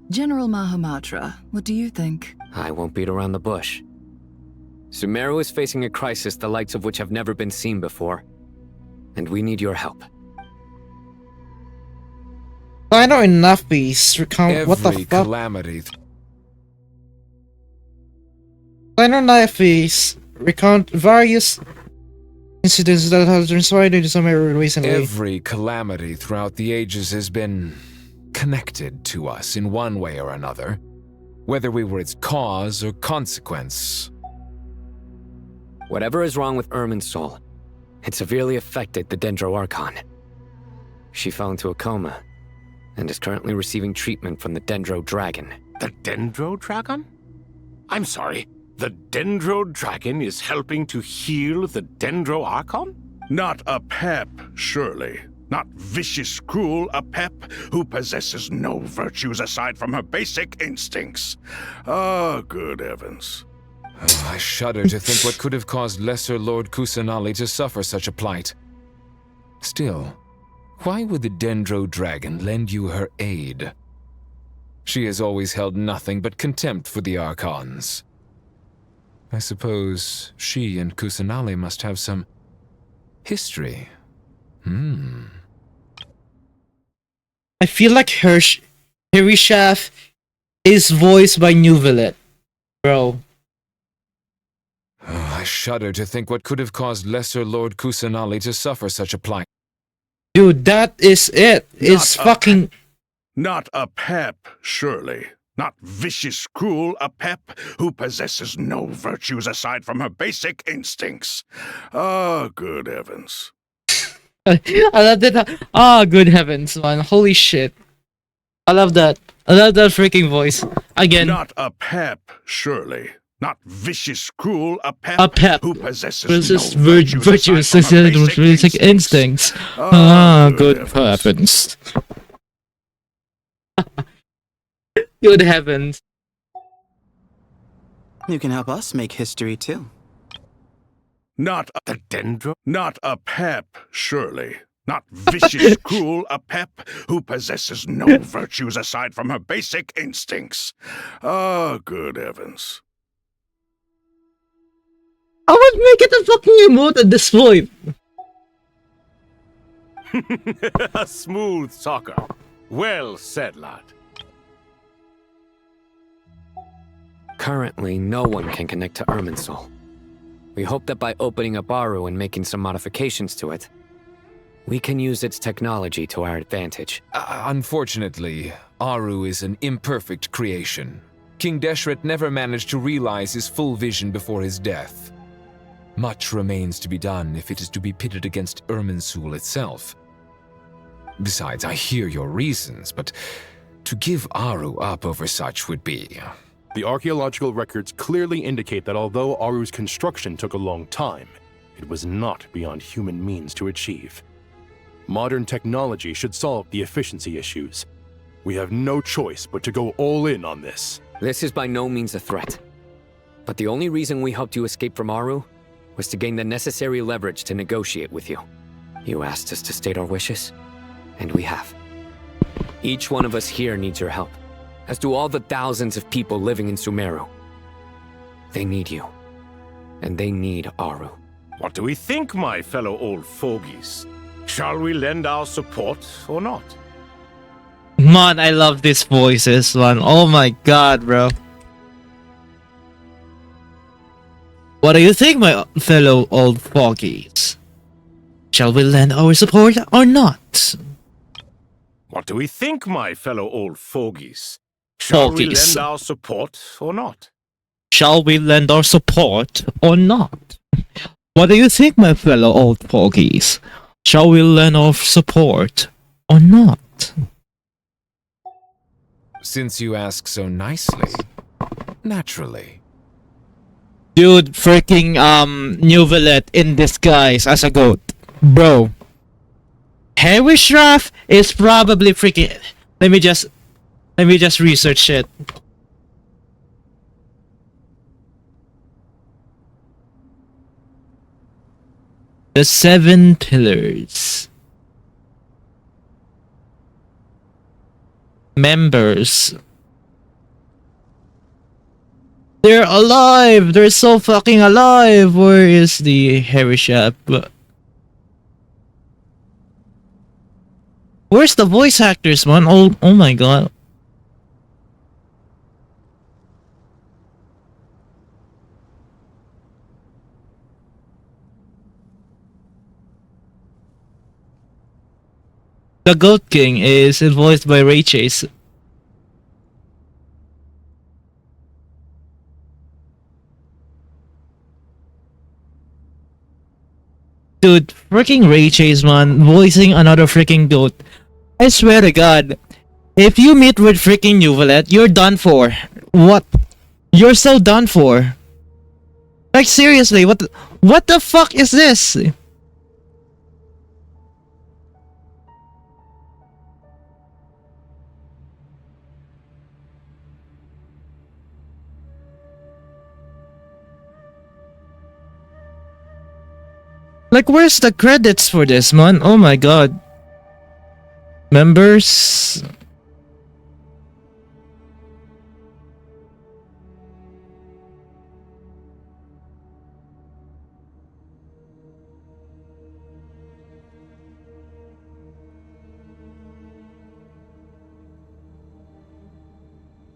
General Mahamatra, what do you think? I won't beat around the bush. Sumeru is facing a crisis the likes of which have never been seen before. And we need your help. Final enough piece recount what the Every fuck? calamity. Final enough piece recount various incidents that have transpired in Sumeru recently. Every calamity throughout the ages has been connected to us in one way or another, whether we were its cause or consequence. Whatever is wrong with Irmin's soul, it severely affected the Dendro Archon. She fell into a coma and is currently receiving treatment from the Dendro Dragon. The Dendro Dragon? I'm sorry, the Dendro Dragon is helping to heal the Dendro Archon? Not a pep, surely. Not vicious, cruel a pep who possesses no virtues aside from her basic instincts. Ah, good heavens. Oh, I shudder to think what could have caused Lesser Lord Kusanali to suffer such a plight. Still, why would the Dendro Dragon lend you her aid? She has always held nothing but contempt for the Archons. I suppose she and Kusanali must have some history. I feel like Hirishaf is voiced by Nuvillet. Bro. Oh, I shudder to think what could have caused Lesser Lord Kusanali to suffer such a plight. Dude, that is it. It's fucking... Not a pep, surely. Not vicious, cruel a pep who possesses no virtues aside from her basic instincts. Ah, good heavens. I love that. Ah, good heavens, man. Holy shit. I love that. I love that freaking voice. Again. Not a pep, surely. Not vicious, cruel a pep who possesses no virtues aside from her basic instincts. Ah, good heavens. Good heavens. You can help us make history too. Not the Dendro? Not a pep, surely. Not vicious, cruel a pep who possesses no virtues aside from her basic instincts. Ah, good heavens. I would make it a fucking emote at this point. Smooth soccer. Well said, lad. Currently, no one can connect to Irmin's soul. We hope that by opening up Aru and making some modifications to it, we can use its technology to our advantage. Unfortunately, Aru is an imperfect creation. King Deshret never managed to realize his full vision before his death. Much remains to be done if it is to be pitted against Irminsul itself. Besides, I hear your reasons, but to give Aru up over such would be... The archaeological records clearly indicate that although Aru's construction took a long time, it was not beyond human means to achieve. Modern technology should solve the efficiency issues. We have no choice but to go all in on this. This is by no means a threat. But the only reason we helped you escape from Aru was to gain the necessary leverage to negotiate with you. You asked us to state our wishes, and we have. Each one of us here needs your help, as do all the thousands of people living in Sumeru. They need you, and they need Aru. What do we think, my fellow old fogies? Shall we lend our support or not? Man, I love these voices, man. Oh my god, bro. What do you think, my fellow old fogies? Shall we lend our support or not? What do we think, my fellow old fogies? Shall we Fogies. lend our support or not? Shall we lend our support or not? What do you think, my fellow old fogies? Shall we lend our support or not? Since you ask so nicely, naturally. Dude, freaking Nuvelet in disguise as a goat. Bro. Harry Schraff is probably freaking... Let me just research it. The Seven Pillars. Members. They're alive! They're so fucking alive! Where is the Harry Schraff? Where's the voice actors, man? Oh my god. The Goat King is voiced by Ray Chase. Dude, freaking Ray Chase, man, voicing another freaking goat. I swear to God, if you meet with freaking Nuvelet, you're done for. What? You're so done for. Like seriously, what the fuck is this? Like, where's the credits for this, man? Oh my god. Members...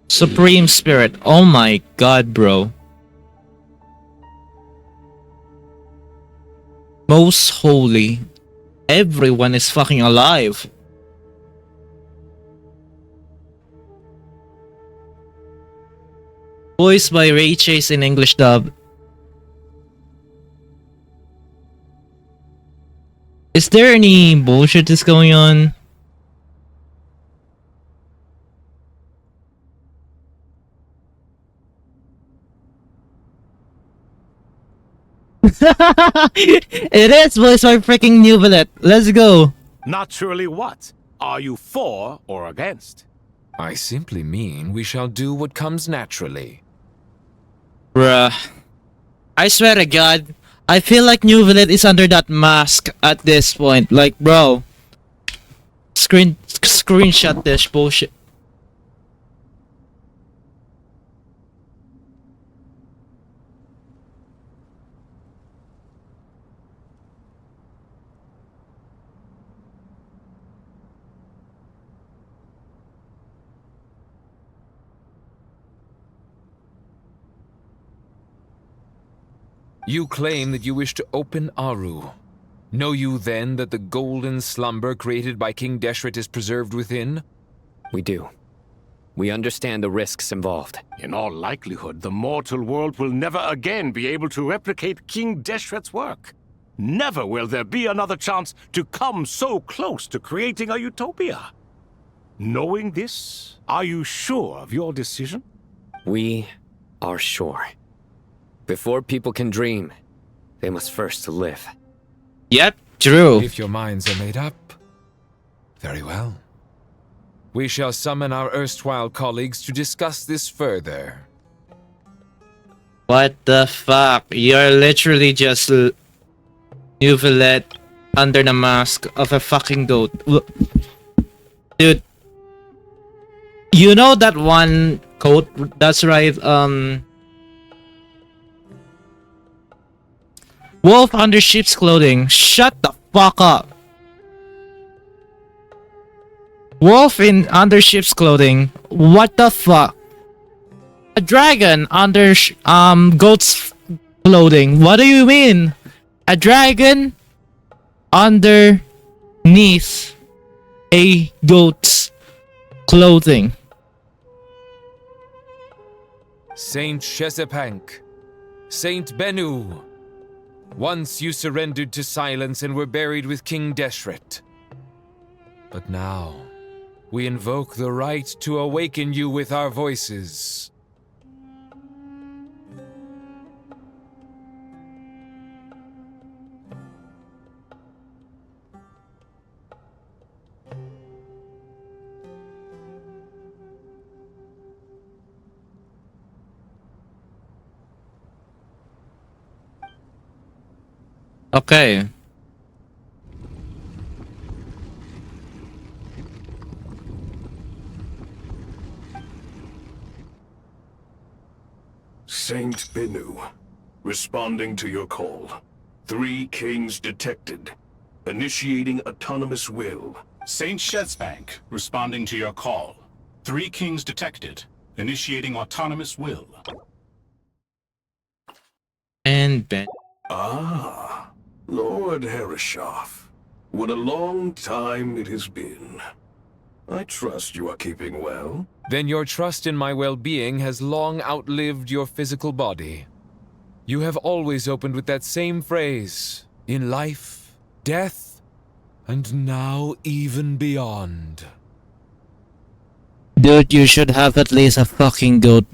Supreme Spirit. Oh my god, bro. Most Holy. Everyone is fucking alive. Voiced by Ray Chase in English dub. Is there any bullshit that's going on? It is voiced by freaking Nuvelet. Let's go. Naturally what? Are you for or against? I simply mean we shall do what comes naturally. Bruh. I swear to God, I feel like Nuvelet is under that mask at this point. Like, bro. Screenshot this bullshit. You claim that you wish to open Aru. Know you then that the golden slumber created by King Deshret is preserved within? We do. We understand the risks involved. In all likelihood, the mortal world will never again be able to replicate King Deshret's work. Never will there be another chance to come so close to creating a utopia. Knowing this, are you sure of your decision? We are sure. Before people can dream, they must first live. Yep, true. If your minds are made up, very well. We shall summon our erstwhile colleagues to discuss this further. What the fuck? You're literally just Nuvelet under the mask of a fucking goat. Dude. You know that one quote? That's right, Wolf under sheep's clothing. Shut the fuck up. Wolf in under sheep's clothing. What the fuck? A dragon under goat's clothing. What do you mean? A dragon underneath a goat's clothing. Saint Chesapank, Saint Bennu, once you surrendered to silence and were buried with King Deshret. But now, we invoke the right to awaken you with our voices. Okay. Saint Bennu, responding to your call. 3 kings detected. Initiating autonomous will. Saint Shetsbank, responding to your call. 3 kings detected. Initiating autonomous will. And Ben. Ah, Lord Herreshoff. What a long time it has been. I trust you are keeping well. Then your trust in my well-being has long outlived your physical body. You have always opened with that same phrase, in life, death, and now even beyond. Dude, you should have at least a fucking goat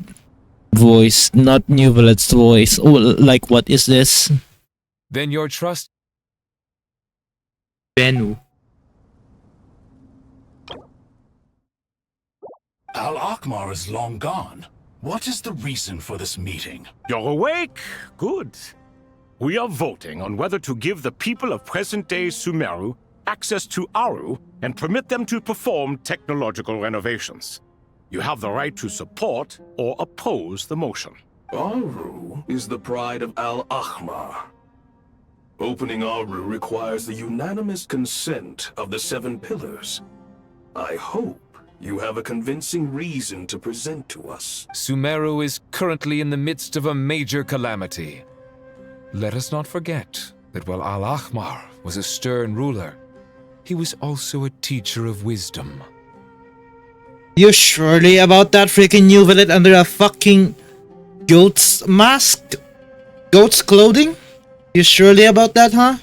voice, not New Violet's voice. Oh, like, what is this? Then your trust... Bennu. Al-Akmar is long gone. What is the reason for this meeting? You're awake? Good. We are voting on whether to give the people of present-day Sumeru access to Aru and permit them to perform technological renovations. You have the right to support or oppose the motion. Aru is the pride of Al-Ahmar. Opening Aru requires the unanimous consent of the 7 pillars. I hope you have a convincing reason to present to us. Sumeru is currently in the midst of a major calamity. Let us not forget that while Al-Ahmar was a stern ruler, he was also a teacher of wisdom. You surely about that freaking New Violet under a fucking goat's mask? Goat's clothing? You surely about that, huh?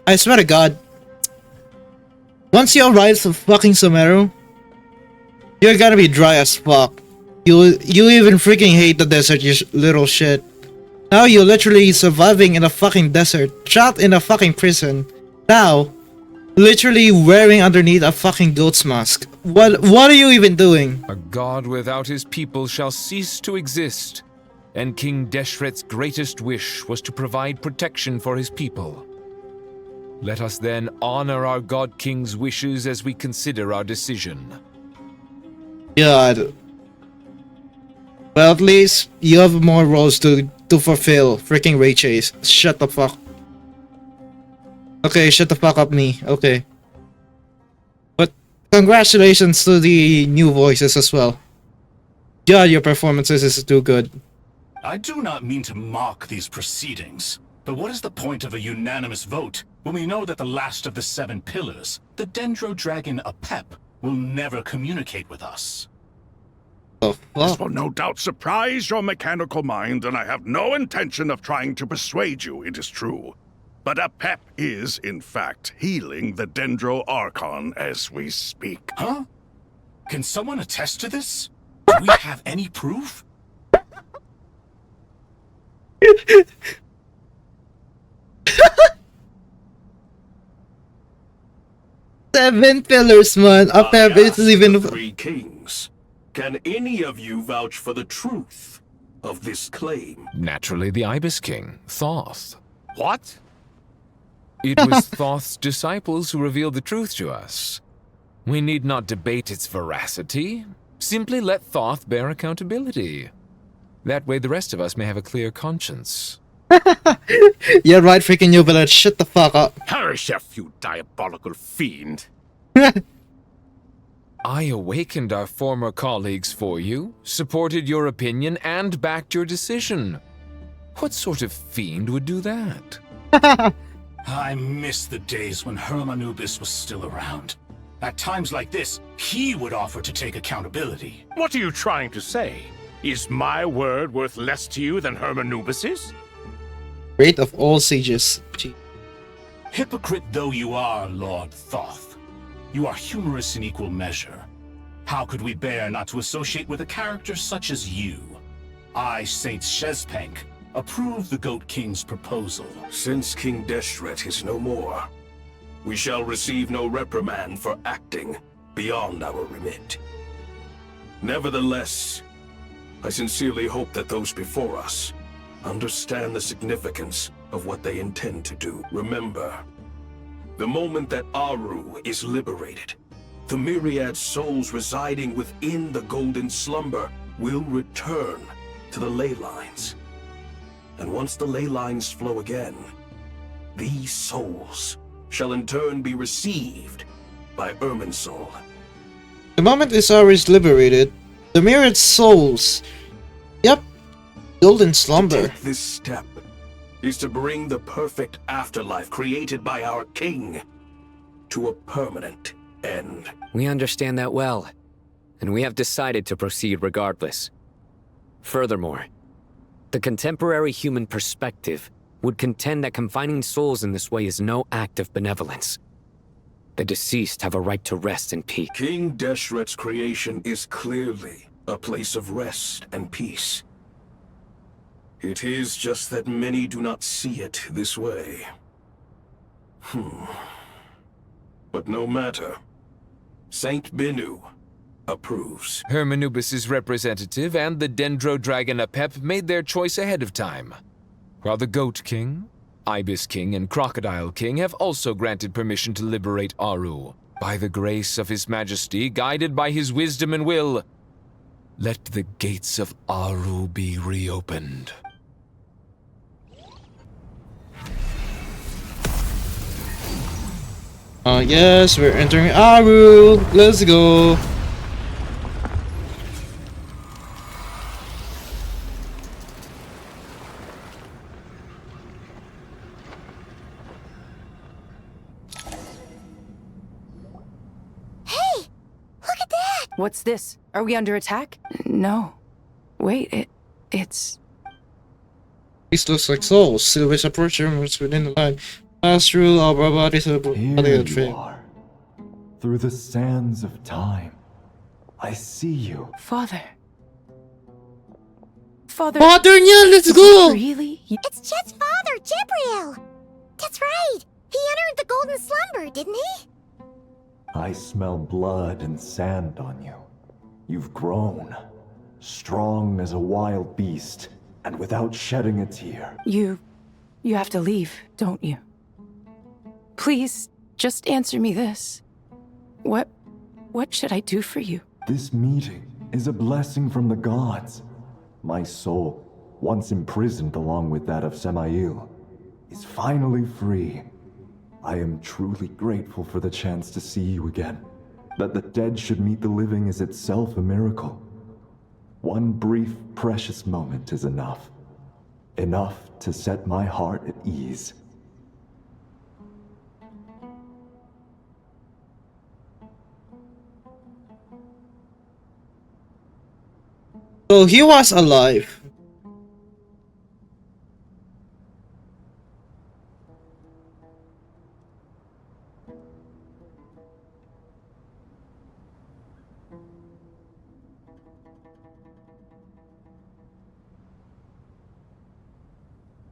I swear to God. Once you arrive to fucking Sumeru, you're gonna be dry as fuck. You even freaking hate the desert, you little shit. Now you're literally surviving in a fucking desert, trapped in a fucking prison. Now, literally wearing underneath a fucking goat's mask. What are you even doing? A god without his people shall cease to exist, and King Deshret's greatest wish was to provide protection for his people. Let us then honor our God King's wishes as we consider our decision. God. Well, at least you have more roles to fulfill. Freaking Ray Chase. Shut the fuck. Okay, shut the fuck up, me. Okay. But congratulations to the new voices as well. God, your performances is too good. I do not mean to mock these proceedings, but what is the point of a unanimous vote when we know that the last of the 7 pillars, the Dendro Dragon Apep, will never communicate with us? This will no doubt surprise your mechanical mind, and I have no intention of trying to persuade you it is true. But Apep is, in fact, healing the Dendro Archon as we speak. Huh? Can someone attest to this? Do we have any proof? Seven pillars, man. Apep is even... 3 kings. Can any of you vouch for the truth of this claim? Naturally, the Ibis King, Thoth. What? It was Thoth's disciples who revealed the truth to us. We need not debate its veracity. Simply let Thoth bear accountability. That way the rest of us may have a clear conscience. You're right, freaking New Village. Shut the fuck up. Hereshef, you diabolical fiend. I awakened our former colleagues for you, supported your opinion, and backed your decision. What sort of fiend would do that? I miss the days when Hermanubis was still around. At times like this, he would offer to take accountability. What are you trying to say? Is my word worth less to you than Hermanubis's? Great of all sages. Hypocrite though you are, Lord Thoth, you are humorous in equal measure. How could we bear not to associate with a character such as you? I, Saint Shezpenk, approve the Goat King's proposal. Since King Deshret is no more, we shall receive no reprimand for acting beyond our remit. Nevertheless, I sincerely hope that those before us understand the significance of what they intend to do. Remember, the moment that Aru is liberated, the myriad souls residing within the Golden Slumber will return to the ley lines. And once the ley lines flow again, these souls shall in turn be received by Irminsul. The moment Isara is liberated, the myriad souls. Yep. Golden Slumber. To take this step is to bring the perfect afterlife created by our king to a permanent end. We understand that well, and we have decided to proceed regardless. Furthermore, the contemporary human perspective would contend that confining souls in this way is no act of benevolence. The deceased have a right to rest in peace. King Deshret's creation is clearly a place of rest and peace. It is just that many do not see it this way. But no matter. Saint Binu approves. Hermanubis' representative and the Dendro Dragon Apep made their choice ahead of time, while the Goat King, Ibis King, and Crocodile King have also granted permission to liberate Aru. By the grace of His Majesty, guided by his wisdom and will, let the gates of Aru be reopened. Yes, we're entering Aru. Let's go. What's this? Are we under attack? No. Wait, it's... This looks like souls. Silhouettes approach rumors within the line. Pass through our bodies of the Here you are. Through the sands of time. I see you. Father. Father. Father, yeah, let's go! Really? It's Chet's father, Jibriel! That's right! He entered the Golden Slumber, didn't he? I smell blood and sand on you. You've grown. Strong as a wild beast, and without shedding a tear. You have to leave, don't you? Please, just answer me this. What should I do for you? This meeting is a blessing from the gods. My soul, once imprisoned along with that of Samael, is finally free. I am truly grateful for the chance to see you again. That the dead should meet the living is itself a miracle. One brief, precious moment is enough. Enough to set my heart at ease. So he was alive.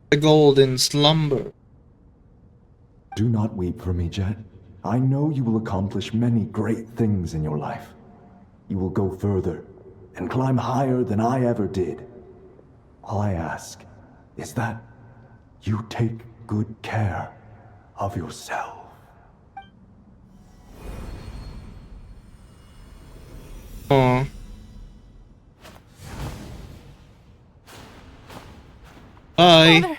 The Golden Slumber. Do not weep for me, Jet. I know you will accomplish many great things in your life. You will go further and climb higher than I ever did. All I ask is that you take good care of yourself. Aww. Bye.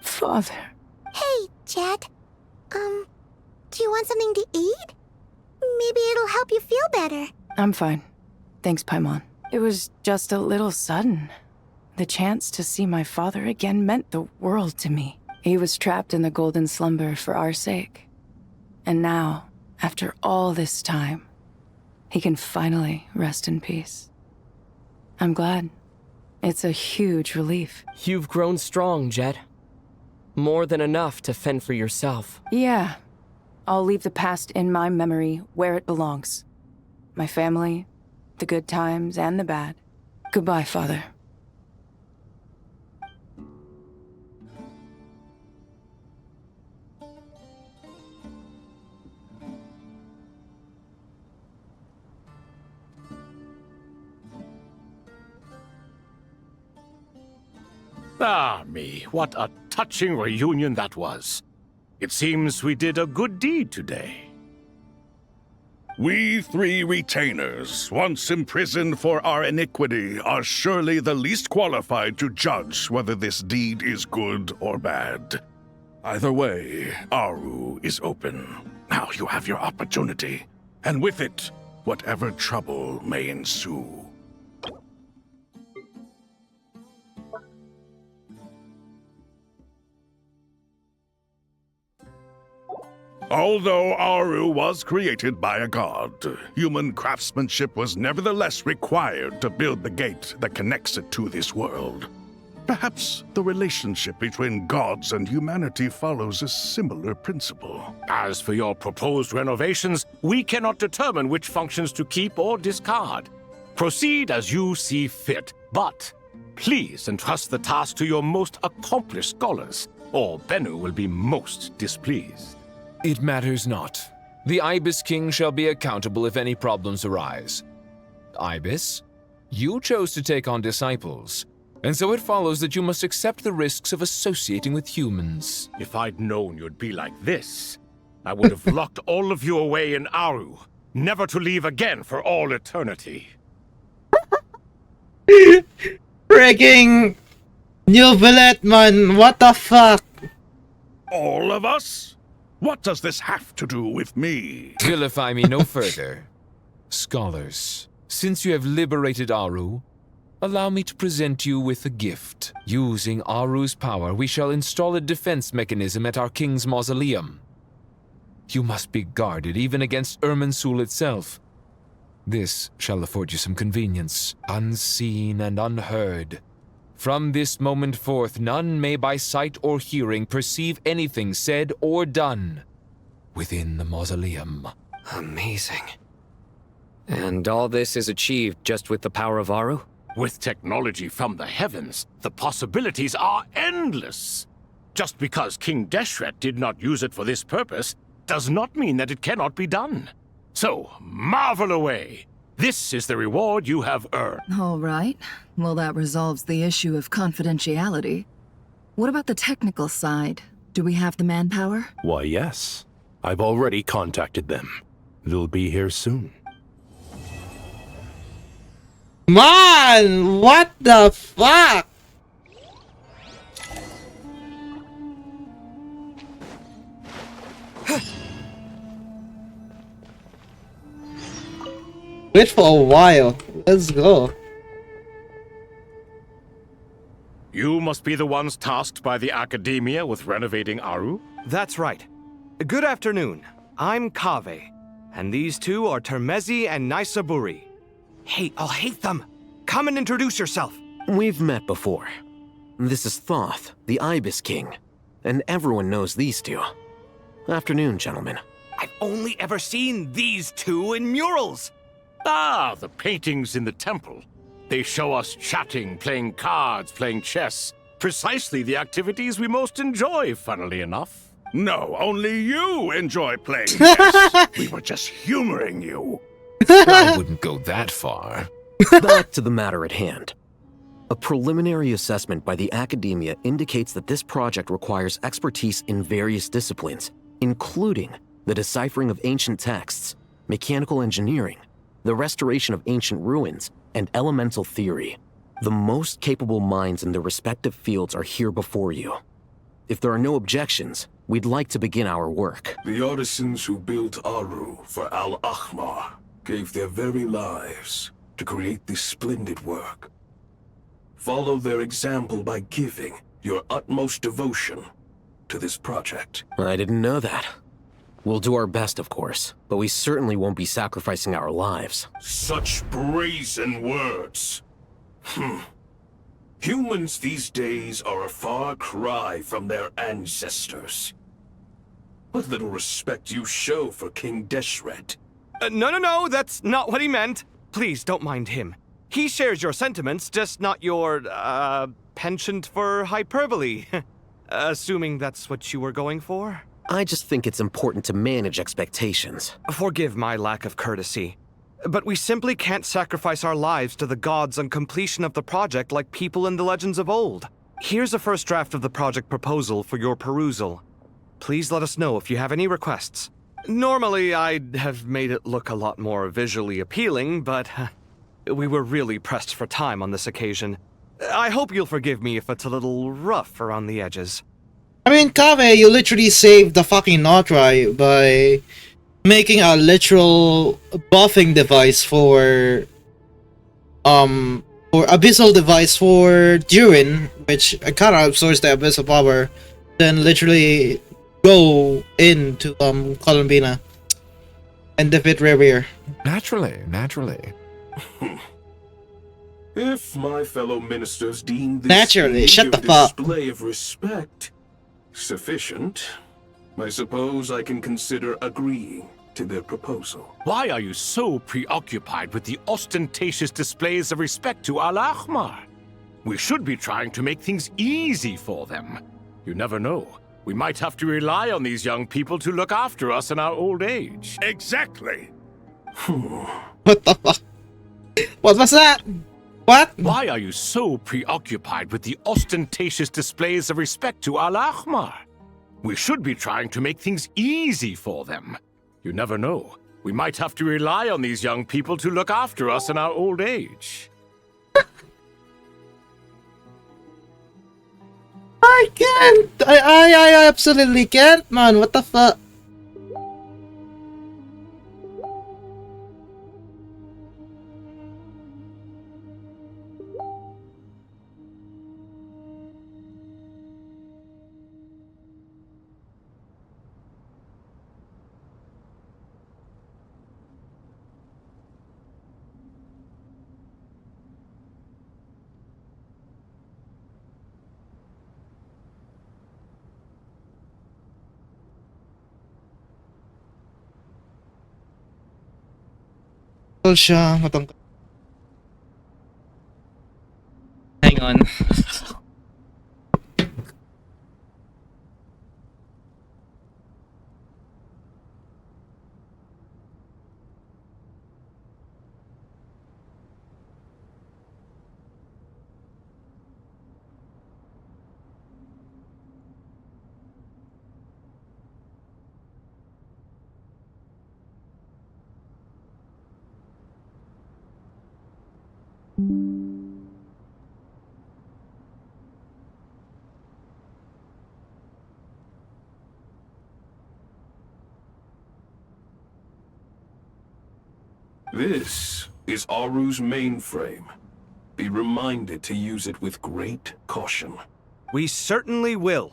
Father. Hey, Jet. Do you want something to eat? Maybe it'll help you feel better. I'm fine. Thanks, Paimon. It was just a little sudden. The chance to see my father again meant the world to me. He was trapped in the Golden Slumber for our sake. And now, After all this time, he can finally rest in peace. I'm glad. It's a huge relief. You've grown strong, Jet. More than enough to fend for yourself. Yeah. I'll leave the past in my memory where it belongs. My family, the good times and the bad. Goodbye, Father. Ah, me, what a touching reunion that was. It seems we did a good deed today. We three retainers, once imprisoned for our iniquity, are surely the least qualified to judge whether this deed is good or bad. Either way, Aru is open. Now you have your opportunity, and with it, whatever trouble may ensue. Although Aru was created by a god, human craftsmanship was nevertheless required to build the gate that connects it to this world. Perhaps the relationship between gods and humanity follows a similar principle. As for your proposed renovations, we cannot determine which functions to keep or discard. Proceed as you see fit, but please entrust the task to your most accomplished scholars, or Bennu will be most displeased. It matters not. The Ibis King shall be accountable if any problems arise. Ibis, you chose to take on disciples, and so it follows that you must accept the risks of associating with humans. If I'd known you'd be like this, I would have locked all of you away in Aru, never to leave again for all eternity. Freaking new billet, man! What the fuck? All of us? What does this have to do with me? Vilify me no further. Scholars, since you have liberated Aru, allow me to present you with a gift. Using Aru's power, we shall install a defense mechanism at our king's mausoleum. You must be guarded even against Irminsul itself. This shall afford you some convenience, unseen and unheard. From this moment forth, none may by sight or hearing perceive anything said or done within the mausoleum. Amazing. And all this is achieved just with the power of Aru? With technology from the heavens, the possibilities are endless. Just because King Deshret did not use it for this purpose does not mean that it cannot be done. So, marvel away. This is the reward you have earned. All right. Well, that resolves the issue of confidentiality. What about the technical side? Do we have the manpower? Why, yes. I've already contacted them. They'll be here soon. Man, what the fuck? Wait for a while. Let's go. You must be the ones tasked by the Academia with renovating Aru? That's right. Good afternoon. I'm Kaveh, and these two are Termezi and Naisaburi. Hey, I'll hate them. Come and introduce yourself. We've met before. This is Thoth, the Ibis King, and everyone knows these two. Afternoon, gentlemen. I've only ever seen these two in murals. Ah, the paintings in the temple. They show us chatting, playing cards, playing chess. Precisely the activities we most enjoy, funnily enough. No, only you enjoy playing chess. We were just humoring you. I wouldn't go that far. Back to the matter at hand. A preliminary assessment by the Academia indicates that this project requires expertise in various disciplines, including the deciphering of ancient texts, mechanical engineering, the restoration of ancient ruins, and elemental theory. The most capable minds in their respective fields are here before you. If there are no objections, we'd like to begin our work. The artisans who built Aru for Al-Ahmar gave their very lives to create this splendid work. Follow their example by giving your utmost devotion to this project. I didn't know that. We'll do our best, of course, but we certainly won't be sacrificing our lives. Such brazen words. Humans these days are a far cry from their ancestors. What little respect you show for King Deshret. No, that's not what he meant. Please, don't mind him. He shares your sentiments, just not your, penchant for hyperbole. Assuming that's what you were going for? I just think it's important to manage expectations. Forgive my lack of courtesy, but we simply can't sacrifice our lives to the gods on completion of the project like people in the legends of old. Here's a first draft of the project proposal for your perusal. Please let us know if you have any requests. Normally, I'd have made it look a lot more visually appealing, but we were really pressed for time on this occasion. I hope you'll forgive me if it's a little rough around the edges. I mean, Kame, you literally saved the fucking Notrai by making a literal buffing device for abyssal device for Durin, which kind of absorbs the abyssal power, then literally go into Columbina and defeat Reverie. Naturally. If my fellow ministers deem this Naturally, shut the fuck. display of respect sufficient, I suppose I can consider agreeing to their proposal. Why are you so preoccupied with the ostentatious displays of respect to Al-Ahmar? We should be trying to make things easy for them. You never know. We might have to rely on these young people to look after us in our old age. Exactly. What the fuck? What was that? What? Why are you so preoccupied with the ostentatious displays of respect to Al-Ahmar? We should be trying to make things easy for them. You never know. We might have to rely on these young people to look after us in our old age. I can't! I absolutely can't, man. What the fuck? Siya, hang on. This is Aru's mainframe. Be reminded to use it with great caution. We certainly will.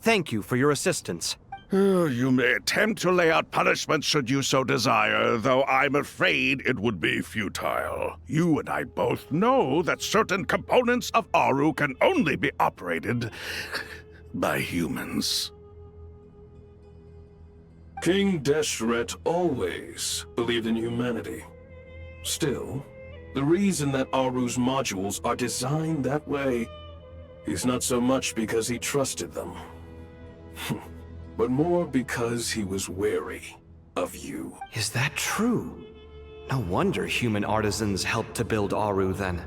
Thank you for your assistance. You may attempt to lay out punishment should you so desire, though I'm afraid it would be futile. You and I both know that certain components of Aru can only be operated by humans. King Deshret always believed in humanity. Still, the reason that Aru's modules are designed that way is not so much because he trusted them, but more because he was wary of you. Is that true? No wonder human artisans helped to build Aru then.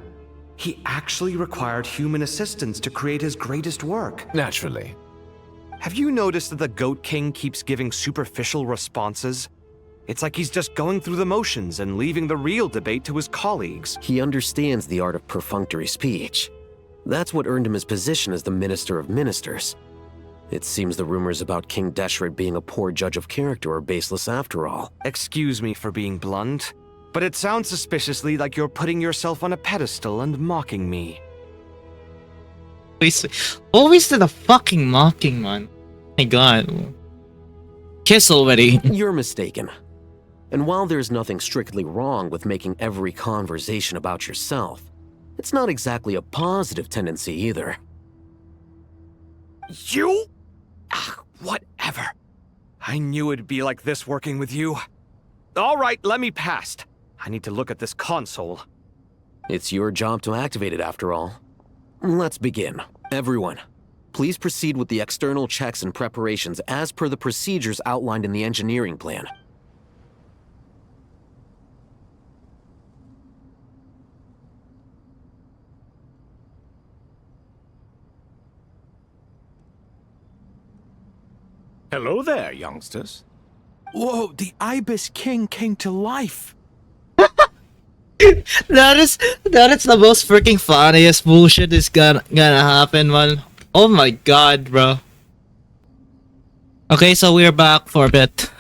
He actually required human assistance to create his greatest work. Naturally. Have you noticed that the Goat King keeps giving superficial responses? It's like he's just going through the motions and leaving the real debate to his colleagues. He understands the art of perfunctory speech. That's what earned him his position as the Minister of Ministers. It seems the rumors about King Deshret being a poor judge of character are baseless after all. Excuse me for being blunt, but it sounds suspiciously like you're putting yourself on a pedestal and mocking me. Always to the fucking mocking, man. My god. kiss already. You're mistaken. And while there's nothing strictly wrong with making every conversation about yourself, it's not exactly a positive tendency either. You? Whatever. I knew it'd be like this working with you. All right, let me past. I need to look at this console. It's your job to activate it after all. Let's begin. Everyone, please proceed with the external checks and preparations as per the procedures outlined in the engineering plan. Hello there, youngsters. Whoa, the Ibis King came to life. That is the most freaking funniest bullshit is gonna happen, man. Oh my god, bro. Okay, so we're back for a bit.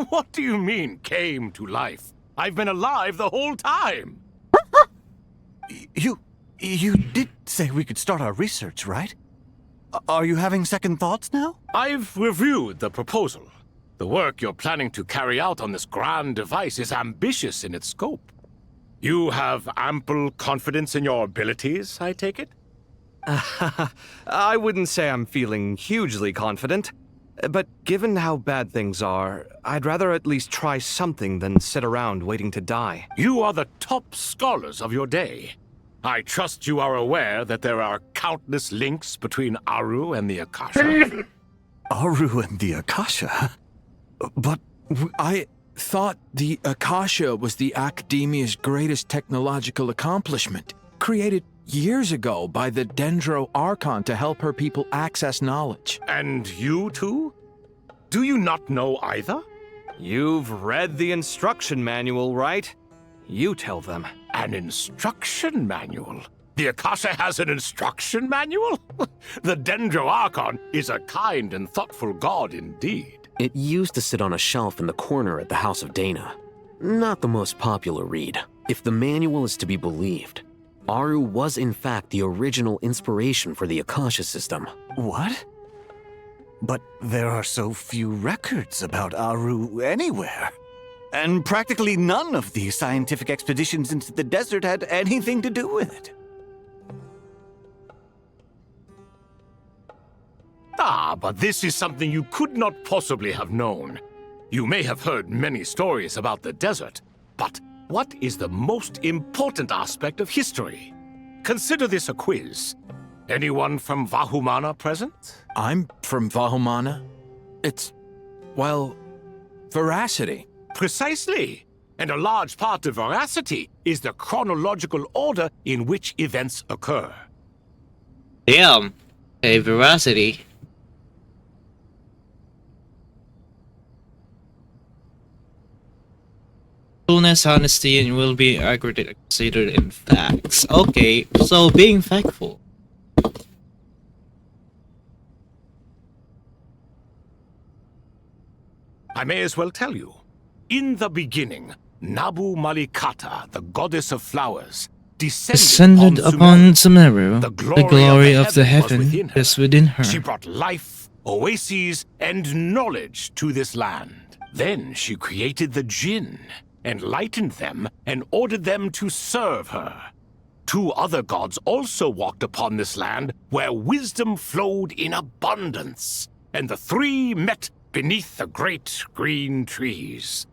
What do you mean, came to life? I've been alive the whole time. You did say we could start our research, right? Are you having second thoughts now? I've reviewed the proposal. The work you're planning to carry out on this grand device is ambitious in its scope. You have ample confidence in your abilities, I take it? I wouldn't say I'm feeling hugely confident. But given how bad things are, I'd rather at least try something than sit around waiting to die. You are the top scholars of your day. I trust you are aware that there are countless links between Aru and the Akasha. Aru and the Akasha? But I thought the Akasha was the Academia's greatest technological accomplishment, created years ago by the Dendro Archon to help her people access knowledge. And you too? Do you not know either? You've read the instruction manual, right? You tell them. An instruction manual? The Akasha has an instruction manual? The Dendro Archon is a kind and thoughtful god indeed. It used to sit on a shelf in the corner at the House of Dana. Not the most popular read. If the manual is to be believed, Aru was in fact the original inspiration for the Akasha system. What? But there are so few records about Aru anywhere. And practically none of the scientific expeditions into the desert had anything to do with it. But this is something you could not possibly have known. You may have heard many stories about the desert, but what is the most important aspect of history? Consider this a quiz. Anyone from Vahumana present? I'm from Vahumana. It's, well, veracity. Precisely. And a large part of veracity is the chronological order in which events occur. Damn. A veracity. Truthfulness, honesty, and will be accurately considered in facts. Okay, so being factful. I may as well tell you. In the beginning, Nabu Malikata, the goddess of flowers, descended upon Sumeru. The glory of the heaven was is within her. She brought life, oases, and knowledge to this land. Then she created the Jinn, enlightened them, and ordered them to serve her. Two other gods also walked upon this land where wisdom flowed in abundance, and the three met beneath the great green trees.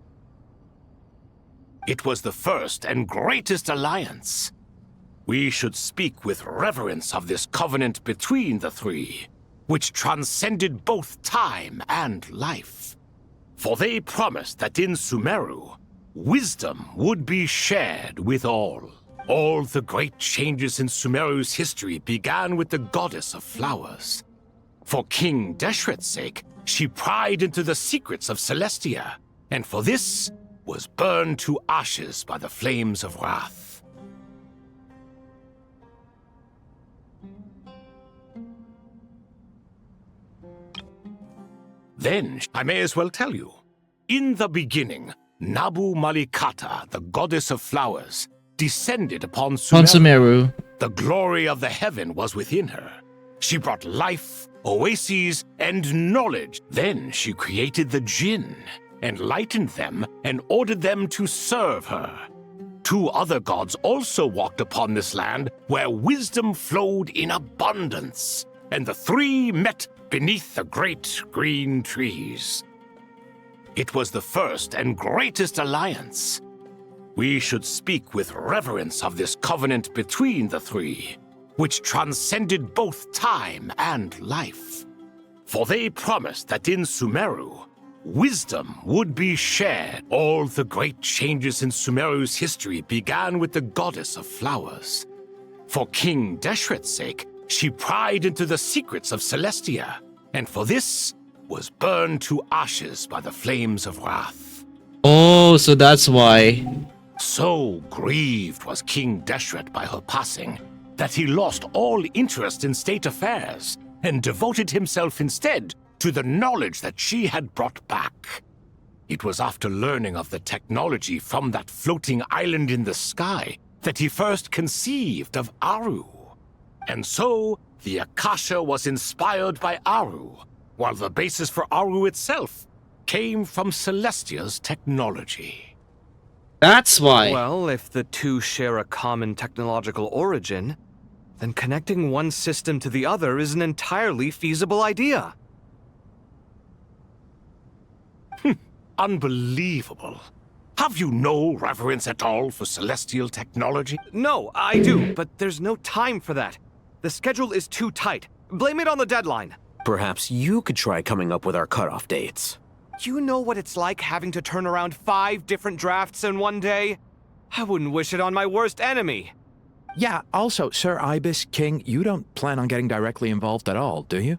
It was the first and greatest alliance. We should speak with reverence of this covenant between the three, which transcended both time and life. For they promised that in Sumeru, wisdom would be shared with all. All the great changes in Sumeru's history began with the goddess of flowers. For King Deshret's sake, she pried into the secrets of Celestia, and for this, was burned to ashes by the flames of wrath. Then, I may as well tell you, in the beginning, Nabu Malikata, the goddess of flowers, descended upon Sumeru. Sumeru. The glory of the heaven was within her. She brought life, oases, and knowledge. Then she created the Jinn, enlightened them, and ordered them to serve her. 2 other gods also walked upon this land where wisdom flowed in abundance, and the 3 met beneath the great green trees. It was the first and greatest alliance. We should speak with reverence of this covenant between the 3, which transcended both time and life. For they promised that in Sumeru, wisdom would be shared. All the great changes in Sumeru's history began with the goddess of flowers. For King Deshret's sake, she pried into the secrets of Celestia, and for this, was burned to ashes by the flames of wrath. Oh, so that's why. So grieved was King Deshret by her passing that he lost all interest in state affairs and devoted himself instead to the knowledge that she had brought back. It was after learning of the technology from that floating island in the sky that he first conceived of Aru. And so, the Akasha was inspired by Aru, while the basis for Aru itself came from Celestia's technology. That's why. Well, if the 2 share a common technological origin, then connecting one system to the other is an entirely feasible idea. Unbelievable. Have you no reverence at all for celestial technology? No, I do, but there's no time for that. The schedule is too tight. Blame it on the deadline. Perhaps you could try coming up with our cutoff dates. You know what it's like having to turn around 5 different drafts in one day? I wouldn't wish it on my worst enemy. Yeah, also, Sir Ibis, King, you don't plan on getting directly involved at all, do you?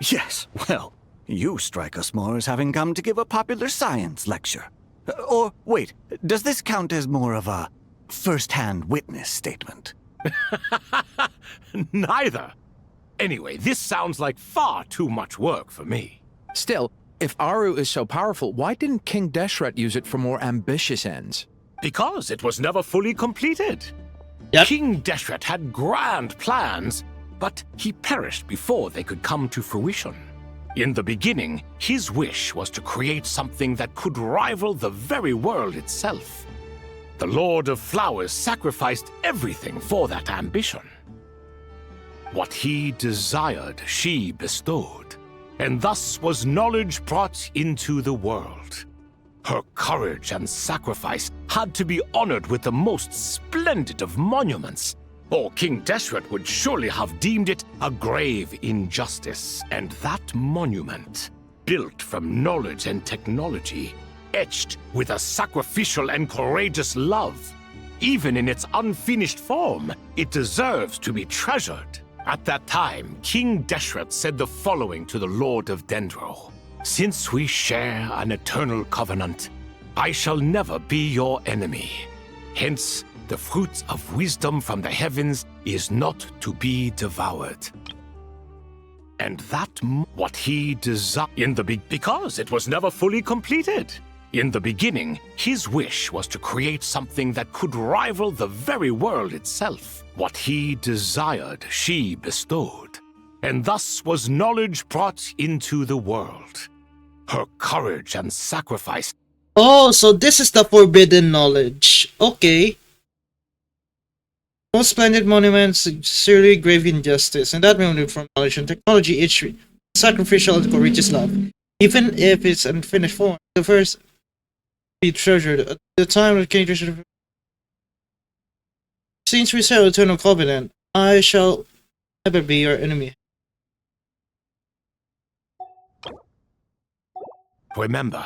Yes, well, you strike us more as having come to give a popular science lecture. Or, wait, does this count as more of a first-hand witness statement? Neither. Anyway, this sounds like far too much work for me. Still, if Aru is so powerful, why didn't King Deshret use it for more ambitious ends? Because it was never fully completed. Yep. King Deshret had grand plans, but he perished before they could come to fruition. In the beginning, his wish was to create something that could rival the very world itself. The Lord of Flowers sacrificed everything for that ambition. What he desired, she bestowed, and thus was knowledge brought into the world. Her courage and sacrifice had to be honored with the most splendid of monuments, or King Deshret would surely have deemed it a grave injustice. And that monument, built from knowledge and technology, etched with a sacrificial and courageous love, even in its unfinished form, it deserves to be treasured. At that time, King Deshret said the following to the Lord of Dendro: "Since we share an eternal covenant, I shall never be your enemy. Hence, the fruits of wisdom from the heavens is not to be devoured." And that what he desired in the because it was never fully completed. In the beginning, his wish was to create something that could rival the very world itself. What he desired, she bestowed, and thus was knowledge brought into the world. Her courage and sacrifice. Oh, so this is the forbidden knowledge. Okay. Most splendid monuments, sincerely grave injustice, and that monument from knowledge and technology, each sacrificial and courageous love. Even if it's unfinished form, the first be treasured at the time of King Deshret. Since we share eternal covenant, I shall never be your enemy. Remember,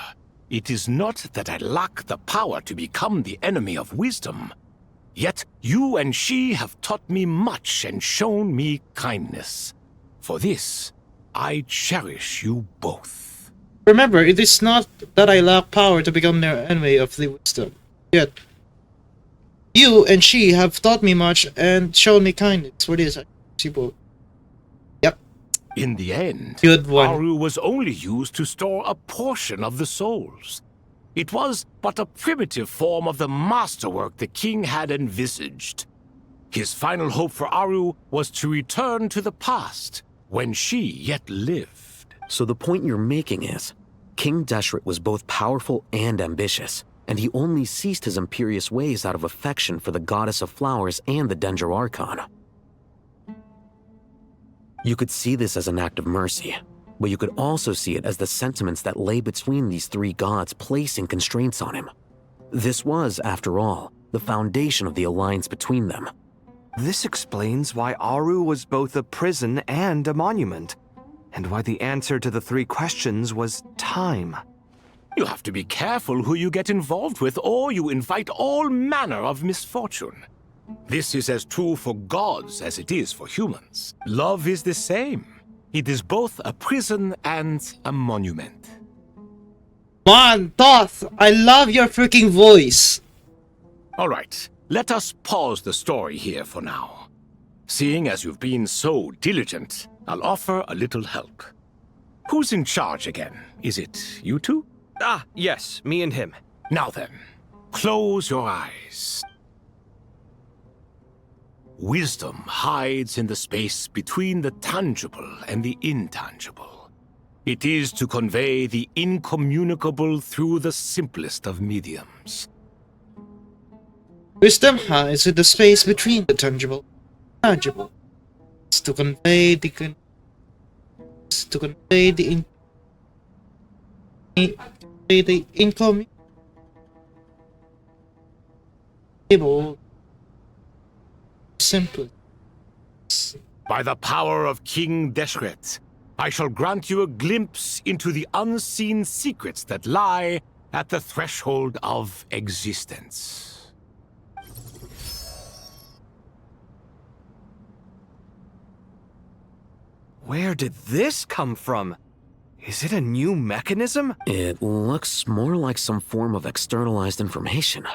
it is not that I lack the power to become the enemy of wisdom. Yet you and she have taught me much and shown me kindness. For this, I cherish you both. Remember, it is not that I lack power to become the enemy of the wisdom. Yet, you and she have taught me much and shown me kindness. For this, I cherish you both. Yep. In the end, Good one. Aru was only used to store a portion of the souls. It was but a primitive form of the masterwork the king had envisaged. His final hope for Aru was to return to the past, when she yet lived. So the point you're making is, King Deshret was both powerful and ambitious, and he only ceased his imperious ways out of affection for the goddess of flowers and the Dendro Archon. You could see this as an act of mercy, but you could also see it as the sentiments that lay between these three gods placing constraints on him. This was, after all, the foundation of the alliance between them. This explains why Aru was both a prison and a monument, and why the answer to the three questions was time. You have to be careful who you get involved with, or you invite all manner of misfortune. This is as true for gods as it is for humans. Love is the same. It is both a prison and a monument. Man, Toth, I love your freaking voice. All right, let us pause the story here for now. Seeing as you've been so diligent, I'll offer a little help. Who's in charge again? Is it you two? Ah, yes, me and him. Now then, close your eyes. Wisdom hides in the space between the tangible and the intangible. It is to convey the incommunicable through the simplest of mediums. Wisdom hides in the space between the tangible and tangible. It's to convey the incommunicable. Simply. By the power of King Deshret, I shall grant you a glimpse into the unseen secrets that lie at the threshold of existence. Where did this come from? Is it a new mechanism? It looks more like some form of externalized information.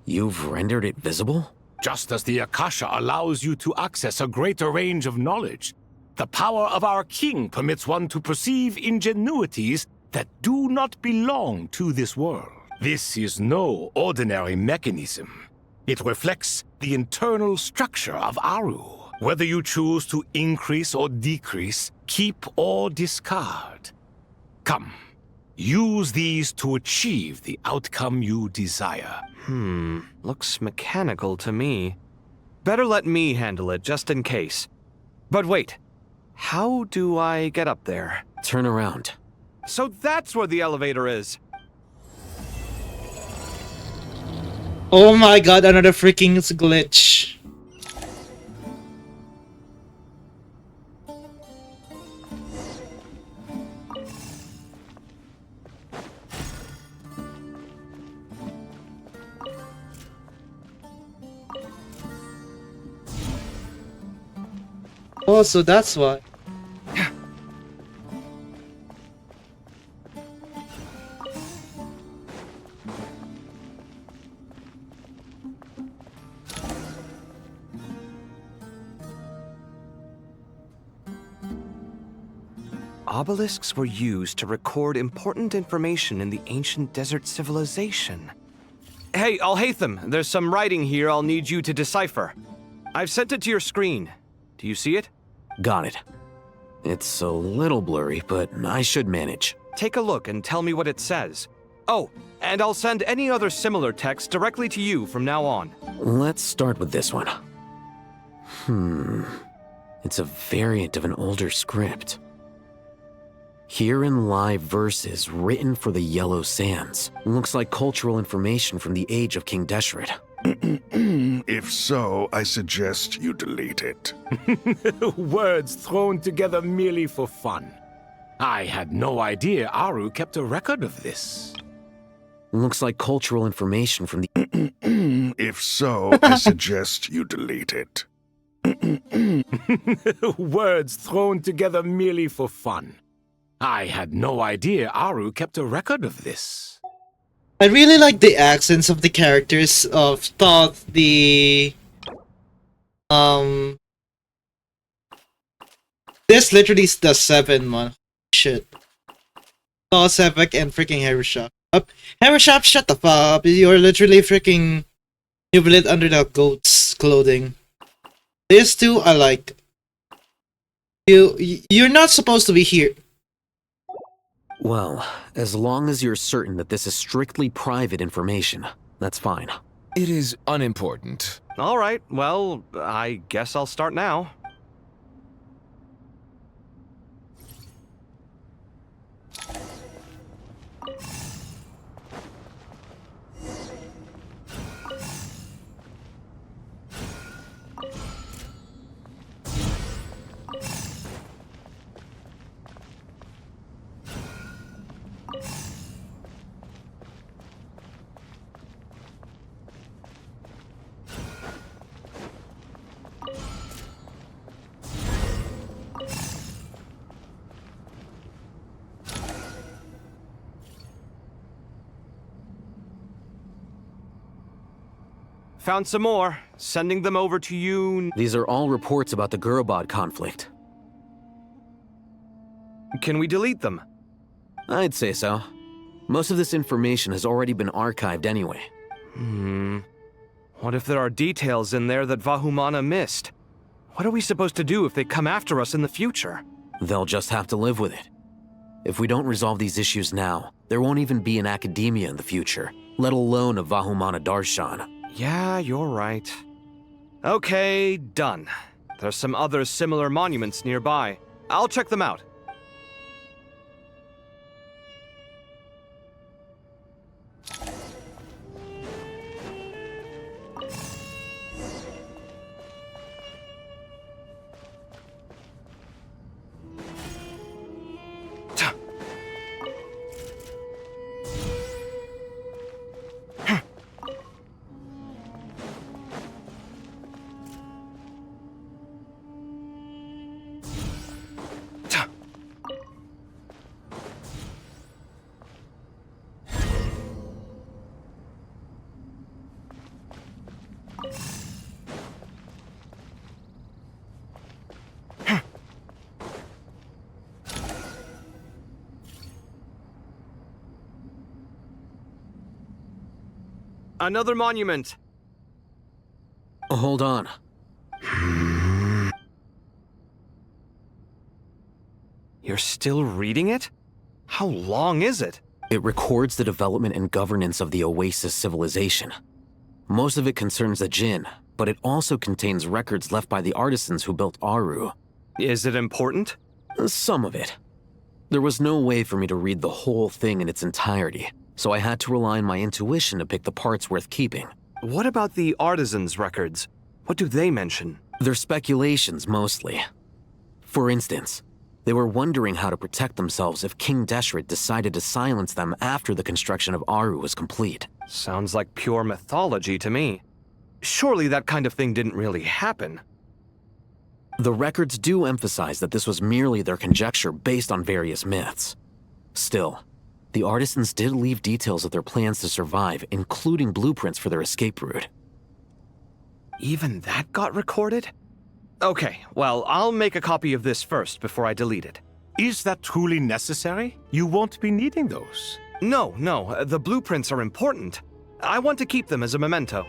You've rendered it visible? Just as the Akasha allows you to access a greater range of knowledge, the power of our king permits one to perceive ingenuities that do not belong to this world. This is no ordinary mechanism. It reflects the internal structure of Aru. Whether you choose to increase or decrease, keep or discard. Come, use these to achieve the outcome you desire. Looks mechanical to me. Better let me handle it, just in case. But wait, how do I get up there? Turn around. So that's where the elevator is! Oh my god, another freaking glitch. Oh, so that's why. Obelisks were used to record important information in the ancient desert civilization. Hey, Alhaitham, there's some writing here I'll need you to decipher. I've sent it to your screen. Do you see it? Got it. It's a little blurry, but I should manage. Take a look and tell me what it says. Oh, and I'll send any other similar text directly to you from now on. Let's start with this one. It's a variant of an older script. Herein lie verses written for the Yellow Sands. Looks like cultural information from the age of King Deshret. If so, I suggest you delete it. Words thrown together merely for fun. I had no idea Aru kept a record of this. Looks like cultural information from the... If so, I suggest you delete it. Words thrown together merely for fun. I had no idea Aru kept a record of this. I really like the accents of the characters of Thoth, this literally is the 7 one. Shit. Thoth, Sevek, and freaking Harishap. Harishap, shut the fuck up. You're literally freaking nubilant under the goat's clothing. These two I like. You're not supposed to be here. Well, as long as you're certain that this is strictly private information, that's fine. It is unimportant. All right, well, I guess I'll start now. Found some more. Sending them over to you. These are all reports about the Gurubad conflict. Can we delete them? I'd say so. Most of this information has already been archived anyway. What if there are details in there that Vahumana missed? What are we supposed to do if they come after us in the future? They'll just have to live with it. If we don't resolve these issues now, there won't even be an academia in the future, let alone a Vahumana Darshan. Yeah, you're right. Okay, done. There's some other similar monuments nearby. I'll check them out. Another monument. Hold on. You're still reading it? How long is it? It records the development and governance of the Oasis civilization. Most of it concerns the Jinn, but it also contains records left by the artisans who built Aru. Is it important? Some of it. There was no way for me to read the whole thing in its entirety, so I had to rely on my intuition to pick the parts worth keeping. What about the artisans' records? What do they mention? They're speculations, mostly. For instance, they were wondering how to protect themselves if King Deshret decided to silence them after the construction of Aru was complete. Sounds like pure mythology to me. Surely that kind of thing didn't really happen. The records do emphasize that this was merely their conjecture based on various myths. Still, the artisans did leave details of their plans to survive, including blueprints for their escape route. Even that got recorded? Okay, well, I'll make a copy of this first before I delete it. Is that truly necessary? You won't be needing those. No, the blueprints are important. I want to keep them as a memento.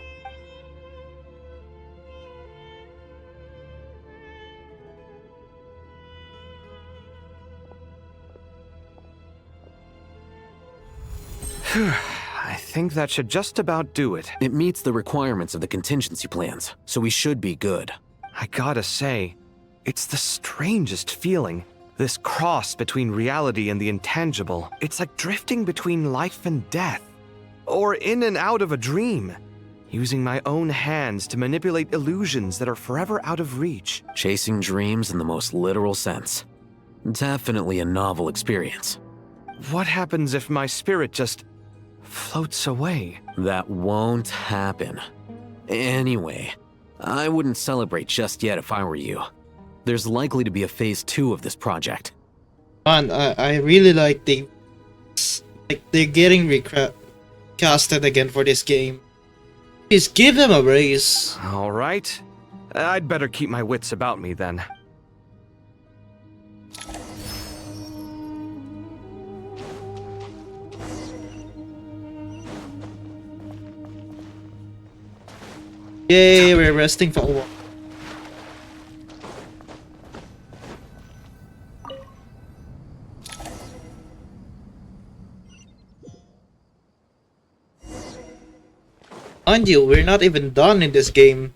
I think that should just about do it. It meets the requirements of the contingency plans, so we should be good. I gotta say, it's the strangest feeling. This cross between reality and the intangible. It's like drifting between life and death. Or in and out of a dream. Using my own hands to manipulate illusions that are forever out of reach. Chasing dreams in the most literal sense. Definitely a novel experience. What happens if my spirit just floats away? That won't happen. Anyway, I wouldn't celebrate just yet if I were you. There's likely to be a phase 2 of this project. Man, I really like they're getting recasted again for this game. Just give them a raise. All right. I'd better keep my wits about me then. Yay, we're resting for a while. Mind you, we're not even done in this game.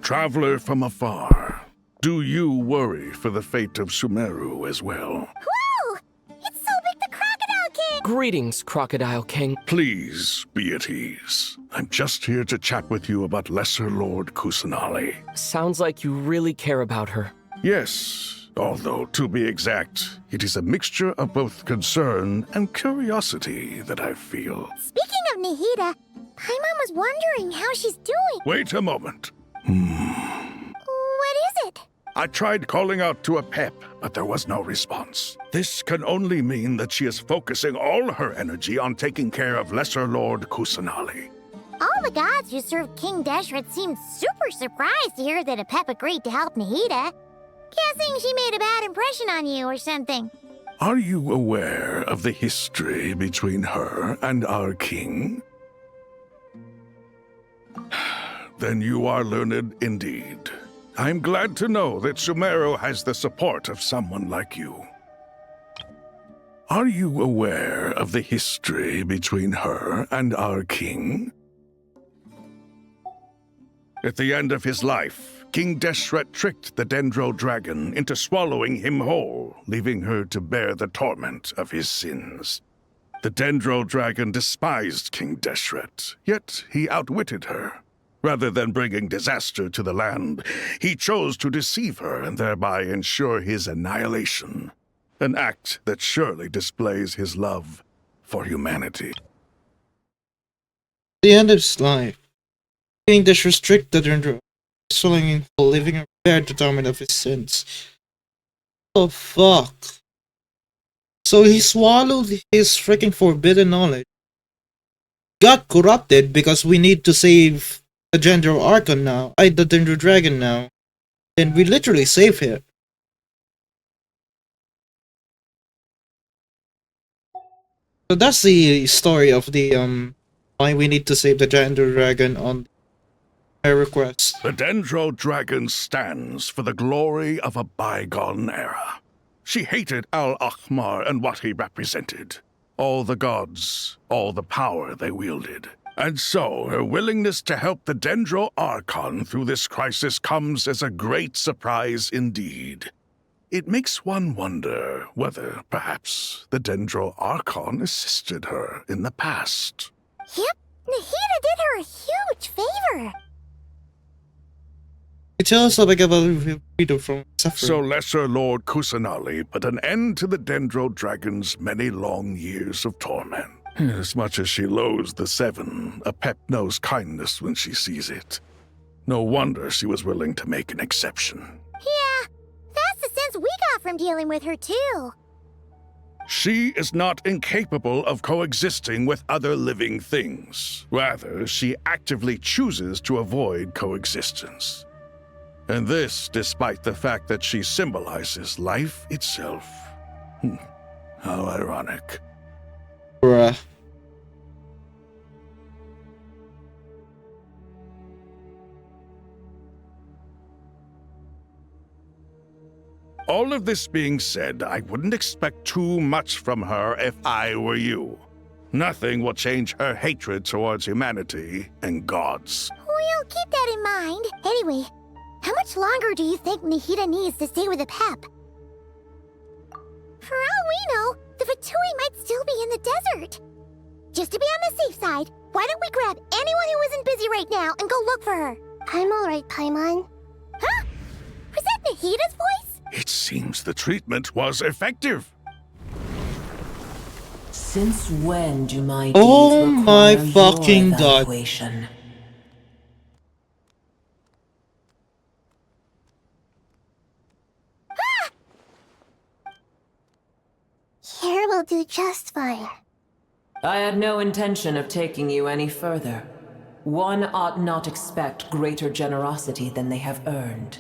Traveler from afar, do you worry for the fate of Sumeru as well? Whoa! It's so big the Crocodile King! Greetings, Crocodile King. Please be at ease. I'm just here to chat with you about Lesser Lord Kusanali. Sounds like you really care about her. Yes, although to be exact, it is a mixture of both concern and curiosity that I feel. Speaking of Nahida, Paimon was wondering how she's doing. Wait a moment. What is it? I tried calling out to a pep, but there was no response. This can only mean that she is focusing all her energy on taking care of Lesser Lord Kusanali. All the gods who served King Deshret seemed super surprised to hear that a pep agreed to help Nahida. Guessing she made a bad impression on you or something. Are you aware of the history between her and our king? Then you are learned indeed. I'm glad to know that Sumeru has the support of someone like you. Are you aware of the history between her and our king? At the end of his life, King Deshret tricked the Dendro Dragon into swallowing him whole, leaving her to bear the torment of his sins. The Dendro Dragon despised King Deshret, yet he outwitted her. Rather than bringing disaster to the land, he chose to deceive her and thereby ensure his annihilation. An act that surely displays his love for humanity. At the end of his life, King Dash restricted Dendro, swallowing him whole, leaving her prepared to torment of his sins. Oh fuck. So he swallowed his freaking forbidden knowledge. Got corrupted because we need to save the Dendro Archon now. The Dendro Dragon now. And we literally save him. So that's the story of the why we need to save the Dendro Dragon on her request. The Dendro Dragon stands for the glory of a bygone era. She hated Al-Ahmar and what he represented. All the gods, all the power they wielded. And so, her willingness to help the Dendro Archon through this crisis comes as a great surprise indeed. It makes one wonder whether, perhaps, the Dendro Archon assisted her in the past. Yep, Nahida did her a huge favor. It tells us about freedom from suffering. So Lesser Lord Kusanali put an end to the Dendro Dragon's many long years of torment. As much as she loathes the Seven, a pep knows kindness when she sees it. No wonder she was willing to make an exception. Yeah, that's the sense we got from dealing with her too. She is not incapable of coexisting with other living things. Rather, she actively chooses to avoid coexistence. And this despite the fact that she symbolizes life itself. How ironic. Bruh. All of this being said, I wouldn't expect too much from her if I were you. Nothing will change her hatred towards humanity and gods. We'll keep that in mind. Anyway, how much longer do you think Nahida needs to stay with the pep? For all we know, the Fatui might still be in the desert. Just to be on the safe side, why don't we grab anyone who isn't busy right now and go look for her? I'm alright, Paimon. Huh? Was that Nahida's voice? It seems the treatment was effective. Since when do my Oh deeds my require fucking your god. evaluation? Here will do just fine. I had no intention of taking you any further. One ought not expect greater generosity than they have earned.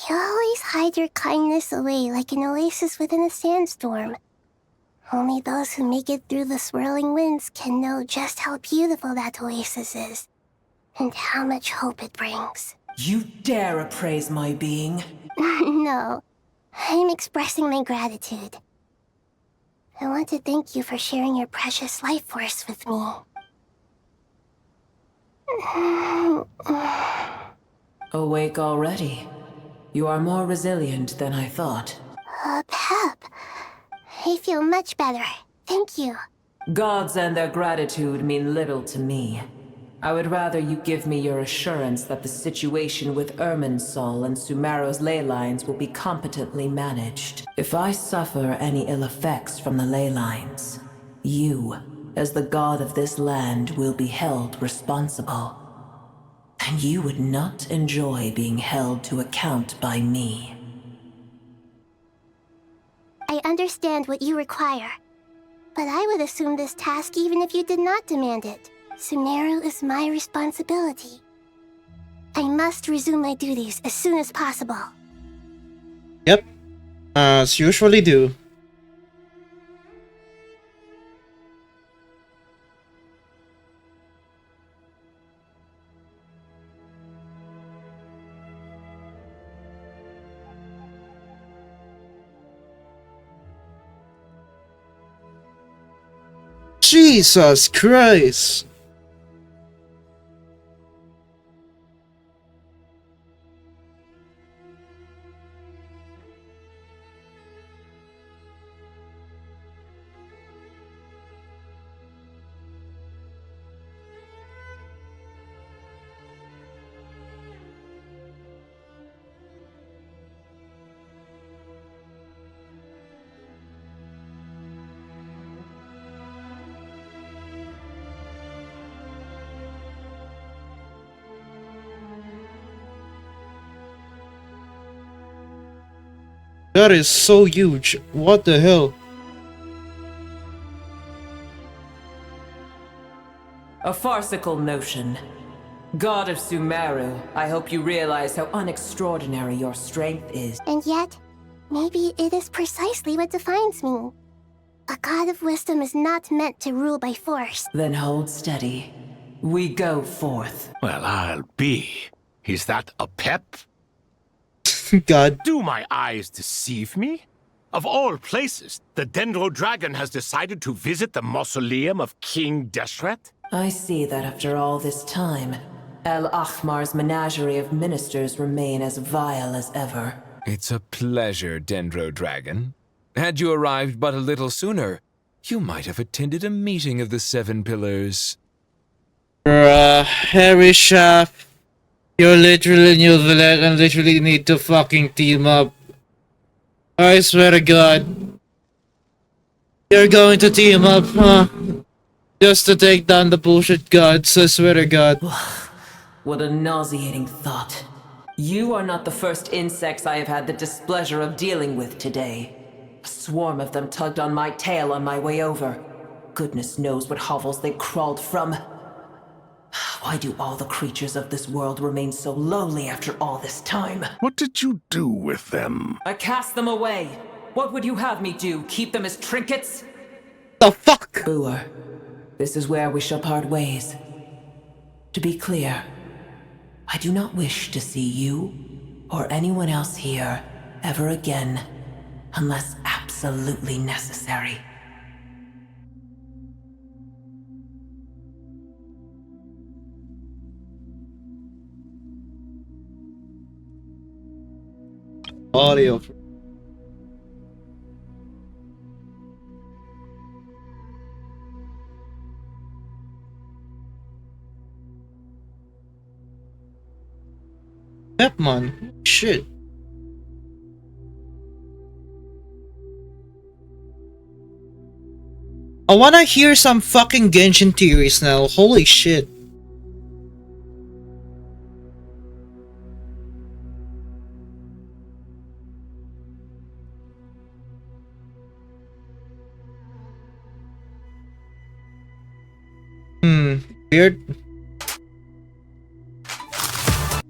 You always hide your kindness away like an oasis within a sandstorm. Only those who make it through the swirling winds can know just how beautiful that oasis is, and how much hope it brings. You dare appraise my being? No, I'm expressing my gratitude. I want to thank you for sharing your precious life force with me. Awake already. You are more resilient than I thought. Pep. I feel much better. Thank you. Gods and their gratitude mean little to me. I would rather you give me your assurance that the situation with Irminsul and Sumeru's ley lines will be competently managed. If I suffer any ill effects from the ley lines, you, as the god of this land, will be held responsible. And you would not enjoy being held to account by me. I understand what you require, but I would assume this task even if you did not demand it. Sumeru is my responsibility. I must resume my duties as soon as possible. Yep, as usually do. Jesus Christ! That is so huge. What the hell? A farcical notion. God of Sumeru, I hope you realize how unextraordinary your strength is. And yet, maybe it is precisely what defines me. A god of wisdom is not meant to rule by force. Then hold steady. We go forth. Well, I'll be. Is that a pep? God. Do my eyes deceive me? Of all places, the Dendro Dragon has decided to visit the mausoleum of King Deshret? I see that after all this time, El Ahmar's menagerie of ministers remain as vile as ever. It's a pleasure, Dendro Dragon. Had you arrived but a little sooner, you might have attended a meeting of the Seven Pillars. Bruh, Harry Shaft. You're literally New Zealand and literally need to fucking team up. I swear to God. You're going to team up, huh? Just to take down the bullshit gods, I swear to God. What a nauseating thought. You are not the first insects I have had the displeasure of dealing with today. A swarm of them tugged on my tail on my way over. Goodness knows what hovels they crawled from. Why do all the creatures of this world remain so lowly after all this time? What did you do with them? I cast them away. What would you have me do? Keep them as trinkets? The fuck? Brewer, this is where we shall part ways. To be clear, I do not wish to see you or anyone else here ever again, unless absolutely necessary. Audio. Yep, man. Shit. I wanna hear some fucking Genshin theories now. Holy shit. Weird.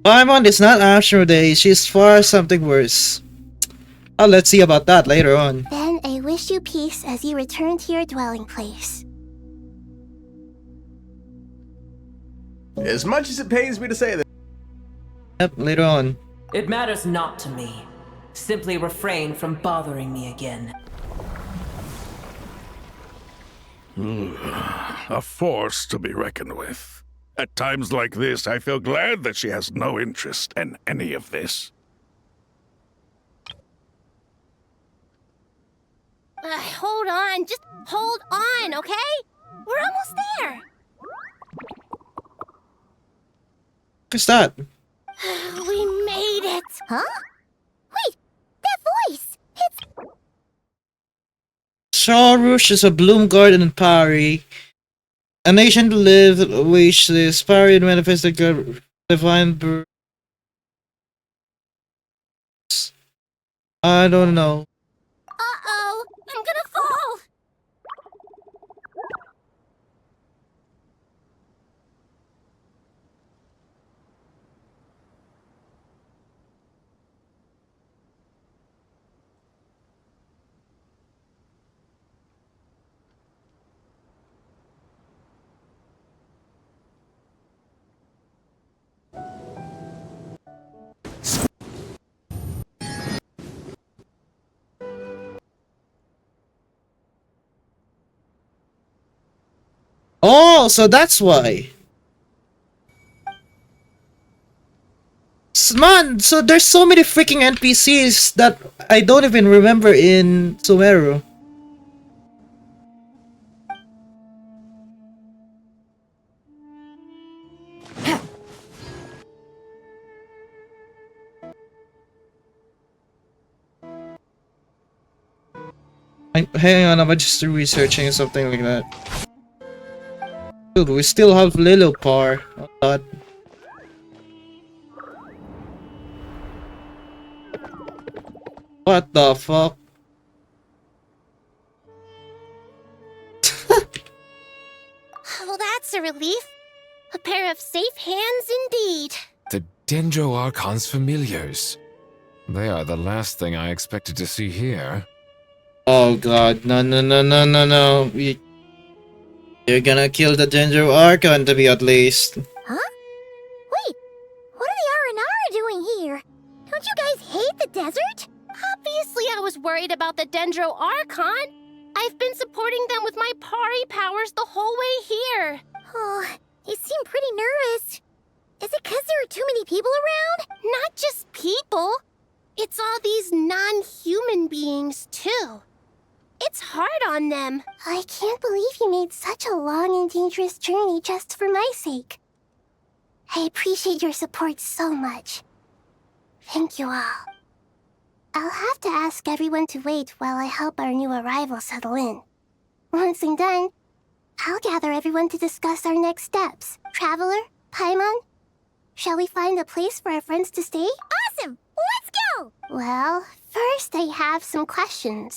Paimon is not Ashmode, she's far something worse. Oh, let's see about that later on. Then I wish wish you peace as you return to your dwelling place. As much as it pains me to say that. Yep, later on. It matters not to me. Simply refrain from bothering me again. A force to be reckoned with. At times like this, I feel glad that she has no interest in any of this. Hold on, just hold on, okay? We're almost there. What's that? We made it. Huh? Wait, that voice. It's... Sharush is a bloom garden in Pari. A nation lived which is Pari and manifested God divine birth. I don't know. Uh-oh, I'm gonna fall. Oh, so that's why. Man, so there's so many freaking NPCs that I don't even remember in Sumeru. Hang on, I'm just researching something like that. Dude, we still have Lilopar. Oh god. What the fuck? Well, that's a relief. A pair of safe hands indeed. The Dendro Archon's familiars. They are the last thing I expected to see here. Oh god, no. You're gonna kill the Dendro Archon to be at least. Huh? Wait, what are the Aranara doing here? Don't you guys hate the desert? Obviously I was worried about the Dendro Archon. I've been supporting them with my Pari powers the whole way here. Oh, they seem pretty nervous. Is it because there are too many people around? Not just people. It's all these non-human beings, too. It's hard on them. I can't believe you made such a long and dangerous journey just for my sake. I appreciate your support so much. Thank you all. I'll have to ask everyone to wait while I help our new arrival settle in. Once I'm done, I'll gather everyone to discuss our next steps. Traveler, Paimon, shall we find a place for our friends to stay? Awesome! Let's go! Well, first I have some questions.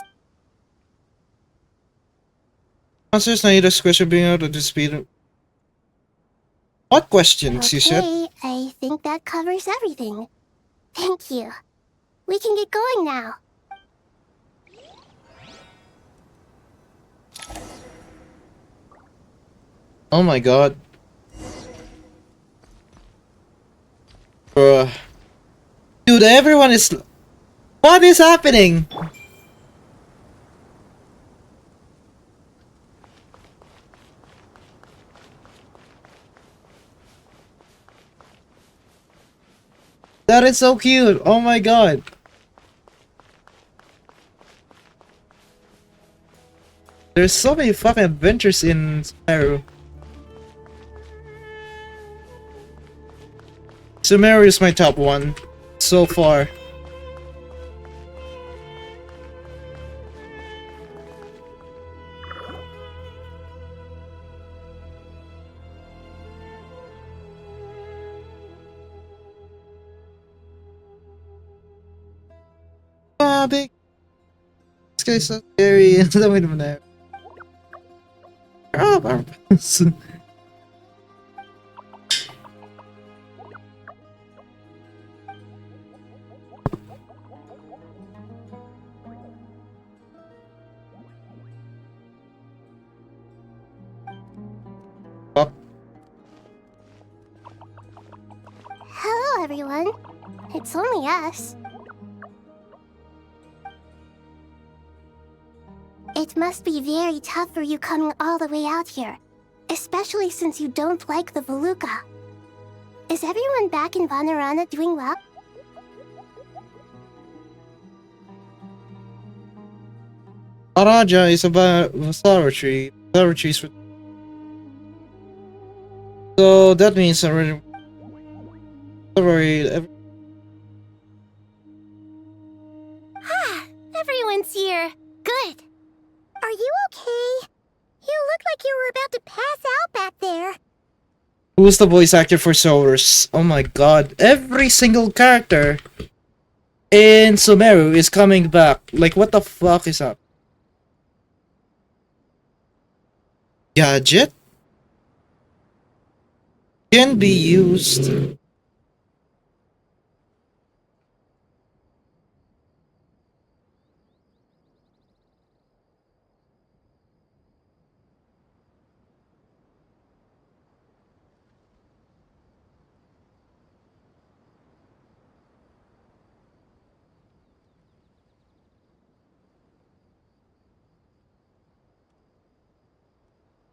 Answers Naida's question being able to dispute. What questions, you said? Okay, I think that covers everything. Thank you. We can get going now. Oh my god. Bruh. Dude, everyone is... What is happening? That is so cute. Oh my god. There's so many fucking adventures in Sumeru. Sumeru is my top one so far. Ah, big. This guy's so scary. Wait a minute. Oh, everyone. It's only us. It must be very tough for you coming all the way out here, especially since you don't like the Voluka. Is everyone back in Vanarana doing well? Araja is about flower tree. Flower trees for. So that means already. Everyone's here. Good. Are you okay? You look like you were about to pass out back there. Who's the voice actor for Solars? Oh my god. Every single character in Sumeru is coming back. Like, what the fuck is up? Gadget can be used.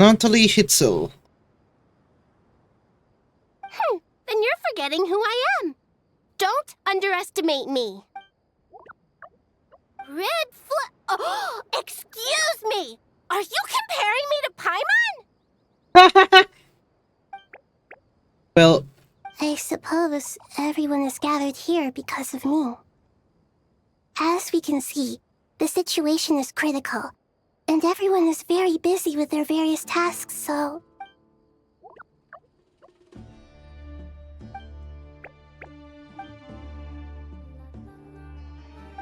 Natalie Hitzel. Then you're forgetting who I am. Don't underestimate me. Oh, excuse me! Are you comparing me to Paimon? Well, I suppose everyone is gathered here because of me. As we can see, the situation is critical, and everyone is very busy with their various tasks, so...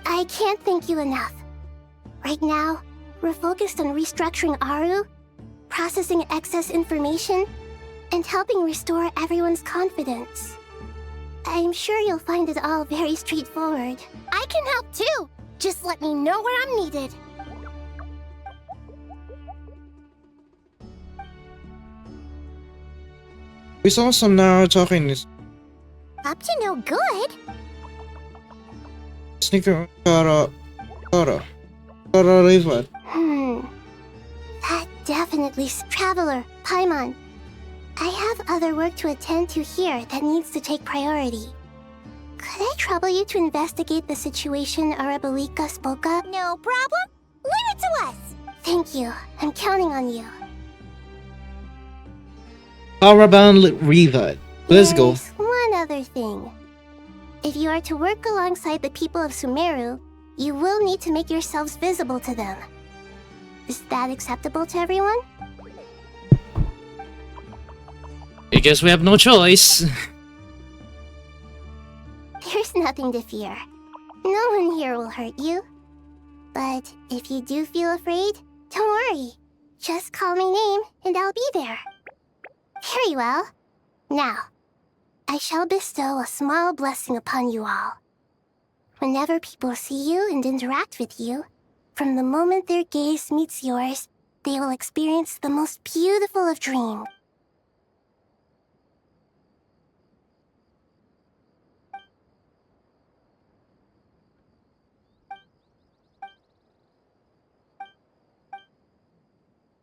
I can't thank you enough. Right now, we're focused on restructuring Aru, processing excess information, and helping restore everyone's confidence. I'm sure you'll find it all very straightforward. I can help too! Just let me know where I'm needed. we saw some now talking this Up to no good? sneaker Kara Rivat. That definitely Traveler, Paimon. I have other work to attend to here that needs to take priority. Could I trouble you to investigate the situation Arabalika spoke of? No problem. Leave it to us. Thank you. I'm counting on you. Araban Rivat. Let's go. There's one other thing. If you are to work alongside the people of Sumeru, you will need to make yourselves visible to them. Is that acceptable to everyone? I guess we have no choice. There's nothing to fear. No one here will hurt you. But if you do feel afraid, don't worry. Just call my name and I'll be there. Very well. Now, I shall bestow a small blessing upon you all. Whenever people see you and interact with you, from the moment their gaze meets yours, they will experience the most beautiful of dreams.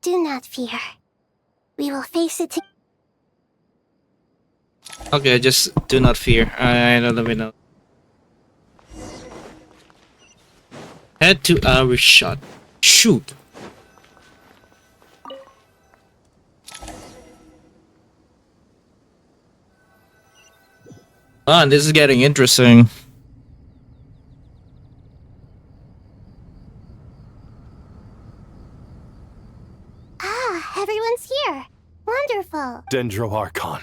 Do not fear. We will face it together. Okay, just do not fear. I don't know. Head to our shot. Shoot. Ah, this is getting interesting. Everyone's here. Wonderful. Dendro Archon,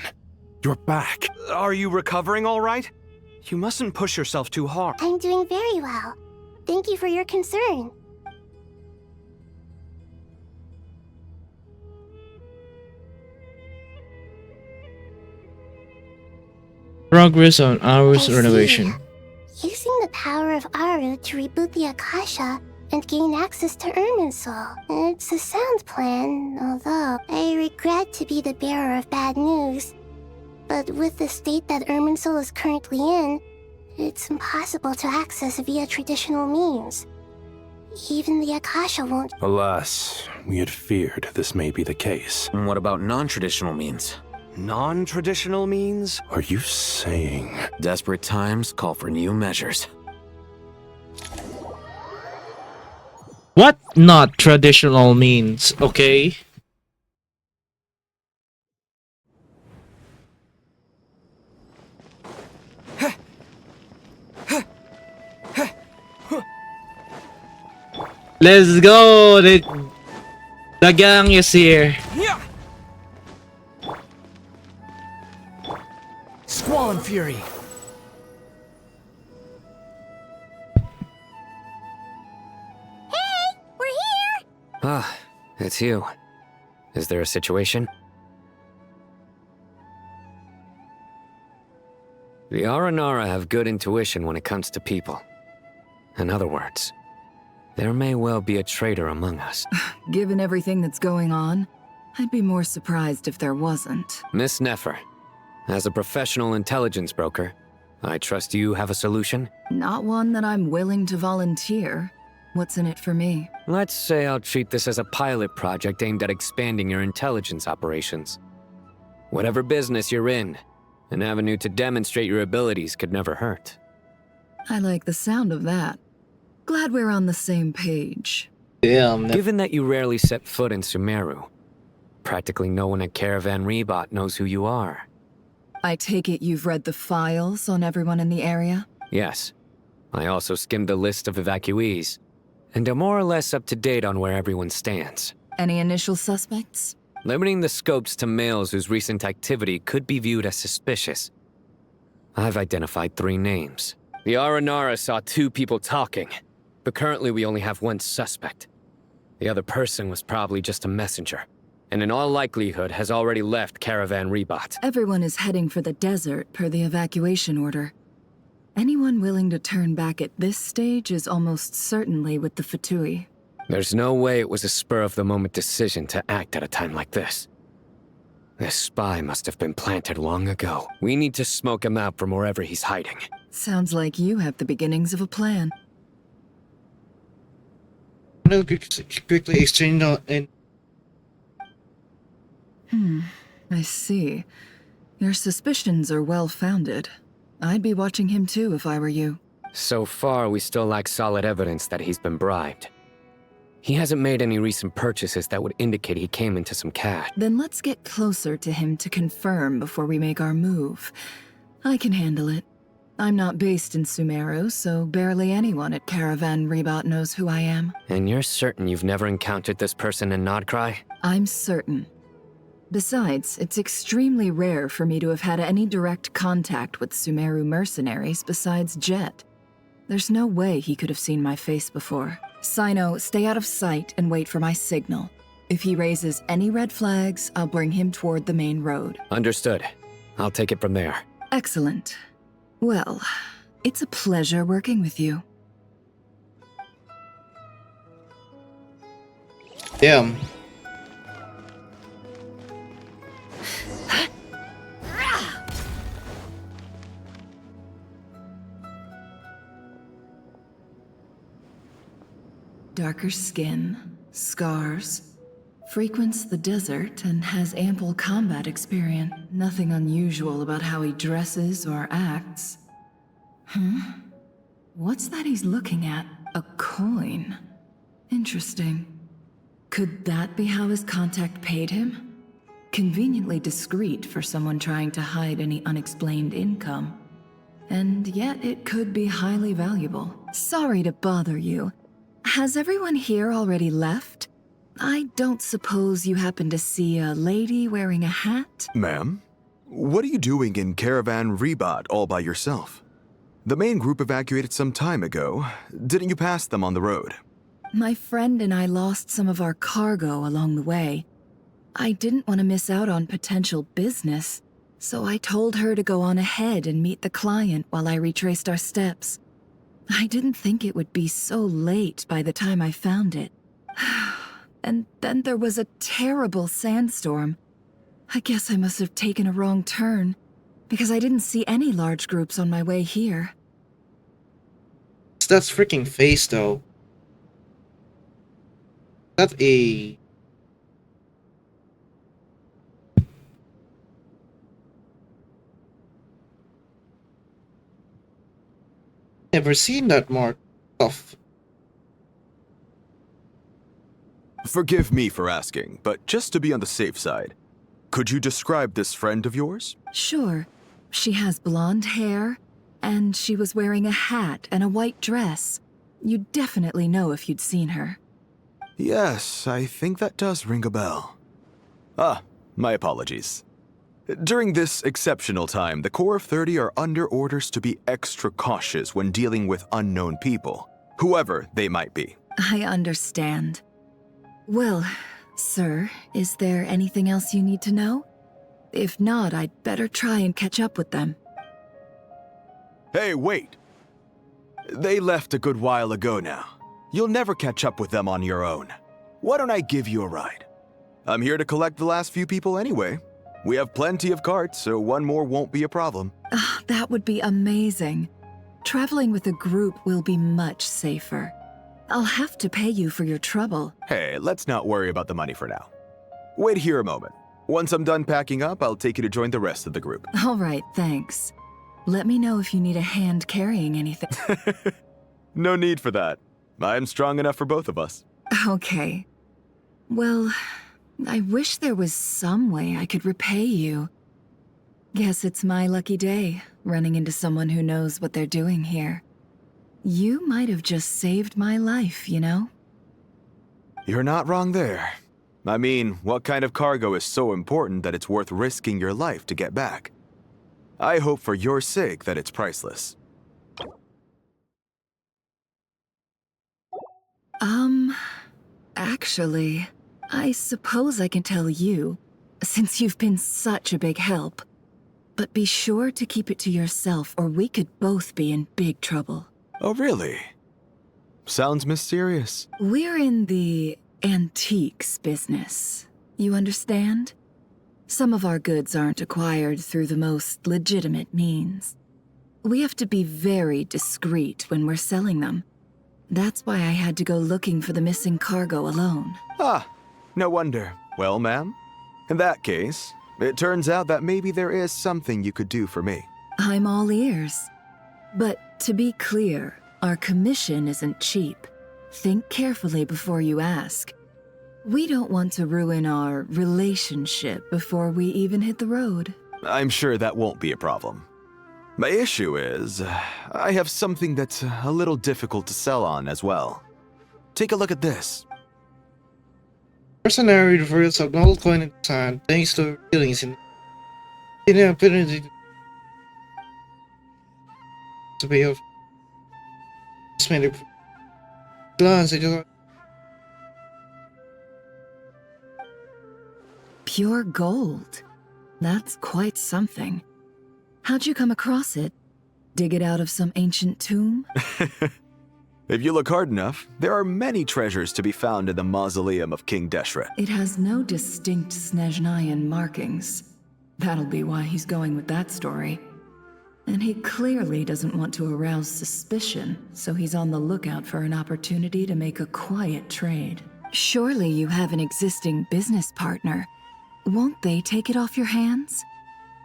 you're back. Are you recovering all right? You mustn't push yourself too hard. I'm doing very well. Thank you for your concern. Progress on Aru's renovation. Using the power of Aru to reboot the Akasha and gain access to Irminsul. It's a sound plan, although I regret to be the bearer of bad news. But with the state that Irminsul is currently in, it's impossible to access via traditional means. Even the Akasha won't... Alas, we had feared this may be the case. And what about non-traditional means? Non-traditional means? Are you saying... Desperate times call for new measures. What not traditional means, okay? Let's go! The gang is here. Squall and Fury. Hey, we're here! Ah, it's you. Is there a situation? The Aranara have good intuition when it comes to people. In other words, there may well be a traitor among us. Given everything that's going on, I'd be more surprised if there wasn't. Miss Nefer, as a professional intelligence broker, I trust you have a solution? Not one that I'm willing to volunteer. What's in it for me? Let's say I'll treat this as a pilot project aimed at expanding your intelligence operations. Whatever business you're in, an avenue to demonstrate your abilities could never hurt. I like the sound of that. Glad we're on the same page. Damn. Given that you rarely set foot in Sumeru, practically no one at Caravan Rebot knows who you are. I take it you've read the files on everyone in the area? Yes. I also skimmed the list of evacuees, and am more or less up to date on where everyone stands. Any initial suspects? Limiting the scopes to males whose recent activity could be viewed as suspicious. I've identified 3 names. The Aranara saw 2 people talking, but currently we only have 1 suspect. The other person was probably just a messenger, and in all likelihood has already left Caravan Rebot. Everyone is heading for the desert per the evacuation order. Anyone willing to turn back at this stage is almost certainly with the Fatui. There's no way it was a spur-of-the-moment decision to act at a time like this. This spy must have been planted long ago. We need to smoke him out from wherever he's hiding. Sounds like you have the beginnings of a plan. I'll quickly exchange in. I see. Your suspicions are well-founded. I'd be watching him too if I were you. So far, we still lack solid evidence that he's been bribed. He hasn't made any recent purchases that would indicate he came into some cash. Then let's get closer to him to confirm before we make our move. I can handle it. I'm not based in Sumeru, so barely anyone at Caravan Rebot knows who I am. And you're certain you've never encountered this person in Nodcry? I'm certain. Besides, it's extremely rare for me to have had any direct contact with Sumeru mercenaries besides Jet. There's no way he could have seen my face before. Sino, stay out of sight and wait for my signal. If he raises any red flags, I'll bring him toward the main road. Understood. I'll take it from there. Excellent. Well, it's a pleasure working with you. Damn. Darker skin, scars, frequents the desert and has ample combat experience. Nothing unusual about how he dresses or acts. What's that he's looking at? A coin. Interesting. Could that be how his contact paid him? Conveniently discreet for someone trying to hide any unexplained income. And yet it could be highly valuable. Sorry to bother you. Has everyone here already left? I don't suppose you happen to see a lady wearing a hat? Ma'am, what are you doing in Caravan Rebot all by yourself? The main group evacuated some time ago. Didn't you pass them on the road? My friend and I lost some of our cargo along the way. I didn't want to miss out on potential business, so I told her to go on ahead and meet the client while I retraced our steps. I didn't think it would be so late by the time I found it. And then there was a terrible sandstorm. I guess I must have taken a wrong turn. because I didn't see any large groups on my way here. That's freaking face, though. That a... Never seen that mark off. Forgive me for asking, but just to be on the safe side, could you describe this friend of yours? Sure. She has blonde hair, and she was wearing a hat and a white dress. You'd definitely know if you'd seen her. Yes, I think that does ring a bell. Ah, my apologies. During this exceptional time, the Corps of 30 are under orders to be extra cautious when dealing with unknown people, whoever they might be. I understand. Well, sir, is there anything else you need to know? If not, I'd better try and catch up with them. Hey, wait! They left a good while ago now. You'll never catch up with them on your own. Why don't I give you a ride? I'm here to collect the last few people anyway. We have plenty of carts, so one more won't be a problem. That would be amazing. Traveling with a group will be much safer. I'll have to pay you for your trouble. Hey, let's not worry about the money for now. Wait here a moment. Once I'm done packing up, I'll take you to join the rest of the group. All right, thanks. Let me know if you need a hand carrying anything. No need for that. I'm strong enough for both of us. Okay. Well, I wish there was some way I could repay you. Guess it's my lucky day, running into someone who knows what they're doing here. You might have just saved my life, you know? You're not wrong there. I mean, what kind of cargo is so important that it's worth risking your life to get back? I hope for your sake that it's priceless. Actually, I suppose I can tell you, since you've been such a big help. But be sure to keep it to yourself, or we could both be in big trouble. Oh, really? Sounds mysterious. We're in the antiques business. You understand? Some of our goods aren't acquired through the most legitimate means. We have to be very discreet when we're selling them. That's why I had to go looking for the missing cargo alone. Ah, no wonder. Well, ma'am, in that case, it turns out that maybe there is something you could do for me. I'm all ears. But to be clear, our commission isn't cheap. Think carefully before you ask. We don't want to ruin our relationship before we even hit the road. I'm sure that won't be a problem. My issue is, I have something that's a little difficult to sell on as well. Take a look at this. Mercenary reveals a gold coin in his hand thanks to feelings in the ability to pay off. Just made a glance at your Pure gold. That's quite something. How'd you come across it? Dig it out of some ancient tomb? If you look hard enough, there are many treasures to be found in the mausoleum of King Deshret. It has no distinct Snezhnayan markings. That'll be why he's going with that story. And he clearly doesn't want to arouse suspicion, so he's on the lookout for an opportunity to make a quiet trade. Surely you have an existing business partner. Won't they take it off your hands?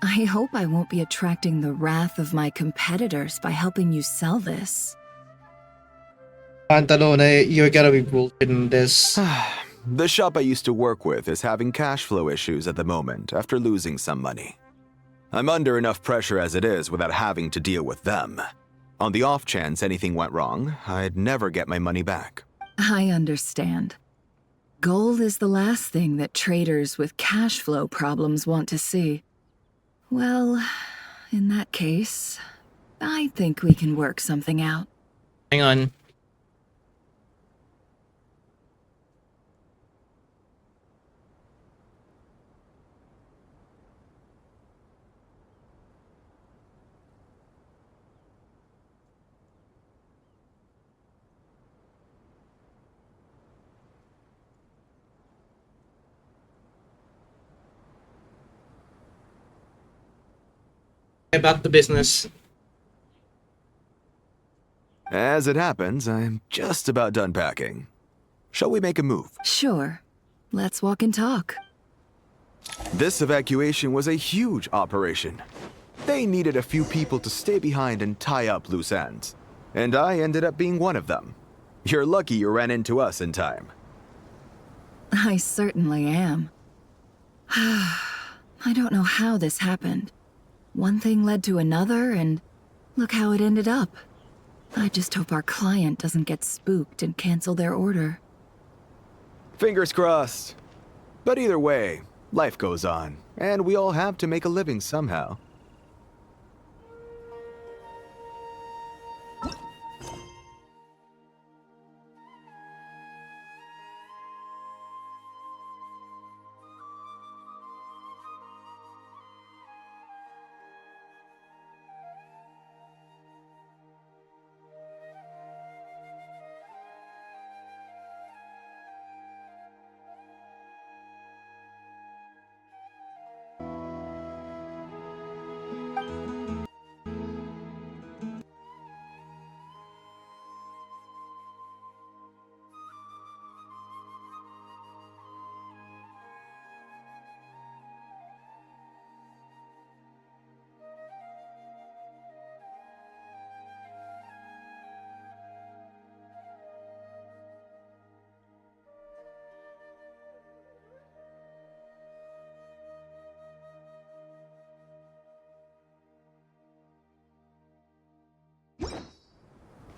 I hope I won't be attracting the wrath of my competitors by helping you sell this. Pantalone, you're gonna be bullshitting this. The shop I used to work with is having cash flow issues at the moment after losing some money. I'm under enough pressure as it is without having to deal with them. On the off chance anything went wrong, I'd never get my money back. I understand. Gold is the last thing that traders with cash flow problems want to see. Well, in that case, I think we can work something out. Hang on. Back to business. As it happens, I'm just about done packing. Shall we make a move? Sure. Let's walk and talk. This evacuation was a huge operation. They needed a few people to stay behind and tie up loose ends. And I ended up being one of them. You're lucky you ran into us in time. I certainly am. I don't know how this happened. One thing led to another, and look how it ended up. I just hope our client doesn't get spooked and cancel their order. Fingers crossed. But either way, life goes on, and we all have to make a living somehow.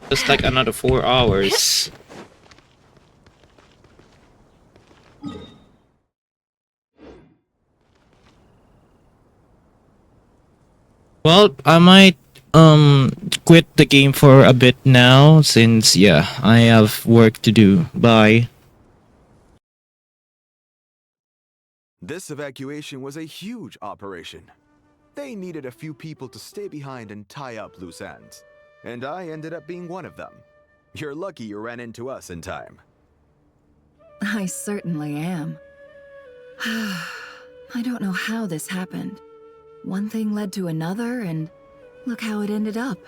Just like another 4 hours. Well, I might quit the game for a bit now since yeah, I have work to do. Bye. This evacuation was a huge operation. They needed a few people to stay behind and tie up loose ends. And I ended up being one of them. You're lucky you ran into us in time. I certainly am. I don't know how this happened. One thing led to another, and look how it ended up.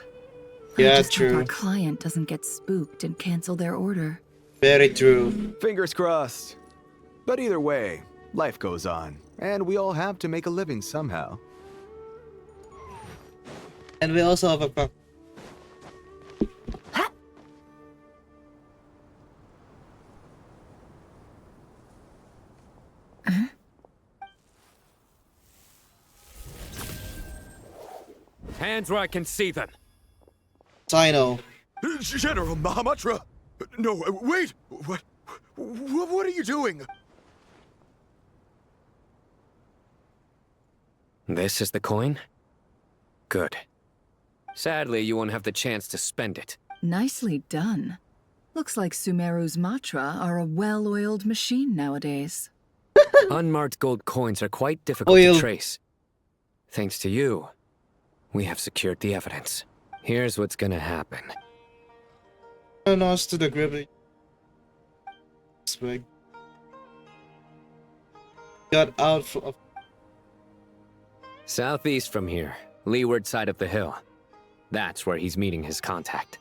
Yeah, I just hope true. our client doesn't get spooked and cancel their order. Very true. Fingers crossed. But either way, life goes on, and we all have to make a living somehow. And we also have a Hands where I can see them. Sino. General Mahamatra! No, wait! What are you doing? This is the coin? Good. Sadly, you won't have the chance to spend it. Nicely done. Looks like Sumeru's Matra are a well-oiled machine nowadays. Unmarked gold coins are quite difficult to trace. Thanks to you, we have secured the evidence. Here's what's gonna happen. Nose to the grip. Swig. Got out of Southeast from here, leeward side of the hill. That's where he's meeting his contact.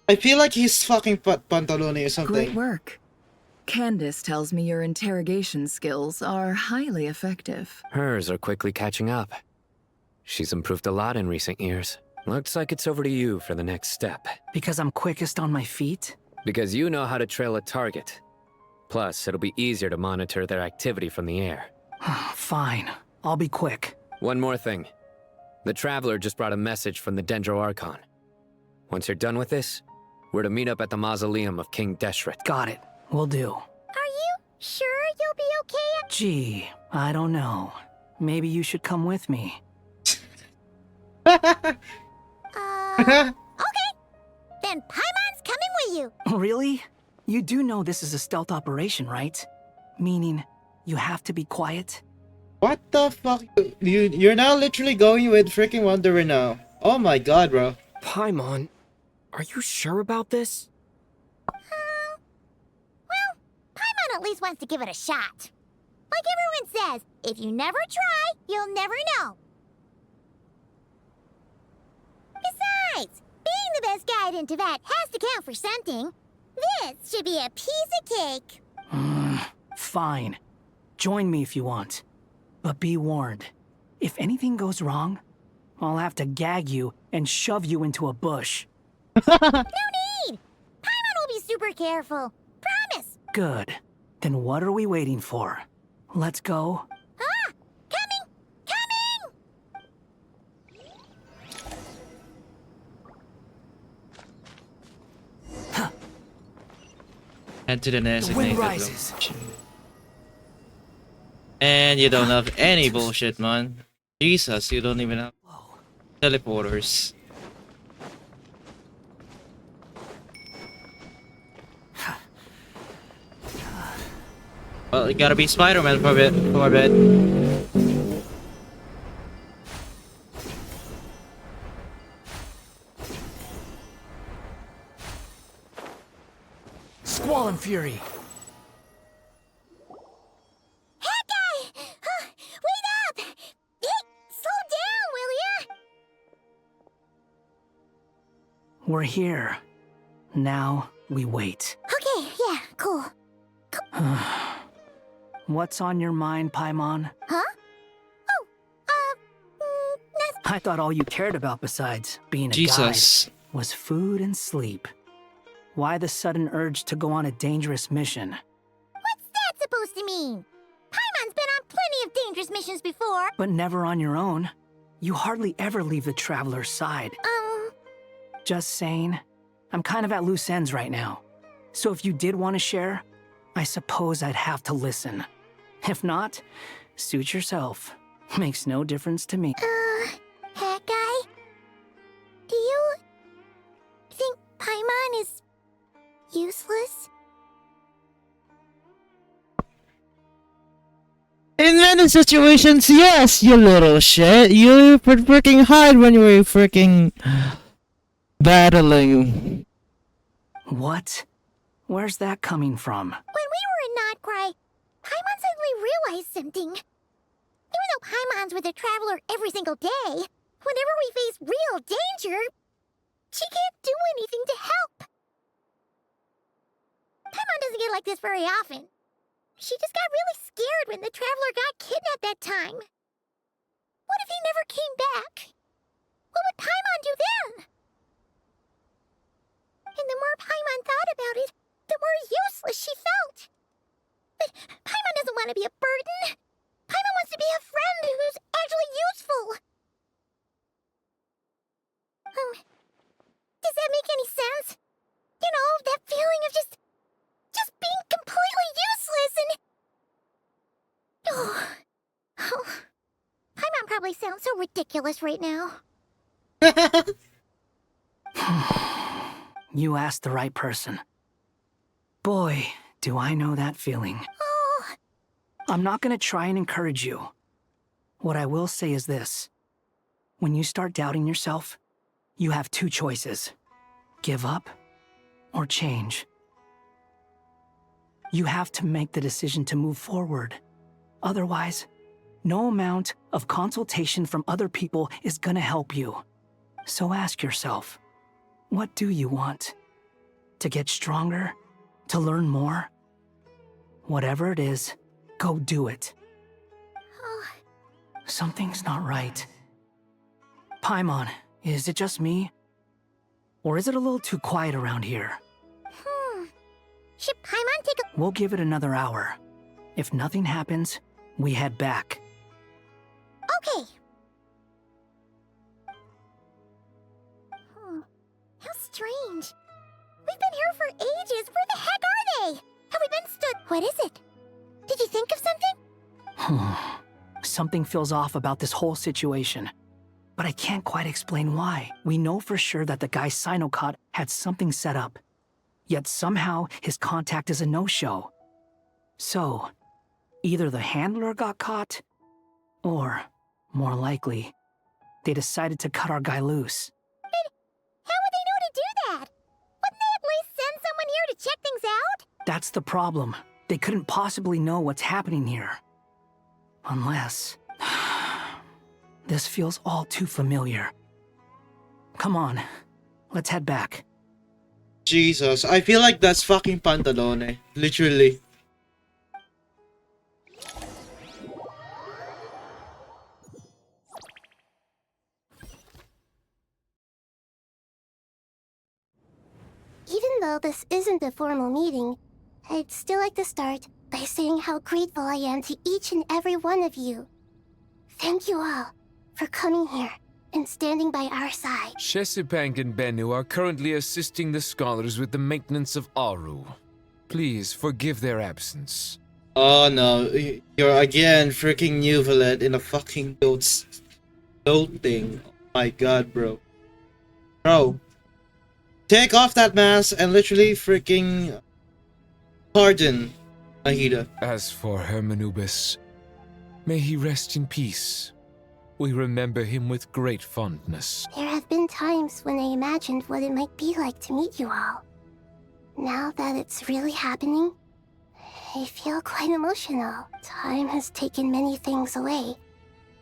I feel like he's fucking Pantaloni or something. Great work. Candace tells me your interrogation skills are highly effective. Hers are quickly catching up. She's improved a lot in recent years. Looks like it's over to you for the next step. Because I'm quickest on my feet? Because you know how to trail a target. Plus, it'll be easier to monitor their activity from the air. Fine. I'll be quick. One more thing. The Traveler just brought a message from the Dendro Archon. Once you're done with this, we're to meet up at the mausoleum of King Deshret. Got it. Will do. Are you sure you'll be okay? Gee, I don't know. Maybe you should come with me. Okay. Then Paimon's coming with you. Really? You do know this is a stealth operation, right? Meaning, you have to be quiet? What the fuck? You're now literally going with freaking Wanderer now. Oh my god, bro. Paimon, are you sure about this? Well, Paimon at least wants to give it a shot. Like everyone says, if you never try, you'll never know. Besides, being the best guide in Teyvat has to count for something. This should be a piece of cake. Fine. Join me if you want. But be warned. If anything goes wrong, I'll have to gag you and shove you into a bush. No need! Paimon will be super careful. Promise! Good. Then what are we waiting for? Let's go. Ah! Coming! Coming! Head to the designated wind rises. location. And you don't have any bullshit, man. Jesus, you don't even have teleporters. Well, you gotta be Spider-Man for a bit. Squall and Fury. Wait up! Hey, slow down, will ya? We're here. Now we wait. Okay, yeah, cool. What's on your mind, Paimon? Huh? I thought all you cared about besides being a Jesus. guide was food and sleep. Why the sudden urge to go on a dangerous mission? What's that supposed to mean? Paimon's been on plenty of dangerous missions before. But never on your own. You hardly ever leave the traveler's side. Just saying. I'm kind of at loose ends right now. So if you did want to share, I suppose I'd have to listen. If not, suit yourself. Makes no difference to me. Hat guy? Do you think Paimon is useless? In many situations, yes, you little shit. You would freaking hide when you were freaking battling. What? Where's that coming from? When we were in Notcry, Paimon suddenly realized something. Even though Paimon's with a traveler every single day, whenever we face real danger, she can't do anything to help. Paimon doesn't get like this very often. She just got really scared when the traveler got kidnapped that time. What if he never came back? What would Paimon do then? And the more Paimon thought about it, the more useless she felt. But Paimon doesn't want to be a burden. Paimon wants to be a friend who's actually useful. Does that make any sense? You know, that feeling of just being completely useless and... Oh. Paimon probably sounds so ridiculous right now. You asked the right person. Boy, do I know that feeling. Oh. I'm not gonna try and encourage you. What I will say is this. When you start doubting yourself, you have two choices. Give up or change. You have to make the decision to move forward. Otherwise, no amount of consultation from other people is gonna help you. So ask yourself, what do you want? To get stronger? To learn more? Whatever it is, go do it. Something's not right. Paimon, is it just me? Or is it a little too quiet around here? Should Paimon take a... We'll give it another hour. If nothing happens, we head back. Okay. How strange. We've been here for ages. Where the heck are they? Have we been stood... What is it? Did you think of something? Something feels off about this whole situation. But I can't quite explain why. We know for sure that the guy Sinocot had something set up. Yet somehow his contact is a no-show. So, either the handler got caught, or, more likely, they decided to cut our guy loose. But how would they know to do that? Wouldn't they at least send someone here to check things out? That's the problem. They couldn't possibly know what's happening here. Unless... This feels all too familiar. Come on, Let's head back. Jesus, I feel like that's fucking Pantalone. Literally. Even though this isn't a formal meeting, I'd still like to start by saying how grateful I am to each and every one of you. Thank you all for coming here and standing by our side. Chesapeake and Bennu are currently assisting the scholars with the maintenance of Aru. Please forgive their absence. Oh no, you're again freaking Nuvalet in a fucking goat thing. Oh my god, bro. Bro. Take off that mask and literally freaking pardon Mahida. As for Hermanubis, may he rest in peace. We remember him with great fondness. There have been times when I imagined what it might be like to meet you all. Now that it's really happening, I feel quite emotional. Time has taken many things away,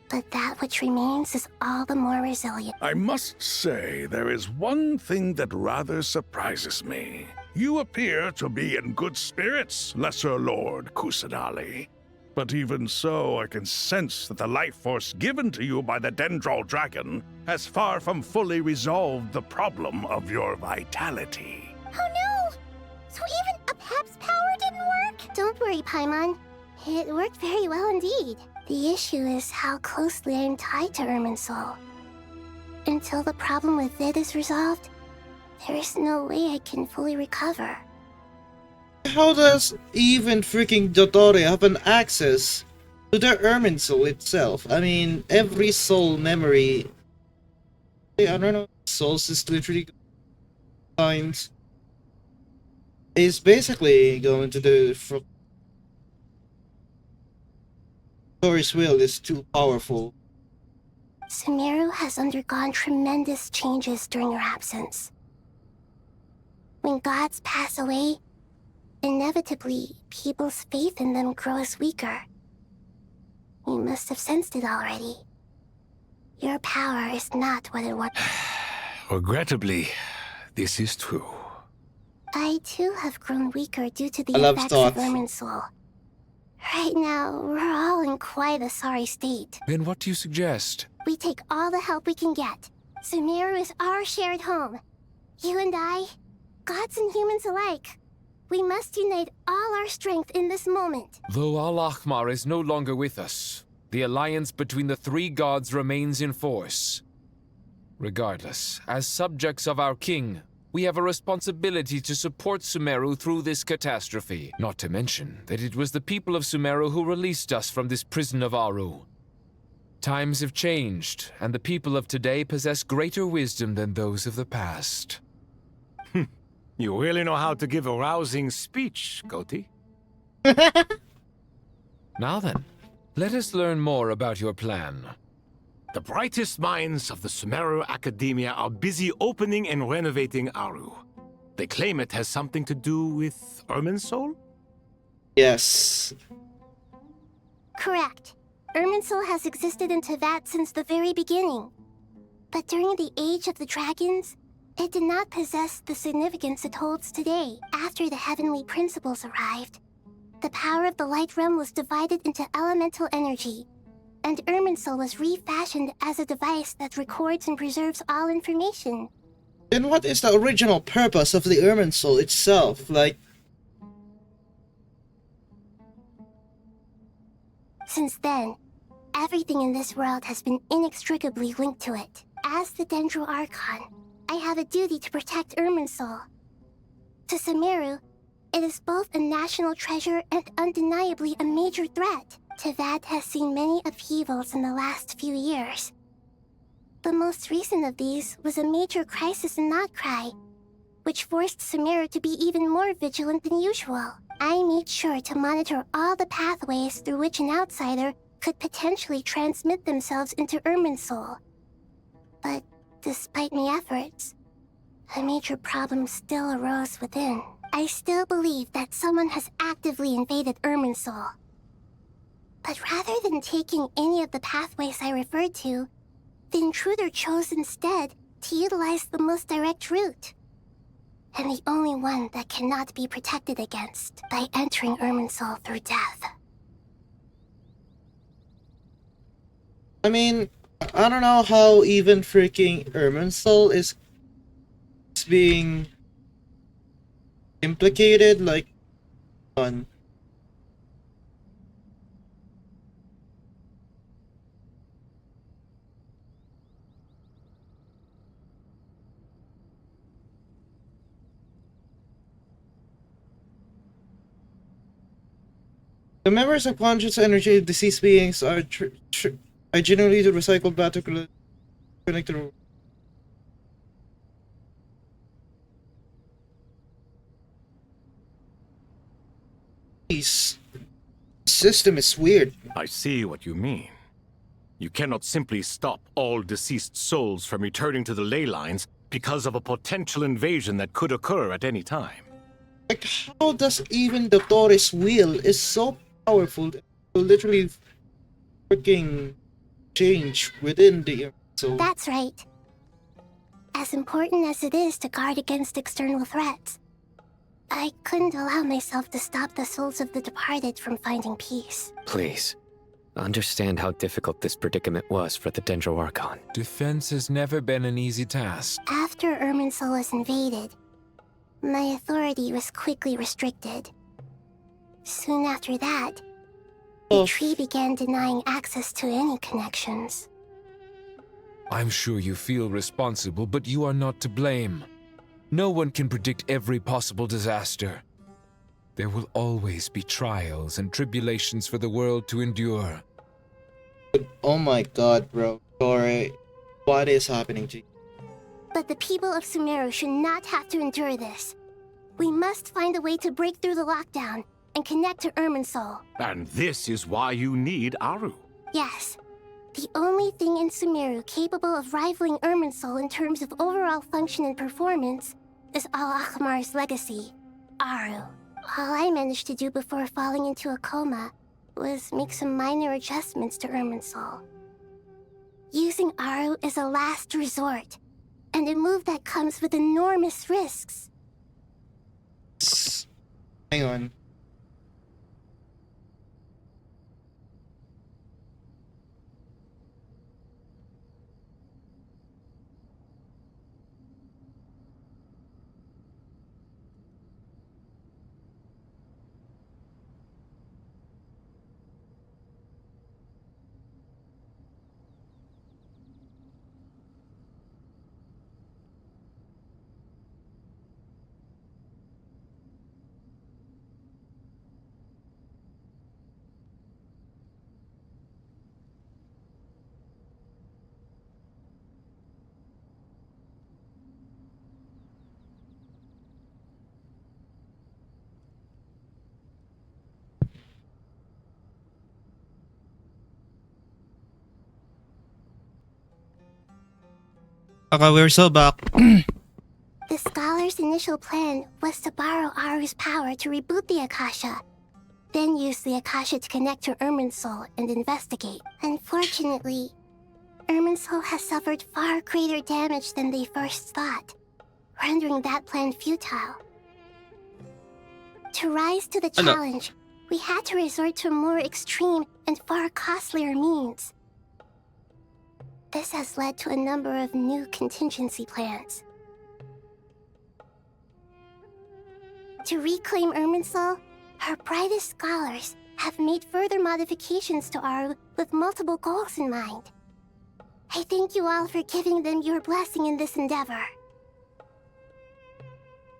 but that which remains is all the more resilient. I must say, there is one thing that rather surprises me. You appear to be in good spirits, Lesser Lord Kusanali. But even so, I can sense that the life force given to you by the Dendral Dragon has far from fully resolved the problem of your vitality. Oh no! So even a Pep's power didn't work? Don't worry, Paimon. It worked very well indeed. The issue is how closely I am tied to Irminsul. Until the problem with it is resolved, there is no way I can fully recover. How does even freaking Dottore have an access to the Ermin soul itself? I mean, every soul memory... I don't know, souls is literally... times... is basically going to do... Dottore's will is too powerful. Sumeru has undergone tremendous changes during your absence. When gods pass away, inevitably, people's faith in them grows weaker. You must have sensed it already. Your power is not what it was. Regrettably, this is true. I too have grown weaker due to the I love effects thoughts. of Irminsul. Right now, we're all in quite a sorry state. Then what do you suggest? We take all the help we can get. Sumeru is our shared home. You and I, gods and humans alike. We must unite all our strength in this moment. Though Al-Ahmar is no longer with us, the alliance between the three gods remains in force. Regardless, as subjects of our king, we have a responsibility to support Sumeru through this catastrophe. Not to mention that it was the people of Sumeru who released us from this prison of Aru. Times have changed, and the people of today possess greater wisdom than those of the past. You really know how to give a rousing speech, Goatee. Now then, let us learn more about your plan. The brightest minds of the Sumeru Academia are busy opening and renovating Aru. They claim it has something to do with Irminsul? Yes. Correct. Irminsul has existed in Tevat since the very beginning. But during the Age of the Dragons, it did not possess the significance it holds today. After the heavenly principles arrived, the power of the Light Realm was divided into elemental energy, and Irminsul was refashioned as a device that records and preserves all information. Then what is the original purpose of the Ermin soul itself? Like... Since then, everything in this world has been inextricably linked to it. As the Dendro Archon, I have a duty to protect Irminsul. To Sumeru, it is both a national treasure and undeniably a major threat. Tevat has seen many upheavals in the last few years. The most recent of these was a major crisis in Notcry, which forced Sumeru to be even more vigilant than usual. I made sure to monitor all the pathways through which an outsider could potentially transmit themselves into Irminsul. But despite my efforts, a major problem still arose within. I still believe that someone has actively invaded Irminsul. But rather than taking any of the pathways I referred to, the intruder chose instead to utilize the most direct route. And the only one that cannot be protected against by entering Irminsul through death. I mean, I don't know how even freaking Irminsul is being implicated, like, on. The members of conscious energy deceased beings are generally to recycle battle connected. This system is weird. I see what you mean. You cannot simply stop all deceased souls from returning to the ley lines because of a potential invasion that could occur at any time. Like, how does even the Torres wheel is so powerful that it will literally freaking change within the so That's right. As important as it is to guard against external threats, I couldn't allow myself to stop the souls of the departed from finding peace. Please, understand how difficult this predicament was for the Dendro Archon. Defense has never been an easy task. After Irminsul was invaded, my authority was quickly restricted. Soon after that, the tree began denying access to any connections. I'm sure you feel responsible, but you are not to blame. No one can predict every possible disaster. There will always be trials and tribulations for the world to endure. Oh my god, bro. Sorry. What is happening to you? But the people of Sumeru should not have to endure this. We must find a way to break through the lockdown and connect to Irminsul. And this is why you need Aru. Yes. The only thing in Sumeru capable of rivaling Irminsul in terms of overall function and performance is Al-Akhmar's legacy, Aru. All I managed to do before falling into a coma was make some minor adjustments to Irminsul. Using Aru is a last resort, and a move that comes with enormous risks. Hang on. Okay, we're so back. The scholar's initial plan was to borrow Aru's power to reboot the Akasha, then use the Akasha to connect to Irminsul and investigate. Unfortunately, Irminsul has suffered far greater damage than they first thought, rendering that plan futile. To rise to the challenge, we had to resort to a more extreme and far costlier means. This has led to a number of new contingency plans. To reclaim Irminsul, her brightest scholars have made further modifications to Aru with multiple goals in mind. I thank you all for giving them your blessing in this endeavor.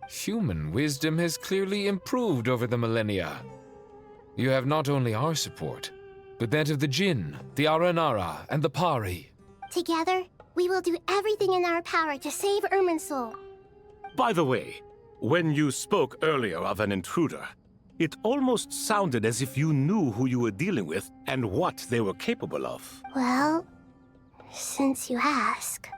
Human wisdom has clearly improved over the millennia. You have not only our support, but that of the Jinn, the Aranara, and the Pari. Together, we will do everything in our power to save Irminsul. By the way, when you spoke earlier of an intruder, it almost sounded as if you knew who you were dealing with and what they were capable of. Well, since you ask.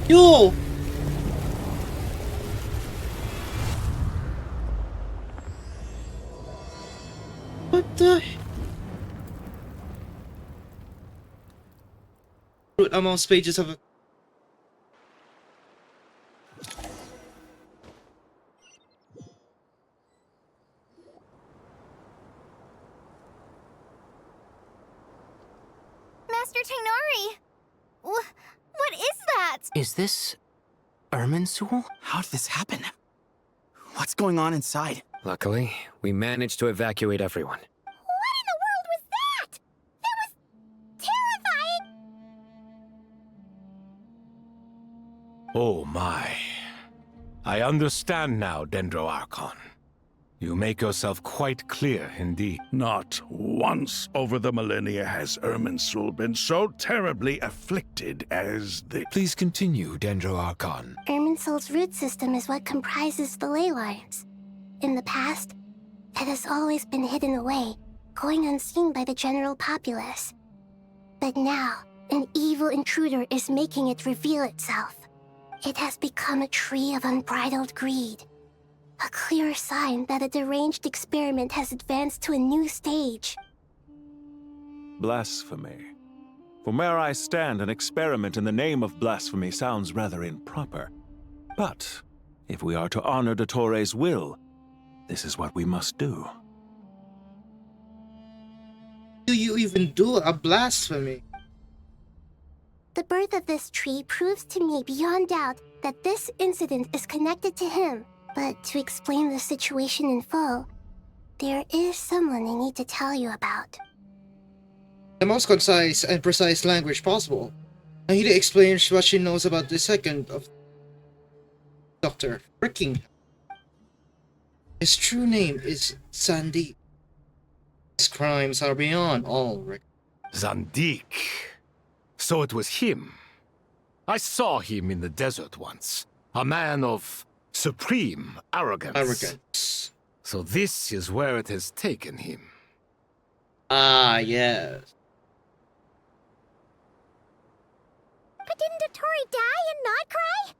Yo! What the? Amongst pages of a Master Tainari! What is that? Is this Irminsul? How did this happen? What's going on inside? Luckily, we managed to evacuate everyone. What in the world was that? That was terrifying! Oh my. I understand now, Dendro Archon. You make yourself quite clear indeed. Not once over the millennia has Irminsul been so terribly afflicted as this. Please continue, Dendro Archon. Irminsul's root system is what comprises the ley lines. In the past, it has always been hidden away, going unseen by the general populace. But now, an evil intruder is making it reveal itself. It has become a tree of unbridled greed. A clear sign that a deranged experiment has advanced to a new stage. Blasphemy. From where I stand, an experiment in the name of blasphemy sounds rather improper. But if we are to honor Dottores' will, this is what we must do. Do you even do a blasphemy? The birth of this tree proves to me beyond doubt that this incident is connected to him. But to explain the situation in full, there is someone I need to tell you about. The most concise and precise language possible. Nahida explains what she knows about the second of Dr. Fricking. His true name is Zandik. His crimes are beyond all record. Zandik. So it was him. I saw him in the desert once. A man of supreme arrogance. So this is where it has taken him. Ah, yes. But didn't Dottore die and not cry?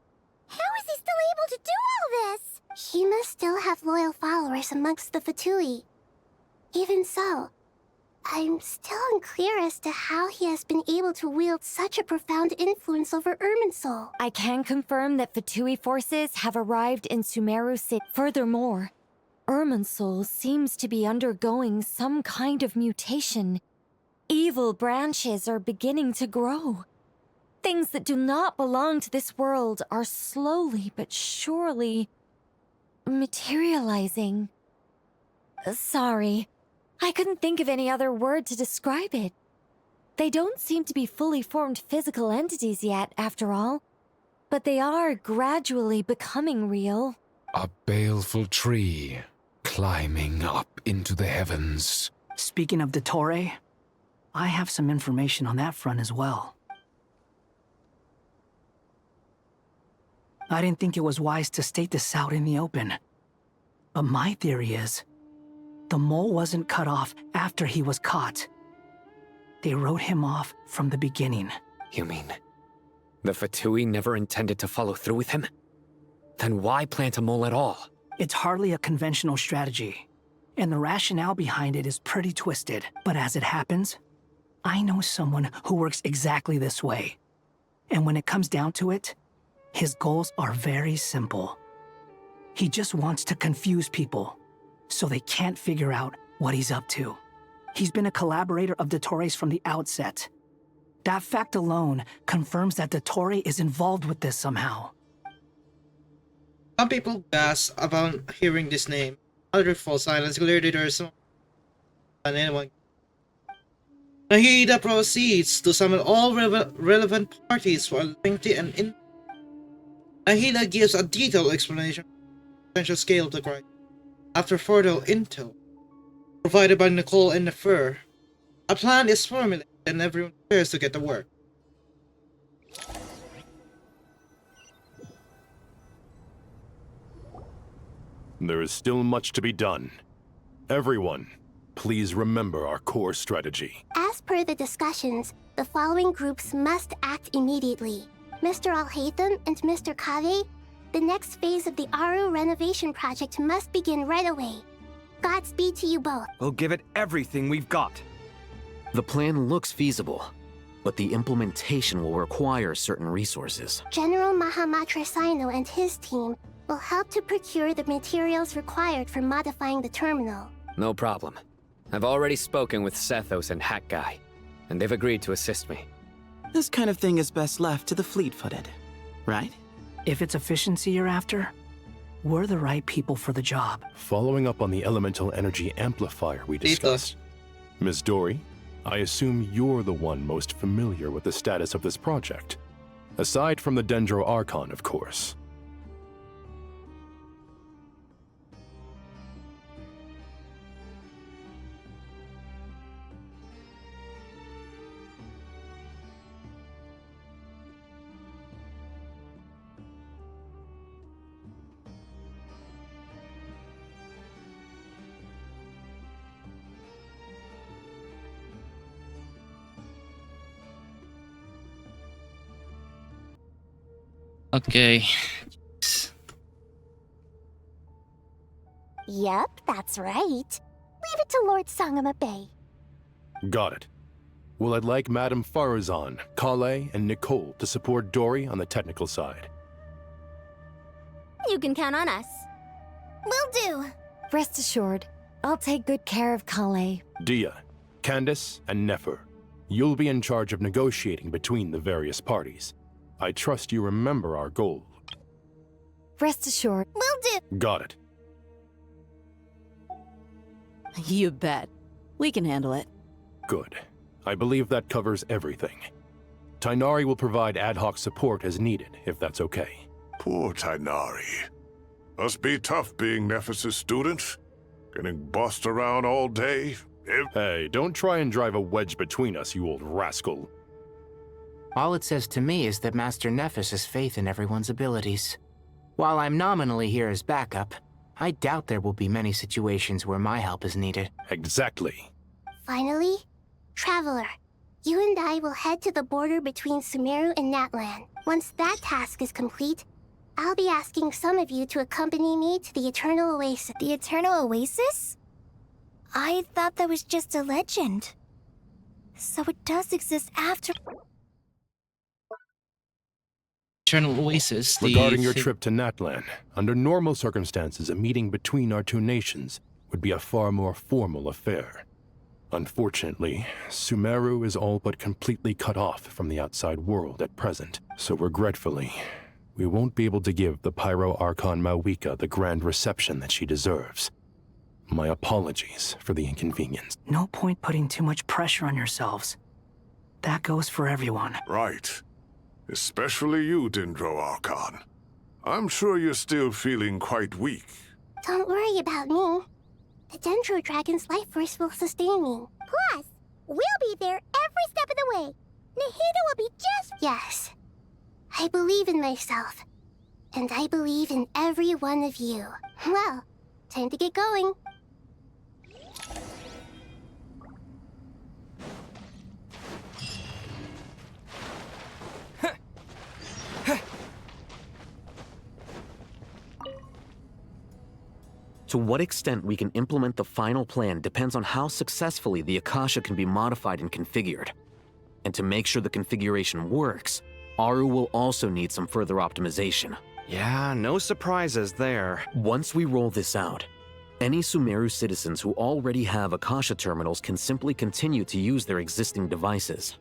How is he still able to do all this? He must still have loyal followers amongst the Fatui. Even so, I'm still unclear as to how he has been able to wield such a profound influence over Irminsul. I can confirm that Fatui forces have arrived in Sumeru City. Furthermore, Irminsul seems to be undergoing some kind of mutation. Evil branches are beginning to grow. Things that do not belong to this world are slowly but surely materializing. Sorry. I couldn't think of any other word to describe it. They don't seem to be fully formed physical entities yet, after all. But they are gradually becoming real. A baleful tree, climbing up into the heavens. Speaking of Dottore, I have some information on that front as well. I didn't think it was wise to state this out in the open. But my theory is, the mole wasn't cut off after he was caught. They wrote him off from the beginning. You mean the Fatui never intended to follow through with him? Then why plant a mole at all? It's hardly a conventional strategy, and the rationale behind it is pretty twisted. But as it happens, I know someone who works exactly this way. And when it comes down to it, his goals are very simple. He just wants to confuse people, so they can't figure out what he's up to. He's been a collaborator of Dottores from the outset. That fact alone confirms that Dottore is involved with this somehow. Some people gasp about hearing this name. Others fall silent. Clearly there is some... And anyone... Nahida proceeds to summon all relevant parties for a lengthy and Nahida gives a detailed explanation of the potential scale of the crisis. After further intel provided by Nicole and Nefer, a plan is formulated and everyone prepares to get to work. There is still much to be done. Everyone, please remember our core strategy. As per the discussions, the following groups must act immediately. Mr. Alhaitham and Mr. Kave, the next phase of the Aru renovation project must begin right away. Godspeed to you both. We'll give it everything we've got. The plan looks feasible, but the implementation will require certain resources. General Mahamatra Sino and his team will help to procure the materials required for modifying the terminal. No problem. I've already spoken with Sethos and Hat Guy, and they've agreed to assist me. This kind of thing is best left to the fleet-footed, right? If it's efficiency you're after, we're the right people for the job. Following up on the elemental energy amplifier we discussed, Ms. Dory, I assume you're the one most familiar with the status of this project. Aside from the Dendro Archon, of course. Okay. Yep, that's right. Leave it to Lord Sangama Bay. Got it. Well, I'd like Madame Farazan, Kale, and Nicole to support Dory on the technical side. You can count on us. Will do. Rest assured, I'll take good care of Kale. Dia, Candace, and Nefer, you'll be in charge of negotiating between the various parties. I trust you remember our goal. Rest assured. Will do. Got it. You bet. We can handle it. Good. I believe that covers everything. Tainari will provide ad hoc support as needed, if that's okay. Poor Tainari. Must be tough being Nephis' student. Getting bossed around all day. Hey, don't try and drive a wedge between us, you old rascal. All it says to me is that Master Nephis has faith in everyone's abilities. While I'm nominally here as backup, I doubt there will be many situations where my help is needed. Exactly. Finally, Traveler, you and I will head to the border between Sumeru and Natlan. Once that task is complete, I'll be asking some of you to accompany me to the Eternal Oasis. The Eternal Oasis? I thought that was just a legend. So it does exist after... Eternal Oasis. Regarding your trip to Natlan, under normal circumstances, a meeting between our two nations would be a far more formal affair. Unfortunately, Sumeru is all but completely cut off from the outside world at present, so regretfully, we won't be able to give the Pyro Archon Mawika the grand reception that she deserves. My apologies for the inconvenience. No point putting too much pressure on yourselves. That goes for everyone. Right. Especially you, Dendro Archon. I'm sure you're still feeling quite weak. Don't worry about me. The Dendro Dragon's life force will sustain me. Plus, we'll be there every step of the way. Nahida will be just... Yes. I believe in myself. And I believe in every one of you. Well, time to get going. To what extent we can implement the final plan depends on how successfully the Akasha can be modified and configured. And to make sure the configuration works, Aru will also need some further optimization. Yeah, no surprises there. Once we roll this out, any Sumeru citizens who already have Akasha terminals can simply continue to use their existing devices.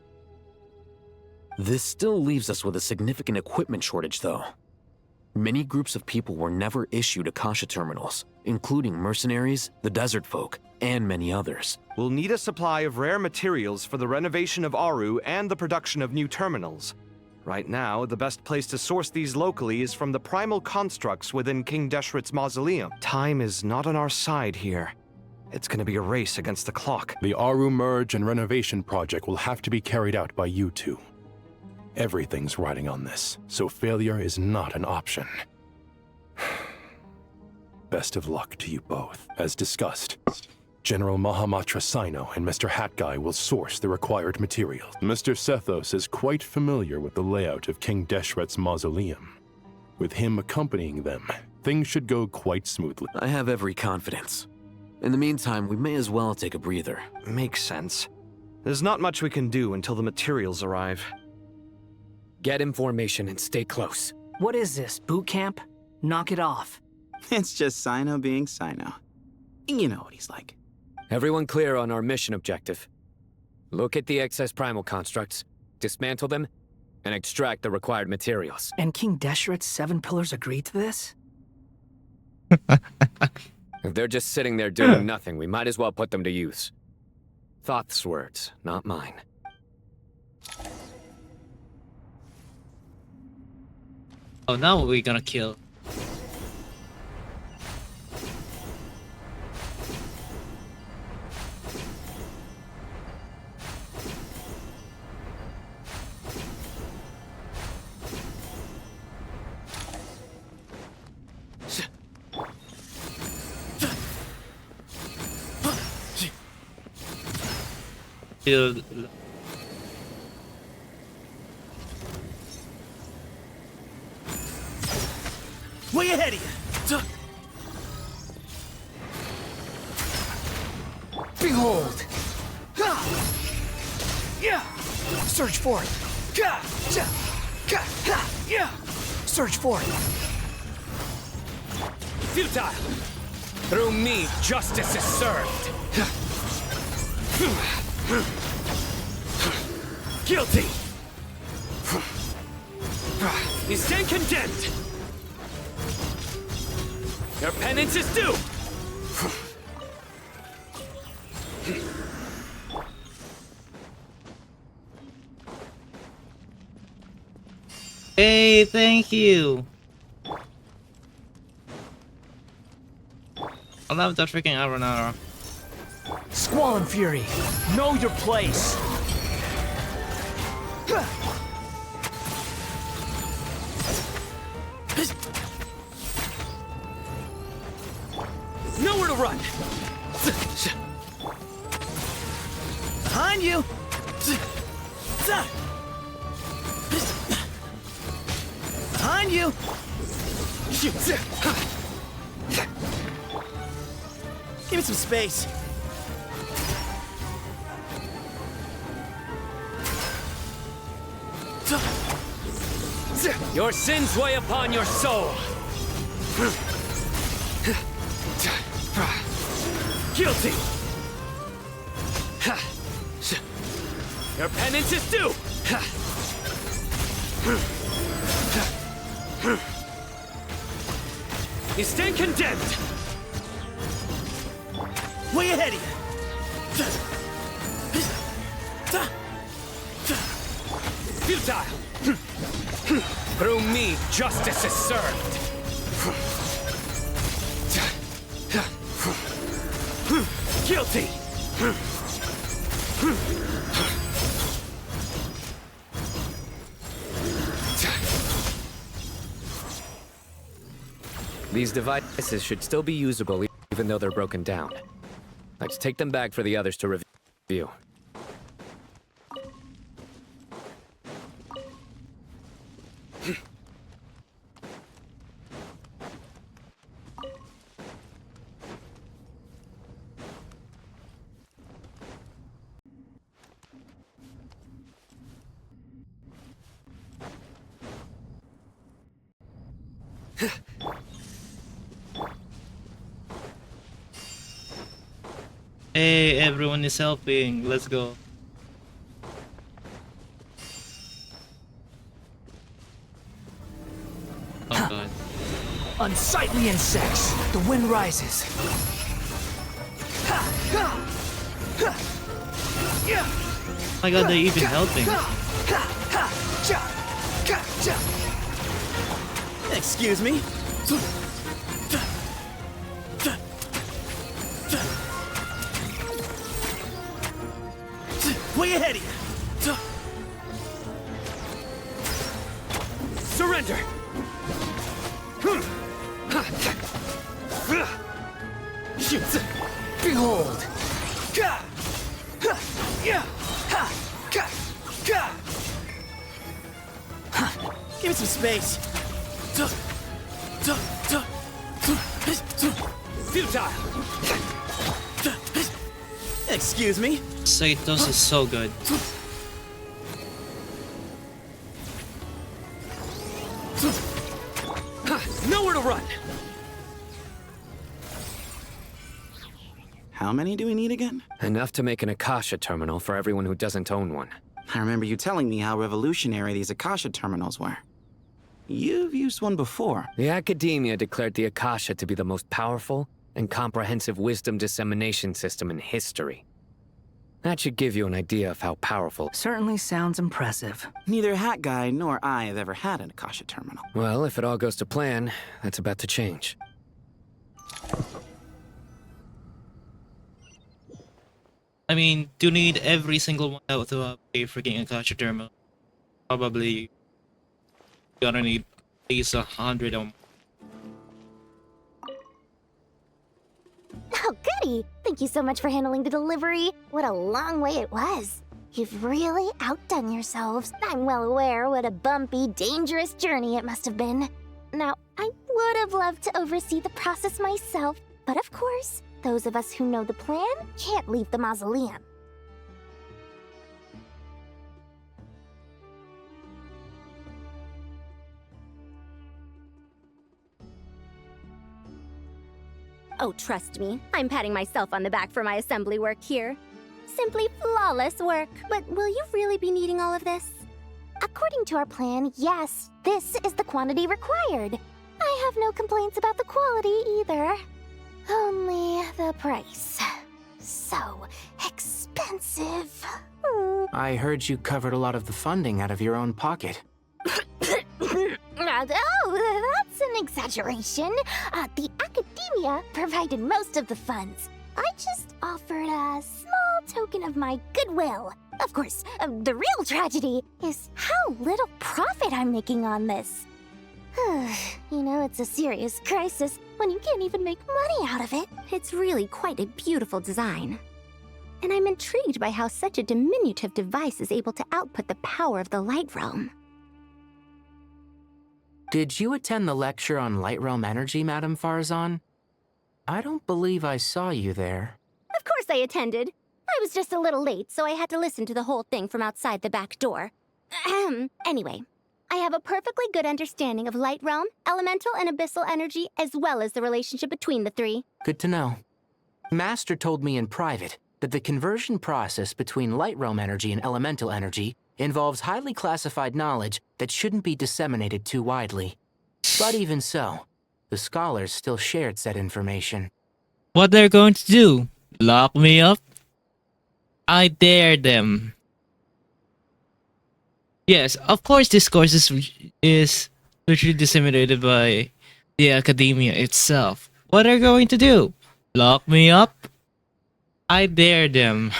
This still leaves us with a significant equipment shortage, though. Many groups of people were never issued Akasha terminals, including mercenaries, the desert folk, and many others. We'll need a supply of rare materials for the renovation of Aru and the production of new terminals. Right now, the best place to source these locally is from the primal constructs within King Deshret's mausoleum. Time is not on our side here. It's gonna be a race against the clock. The Aru merge and renovation project will have to be carried out by you two. Everything's riding on this, so failure is not an option. Best of luck to you both. As discussed, General Mahamatra Sino and Mr. Hatguy will source the required materials. Mr. Sethos is quite familiar with the layout of King Deshret's mausoleum. With him accompanying them, things should go quite smoothly. I have every confidence. In the meantime, we may as well take a breather. Makes sense. There's not much we can do until the materials arrive. Get in formation and stay close. What is this, boot camp? Knock it off. It's just Sino being Sino. You know what he's like. Everyone clear on our mission objective. Look at the excess primal constructs, dismantle them, and extract the required materials. And King Deshret's 7 pillars agreed to this? If they're just sitting there doing nothing, we might as well put them to use. Thoth's words, not mine. Oh, now we're gonna kill. Way ahead of you! Behold! Yeah! Search for it! Yeah! Search for it! Futile! Through me, justice is served! Guilty! You stand condemned! Your penance is due! Hey, thank you! I love that freaking Aronara. Squall and Fury, know your place! Nowhere to run! Behind you! Behind you! Give me some space. Your sins weigh upon your soul! Guilty! Your penance is due! You stand condemned! Way ahead of you! Futile! Through me, justice is served! Guilty! These devices should still be usable even though they're broken down. Let's take them back for the others to review. Hey, everyone is helping. Let's go. Oh god. Unsightly insects. The wind rises. Oh my god, they're even helping. Excuse me. Way ahead of you. Surrender! Behold! Ka! Ha! Yeah! Ha! Ka! Ka! Huh. Give me some space. Futile! Excuse me? Satos is so good. Nowhere to run! How many do we need again? Enough to make an Akasha terminal for everyone who doesn't own one. I remember you telling me how revolutionary these Akasha terminals were. You've used one before. The Academia declared the Akasha to be the most powerful and comprehensive wisdom dissemination system in history. That should give you an idea of how powerful. Certainly sounds impressive. Neither Hat Guy nor I have ever had an Akasha terminal. Well, if it all goes to plan, that's about to change. I mean, to need every single one out to a freaking Akasha terminal, probably gonna need at least 100 of them. Oh, goody! Thank you so much for handling the delivery. What a long way it was. You've really outdone yourselves. I'm well aware what a bumpy, dangerous journey it must have been. Now, I would have loved to oversee the process myself, but of course, those of us who know the plan can't leave the mausoleum. Oh, trust me, I'm patting myself on the back for my assembly work here. Simply flawless work. But will you really be needing all of this? According to our plan, yes, this is the quantity required. I have no complaints about the quality either. Only the price. So expensive. I heard you covered a lot of the funding out of your own pocket. Oh, that's an exaggeration. The Academia provided most of the funds. I just offered a small token of my goodwill. Of course, the real tragedy is how little profit I'm making on this. You know, it's a serious crisis when you can't even make money out of it. It's really quite a beautiful design. And I'm intrigued by how such a diminutive device is able to output the power of the Light Realm. Did you attend the lecture on Light Realm energy, Madame Farzan? I don't believe I saw you there. Of course I attended. I was just a little late, so I had to listen to the whole thing from outside the back door. Anyway, I have a perfectly good understanding of Light Realm, elemental and abyssal energy, as well as the relationship between the three. Good to know. Master told me in private that the conversion process between Light Realm energy and elemental energy involves highly classified knowledge that shouldn't be disseminated too widely. But even so, the scholars still shared said information. What they're going to do? Lock me up? I dare them. Yes, of course this course is literally disseminated by the Academia itself. What are they going to do? Lock me up? I dare them.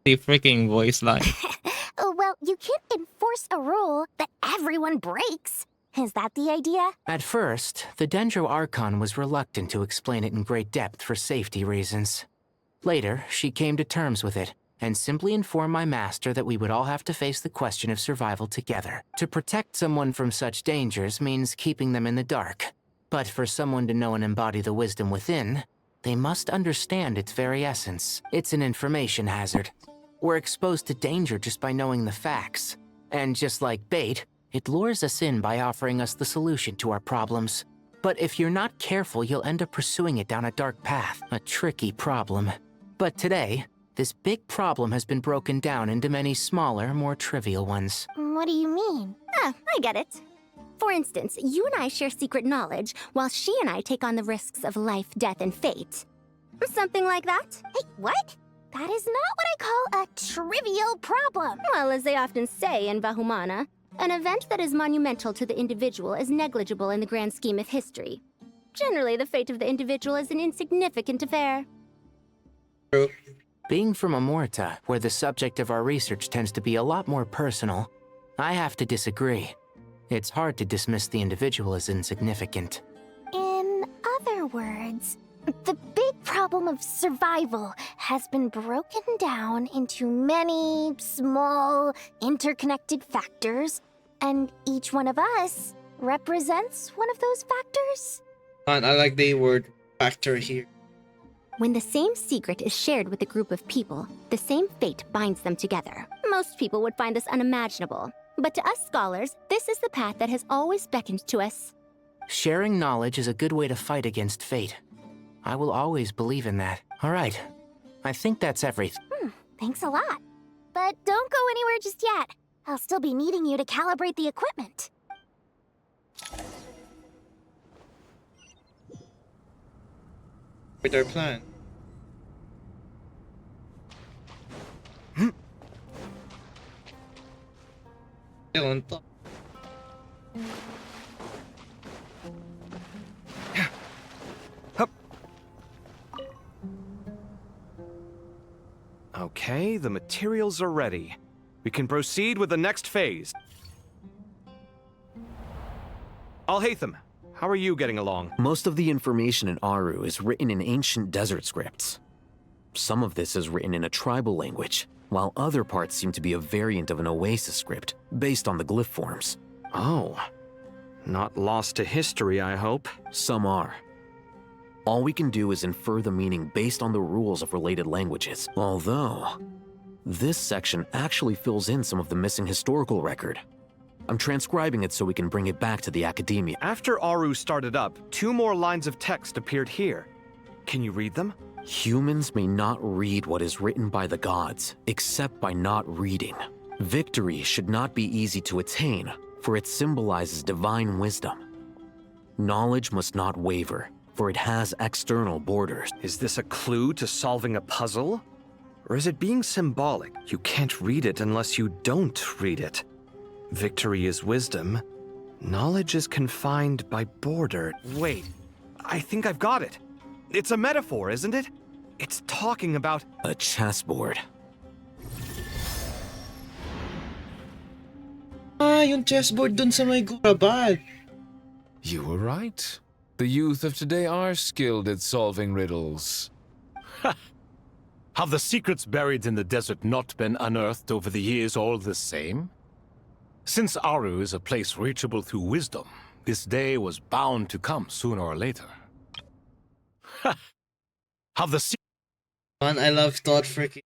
The freaking voice line. Well, you can't enforce a rule that everyone breaks. Is that the idea? At first, the Dendro Archon was reluctant to explain it in great depth for safety reasons. Later, she came to terms with it, and simply informed my master that we would all have to face the question of survival together. To protect someone from such dangers means keeping them in the dark. But for someone to know and embody the wisdom within, they must understand its very essence. It's an information hazard. We're exposed to danger just by knowing the facts. And just like bait, it lures us in by offering us the solution to our problems. But if you're not careful, you'll end up pursuing it down a dark path, a tricky problem. But today, this big problem has been broken down into many smaller, more trivial ones. What do you mean? I get it. For instance, you and I share secret knowledge, while she and I take on the risks of life, death, and fate. Something like that? Hey, what? That is not what I call a trivial problem. Well, as they often say in Vahumana, an event that is monumental to the individual is negligible in the grand scheme of history. Generally, the fate of the individual is an insignificant affair. Being from Amorta, where the subject of our research tends to be a lot more personal, I have to disagree. It's hard to dismiss the individual as insignificant. In other words, The big problem of survival has been broken down into many small, interconnected factors, and each one of us represents one of those factors. And I like the word factor here. When the same secret is shared with a group of people, the same fate binds them together. Most people would find this unimaginable, but to us scholars, this is the path that has always beckoned to us. Sharing knowledge is a good way to fight against fate. I will always believe in that. All right. I think that's everything. Thanks a lot. But don't go anywhere just yet. I'll still be needing you to calibrate the equipment. With our plan. Still on top. Okay, the materials are ready. We can proceed with the next phase. Alhaitham, how are you getting along? Most of the information in Aru is written in ancient desert scripts. Some of this is written in a tribal language, while other parts seem to be a variant of an Oasis script, based on the glyph forms. Oh. Not lost to history, I hope. Some are. All we can do is infer the meaning based on the rules of related languages. Although, this section actually fills in some of the missing historical record. I'm transcribing it so we can bring it back to the academia. After Aru started up, 2 more lines of text appeared here. Can you read them? Humans may not read what is written by the gods, except by not reading. Victory should not be easy to attain, for it symbolizes divine wisdom. Knowledge must not waver, for it has external borders. Is this a clue to solving a puzzle? Or is it being symbolic? You can't read it unless you don't read it. Victory is wisdom. Knowledge is confined by border. Wait, I think I've got it. It's a metaphor, isn't it? It's talking about a chessboard. Yung chessboard dun sa may gurabad. You were right. The youth of today are skilled at solving riddles. Have the secrets buried in the desert not been unearthed over the years all the same? Since Aru is a place reachable through wisdom, this day was bound to come sooner or later. Have the Man, I love Todd freaking.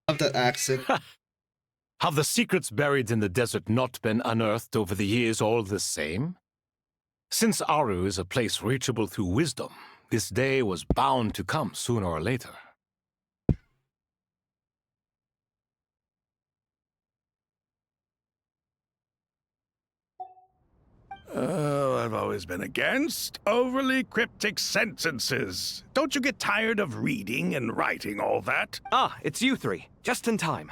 Love that accent. Have the secrets buried in the desert not been unearthed over the years all the same? Since Aru is a place reachable through wisdom, this day was bound to come sooner or later. Oh, I've always been against overly cryptic sentences. Don't you get tired of reading and writing all that? Ah, it's you 3. Just in time.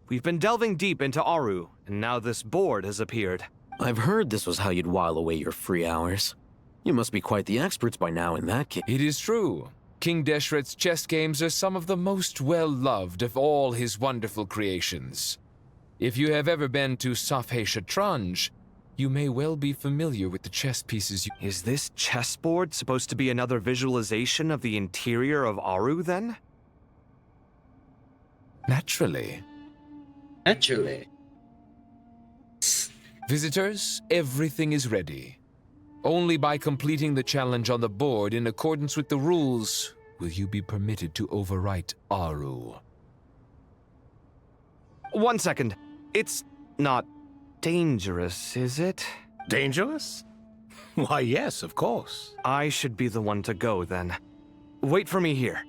We've been delving deep into Aru, and now this board has appeared. I've heard this was how you'd while away your free hours. You must be quite the experts by now in that case. It is true. King Deshret's chess games are some of the most well-loved of all his wonderful creations. If you have ever been to Safhe Shatranj, you may well be familiar with the chess pieces you— Is this chessboard supposed to be another visualization of the interior of Aru, then? Naturally. Naturally. Visitors, everything is ready. Only by completing the challenge on the board in accordance with the rules will you be permitted to overwrite Aru. 1 second. It's not dangerous, is it? Dangerous? Why, yes, of course. I should be the one to go, then. Wait for me here.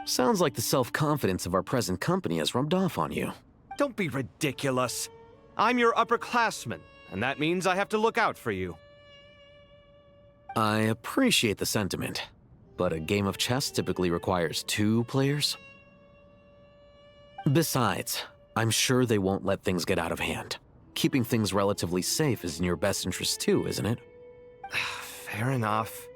Sounds like the self-confidence of our present company has rubbed off on you. Don't be ridiculous. I'm your upperclassman, and that means I have to look out for you. I appreciate the sentiment, but a game of chess typically requires 2 players. Besides, I'm sure they won't let things get out of hand. Keeping things relatively safe is in your best interest too, isn't it? Fair enough.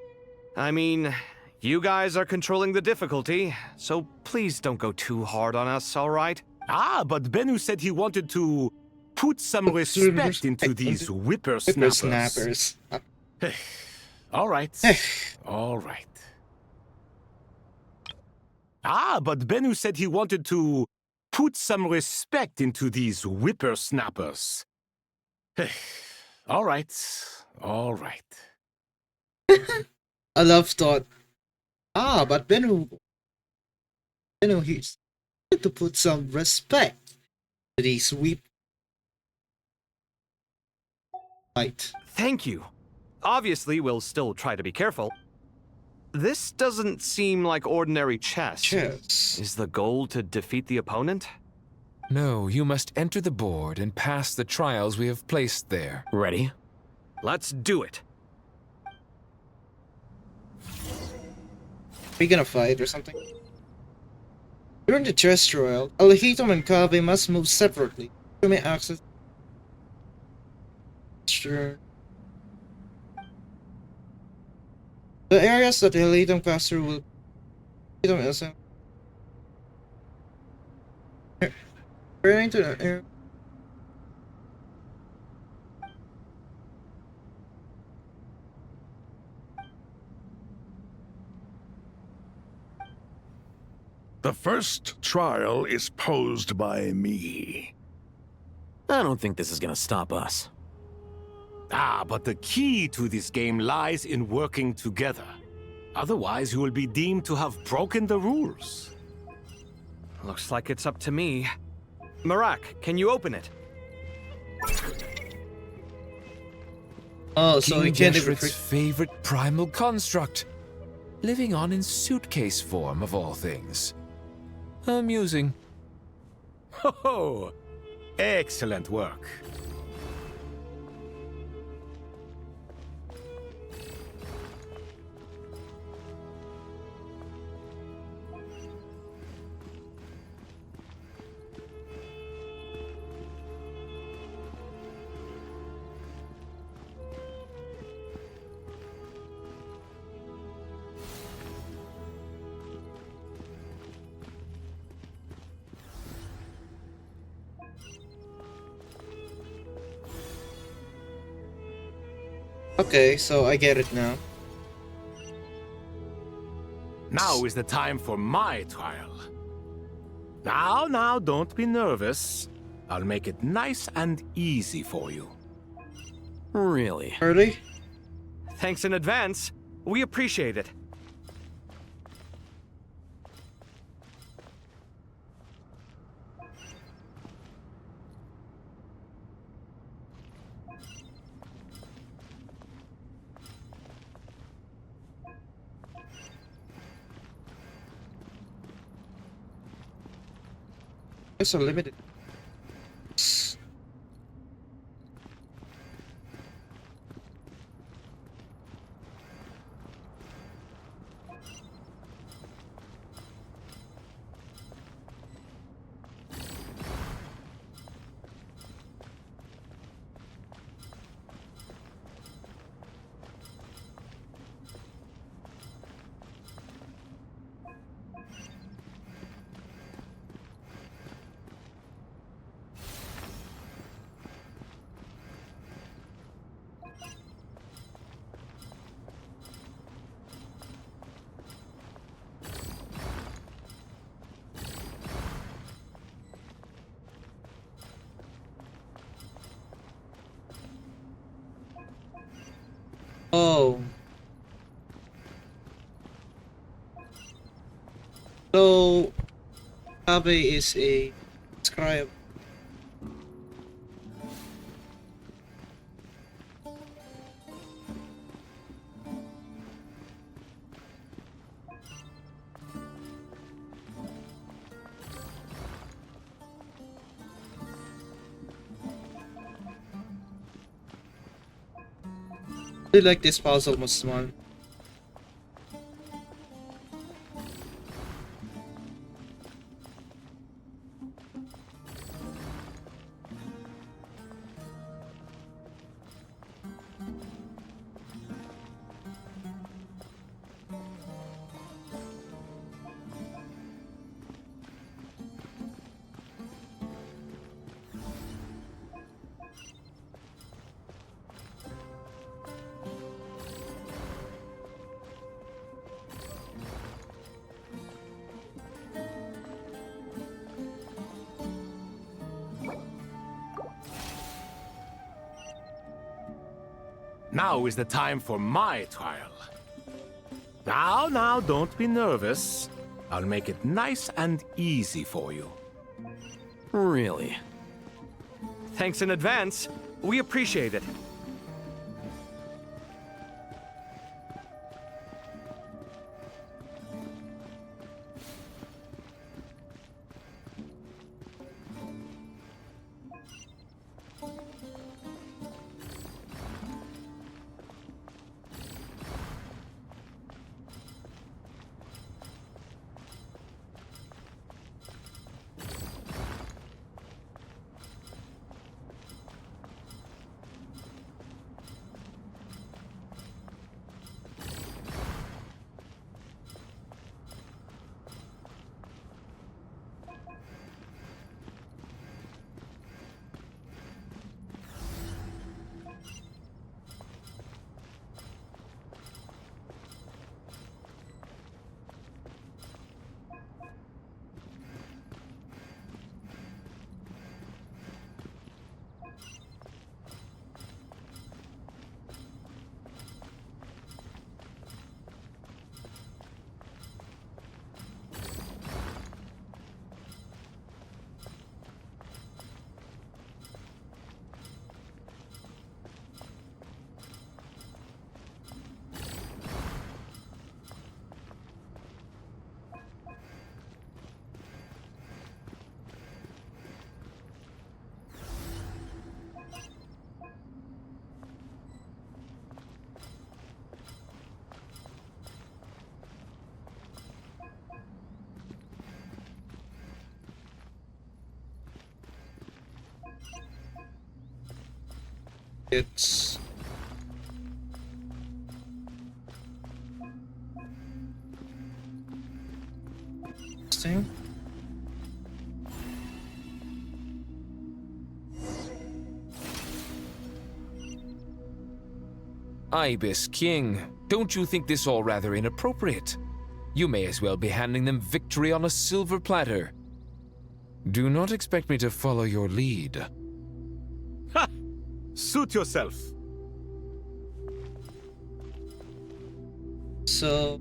I mean, you guys are controlling the difficulty, so please don't go too hard on us, all right? Ah, but Bennu said he wanted to put some respect into these whippersnappers. All right. All right. Ah, but Bennu said he wanted to put some respect into these whippersnappers. All right. All right. I love thought. But he's to put some respect to these sweep. Right. Thank you. Obviously, we'll still try to be careful. This doesn't seem like ordinary chess. Chess. Is the goal to defeat the opponent? No, you must enter the board and pass the trials we have placed there. Ready? Let's do it. Are we gonna fight or something? During the chess trial, Alhitom and Kave must move separately. You may access. Sure. The areas that Alhitom pass through will. Alhitom also. Referring to the area. The first trial is posed by me. I don't think this is gonna stop us. Ah, but the key to this game lies in working together. Otherwise, you will be deemed to have broken the rules. Looks like it's up to me. Marak, can you open it? Oh, so King we can't Deshret's favorite primal construct. Living on in suitcase form, of all things. Amusing. Ho-ho! Excellent work. Okay, so I get it now. Now is the time for my trial. Now, don't be nervous. I'll make it nice and easy for you. Really? Early? Thanks in advance. We appreciate it. It's a limited. Oh. So, Abe is a scribe. I like this puzzle most one. Now is the time for my trial. Now, don't be nervous. I'll make it nice and easy for you. Really? Thanks in advance. We appreciate it. It's interesting. Ibis King, don't you think this all rather inappropriate? You may as well be handing them victory on a silver platter. Do not expect me to follow your lead. Ha! Suit yourself. So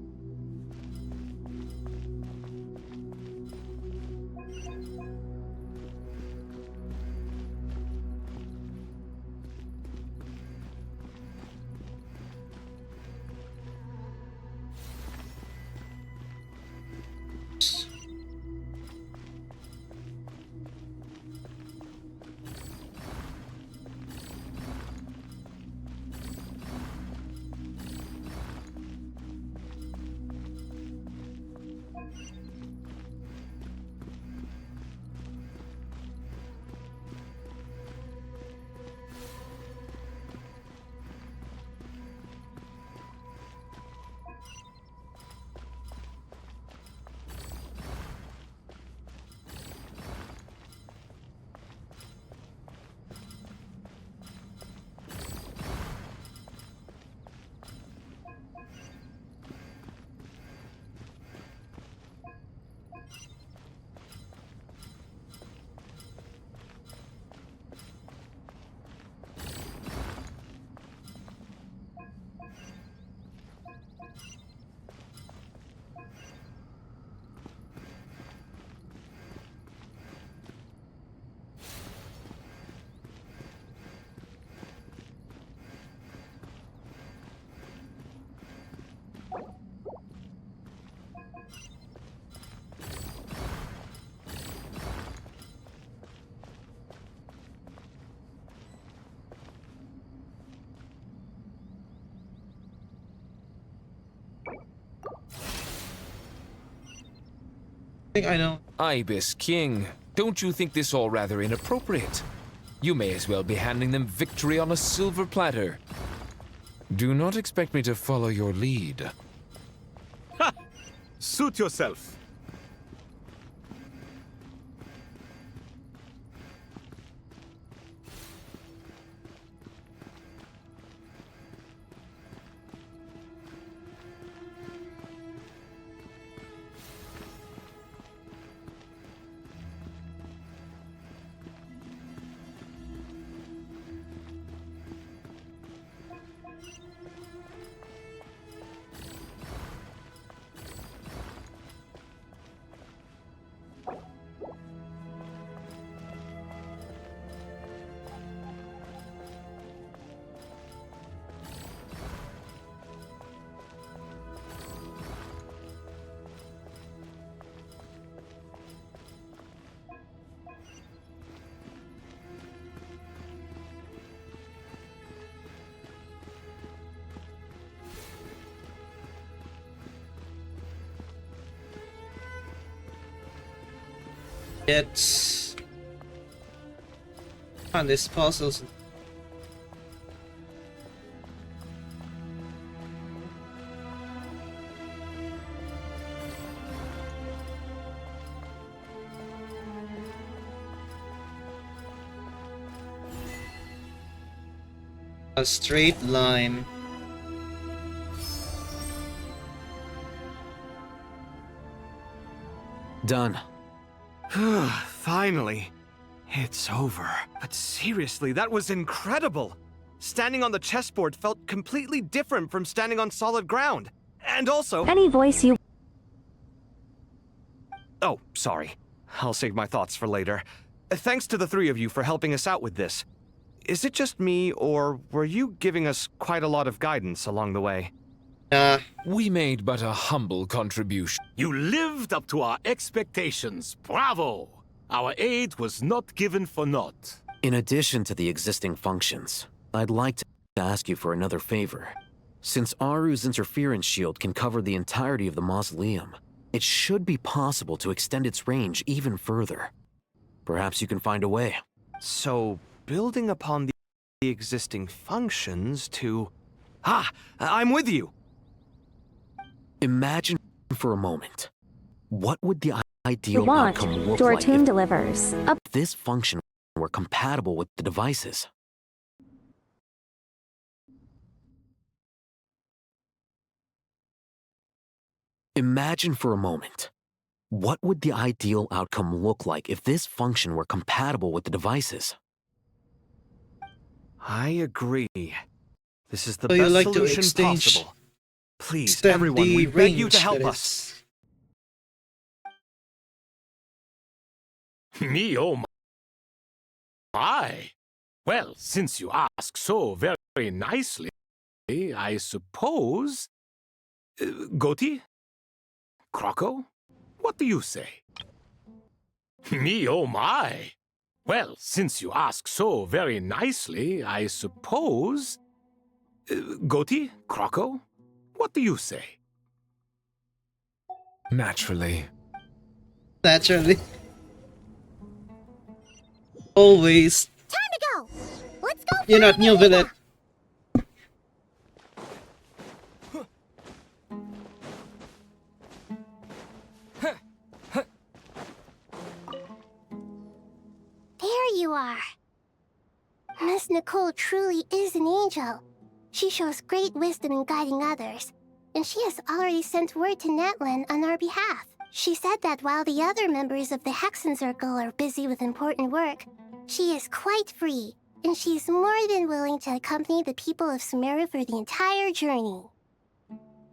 I think I know. Ibis King, don't you think this all rather inappropriate? You may as well be handing them victory on a silver platter. Do not expect me to follow your lead. Ha! Suit yourself. It's on this puzzles. A straight line. Done. Finally. It's over. But seriously, that was incredible. Standing on the chessboard felt completely different from standing on solid ground. And also... Any voice you... Oh, sorry. I'll save my thoughts for later. Thanks to the three of you for helping us out with this. Is it just me, or were you giving us quite a lot of guidance along the way? We made but a humble contribution. You lived up to our expectations. Bravo! Our aid was not given for naught. In addition to the existing functions, I'd like to ask you for another favor. Since Aru's interference shield can cover the entirety of the mausoleum, it should be possible to extend its range even further. Perhaps you can find a way. So, building upon the existing functions to... Ah! I'm with you! Imagine for a moment, what would the ideal You want. outcome look Your like tune if delivers. Up. this function were compatible with the devices? Imagine for a moment, what would the ideal outcome look like if this function were compatible with the devices? I agree. This is the So you best like to solution exchange- possible. Please, extend everyone, the we beg you range, to help that us. Me, oh my. Well, since you ask so very nicely, I suppose... Goti? Croco? What do you say? Me, oh my. Well, since you ask so very nicely, I suppose... Goti? Croco? What do you say? Naturally. Naturally. Always. Time to go. Let's go. You're not new villain. There you are. Miss Nicole truly is an angel. She shows great wisdom in guiding others, and she has already sent word to Natlan on our behalf. She said that while the other members of the Hexen Circle are busy with important work, she is quite free, and she is more than willing to accompany the people of Sumeru for the entire journey.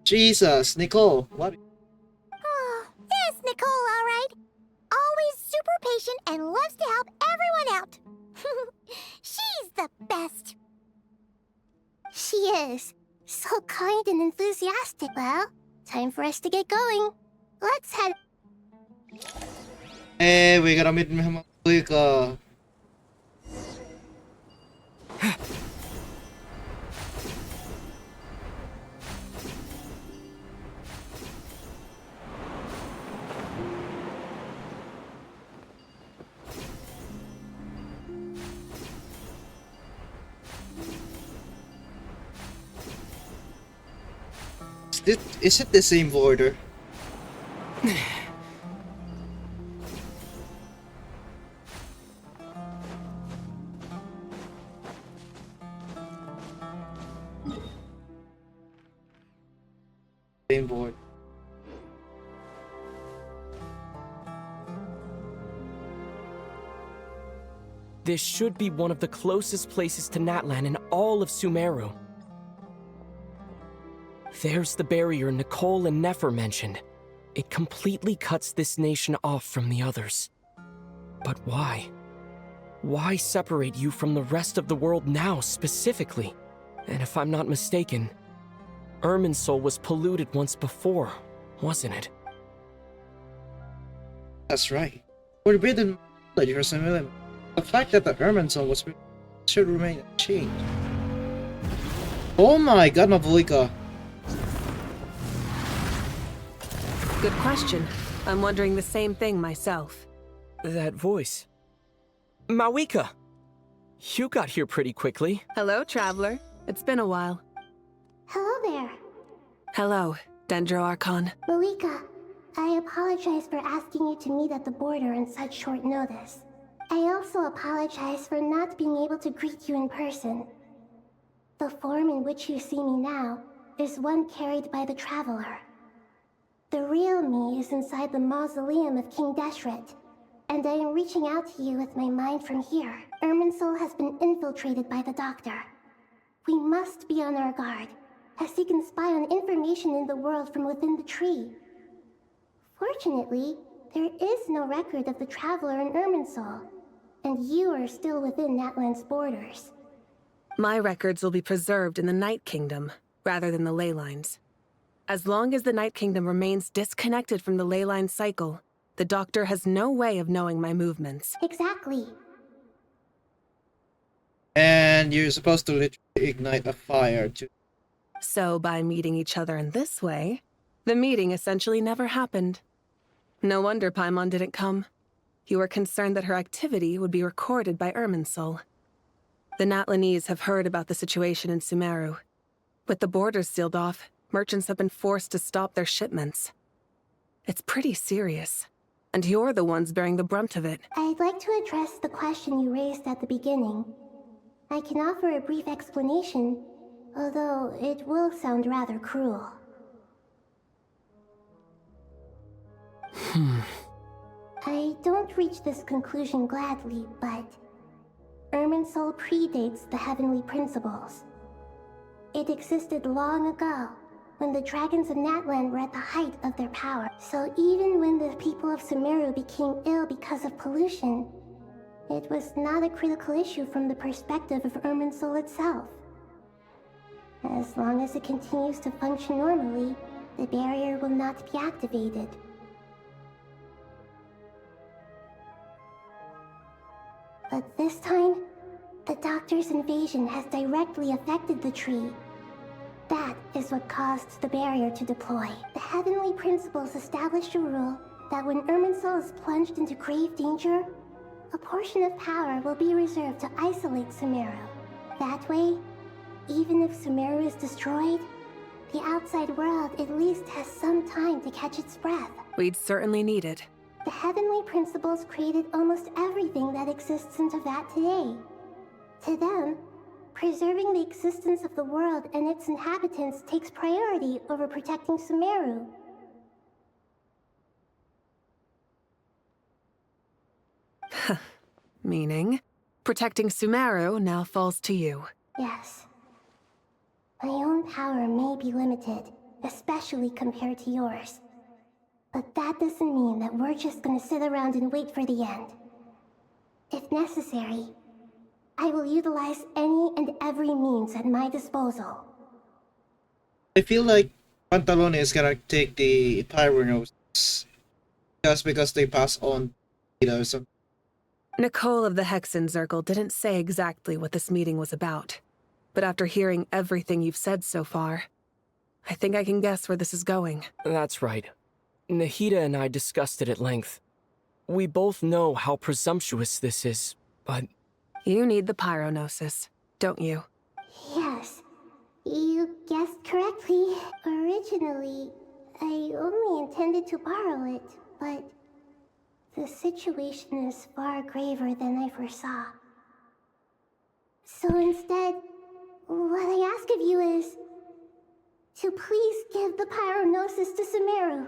Jesus, Nicole, what? Oh, yes, Nicole, all right. Always super patient and loves to help everyone out. She's the best. She is. So kind and enthusiastic. Well, time for us to get going. Let's head... Hey, we gotta meet him. Is it the same border? Same board. This should be one of the closest places to Natlan in all of Sumeru. There's the barrier Nicole and Nefer mentioned. It completely cuts this nation off from the others. But why? Why separate you from the rest of the world now, specifically? And if I'm not mistaken, Irminsul was polluted once before, wasn't it? That's right. Forbidden knowledge for some element. The fact that the Irminsul was should remain unchanged. Oh my god, Mavuika. Good question. I'm wondering the same thing myself. That voice. Mawika! You got here pretty quickly. Hello, traveler. It's been a while. Hello there. Hello, Dendro Archon. Malika, I apologize for asking you to meet at the border on such short notice. I also apologize for not being able to greet you in person. The form in which you see me now is one carried by the Traveler. The real me is inside the mausoleum of King Deshret, and I am reaching out to you with my mind from here. Irminsul has been infiltrated by the Doctor. We must be on our guard, as he can spy on information in the world from within the tree. Fortunately, there is no record of the Traveler in Irminsul, and you are still within Natlan's borders. My records will be preserved in the Night Kingdom, rather than the ley lines. As long as the Night Kingdom remains disconnected from the ley line cycle, the Doctor has no way of knowing my movements. Exactly. And you're supposed to literally ignite a fire to... So by meeting each other in this way, the meeting essentially never happened. No wonder Paimon didn't come. You were concerned that her activity would be recorded by Irminsul. The Natlanese have heard about the situation in Sumeru. With the borders sealed off, merchants have been forced to stop their shipments. It's pretty serious, and you're the ones bearing the brunt of it. I'd like to address the question you raised at the beginning. I can offer a brief explanation, although it will sound rather cruel. I don't reach this conclusion gladly, but Irminsul predates the heavenly principles. It existed long ago, when the dragons of Natlan were at the height of their power. So even when the people of Sumeru became ill because of pollution, it was not a critical issue from the perspective of Irminsul itself. As long as it continues to function normally, the barrier will not be activated. But this time, the Doctor's invasion has directly affected the tree. That is what caused the barrier to deploy. The heavenly principles established a rule that when Irminsul is plunged into grave danger, a portion of power will be reserved to isolate Sumeru. That way, even if Sumeru is destroyed, the outside world at least has some time to catch its breath. We'd certainly need it. The heavenly principles created almost everything that exists in Teyvat today. To them, preserving the existence of the world and its inhabitants takes priority over protecting Sumeru. Meaning, protecting Sumeru now falls to you. Yes. My own power may be limited, especially compared to yours. But that doesn't mean that we're just gonna sit around and wait for the end. If necessary, I will utilize any and every means at my disposal. I feel like Pantalone is gonna take the Pyronos just because they pass on, or something. Nicole of the Hexen Circle didn't say exactly what this meeting was about. But after hearing everything you've said so far, I think I can guess where this is going. That's right. Nahida and I discussed it at length. We both know how presumptuous this is, but... You need the Pyronosis, don't you? Yes. You guessed correctly. Originally, I only intended to borrow it, but the situation is far graver than I foresaw. So instead, what I ask of you is to please give the Pyronosis to Sumeru.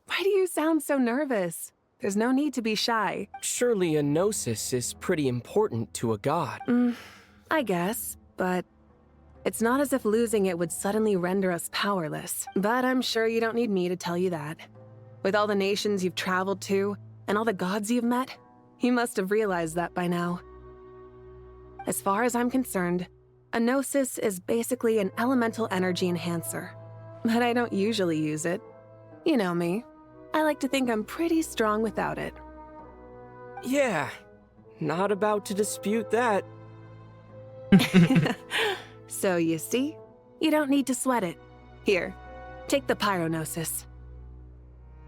Why do you sound so nervous? There's no need to be shy. Surely a gnosis is pretty important to a god. I guess, but it's not as if losing it would suddenly render us powerless. But I'm sure you don't need me to tell you that. With all the nations you've traveled to, and all the gods you've met, you must have realized that by now. As far as I'm concerned, a gnosis is basically an elemental energy enhancer. But I don't usually use it. You know me. I like to think I'm pretty strong without it. Yeah, not about to dispute that. So you see, you don't need to sweat it. Here, take the Pyronosis.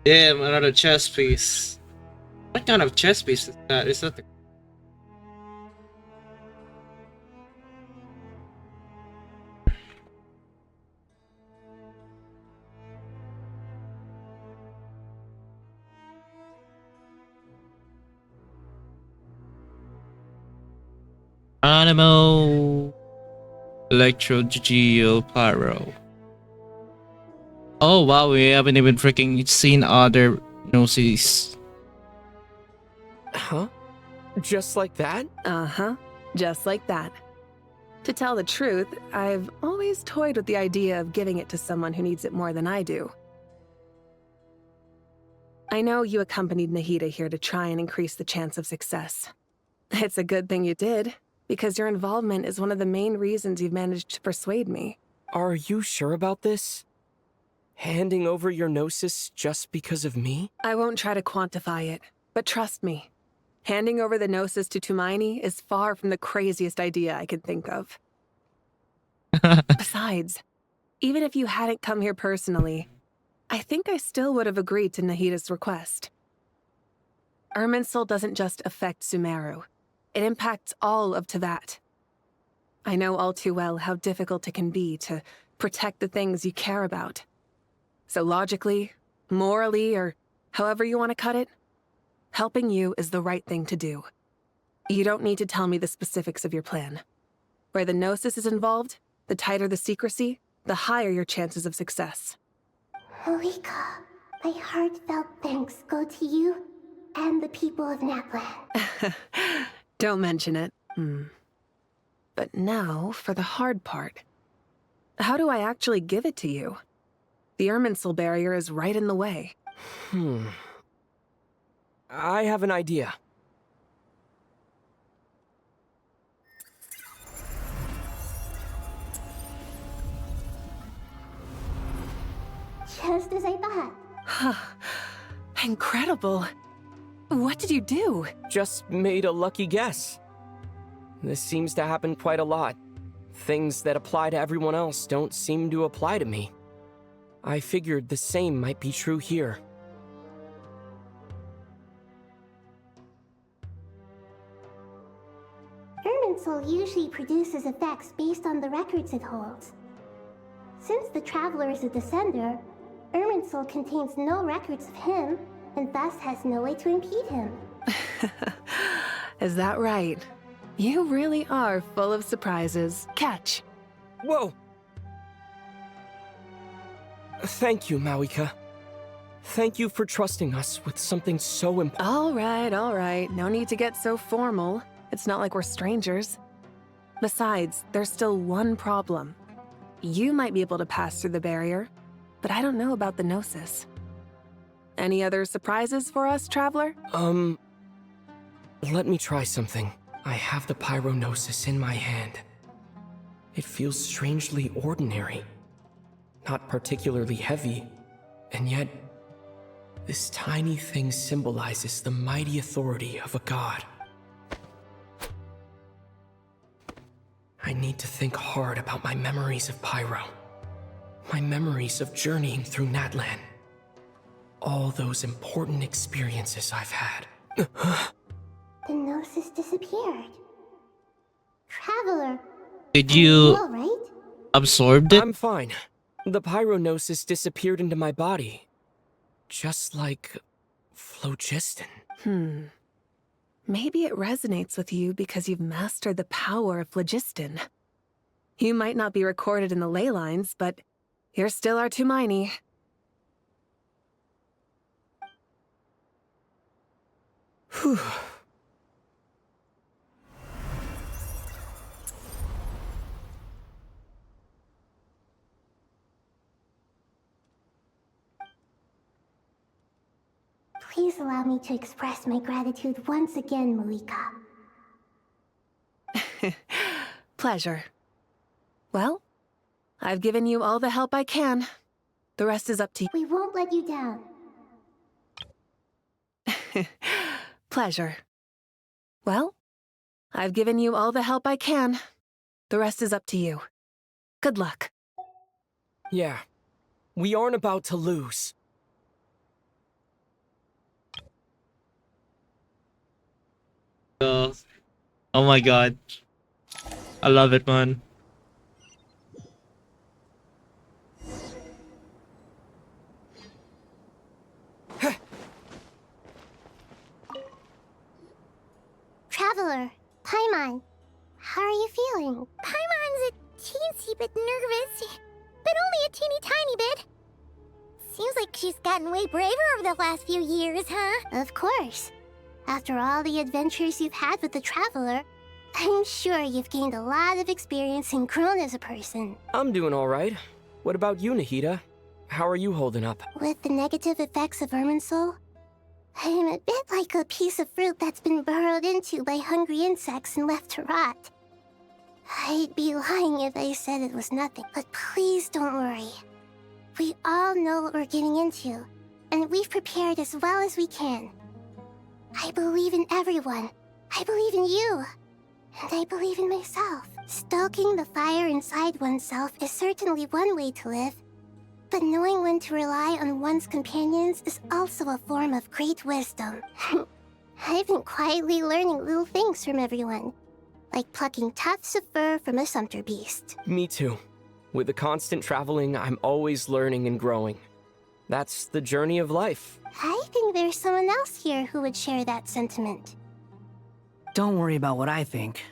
Damn, another chess piece. What kind of chess piece is that? Is that the... Animo Electro Geo Pyro. Oh wow, we haven't even freaking seen other noses. Huh? Just like that? Uh-huh. Just like that. To tell the truth, I've always toyed with the idea of giving it to someone who needs it more than I do. I know you accompanied Nahida here to try and increase the chance of success. It's a good thing you did, because your involvement is one of the main reasons you've managed to persuade me. Are you sure about this? Handing over your Gnosis just because of me? I won't try to quantify it, but trust me. Handing over the Gnosis to Tumaini is far from the craziest idea I could think of. Besides, even if you hadn't come here personally, I think I still would have agreed to Nahida's request. Irminsul doesn't just affect Sumeru. It impacts all of Teyvat. I know all too well how difficult it can be to protect the things you care about. So logically, morally, or however you want to cut it, helping you is the right thing to do. You don't need to tell me the specifics of your plan. Where the Gnosis is involved, the tighter the secrecy, the higher your chances of success. Malika, my heartfelt thanks go to you and the people of Naplan. Don't mention it. But now, for the hard part. How do I actually give it to you? The Irminsul barrier is right in the way. I have an idea. Just as I thought. Incredible. What did you do? Just made a lucky guess. This seems to happen quite a lot. Things that apply to everyone else don't seem to apply to me. I figured the same might be true here. Irminsul usually produces effects based on the records it holds. Since the Traveler is a Descender, Irminsul contains no records of him, and thus has no way to impede him. Is that right? You really are full of surprises. Catch. Whoa! Thank you, Mawika. Thank you for trusting us with something so important. All right. No need to get so formal. It's not like we're strangers. Besides, there's still one problem. You might be able to pass through the barrier, but I don't know about the Gnosis. Any other surprises for us, Traveler? Let me try something. I have the Pyronosis in my hand. It feels strangely ordinary. Not particularly heavy, and yet, this tiny thing symbolizes the mighty authority of a god. I need to think hard about my memories of Pyro. My memories of journeying through Natlan. All those important experiences I've had. The Gnosis disappeared. Traveler, Did you all right? absorb it? I'm fine. The Pyronosis disappeared into my body. Just like phlogiston. Maybe it resonates with you because you've mastered the power of phlogiston. You might not be recorded in the ley lines, but you're still our Tumaini. Whew. Please allow me to express my gratitude once again, Malika. Pleasure. Well, I've given you all the help I can. The rest is up to you. We won't let you down. Pleasure. Well, I've given you all the help I can. The rest is up to you. Good luck. Yeah. We aren't about to lose. Oh my god. I love it, man. Traveler, Paimon, how are you feeling? Paimon's a teensy bit nervous, but only a teeny tiny bit. Seems like she's gotten way braver over the last few years, huh? Of course. After all the adventures you've had with the Traveler, I'm sure you've gained a lot of experience and grown as a person. I'm doing alright. What about you, Nahida? How are you holding up? With the negative effects of Irminsul, I'm a bit like a piece of fruit that's been burrowed into by hungry insects and left to rot. I'd be lying if I said it was nothing, but please don't worry. We all know what we're getting into, and we've prepared as well as we can. I believe in everyone. I believe in you. And I believe in myself. Stoking the fire inside oneself is certainly one way to live. But knowing when to rely on one's companions is also a form of great wisdom. I've been quietly learning little things from everyone, like plucking tufts of fur from a sumpter beast. Me too. With the constant traveling, I'm always learning and growing. That's the journey of life. I think there's someone else here who would share that sentiment. Don't worry about what I think.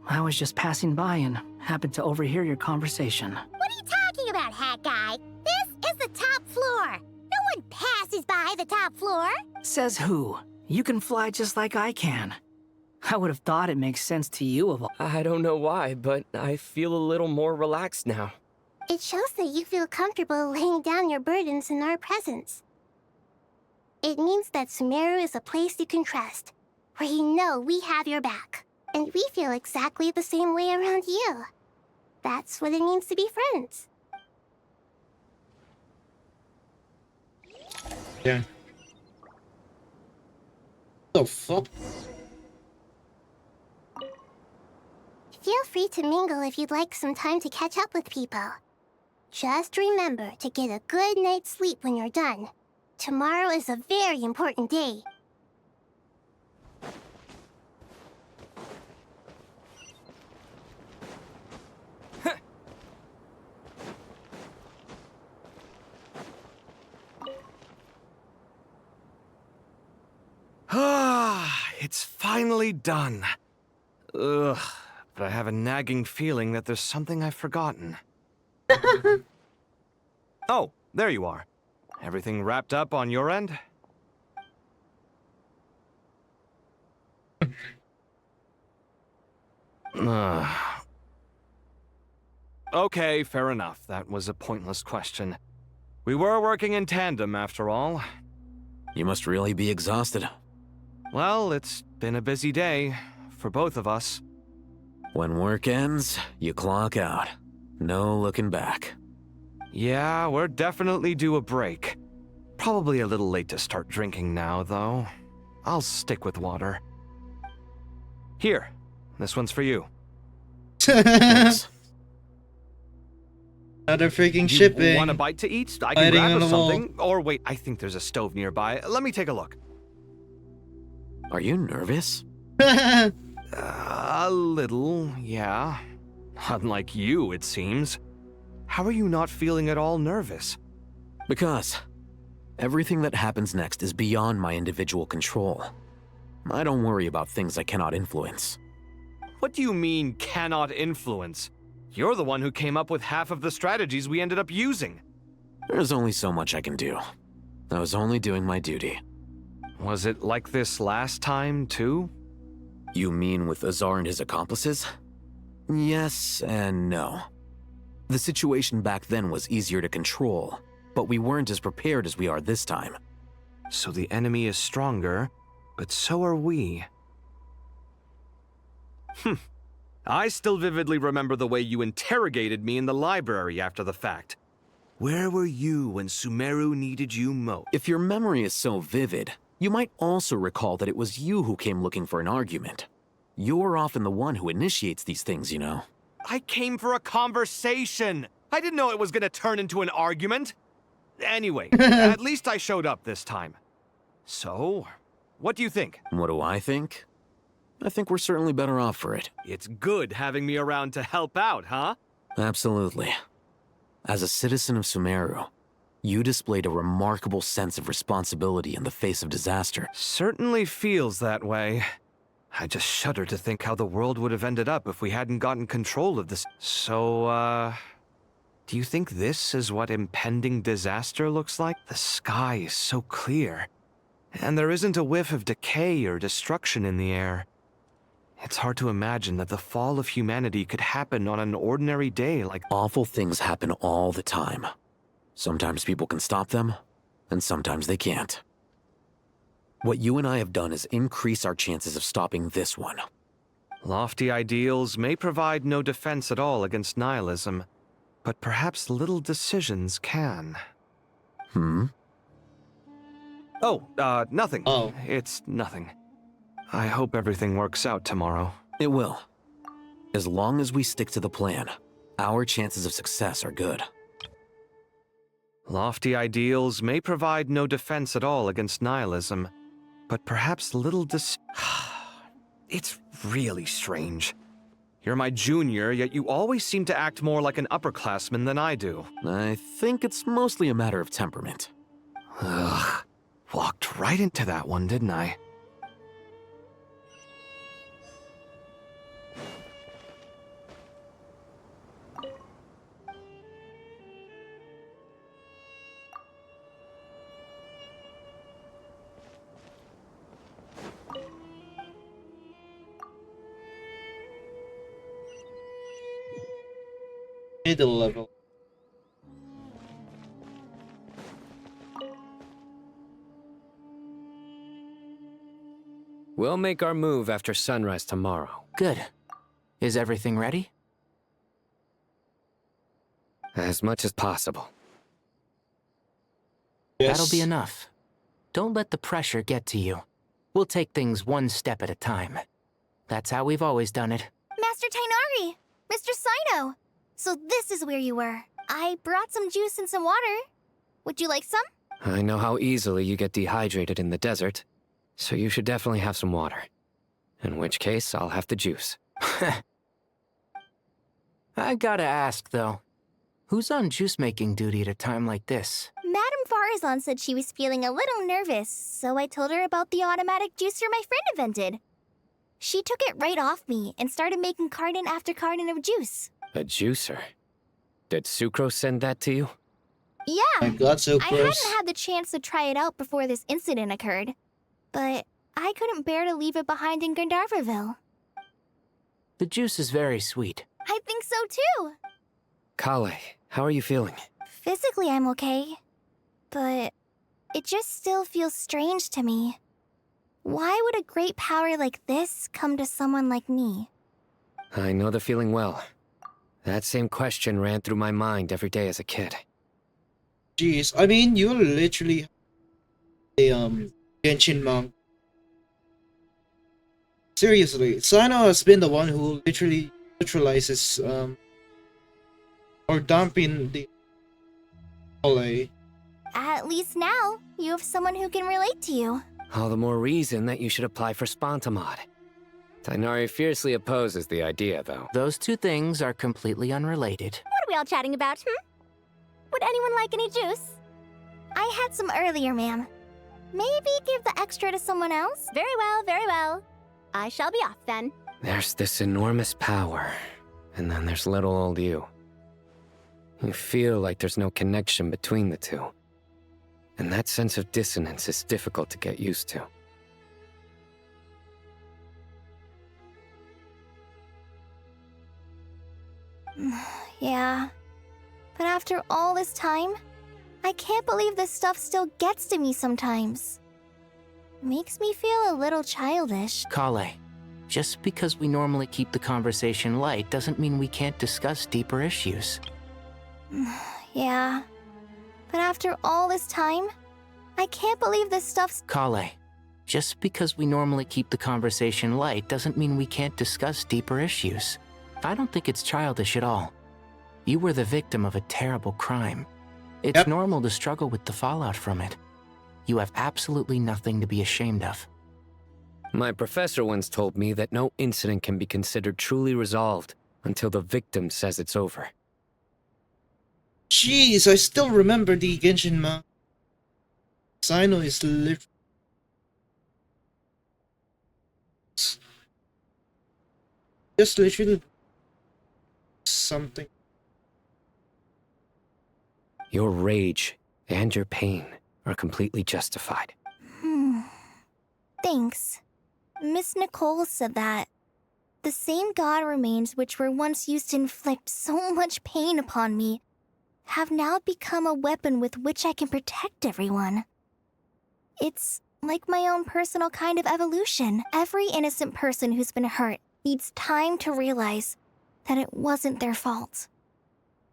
I was just passing by and happened to overhear your conversation. What are you talking about, hat guy? This is the top floor. No one passes by the top floor. Says who? You can fly just like I can. I would have thought it makes sense to you of all. I don't know why, but I feel a little more relaxed now. It shows that you feel comfortable laying down your burdens in our presence. It means that Sumeru is a place you can trust, where you know we have your back. And we feel exactly the same way around you. That's what it means to be friends. Yeah. The fuck? Feel free to mingle if you'd like some time to catch up with people. Just remember to get a good night's sleep when you're done. Tomorrow is a very important day. Ah, it's finally done. Ugh, but I have a nagging feeling that there's something I've forgotten. Oh, there you are. Everything wrapped up on your end? Okay, fair enough. That was a pointless question. We were working in tandem, after all. You must really be exhausted. Well, it's been a busy day, for both of us. When work ends, you clock out. No looking back. Yeah, we're definitely due a break. Probably a little late to start drinking now, though. I'll stick with water. Here, this one's for you. Thanks. Another freaking shipping. Want a bite to eat? I can Lighting grab on or the wall. something. Or wait, I think there's a stove nearby. Let me take a look. Are you nervous? A little, yeah. Unlike you, it seems. How are you not feeling at all nervous? Because everything that happens next is beyond my individual control. I don't worry about things I cannot influence. What do you mean, cannot influence? You're the one who came up with half of the strategies we ended up using. There's only so much I can do. I was only doing my duty. Was it like this last time, too? You mean with Azar and his accomplices? Yes and no. The situation back then was easier to control, but we weren't as prepared as we are this time. So the enemy is stronger, but so are we. I still vividly remember the way you interrogated me in the library after the fact. Where were you when Sumeru needed you most? If your memory is so vivid, you might also recall that it was you who came looking for an argument. You're often the one who initiates these things, you know. I came for a conversation. I didn't know it was gonna turn into an argument. Anyway, at least I showed up this time. So, what do you think? What do I think? I think we're certainly better off for it. It's good having me around to help out, huh? Absolutely. As a citizen of Sumeru, you displayed a remarkable sense of responsibility in the face of disaster. Certainly feels that way. I just shudder to think how the world would have ended up if we hadn't gotten control of this. So, do you think this is what impending disaster looks like? The sky is so clear, and there isn't a whiff of decay or destruction in the air. It's hard to imagine that the fall of humanity could happen on an ordinary day like— Awful things happen all the time. Sometimes people can stop them, and sometimes they can't. What you and I have done is increase our chances of stopping this one. Lofty ideals may provide no defense at all against nihilism, but perhaps little decisions can. Oh, nothing. Oh. It's nothing. I hope everything works out tomorrow. It will. As long as we stick to the plan, our chances of success are good. Lofty ideals may provide no defense at all against nihilism, but perhaps little It's really strange. You're my junior, yet you always seem to act more like an upperclassman than I do. I think it's mostly a matter of temperament. Ugh. Walked right into that one, didn't I? Middle level. We'll make our move after sunrise tomorrow. Good. Is everything ready? As much as possible. Yes. That'll be enough. Don't let the pressure get to you. We'll take things one step at a time. That's how we've always done it. Master Tainari! Mr. Sino! So this is where you were. I brought some juice and some water. Would you like some? I know how easily you get dehydrated in the desert, so you should definitely have some water. In which case, I'll have the juice. I gotta ask, though. Who's on juice-making duty at a time like this? Madame Farazan said she was feeling a little nervous, so I told her about the automatic juicer my friend invented. She took it right off me and started making carton after carton of juice. A juicer? Did Sucrose send that to you? Yeah. My God, so I gross. hadn't had the chance to try it out before this incident occurred, but I couldn't bear to leave it behind in Gandharvaville. The juice is very sweet. I think so too. Kale, how are you feeling? Physically, I'm okay, but it just still feels strange to me. Why would a great power like this come to someone like me? I know the feeling well. That same question ran through my mind every day as a kid. Jeez, I mean, you're literally a Genshin monk. Seriously, Sino has been the one who literally neutralizes or dumping the Ole. At least now, you have someone who can relate to you. All the more reason that you should apply for Spontamod. Tainari fiercely opposes the idea, though. Those two things are completely unrelated. What are we all chatting about, Would anyone like any juice? I had some earlier, ma'am. Maybe give the extra to someone else? Very well, very well. I shall be off then. There's this enormous power, and then there's little old you. You feel like there's no connection between the two. And that sense of dissonance is difficult to get used to. Yeah. But after all this time, I can't believe this stuff still gets to me sometimes. Makes me feel a little childish. Kale, just because we normally keep the conversation light doesn't mean we can't discuss deeper issues. Yeah. But after all this time, I can't believe this stuff's— Kale, just because we normally keep the conversation light doesn't mean we can't discuss deeper issues. I don't think it's childish at all. You were the victim of a terrible crime. It's normal to struggle with the fallout from it. You have absolutely nothing to be ashamed of. My professor once told me that no incident can be considered truly resolved until the victim says it's over. Jeez, I still remember the Genshin manga. Sino is literally just literally something. Your rage and your pain are completely justified. Thanks. Miss Nicole said that the same god remains which were once used to inflict so much pain upon me have now become a weapon with which I can protect everyone. It's like my own personal kind of evolution. Every innocent person who's been hurt needs time to realize that it wasn't their fault.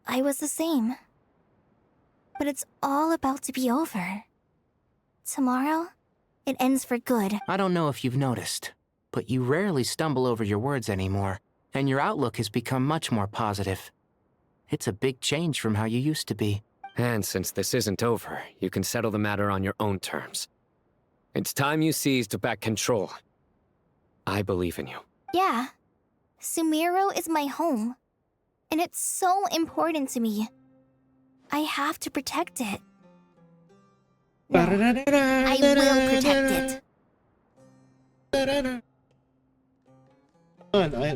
I was the same. But it's all about to be over. Tomorrow, it ends for good. I don't know if you've noticed, but you rarely stumble over your words anymore, and your outlook has become much more positive. It's a big change from how you used to be. And since this isn't over, you can settle the matter on your own terms. It's time you seized back control. I believe in you. Yeah. Sumeru is my home. And it's so important to me. I have to protect it. No, I will protect it.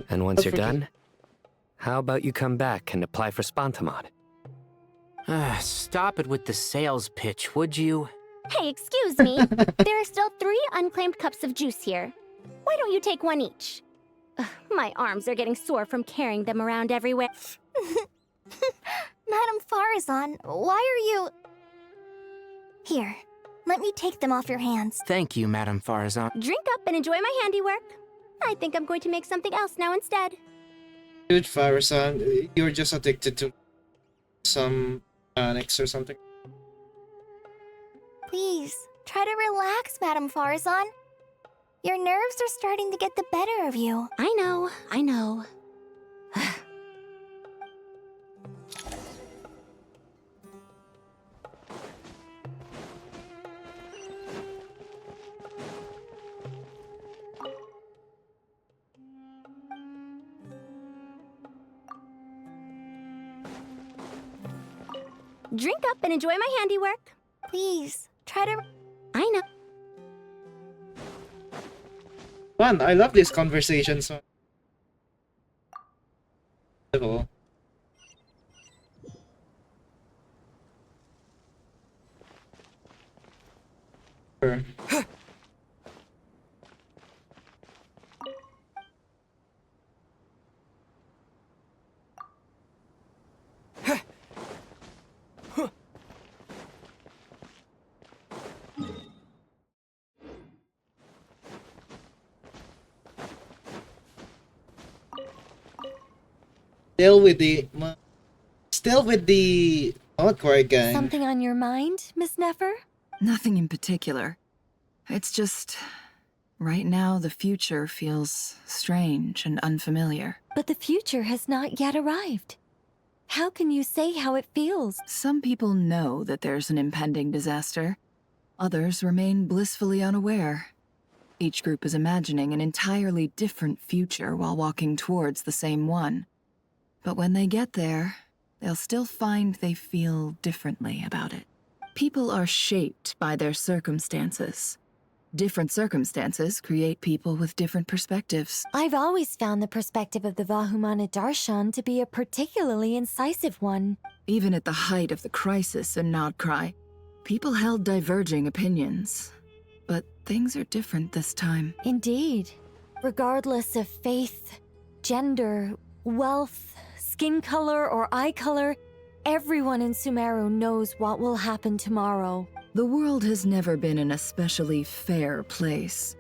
And once you're done, how about you come back and apply for Spontamod? Stop it with the sales pitch, would you? Hey, excuse me. There are still 3 unclaimed cups of juice here. Why don't you take one each? Ugh, my arms are getting sore from carrying them around everywhere. Madame Farazan, why are you... Here, let me take them off your hands. Thank you, Madame Farazan. Drink up and enjoy my handiwork. I think I'm going to make something else now instead. Dude, Farasan, you're just addicted to some mechanics or something. Please, try to relax, Madame Farazan. Your nerves are starting to get the better of you. I know. Drink up and enjoy my handiwork. Please, try to... I know. Man, I love this conversation so level. Sure. Still with the outcry gang. Something on your mind, Miss Nefer? Nothing in particular. It's just... right now, the future feels strange and unfamiliar. But the future has not yet arrived. How can you say how it feels? Some people know that there's an impending disaster. Others remain blissfully unaware. Each group is imagining an entirely different future while walking towards the same one. But when they get there, they'll still find they feel differently about it. People are shaped by their circumstances. Different circumstances create people with different perspectives. I've always found the perspective of the Vahumana Darshan to be a particularly incisive one. Even at the height of the crisis in Nodcry, people held diverging opinions. But things are different this time. Indeed. Regardless of faith, gender, wealth, skin color, or eye color, everyone in Sumeru knows what will happen tomorrow. The world has never been an especially fair place.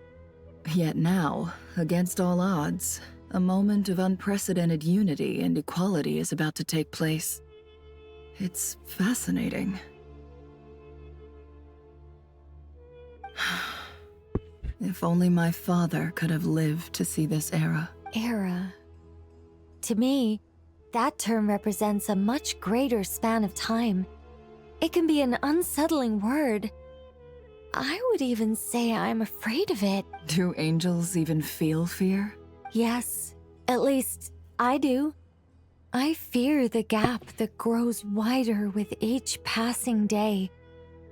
Yet now, against all odds, a moment of unprecedented unity and equality is about to take place. It's fascinating. If only my father could have lived to see this era. Era. To me, that term represents a much greater span of time. It can be an unsettling word. I would even say I'm afraid of it. Do angels even feel fear? Yes, at least I do. I fear the gap that grows wider with each passing day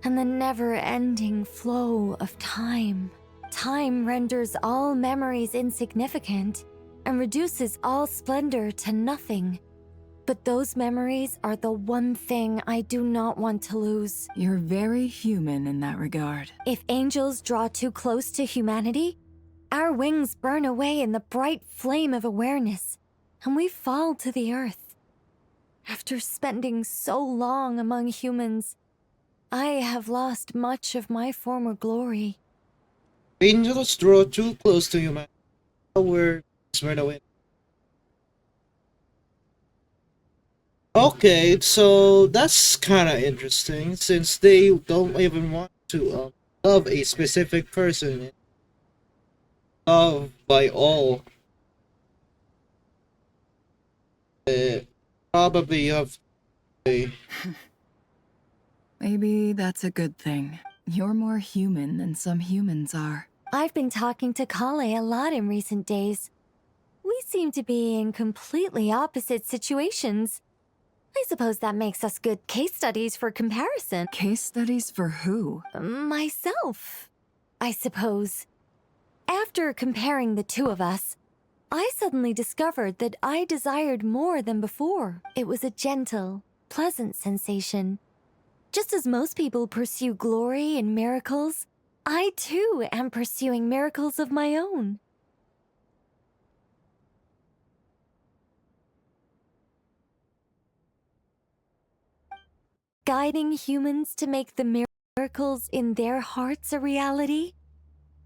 and the never-ending flow of time. Time renders all memories insignificant and reduces all splendor to nothing. But those memories are the one thing I do not want to lose. You're very human in that regard. If angels draw too close to humanity, our wings burn away in the bright flame of awareness, and we fall to the earth. After spending so long among humans, I have lost much of my former glory. Angels draw too close to humanity. We're burn away. Okay, so that's kind of interesting since they don't even want to love a specific person. Love by all. Probably have a. Maybe that's a good thing. You're more human than some humans are. I've been talking to Kale a lot in recent days. We seem to be in completely opposite situations. I suppose that makes us good case studies for comparison. Case studies for who? Myself, I suppose. After comparing the two of us, I suddenly discovered that I desired more than before. It was a gentle, pleasant sensation. Just as most people pursue glory and miracles, I too am pursuing miracles of my own. Guiding humans to make the miracles in their hearts a reality?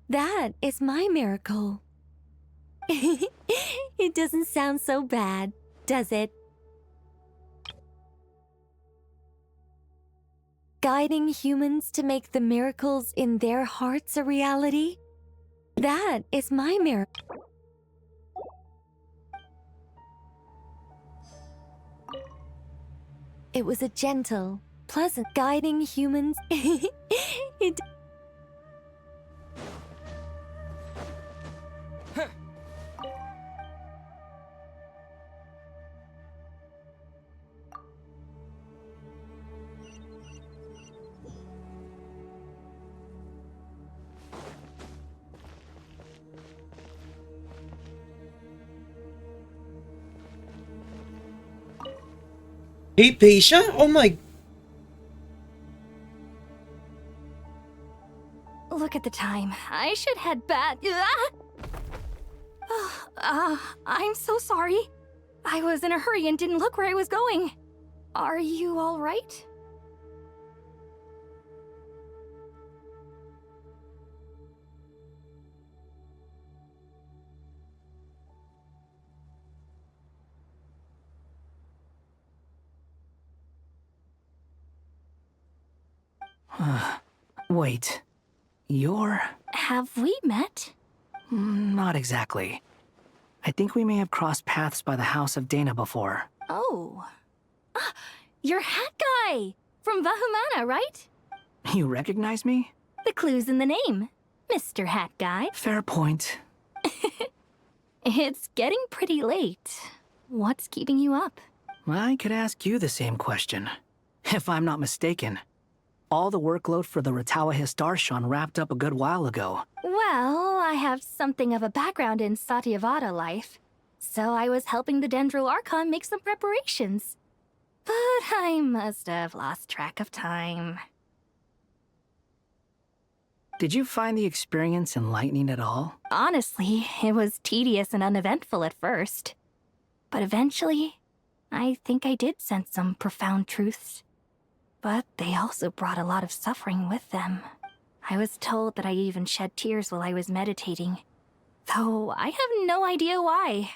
That is my miracle. It doesn't sound so bad, does it? Guiding humans to make the miracles in their hearts a reality? That is my miracle. It was a gentle, pleasant guiding humans. It Hey, Pasha? Oh my. Look at the time. I should head back. I'm so sorry. I was in a hurry and didn't look where I was going. Are you all right? Wait. You're... Have we met? Not exactly. I think we may have crossed paths by the house of Dana before. Oh. Ah, you're Hat Guy! From Vahumana, right? You recognize me? The clue's in the name. Mr. Hat Guy. Fair point. It's getting pretty late. What's keeping you up? I could ask you the same question. If I'm not mistaken, all the workload for the Ratawa Histarshan wrapped up a good while ago. Well, I have something of a background in Satyavada life, so I was helping the Dendro Archon make some preparations. But I must have lost track of time. Did you find the experience enlightening at all? Honestly, it was tedious and uneventful at first. But eventually, I think I did sense some profound truths. But they also brought a lot of suffering with them. I was told that I even shed tears while I was meditating, though I have no idea why.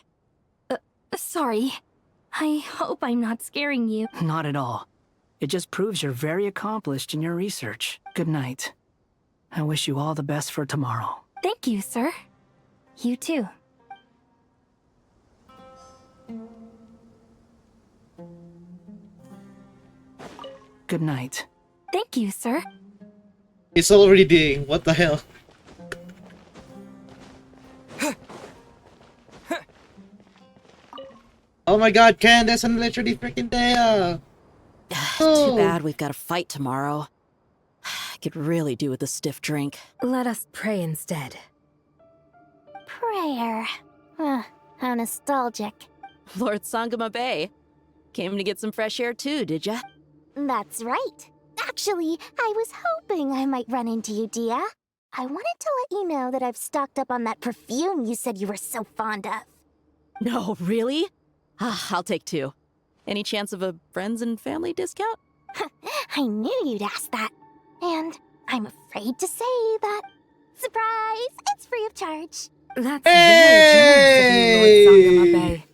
Sorry. I hope I'm not scaring you. Not at all. It just proves you're very accomplished in your research. Good night. I wish you all the best for tomorrow. Thank you, sir. You too. Good night. Thank you, sir. It's already ding. What the hell? Oh my god, Candace and literally freaking Dea! Too bad we've got a fight tomorrow. I could really do with a stiff drink. Let us pray instead. Prayer. How nostalgic. Lord Sangama Bay. Came to get some fresh air too, did ya? That's right. Actually, I was hoping I might run into you, Dia. I wanted to let you know that I've stocked up on that perfume you said you were so fond of. No, really? I'll take 2. Any chance of a friends and family discount? I knew you'd ask that. And I'm afraid to say that. Surprise! It's free of charge. That's very generous of you, Lord Sangama Bay.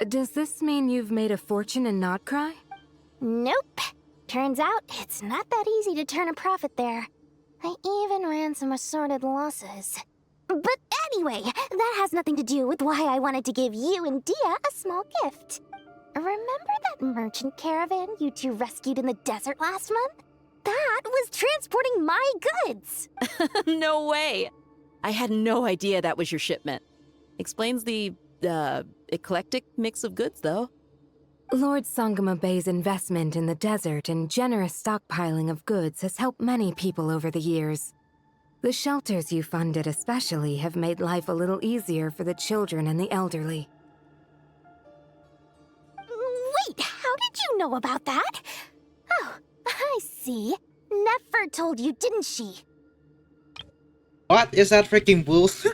Does this mean you've made a fortune in Nodcry? Nope. Turns out it's not that easy to turn a profit there. I even ran some assorted losses. But anyway, that has nothing to do with why I wanted to give you and Dia a small gift. Remember that merchant caravan you two rescued in the desert last month? That was transporting my goods! No way! I had no idea that was your shipment. Explains the, eclectic mix of goods, though. Lord Sangama Bay's investment in the desert and generous stockpiling of goods has helped many people over the years. The shelters you funded especially have made life a little easier for the children and the elderly. Wait, how did you know about that? Oh, I see. Nefer told you, didn't she? What is that freaking bullshit?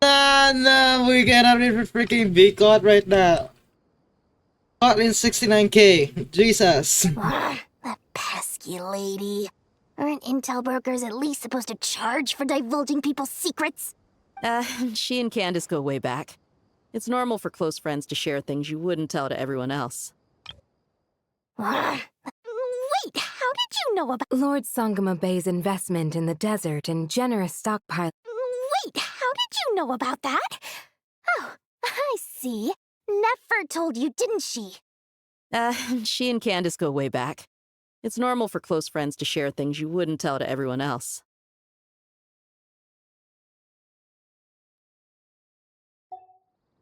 Nah, we cannot be freaking be caught right now. Caught in 69k. Jesus. That pesky lady. Aren't intel brokers at least supposed to charge for divulging people's secrets? She and Candace go way back. It's normal for close friends to share things you wouldn't tell to everyone else. Wait, how did you know about— Lord Sangama Bay's investment in the desert and generous stockpile— Wait, how did you know about that? Oh, I see. Nefer told you, didn't she? She and Candace go way back. It's normal for close friends to share things you wouldn't tell to everyone else.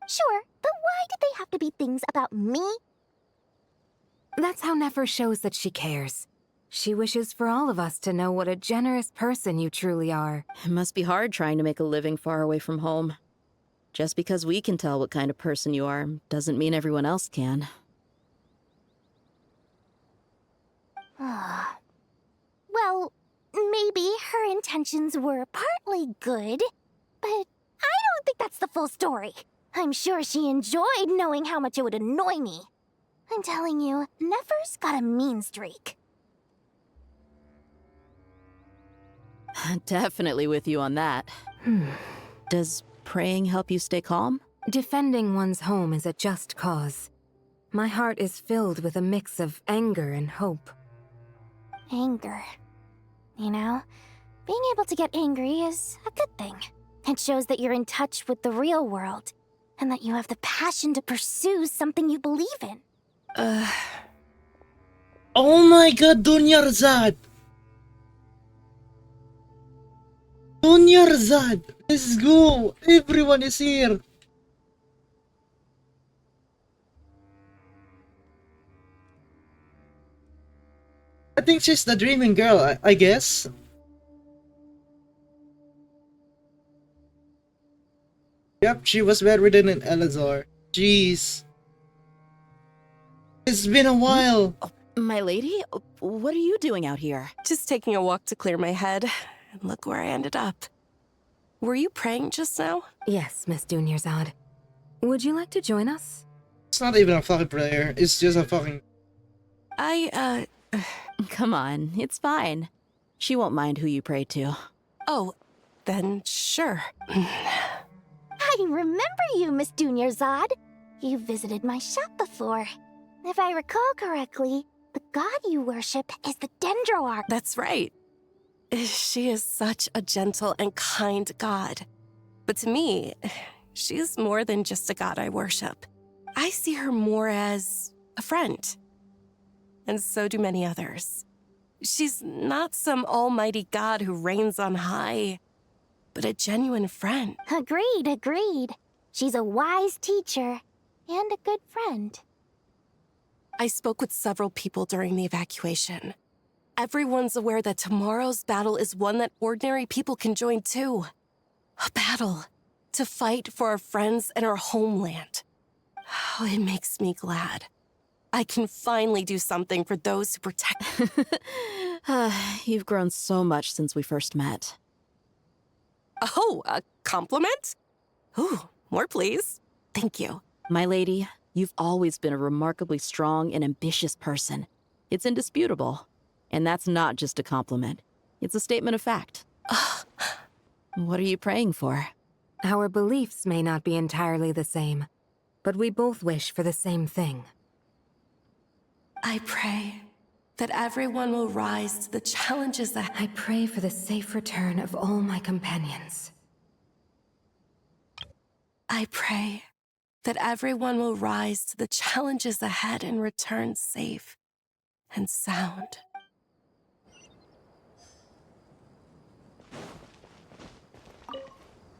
Sure, but why did they have to be things about me? That's how Nefer shows that she cares. She wishes for all of us to know what a generous person you truly are. It must be hard trying to make a living far away from home. Just because we can tell what kind of person you are doesn't mean everyone else can. Well, maybe her intentions were partly good, but I don't think that's the full story. I'm sure she enjoyed knowing how much it would annoy me. I'm telling you, Nefer's got a mean streak. Definitely with you on that. Does praying help you stay calm? Defending one's home is a just cause. My heart is filled with a mix of anger and hope. Anger. You know, being able to get angry is a good thing. It shows that you're in touch with the real world, and that you have the passion to pursue something you believe in. Oh my god, Dunyarzad! Dunyarzad! Let's go! Everyone is here! I think she's the dreaming girl, I guess. Yep, she was bedridden in Elazar. Jeez. It's been a while. My lady, what are you doing out here? Just taking a walk to clear my head. And look where I ended up. Were you praying just now? Yes, Miss Dunyarzad. Would you like to join us? It's not even a fucking prayer. It's just a fucking... Come on, it's fine. She won't mind who you pray to. Oh, then sure. I remember you, Miss Dunyarzad. You visited my shop before. If I recall correctly, the god you worship is the Dendroark. That's right. She is such a gentle and kind god. But to me, she's more than just a god I worship. I see her more as a friend. And so do many others. She's not some almighty god who reigns on high, but a genuine friend. Agreed. She's a wise teacher and a good friend. I spoke with several people during the evacuation. Everyone's aware that tomorrow's battle is one that ordinary people can join too. A battle to fight for our friends and our homeland. Oh, it makes me glad. I can finally do something for those who protect. You've grown so much since we first met. Oh, a compliment? Ooh, more please. Thank you. My lady, you've always been a remarkably strong and ambitious person. It's indisputable. And that's not just a compliment. It's a statement of fact. What are you praying for? Our beliefs may not be entirely the same, but we both wish for the same thing. I pray that everyone will rise to the challenges that... I pray for the safe return of all my companions. I pray that everyone will rise to the challenges ahead and return safe and sound.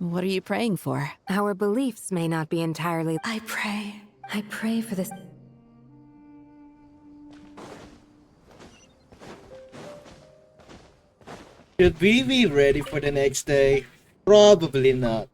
What are you praying for? Our beliefs may not be entirely... I pray for this... Should we be ready for the next day? Probably not.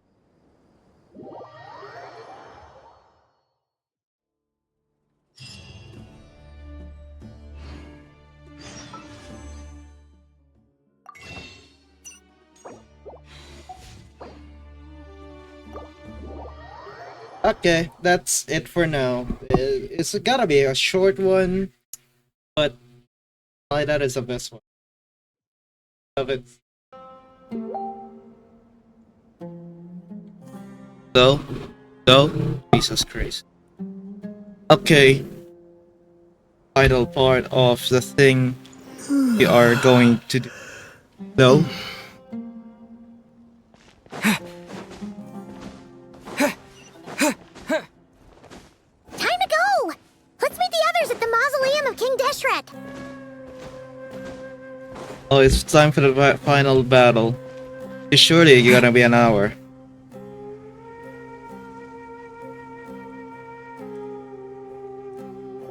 Okay, that's it for now. It's gotta be a short one, but that is the best one. Love it. Go, Jesus Christ. Okay. Final part of the thing we are going to do. No. Time to go! Let's meet the others at the mausoleum of King Deshret. Oh, it's time for the final battle. Surely you're gonna be an hour.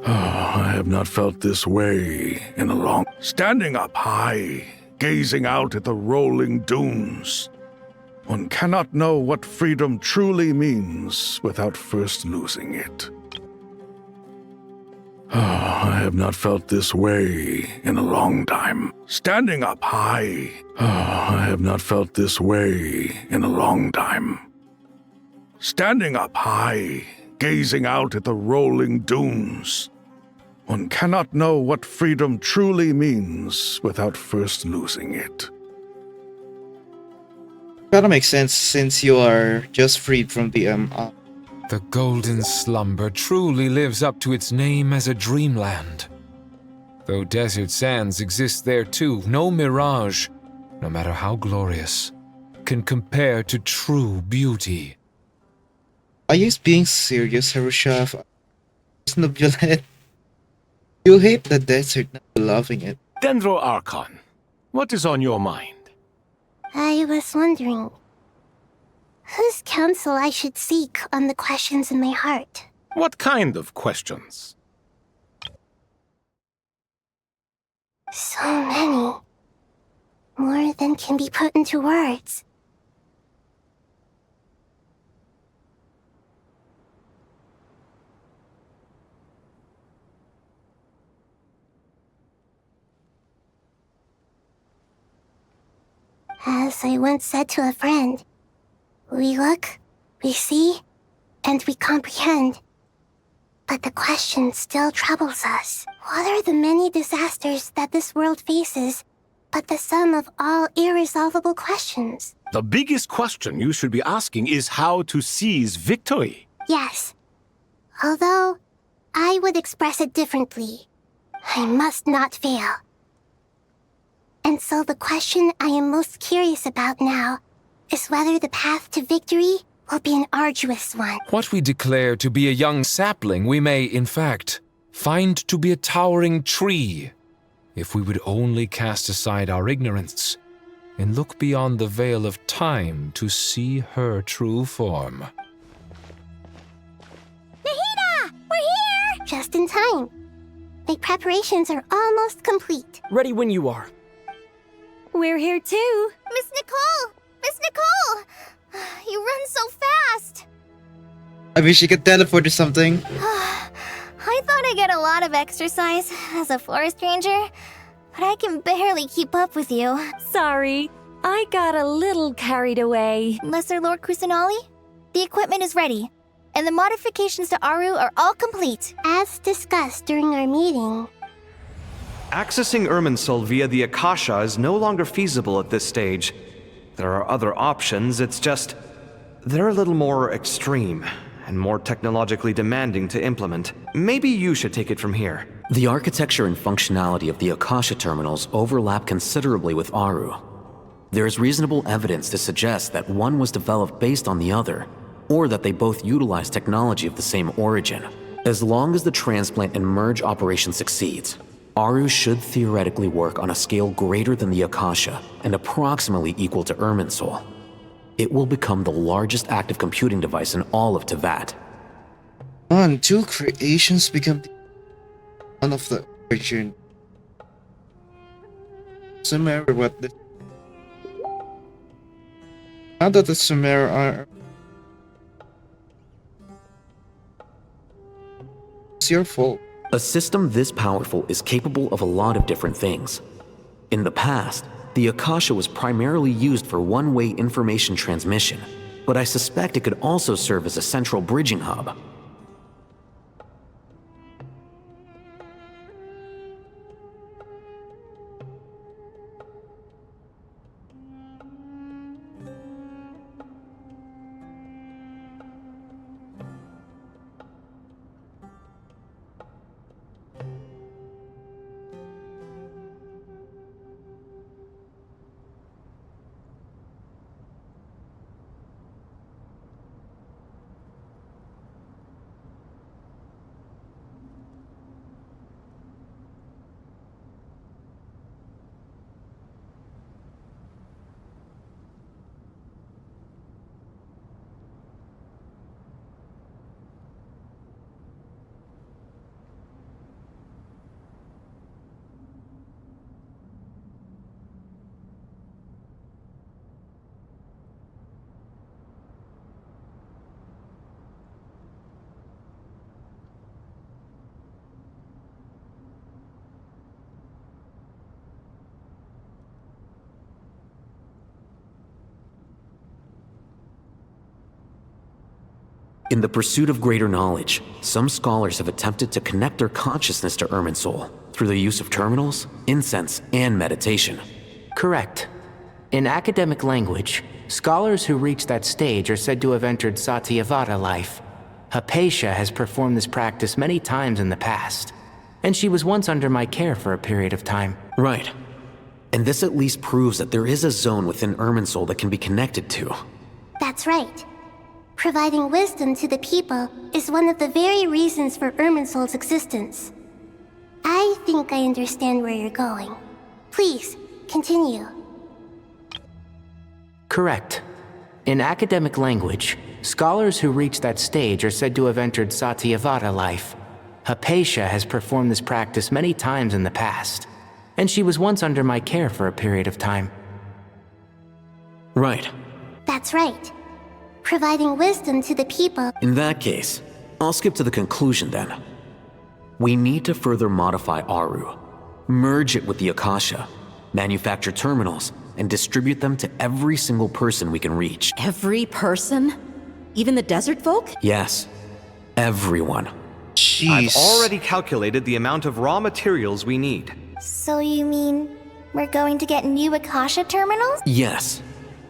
I have not felt this way in a long... Standing up high, gazing out at the rolling dunes. One cannot know what freedom truly means without first losing it. I have not felt this way in a long time. Standing up high. I have not felt this way in a long time. Standing up high, gazing out at the rolling dunes. One cannot know what freedom truly means without first losing it. Gotta make sense since you are just freed from the The golden slumber truly lives up to its name as a dreamland. Though desert sands exist there too, no mirage, no matter how glorious, can compare to true beauty. Are you being serious, Harushaf? Snubulette? You hate the desert, not loving it. Dendro Archon, what is on your mind? I was wondering whose counsel I should seek on the questions in my heart. What kind of questions? So many. More than can be put into words. As I once said to a friend, we look, we see, and we comprehend. But the question still troubles us. What are the many disasters that this world faces, but the sum of all irresolvable questions? The biggest question you should be asking is how to seize victory. Yes. Although, I would express it differently. I must not fail. And so the question I am most curious about now is whether the path to victory will be an arduous one. What we declare to be a young sapling, we may, in fact, find to be a towering tree. if we would only cast aside our ignorance and look beyond the veil of time to see her true form. Nahida! We're here! Just in time. My preparations are almost complete. Ready when you are. We're here too. Miss Nicole! Miss Nicole! You run so fast! I wish you could teleport or something. I thought I get a lot of exercise as a forest ranger, but I can barely keep up with you. Sorry, I got a little carried away. Lesser Lord Kusanali, the equipment is ready, and the modifications to Aru are all complete. As discussed during our meeting. Accessing Irminsul via the Akasha is no longer feasible at this stage. There are other options, it's just... they're a little more extreme and more technologically demanding to implement. Maybe you should take it from here. The architecture and functionality of the Akasha terminals overlap considerably with Aru. There is reasonable evidence to suggest that one was developed based on the other, or that they both utilize technology of the same origin. As long as the transplant and merge operation succeeds, Aru should theoretically work on a scale greater than the Akasha and approximately equal to Irminsul. It will become the largest active computing device in all of Teyvat. Two creations become one of the origin. Sumeru, what the... Now that the Sumeru are... It's your fault. A system this powerful is capable of a lot of different things. In the past, the Akasha was primarily used for one-way information transmission, but I suspect it could also serve as a central bridging hub. In the pursuit of greater knowledge, some scholars have attempted to connect their consciousness to Irminsul through the use of terminals, incense, and meditation. Correct. In academic language, scholars who reach that stage are said to have entered Satyavada life. Hypatia has performed this practice many times in the past, and she was once under my care for a period of time. Right. And this at least proves that there is a zone within Irminsul that can be connected to. That's right. Providing wisdom to the people is one of the very reasons for Irminsul's existence. I think I understand where you're going. Please, continue. Correct. In academic language, scholars who reach that stage are said to have entered Satyavada life. Hypatia has performed this practice many times in the past, and she was once under my care for a period of time. Right. That's right. Providing wisdom to the people. In that case, I'll skip to the conclusion then. We need to further modify Aru, merge it with the Akasha, manufacture terminals, and distribute them to every single person we can reach. Every person? Even the desert folk? Yes, everyone. Jeez. I've already calculated the amount of raw materials we need. So you mean we're going to get new Akasha terminals? Yes,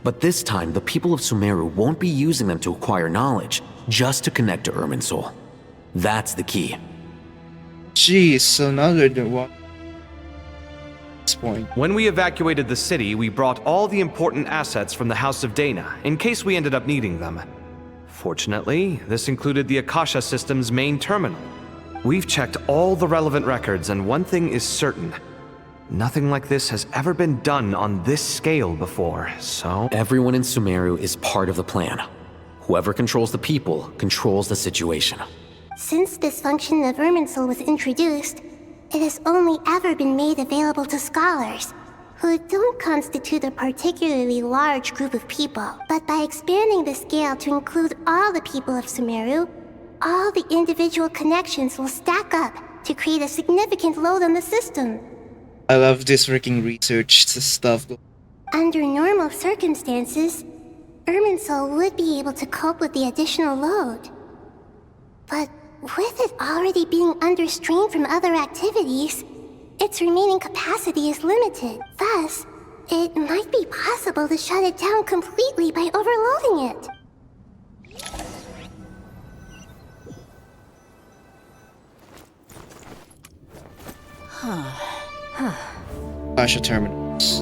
but this time the people of Sumeru won't be using them to acquire knowledge, just to connect to Irminsul. That's the key. Jeez, so now they're the one. This point. When we evacuated the city, we brought all the important assets from the House of Dana, in case we ended up needing them. Fortunately, this included the Akasha system's main terminal. We've checked all the relevant records, and one thing is certain. Nothing like this has ever been done on this scale before, so... Everyone in Sumeru is part of the plan. Whoever controls the people controls the situation. Since this function of Irminsul was introduced, it has only ever been made available to scholars, who don't constitute a particularly large group of people. But by expanding the scale to include all the people of Sumeru, all the individual connections will stack up to create a significant load on the system. I love this freaking research stuff. Under normal circumstances, Irminsul would be able to cope with the additional load. But with it already being under strain from other activities, its remaining capacity is limited. Thus, it might be possible to shut it down completely by overloading it. Asha terminals.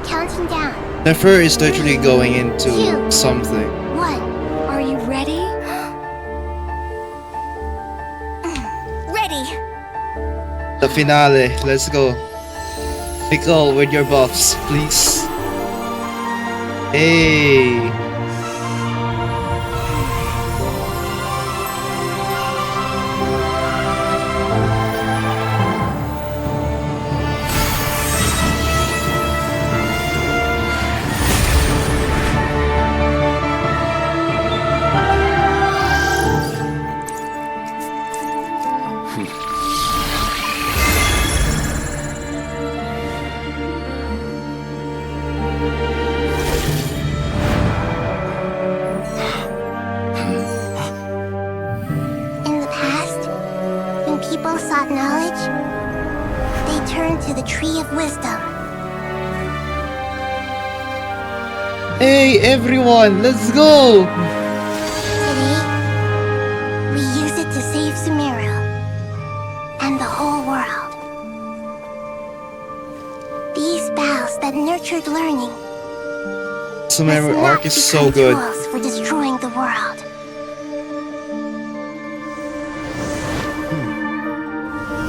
Counting down. Nefer is literally going into something. 1. Are you ready? Ready. The finale. Let's go. Nicole, with your buffs, please. Hey. In the past, when people sought knowledge, they turned to the Tree of Wisdom. Hey everyone, let's go! Today, we use it to save Sumeru and the whole world. These battles that nurtured learning Sumeru must arc not is so become good. tools for destroying the world.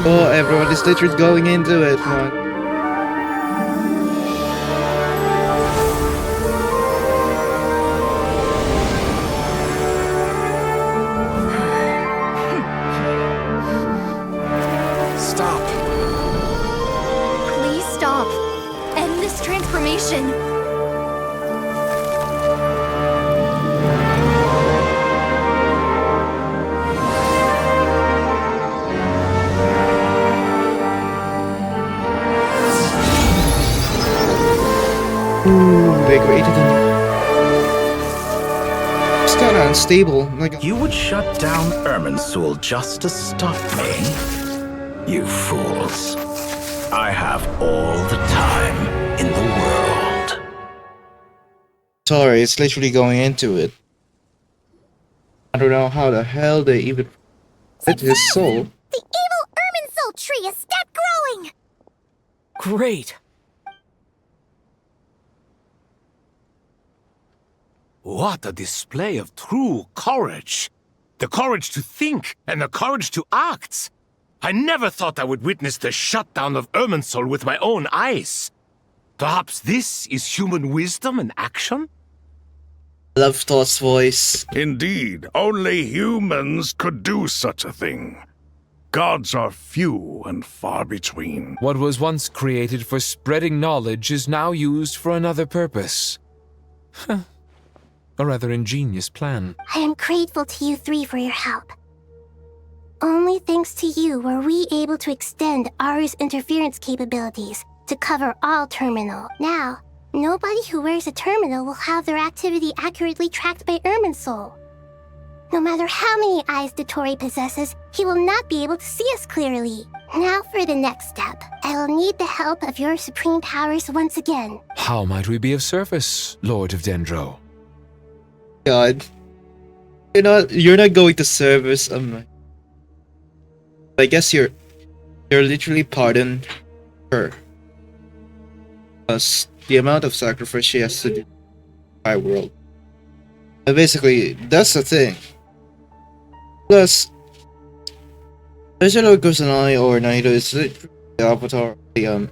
Oh, everyone is literally going into it, man. Stop. Please stop. End this transformation. Ooh, they created a new... It's kinda unstable. Like, you would shut down Irminsul just to stop me? You fools. I have all the time in the world. sorry, it's literally going into it. I don't know how the hell they even fit his soul. The evil Irminsul tree has stopped growing! Great. What a display of true courage. The courage to think and the courage to act. I never thought I would witness the shutdown of Irminsul with my own eyes. Perhaps this is human wisdom in action? Love Thought's voice. Indeed, only humans could do such a thing. Gods are few and far between. What was once created for spreading knowledge is now used for another purpose. A rather ingenious plan. I am grateful to you three for your help. Only thanks to you were we able to extend Aru's interference capabilities to cover all terminal. Now, nobody who wears a terminal will have their activity accurately tracked by Irminsul. No matter how many eyes Dotori possesses, he will not be able to see us clearly. Now for the next step. I will need the help of your supreme powers once again. How might we be of service, Lord of Dendro? God. You're not going to service. I guess you're literally pardoned her. Plus the amount of sacrifice she has to do in my world. And basically, that's the thing. Plus, There's a Lord Kusanagi or Naito is the avatar. The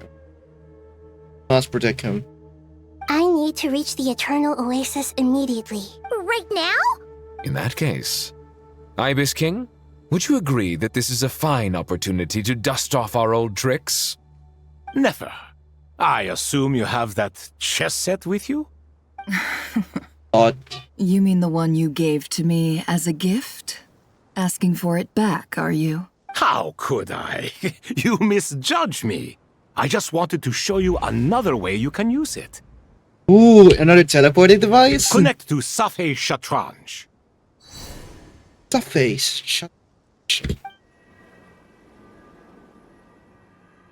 must protect him. I need to reach the Eternal Oasis immediately. Right now? In that case, Ibis King, would you agree that this is a fine opportunity to dust off our old tricks? Never. I assume you have that chess set with you? You mean the one you gave to me as a gift? Asking for it back, are you? How could I? You misjudge me. I just wanted to show you another way you can use it. Ooh, another teleporting device? Connect to Safei Shatranj. Safei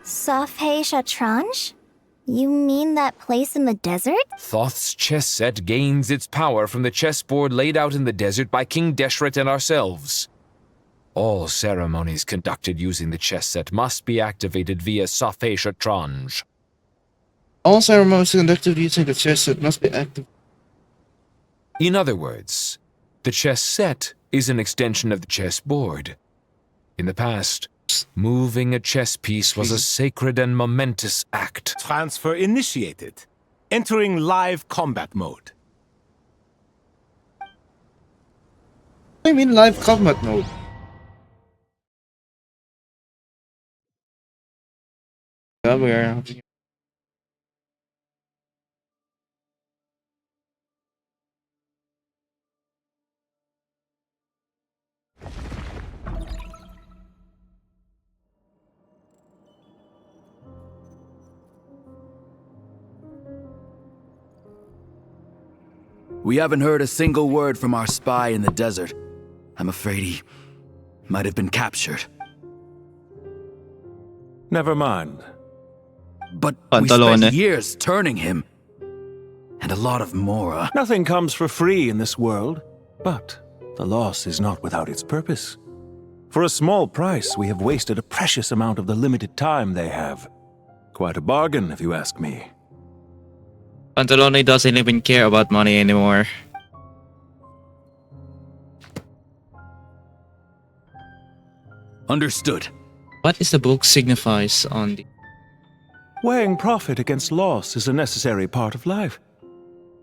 Safei Shatranj? You mean that place in the desert? Thoth's chess set gains its power from the chessboard laid out in the desert by King Deshret and ourselves. All ceremonies conducted using the chess set must be activated via Safei Shatranj. All ceremonies conducted using the chess set must be active. In other words, the chess set is an extension of the chessboard. In the past, moving a chess piece was a sacred and momentous act. Transfer initiated. Entering live combat mode. I mean live combat mode. Yeah, we are having. We haven't heard a single word from our spy in the desert. I'm afraid he might have been captured. Never mind. But we spent years turning him. And a lot of Mora. Nothing comes for free in this world, but the loss is not without its purpose. For a small price, we have wasted a precious amount of the limited time they have. Quite a bargain, if you ask me. Pantalone doesn't even care about money anymore. Understood. What is the book signifies on the... Weighing profit against loss is a necessary part of life.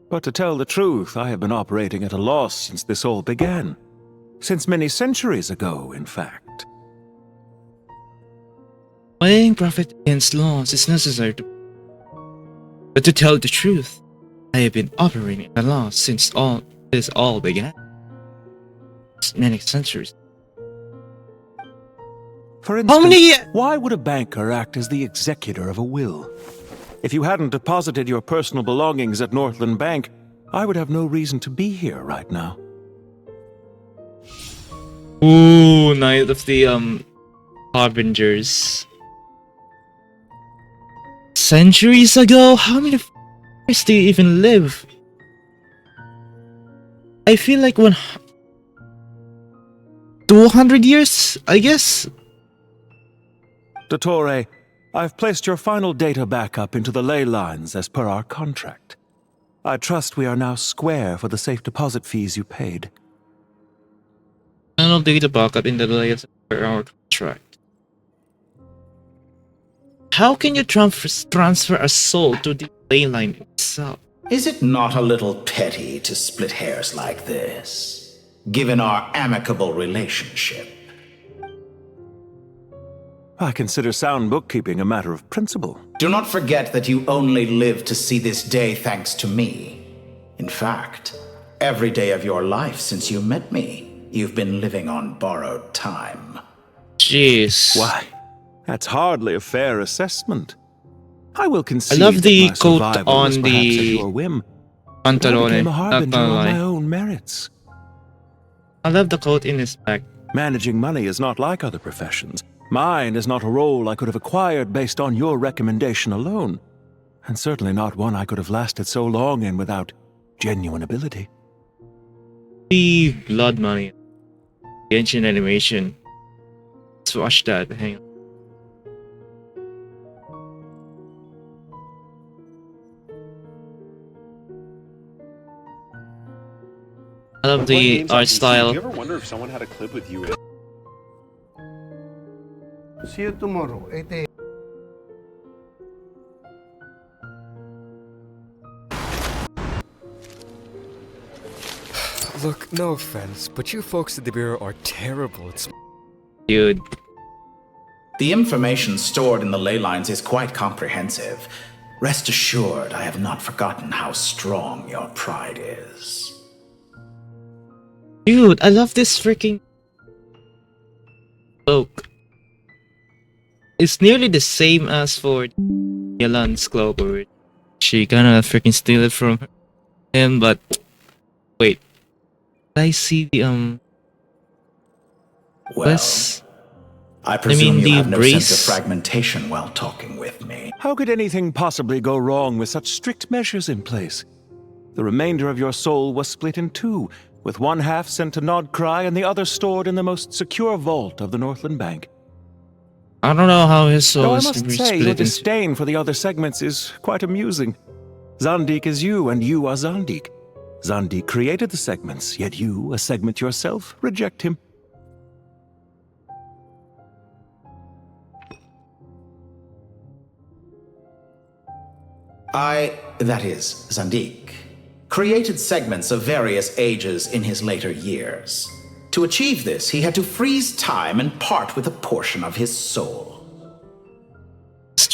But to tell the truth, I have been operating at a loss since this all began. Since many centuries ago, in fact. Weighing profit against loss is necessary to... But to tell the truth, I have been operating at a loss since this all began. Many centuries. For instance, why would a banker act as the executor of a will? If you hadn't deposited your personal belongings at Northland Bank, I would have no reason to be here right now. Ooh, Night of the Harbingers. Centuries ago? How many years do you even live? I feel like 200 years, I guess? Dottore, I've placed your final data backup into the ley lines as per our contract. I trust we are now square for the safe deposit fees you paid. Final data backup in the layers per our contract. How can you transfer a soul to the ley line itself? Is it not a little petty to split hairs like this, given our amicable relationship? I consider sound bookkeeping a matter of principle. Do not forget that you only live to see this day thanks to me. In fact, every day of your life since you met me, you've been living on borrowed time. Jeez. Why? That's hardly a fair assessment. I will concede I love the that my quote survival was on perhaps the at your whim. Pantalone. I became a Not harbinger gonna on lie. my own merits. I love the quote in his back. Managing money is not like other professions. Mine is not a role I could have acquired based on your recommendation alone, and certainly not one I could have lasted so long in without genuine ability. The blood money. Genshin animation. Let's watch that. Hang on. I love the art style. Do you ever wonder if someone had a clip with you in? See you tomorrow, 8 a.m. Look, no offense, but you folks at the Bureau are terrible at... Dude. The information stored in the ley lines is quite comprehensive. Rest assured, I have not forgotten how strong your pride is. Dude, I love this freaking cloak. It's nearly the same as for Yalan's cloak, or she kinda freaking steal it from him, but wait. I see the Well, I presume you the have no sense of brace. fragmentation while talking with me. How could anything possibly go wrong with such strict measures in place? The remainder of your soul was split in two, with one half sent to Nodcry and the other stored in the most secure vault of the Northland Bank. I don't know how his soul Though I is must say, split your into. disdain for the other segments is quite amusing. Zandik is you, and you are Zandik. Zandik created the segments, yet you, a segment yourself, reject him. That is, Zandik, created segments of various ages in his later years. To achieve this, he had to freeze time and part with a portion of his soul.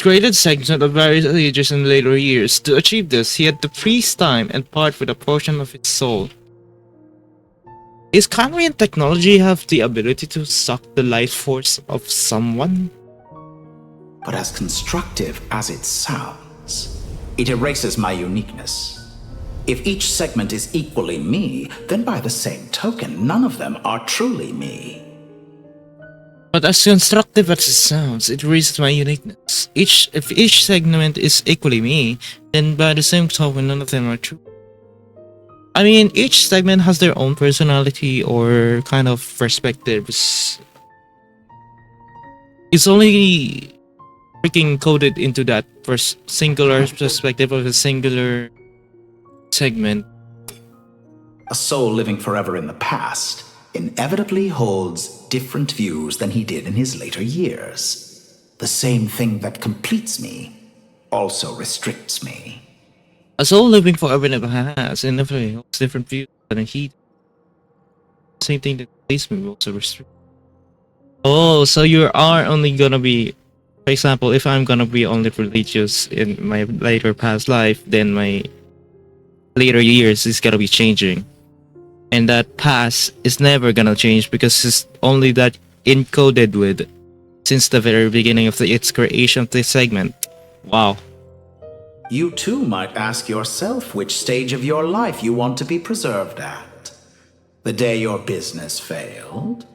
Created segments of various ages in later years. To achieve this, he had to freeze time and part with a portion of his soul. Is Conrian technology have the ability to suck the life force of someone? But as constructive as it sounds, it erases my uniqueness. If each segment is equally me, then by the same token, none of them are truly me. But as constructive as it sounds, it raises my uniqueness. If each segment is equally me, then by the same token, none of them are true. I mean, each segment has their own personality or kind of perspectives. It's only freaking coded into that singular perspective of a singular segment. A soul living forever in the past inevitably holds different views than he did in his later years. The same thing that completes me also restricts me. A soul living forever in the past inevitably holds different views than he. Same thing that completes me also restricts. Oh, so you are only gonna be, for example, if I'm gonna be only religious in my later past life, then my later years is gonna be changing. And that past is never gonna change because it's only that encoded with since the very beginning of its creation of this segment. Wow. You too might ask yourself which stage of your life you want to be preserved at. The day your business failed?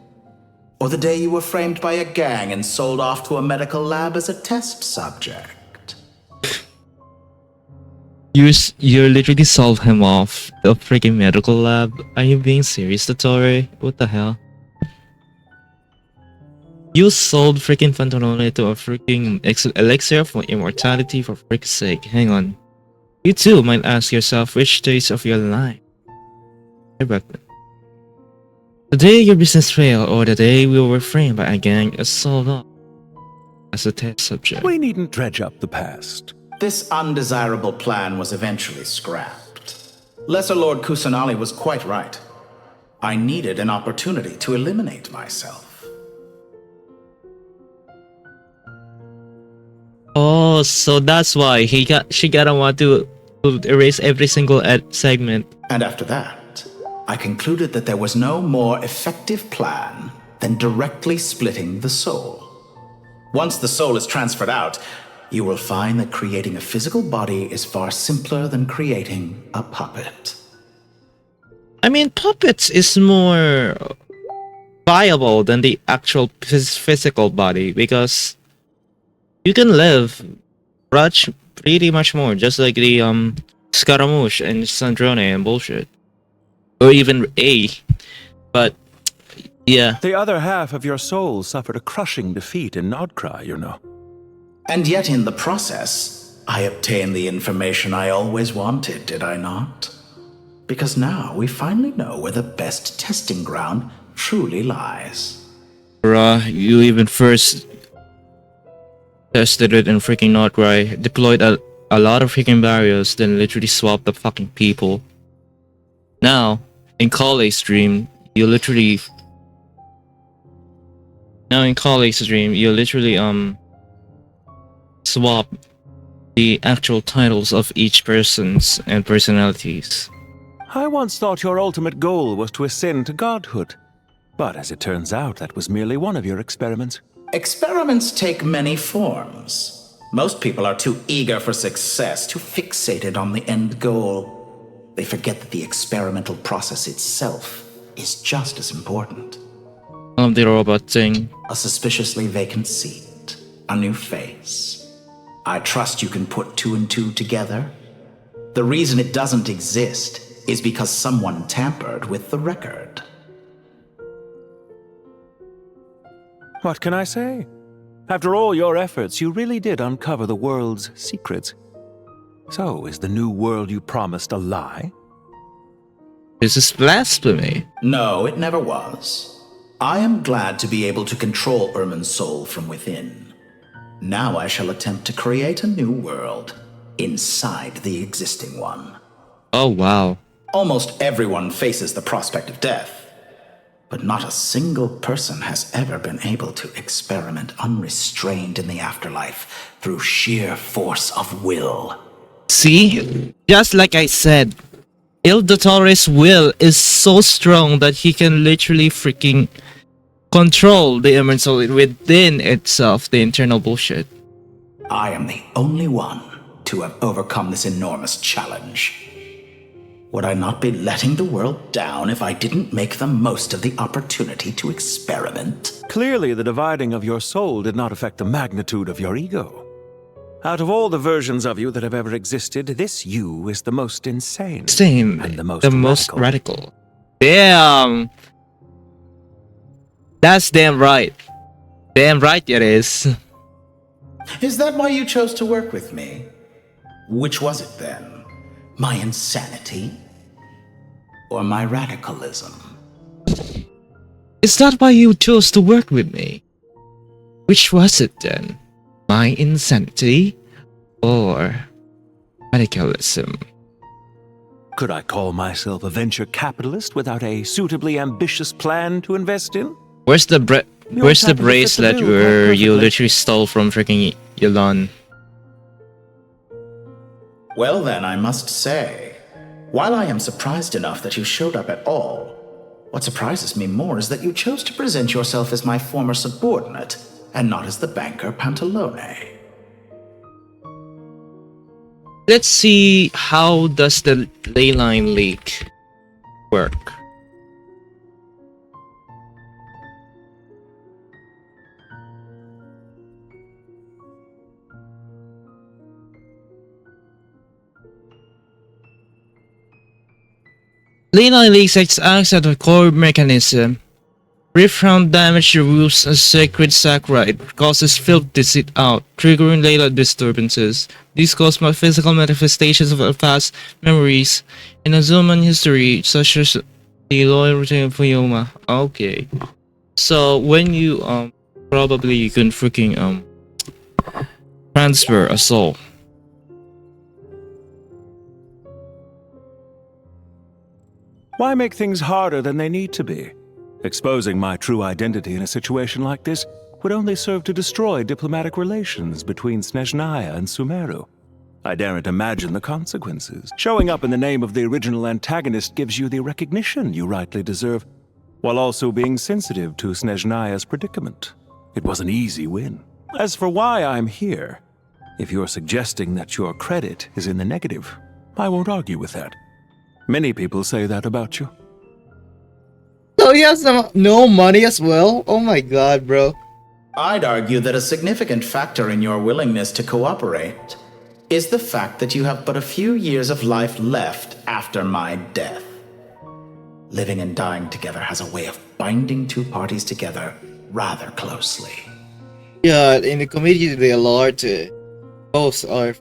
Or the day you were framed by a gang and sold off to a medical lab as a test subject? You literally sold him off the freaking medical lab. Are you being serious, Totore? What the hell? You sold freaking Fantanone to a freaking elixir of immortality for frick's sake. Hang on. You too might ask yourself which stage of your life. The day your business failed or the day we were framed by a gang and sold off as a test subject. We needn't dredge up the past. This undesirable plan was eventually scrapped. Lesser Lord Kusanali was quite right. I needed an opportunity to eliminate myself. Oh, so that's why she gotta want to erase every single segment. And after that, I concluded that there was no more effective plan than directly splitting the soul. Once the soul is transferred out, you will find that creating a physical body is far simpler than creating a puppet. I mean, puppets is more viable than the actual physical body because you can live pretty much more, just like the Scaramouche and Sandrone and bullshit. Or even A. But, yeah. The other half of your soul suffered a crushing defeat in Nodcry, you know. And yet in the process, I obtained the information I always wanted, did I not? Because now we finally know where the best testing ground truly lies. Bruh, you even first tested it in freaking Nordrei, deployed a lot of freaking barriers, then literally swapped the fucking people. Now, in College Stream, you literally swap the actual titles of each person's and personalities. I once thought your ultimate goal was to ascend to godhood. But as it turns out, that was merely one of your experiments. Experiments take many forms. Most people are too eager for success, too fixated on the end goal. They forget that the experimental process itself is just as important. The robot thing. A suspiciously vacant seat. A new face. I trust you can put two and two together. The reason it doesn't exist is because someone tampered with the record. What can I say? After all your efforts, you really did uncover the world's secrets. So, is the new world you promised a lie? This is blasphemy. No, it never was. I am glad to be able to control Irmin's soul from within. Now I shall attempt to create a new world inside the existing one. Oh, wow. Almost everyone faces the prospect of death. But not a single person has ever been able to experiment unrestrained in the afterlife through sheer force of will. See? Just like I said, Il Dottore's will is so strong that he can literally freaking control the Emerald Soul within itself, the internal bullshit. I am the only one to have overcome this enormous challenge. Would I not be letting the world down if I didn't make the most of the opportunity to experiment? Clearly, the dividing of your soul did not affect the magnitude of your ego. Out of all the versions of you that have ever existed, this you is the most insane. Same. And the most radical. Damn! That's damn right. Damn right it is. Is that why you chose to work with me? Which was it then? My insanity? Or my radicalism? Is that why you chose to work with me? Which was it then? My insanity? Or radicalism? Could I call myself a venture capitalist without a suitably ambitious plan to invest in? Where's the bracelet where you literally stole from freaking Elon? Well then, I must say, while I am surprised enough that you showed up at all, what surprises me more is that you chose to present yourself as my former subordinate, and not as the banker Pantalone. Let's see, how does the leyline leak work? Leyline leaks acts as a core mechanism. Brief round damage removes a sacred saccharide, causes filth to seep out, triggering Layla disturbances. These cause physical manifestations of past memories in a human history, such as the loyalty of Fuyoma. Okay. So when you probably you can freaking transfer a soul. Why make things harder than they need to be? Exposing my true identity in a situation like this would only serve to destroy diplomatic relations between Snezhnaya and Sumeru. I daren't imagine the consequences. Showing up in the name of the original antagonist gives you the recognition you rightly deserve, while also being sensitive to Snezhnaya's predicament. It was an easy win. As for why I'm here, if you're suggesting that your credit is in the negative, I won't argue with that. Many people say that about you. So he has no money as well? Oh my god, bro. I'd argue that a significant factor in your willingness to cooperate is the fact that you have but a few years of life left after my death. Living and dying together has a way of binding two parties together rather closely. Yeah, in the community they are too. Both are.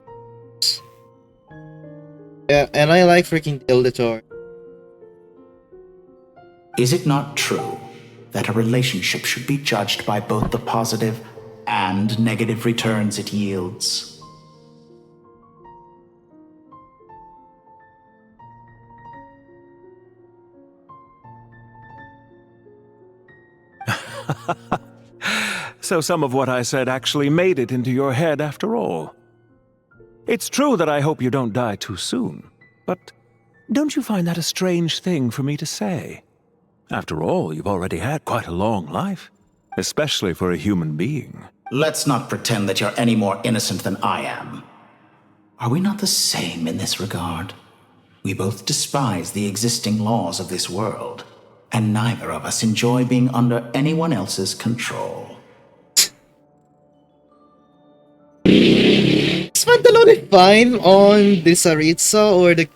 Yeah, and I like freaking Ildator. Is it not true that a relationship should be judged by both the positive and negative returns it yields. So some of what I said actually made it into your head after all. It's true that I hope you don't die too soon, but don't you find that a strange thing for me to say? After all, you've already had quite a long life, especially for a human being. Let's not pretend that you're any more innocent than I am. Are we not the same in this regard? We both despise the existing laws of this world, and neither of us enjoy being under anyone else's control. Is Mandalorian fine on the Saritsa or the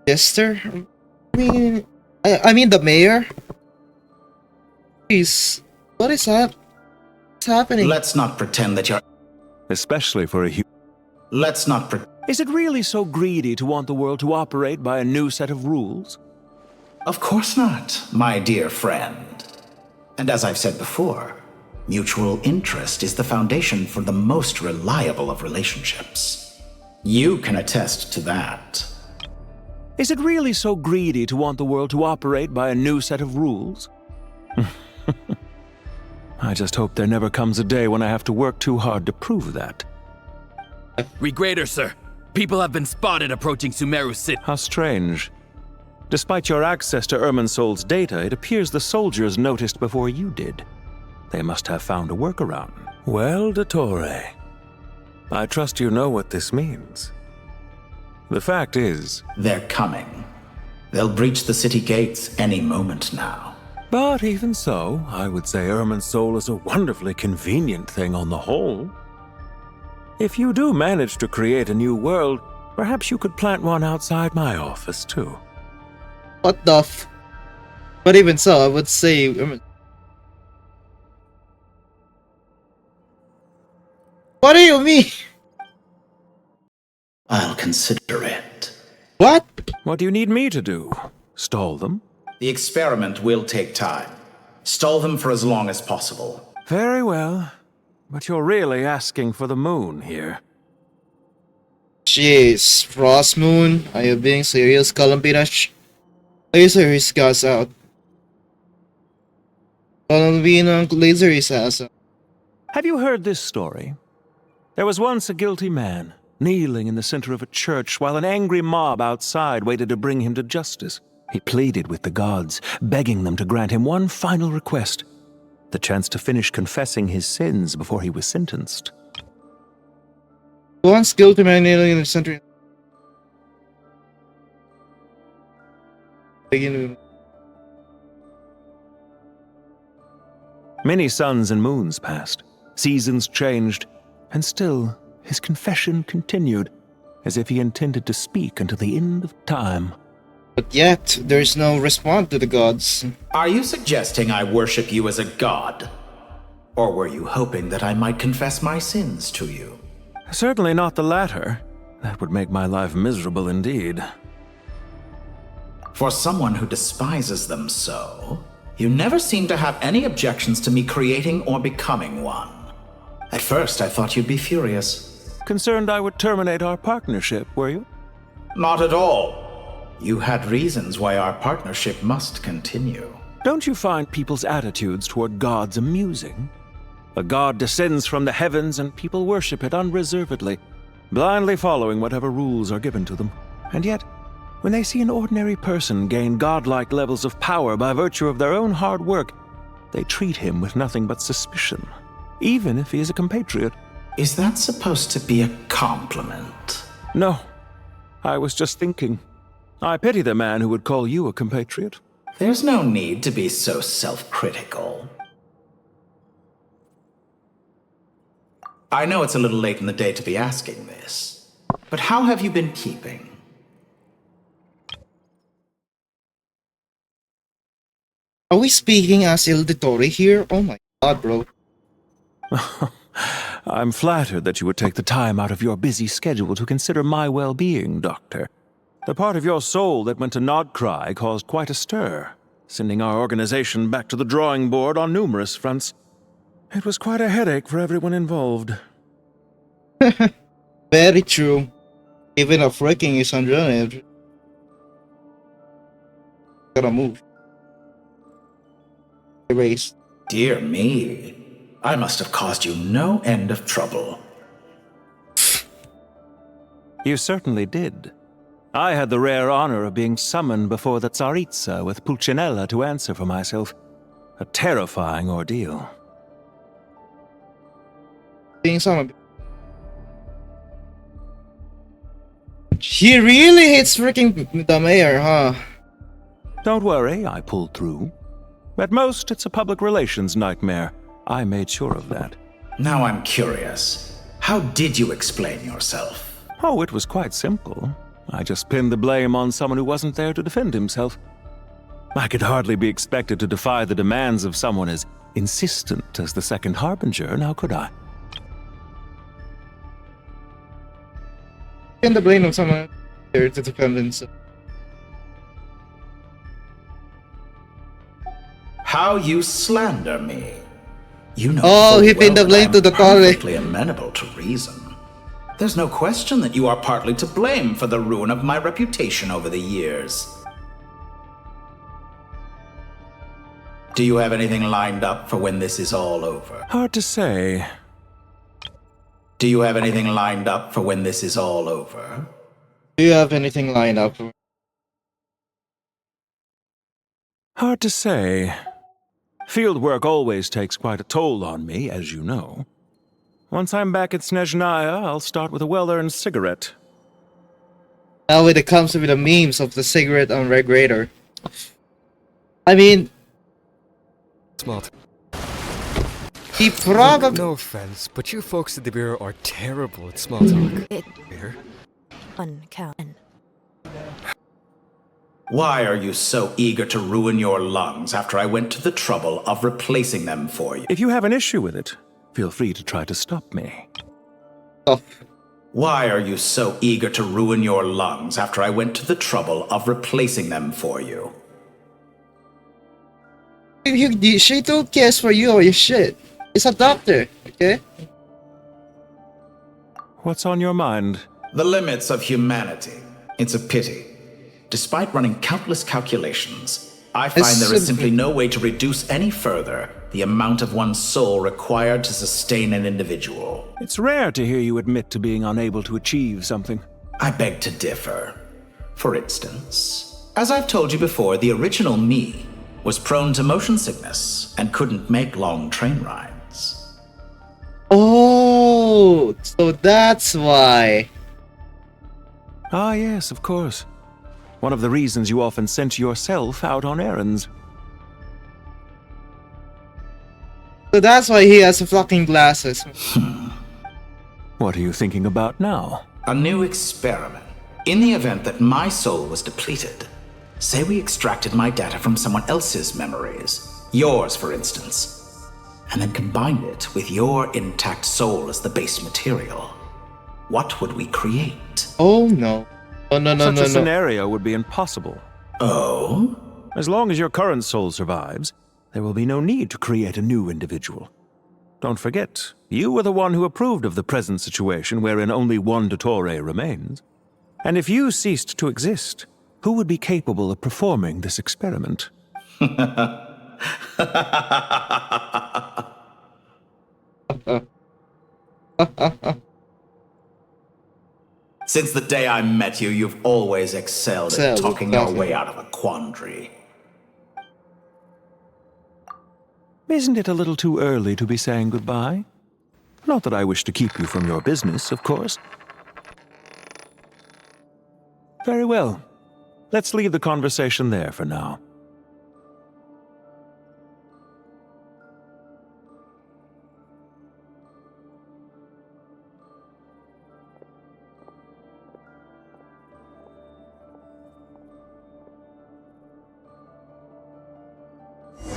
Jester? I mean the mayor? Jeez, what's happening? Let's not pretend that you're... Especially for a human... Let's not Is it really so greedy to want the world to operate by a new set of rules? Of course not, my dear friend. And as I've said before, mutual interest is the foundation for the most reliable of relationships. You can attest to that. Is it really so greedy to want the world to operate by a new set of rules? I just hope there never comes a day when I have to work too hard to prove that. Regrader, sir. People have been spotted approaching Sumeru City. How strange. Despite your access to Irminsol's data, it appears the soldiers noticed before you did. They must have found a workaround. Well, Dottore, I trust you know what this means. The fact is... They're coming. They'll breach the city gates any moment now. But even so, I would say Irminsol is a wonderfully convenient thing on the whole. If you do manage to create a new world, perhaps you could plant one outside my office, too. What the f... But even so, I would say... What do you mean? I'll consider it. What? What do you need me to do? Stall them? The experiment will take time. Stall them for as long as possible. Very well. But you're really asking for the moon here. Jeez, Frost Moon, are you being serious, Columbinas? Laser is gas out. Columbina laser is out. Have you heard this story? There was once a guilty man, kneeling in the center of a church while an angry mob outside waited to bring him to justice. He pleaded with the gods, begging them to grant him one final request, the chance to finish confessing his sins before he was sentenced. Once guilty man kneeling in the center. Many suns and moons passed, seasons changed, and still his confession continued, as if he intended to speak until the end of time. But yet, there's no response to the gods. Are you suggesting I worship you as a god? Or were you hoping that I might confess my sins to you? Certainly not the latter. That would make my life miserable indeed. For someone who despises them so, you never seem to have any objections to me creating or becoming one. At first, I thought you'd be furious. Concerned I would terminate our partnership, were you? Not at all. You had reasons why our partnership must continue. Don't you find people's attitudes toward gods amusing? A god descends from the heavens and people worship it unreservedly, blindly following whatever rules are given to them. And yet, when they see an ordinary person gain godlike levels of power by virtue of their own hard work, they treat him with nothing but suspicion, even if he is a compatriot. Is that supposed to be a compliment? No. I was just thinking. I pity the man who would call you a compatriot. There's no need to be so self-critical. I know it's a little late in the day to be asking this, but how have you been keeping? Are we speaking as Il Dottore here? Oh my god, bro. I'm flattered that you would take the time out of your busy schedule to consider my well-being, Doctor. The part of your soul that went to Nodcry caused quite a stir, sending our organization back to the drawing board on numerous fronts. It was quite a headache for everyone involved. Very true. Even a freaking is unreal. Gotta move. Erase. Dear me. I must have caused you no end of trouble. You certainly did. I had the rare honor of being summoned before the Tsaritsa with Pulcinella to answer for myself. A terrifying ordeal. Being summoned. He really hates freaking the mayor, huh? Don't worry, I pulled through. At most, it's a public relations nightmare. I made sure of that. Now I'm curious. How did you explain yourself? Oh, it was quite simple. I just pinned the blame on someone who wasn't there to defend himself. I could hardly be expected to defy the demands of someone as insistent as the Second Harbinger, now could I? And the blame of someone there to defend himself. How you slander me. You know oh, he pinned the blame to the Torre. Perfectly amenable to reason. There's no question that you are partly to blame for the ruin of my reputation over the years. Do you have anything lined up for when this is all over? Hard to say. Do you have anything lined up for when this is all over? Do you have anything lined up? Hard to say. Field work always takes quite a toll on me, as you know. Once I'm back at Snezhnaya, I'll start with a well-earned cigarette. Now when it comes to the memes of the cigarette on regulator. I mean... Smart. He probably... No offense, but you folks at the Bureau are terrible at small talk. Here. Why are you so eager to ruin your lungs after I went to the trouble of replacing them for you? If you have an issue with it, feel free to try to stop me. Oh. Why are you so eager to ruin your lungs after I went to the trouble of replacing them for you? She don't care for you or your shit. It's a doctor, okay? What's on your mind? The limits of humanity. It's a pity. Despite running countless calculations, I find there is simply no way to reduce any further the amount of one's soul required to sustain an individual. It's rare to hear you admit to being unable to achieve something. I beg to differ. For instance, as I've told you before, the original me was prone to motion sickness and couldn't make long train rides. Oh, so that's why. Ah, yes, of course. One of the reasons you often sent yourself out on errands. So that's why he has fucking glasses. What are you thinking about now? A new experiment. In the event that my soul was depleted, say we extracted my data from someone else's memories, yours for instance, and then combined it with your intact soul as the base material. What would we create? Oh no. Oh, no. Such a scenario would be impossible. Oh? As long as your current soul survives, there will be no need to create a new individual. Don't forget, you were the one who approved of the present situation wherein only one Dottore remains. And if you ceased to exist, who would be capable of performing this experiment? Since the day I met you, you've always excelled at talking your way out of a quandary. Isn't it a little too early to be saying goodbye? Not that I wish to keep you from your business, of course. Very well. Let's leave the conversation there for now.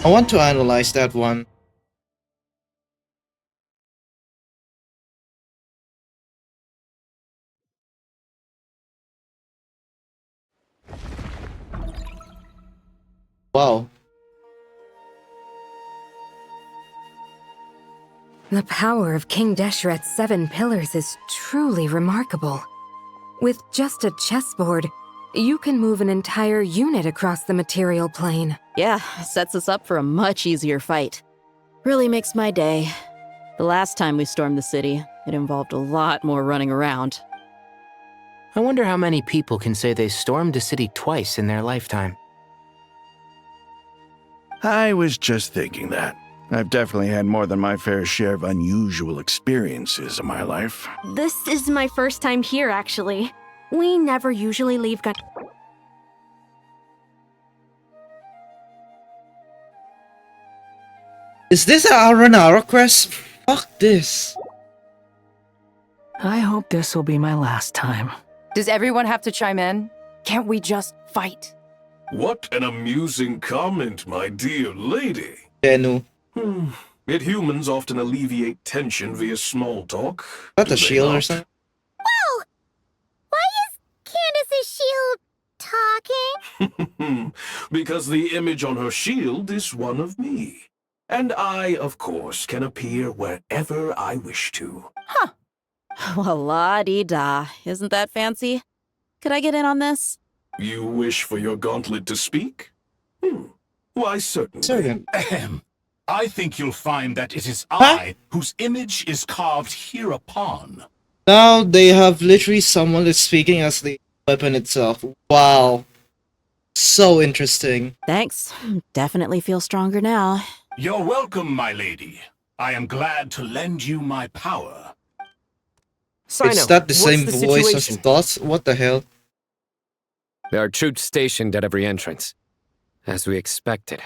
I want to analyze that one. Wow. The power of King Deshret's 7 pillars is truly remarkable. With just a chessboard, you can move an entire unit across the material plane. Yeah, sets us up for a much easier fight. Really makes my day. The last time we stormed the city, it involved a lot more running around. I wonder how many people can say they stormed a city twice in their lifetime. I was just thinking that. I've definitely had more than my fair share of unusual experiences in my life. This is my first time here, actually. We never usually leave Gun. Is this an Aranara quest? Fuck this. I hope this will be my last time. Does everyone have to chime in? Can't we just fight? What an amusing comment, my dear lady. Denu. Yet humans often alleviate tension via small talk. Is that a shield or something? Whoa! Why is Candace's shield talking? Because the image on her shield is one of me. And I, of course, can appear wherever I wish to. Huh. Well, la-dee-da. Isn't that fancy? Could I get in on this? You wish for your gauntlet to speak? Why, certainly. Certain. I think you'll find that it is I whose image is carved hereupon. Now they have literally someone that's speaking as the weapon itself. Wow. So interesting. Thanks. Definitely feel stronger now. You're welcome, my lady. I am glad to lend you my power. Is that the same voice as Dot? What the hell? There are troops stationed at every entrance. As we expected.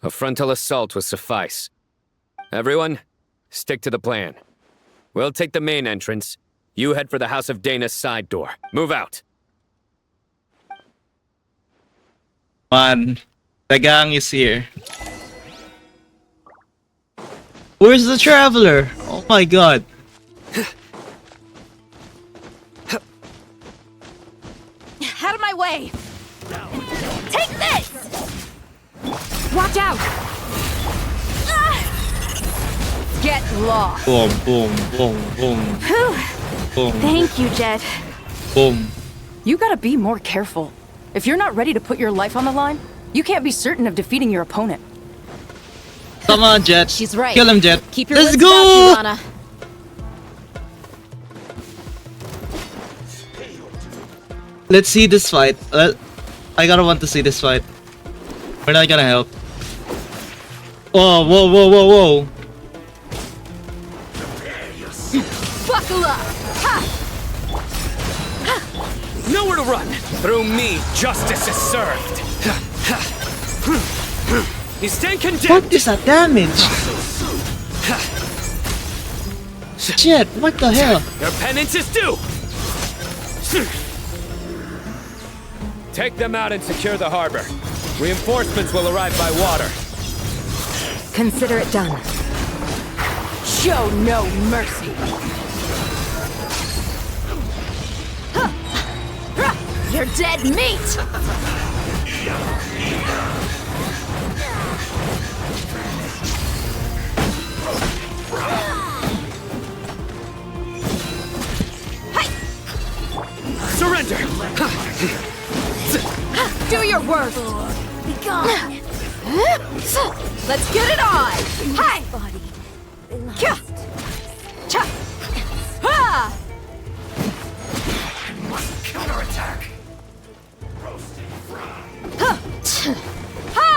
A frontal assault will suffice. Everyone, stick to the plan. We'll take the main entrance. You head for the House of Dana's side door. Move out. Man, the gang is here. Where's the traveler? Oh my god. Out of my way! Take this! Watch out! Get lost! Boom, boom, boom, boom. Boom. Thank you, Jet. Boom. You gotta be more careful. If you're not ready to put your life on the line, you can't be certain of defeating your opponent. Come on, Jet. She's right. Kill him, Jet. Keep your Let's wits go! about you, Lana. Let's see this fight. I gotta want to see this fight. We're not gonna help. Oh, whoa, whoa, whoa, whoa. Buckle up! Ha! Nowhere to run! Through me, justice is served! You stand condemned! What is that damage? Shit, what the hell? Your penance is due! Take them out and secure the harbor. Reinforcements will arrive by water. Consider it done. Show no mercy! You're dead meat! Surrender! Do your worst! Be gone! Let's get it on! Hi! Kya! Cha! Ha! Counterattack! Ha!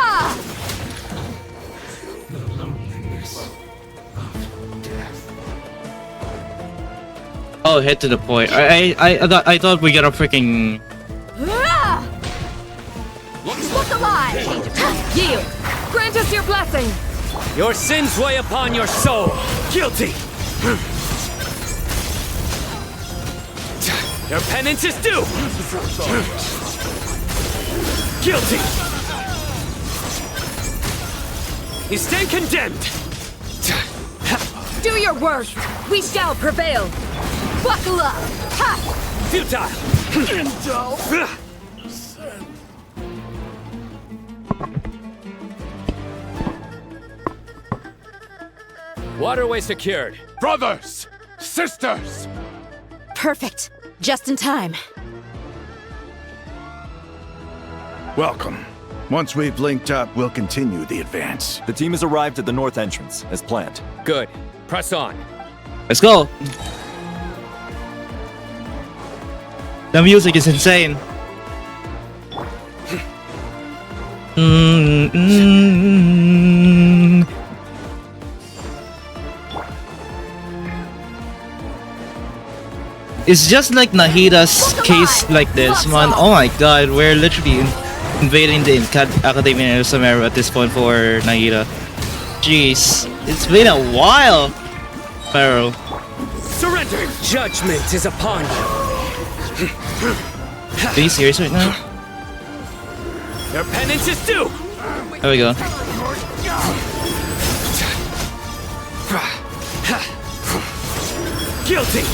Oh, head to the point. I thought we got a freaking. Look alive! Yield! Grant us your blessing! Your sins weigh upon your soul. Guilty! Your penance is due! Guilty! You stand condemned! Do your worst! We shall prevail! Buckle up! Ha! Futile! Waterway secured. Brothers! Sisters! Perfect. Just in time. Welcome. Once we've linked up, we'll continue the advance. The team has arrived at the north entrance, as planned. Good. Press on. Let's go. The music is insane. It's just like Nahida's case like this, man. Oh my god, we're literally invading the Academia of Sumeru at this point for Nahida. Jeez, it's been a while, Pharaoh. Surrender! Judgment is upon you. Are you serious right now? Your penance is due! There we go. Guilty!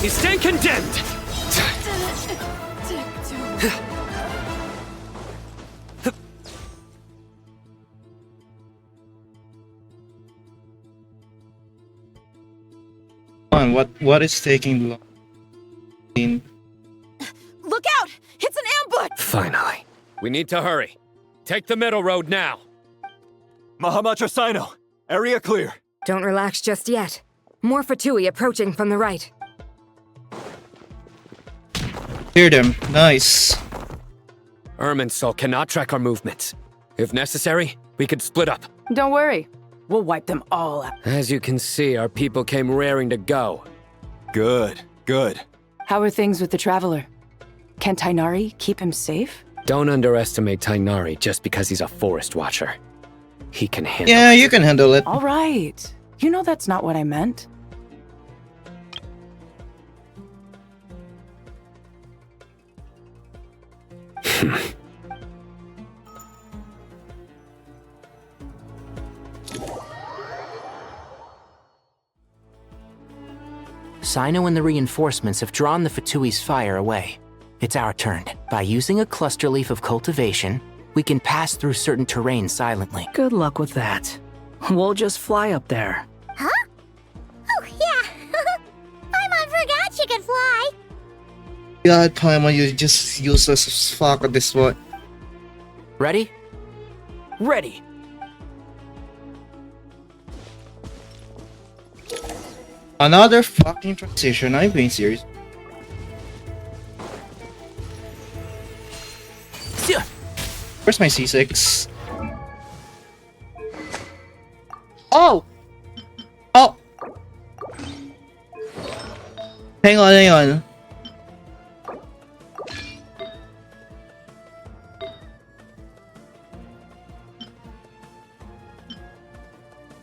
You stand condemned! Come on, what is taking long? Look out! It's an ambush! Finally. We need to hurry. Take the middle road now. Mahamacha Sino, area clear. Don't relax just yet. More Fatui approaching from the right. Hear them. Nice. Irminsul cannot track our movements. If necessary, we could split up. Don't worry. We'll wipe them all out. As you can see, our people came raring to go. Good, good. How are things with the Traveler? Can Tainari keep him safe? Don't underestimate Tainari just because he's a forest watcher. He can handle Yeah, you can handle it. All right. You know that's not what I meant. Sino and the reinforcements have drawn the Fatui's fire away. It's our turn. By using a cluster leaf of cultivation, we can pass through certain terrain silently. Good luck with that. We'll just fly up there. Huh? Oh, yeah. Paimon forgot she could fly. God, Paimon, you just useless as fuck at this one. Ready? Ready! Another fucking transition, I'm being serious. Where's my C6? Oh! Oh! Hang on, hang on.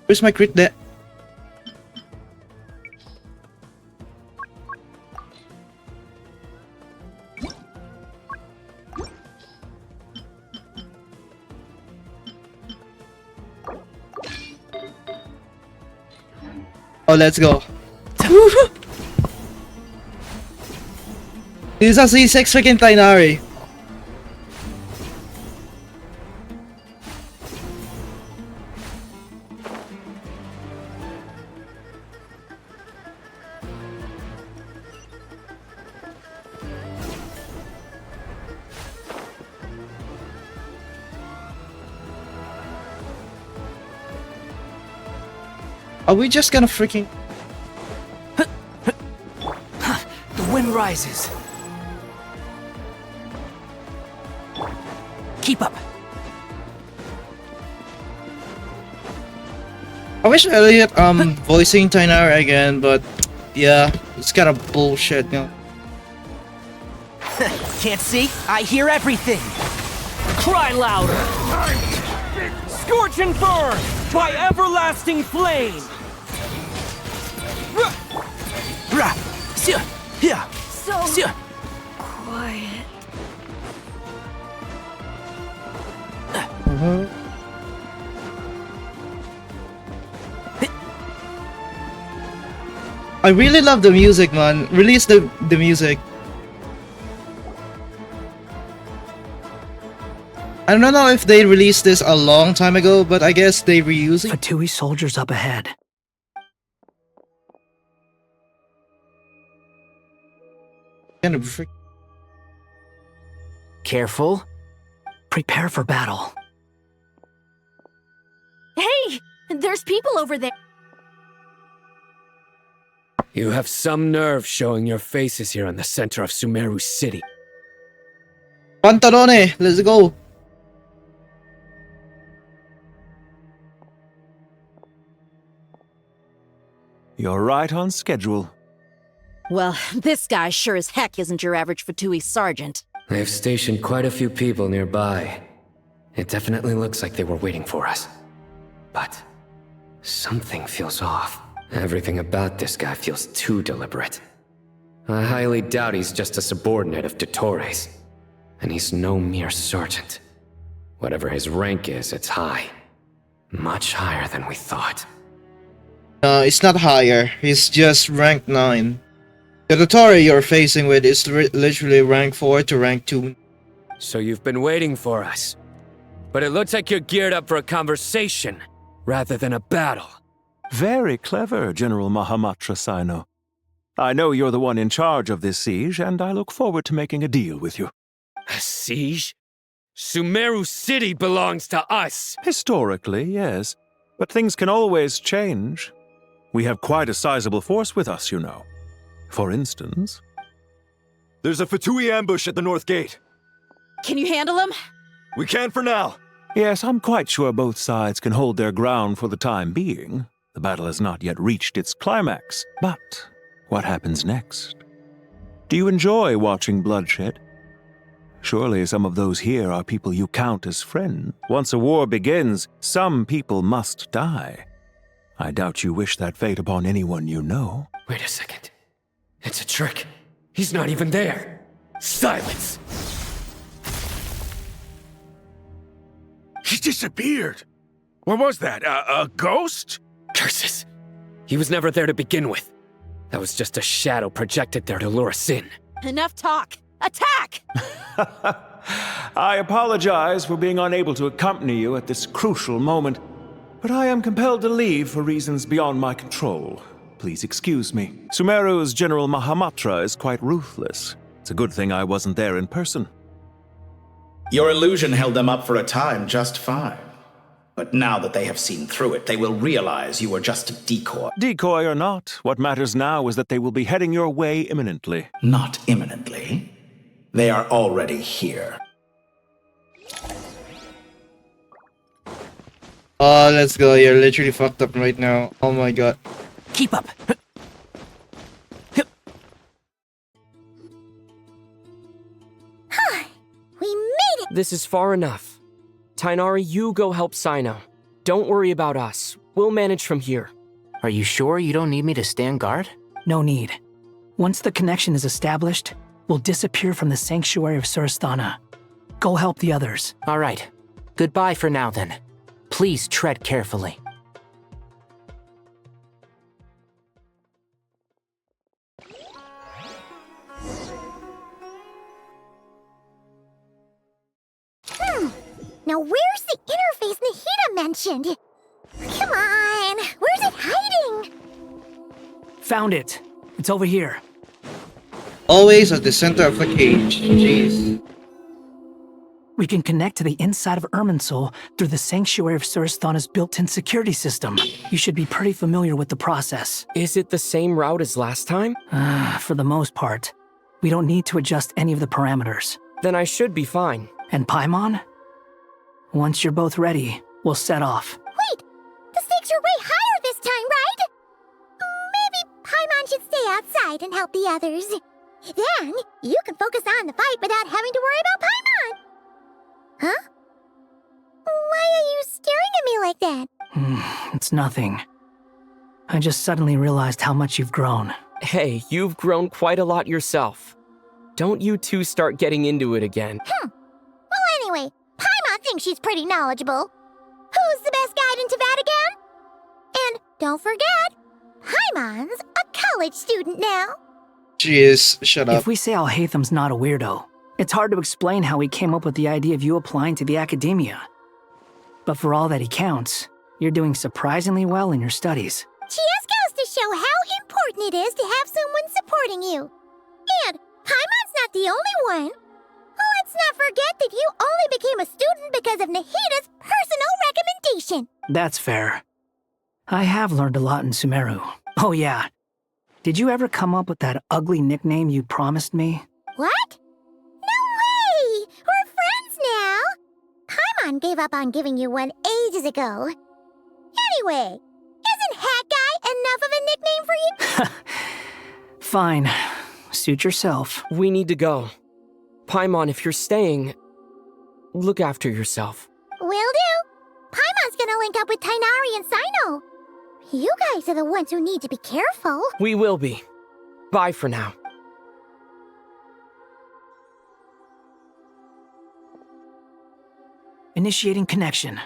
Where's my crit there? Oh, let's go. This is a C6 freaking Tainari. Are we just gonna freaking... The wind rises. Keep up. I wish Elliot voicing Tainara again, but yeah, it's kind of bullshit, you know. Can't see? I hear everything. Cry louder. Scorch and burn by everlasting flame. So quiet. I really love the music, man. Release the music. I don't know if they released this a long time ago, but I guess they reuse it. Fatui soldiers up ahead. Careful. Prepare for battle. Hey! There's people over there. You have some nerve showing your faces here in the center of Sumeru City. Pantalone, let's go. You're right on schedule. Well, this guy sure as heck isn't your average Fatui sergeant. They've stationed quite a few people nearby. It definitely looks like they were waiting for us. But something feels off. Everything about this guy feels too deliberate. I highly doubt he's just a subordinate of Dottores. And he's no mere sergeant. Whatever his rank is, it's high. Much higher than we thought. It's not higher. He's just rank 9. The Dottore you're facing with is literally rank 4 to rank 2. So you've been waiting for us. But it looks like you're geared up for a conversation, rather than a battle. Very clever, General Mahamatra Sino. I know you're the one in charge of this siege, and I look forward to making a deal with you. A siege? Sumeru City belongs to us! Historically, yes. But things can always change. We have quite a sizable force with us, you know. For instance... There's a Fatui ambush at the north gate. Can you handle him? We can for now. Yes, I'm quite sure both sides can hold their ground for the time being. The battle has not yet reached its climax. But what happens next? Do you enjoy watching bloodshed? Surely some of those here are people you count as friends. Once a war begins, some people must die. I doubt you wish that fate upon anyone you know. Wait a second. It's a trick. He's not even there. Silence! He disappeared. What was that? A ghost? Curses. He was never there to begin with. That was just a shadow projected there to lure us in. Enough talk! Attack! I apologize for being unable to accompany you at this crucial moment, but I am compelled to leave for reasons beyond my control. Please excuse me. Sumeru's General Mahamatra is quite ruthless. It's a good thing I wasn't there in person. Your illusion held them up for a time just fine. But now that they have seen through it, they will realize you were just a decoy. Decoy or not, what matters now is that they will be heading your way imminently. Not imminently. They are already here. Oh, let's go. You're literally fucked up right now. Oh my god. Keep up. We made it! This is far enough. Tainari, you go help Sino. Don't worry about us. We'll manage from here. Are you sure you don't need me to stand guard? No need. Once the connection is established, we'll disappear from the sanctuary of Surasthana. Go help the others. All right. Goodbye for now, then. Please tread carefully. Now where's the interface Nahida mentioned? Come on, where's it hiding? Found it. It's over here. Always at the center of the cage. Jeez. We can connect to the inside of Irminsul through the Sanctuary of Surasthana's built-in security system. You should be pretty familiar with the process. Is it the same route as last time? For the most part. We don't need to adjust any of the parameters. Then I should be fine. And Paimon? Once you're both ready, we'll set off. Wait! The stakes are way higher this time, right? Maybe Paimon should stay outside and help the others. Then, you can focus on the fight without having to worry about Paimon. Huh? Why are you staring at me like that? It's nothing. I just suddenly realized how much you've grown. Hey, you've grown quite a lot yourself. Don't you two start getting into it again. Well, anyway, Paimon thinks she's pretty knowledgeable. Who's the best guide in Tavatigan? And don't forget, Paimon's a college student now. Jeez, shut up. If we say Alhatham's not a weirdo, It's hard to explain how he came up with the idea of you applying to the academia. But for all that he counts, you're doing surprisingly well in your studies. Just goes to show how important it is to have someone supporting you. And Paimon's not the only one. Let's not forget that you only became a student because of Nahita's personal recommendation. That's fair. I have learned a lot in Sumeru. Oh yeah. Did you ever come up with that ugly nickname you promised me? What? No way! We're friends now! Paimon gave up on giving you one ages ago. Anyway, isn't Hat Guy enough of a nickname for you? Fine. Suit yourself. We need to go. Paimon, if you're staying, look after yourself. Will do. Paimon's gonna link up with Tainari and Sino. You guys are the ones who need to be careful. We will be. Bye for now. Initiating connection.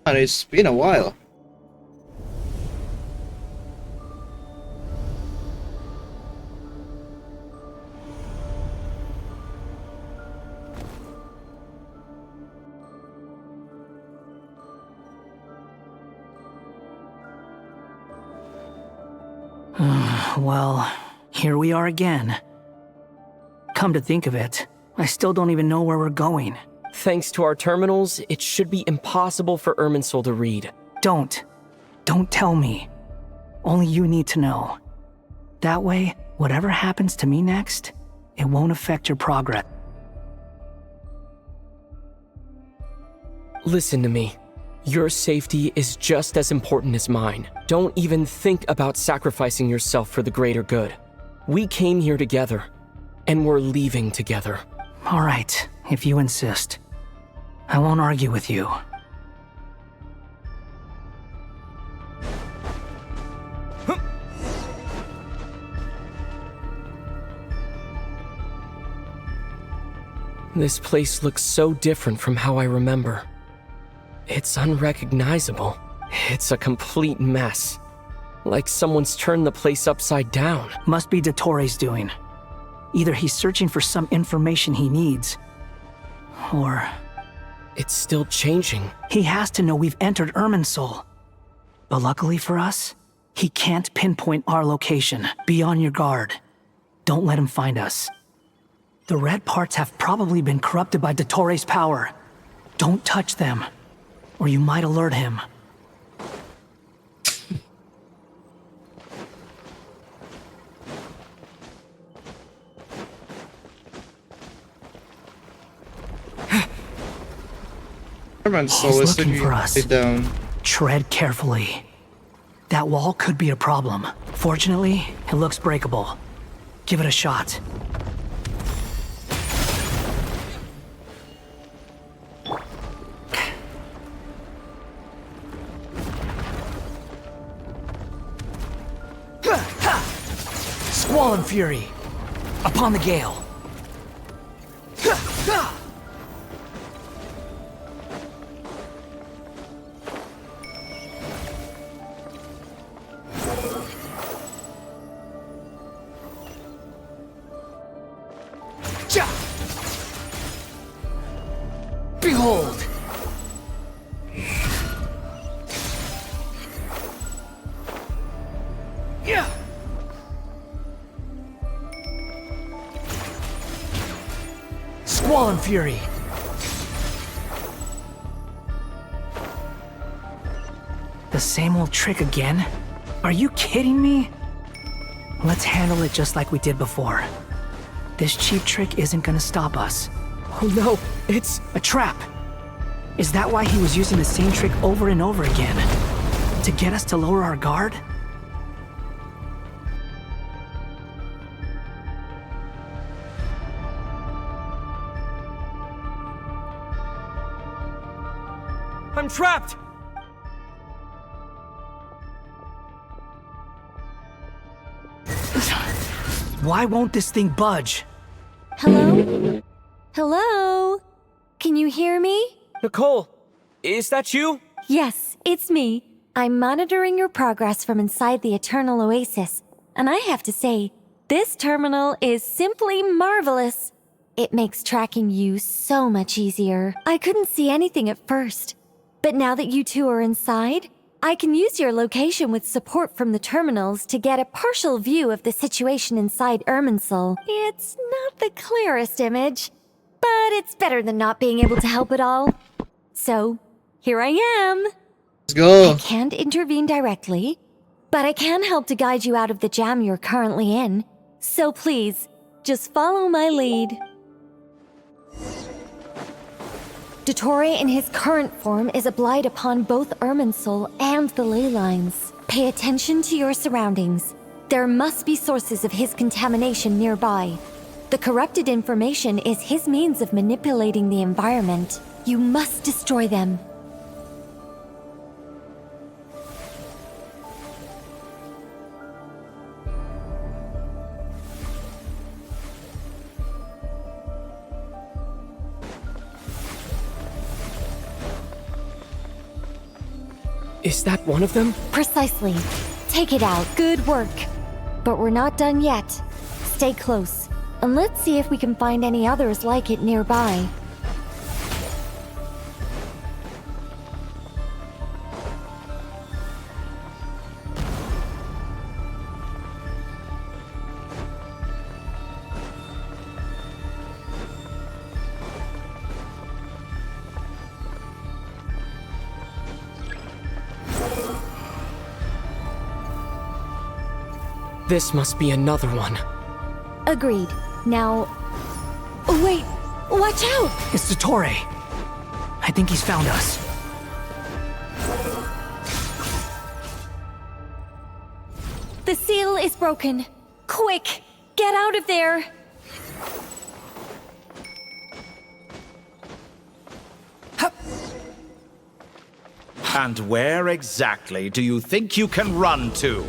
And it's been a while. Well, here we are again. Come to think of it, I still don't even know where we're going. Thanks to our terminals, it should be impossible for Irminsul to read. Don't tell me. Only you need to know. That way, whatever happens to me next, it won't affect your progress. Listen to me. Your safety is just as important as mine. Don't even think about sacrificing yourself for the greater good. We came here together, and we're leaving together. All right, if you insist. I won't argue with you. This place looks so different from how I remember. It's unrecognizable. It's a complete mess. Like someone's turned the place upside down. Must be Dottoro's doing. Either he's searching for some information he needs, or... It's still changing. He has to know we've entered Irminsul. But luckily for us, he can't pinpoint our location. Be on your guard. Don't let him find us. The red parts have probably been corrupted by Dottoro's power. Don't touch them, or you might alert him. He's looking for us. Tread carefully. That wall could be a problem. Fortunately, it looks breakable. Give it a shot. Squall and Fury! Upon the gale! Behold! Yeah! Squall and Fury! The same old trick again? Are you kidding me? Let's handle it just like we did before. This cheap trick isn't gonna stop us. Oh no, it's a trap! Is that why he was using the same trick over and over again? To get us to lower our guard? I'm trapped! Why won't this thing budge? Hello? Hello? Can you hear me? Nicole, is that you? Yes, it's me. I'm monitoring your progress from inside the Eternal Oasis. And I have to say, this terminal is simply marvelous. It makes tracking you so much easier. I couldn't see anything at first, but now that you two are inside, I can use your location with support from the terminals to get a partial view of the situation inside Irminsul. It's not the clearest image, but it's better than not being able to help at all. So, here I am. Let's go. I can't intervene directly, but I can help to guide you out of the jam you're currently in. So please, just follow my lead. Dottore in his current form is a blight upon both Irminsul and the ley lines. Pay attention to your surroundings. There must be sources of his contamination nearby. The corrupted information is his means of manipulating the environment. You must destroy them. Is that one of them? Precisely. Take it out. Good work. But we're not done yet. Stay close, and let's see if we can find any others like it nearby. This must be another one. Agreed. Now... Wait! Watch out! It's Dottore. I think he's found us. The seal is broken. Quick! Get out of there! And where exactly do you think you can run to?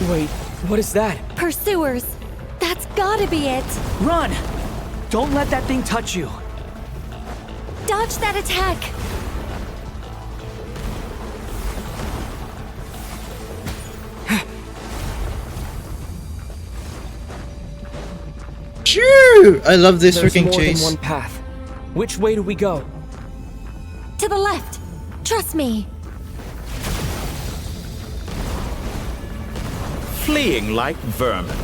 Wait, what is that? Pursuers! That's gotta be it! Run! Don't let that thing touch you. Dodge that attack! Sure! I love this There's freaking more chase. than one path. Which way do we go? To the left! Trust me! Fleeing like vermin.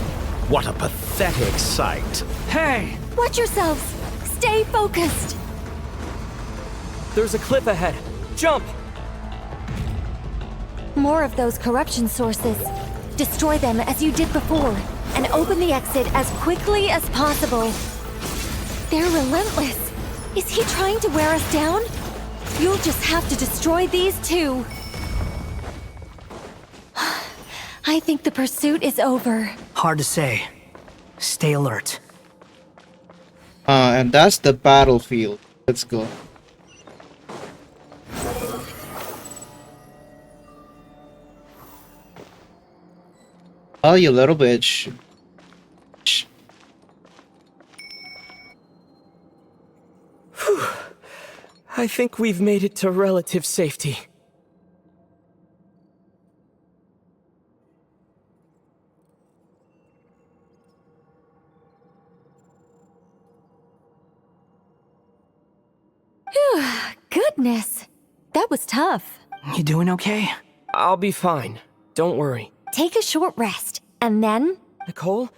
What a pathetic sight. Hey! Watch yourselves! Stay focused! There's a cliff ahead. Jump! More of those corruption sources. Destroy them as you did before, and open the exit as quickly as possible. They're relentless. Is he trying to wear us down? You'll just have to destroy these too. I think the pursuit is over. Hard to say. Stay alert. And that's the battlefield. Let's go. Oh, you little bitch. Whew. I think we've made it to relative safety. Goodness, that was tough. You doing okay? I'll be fine. Don't worry. Take a short rest, and then... Nicole?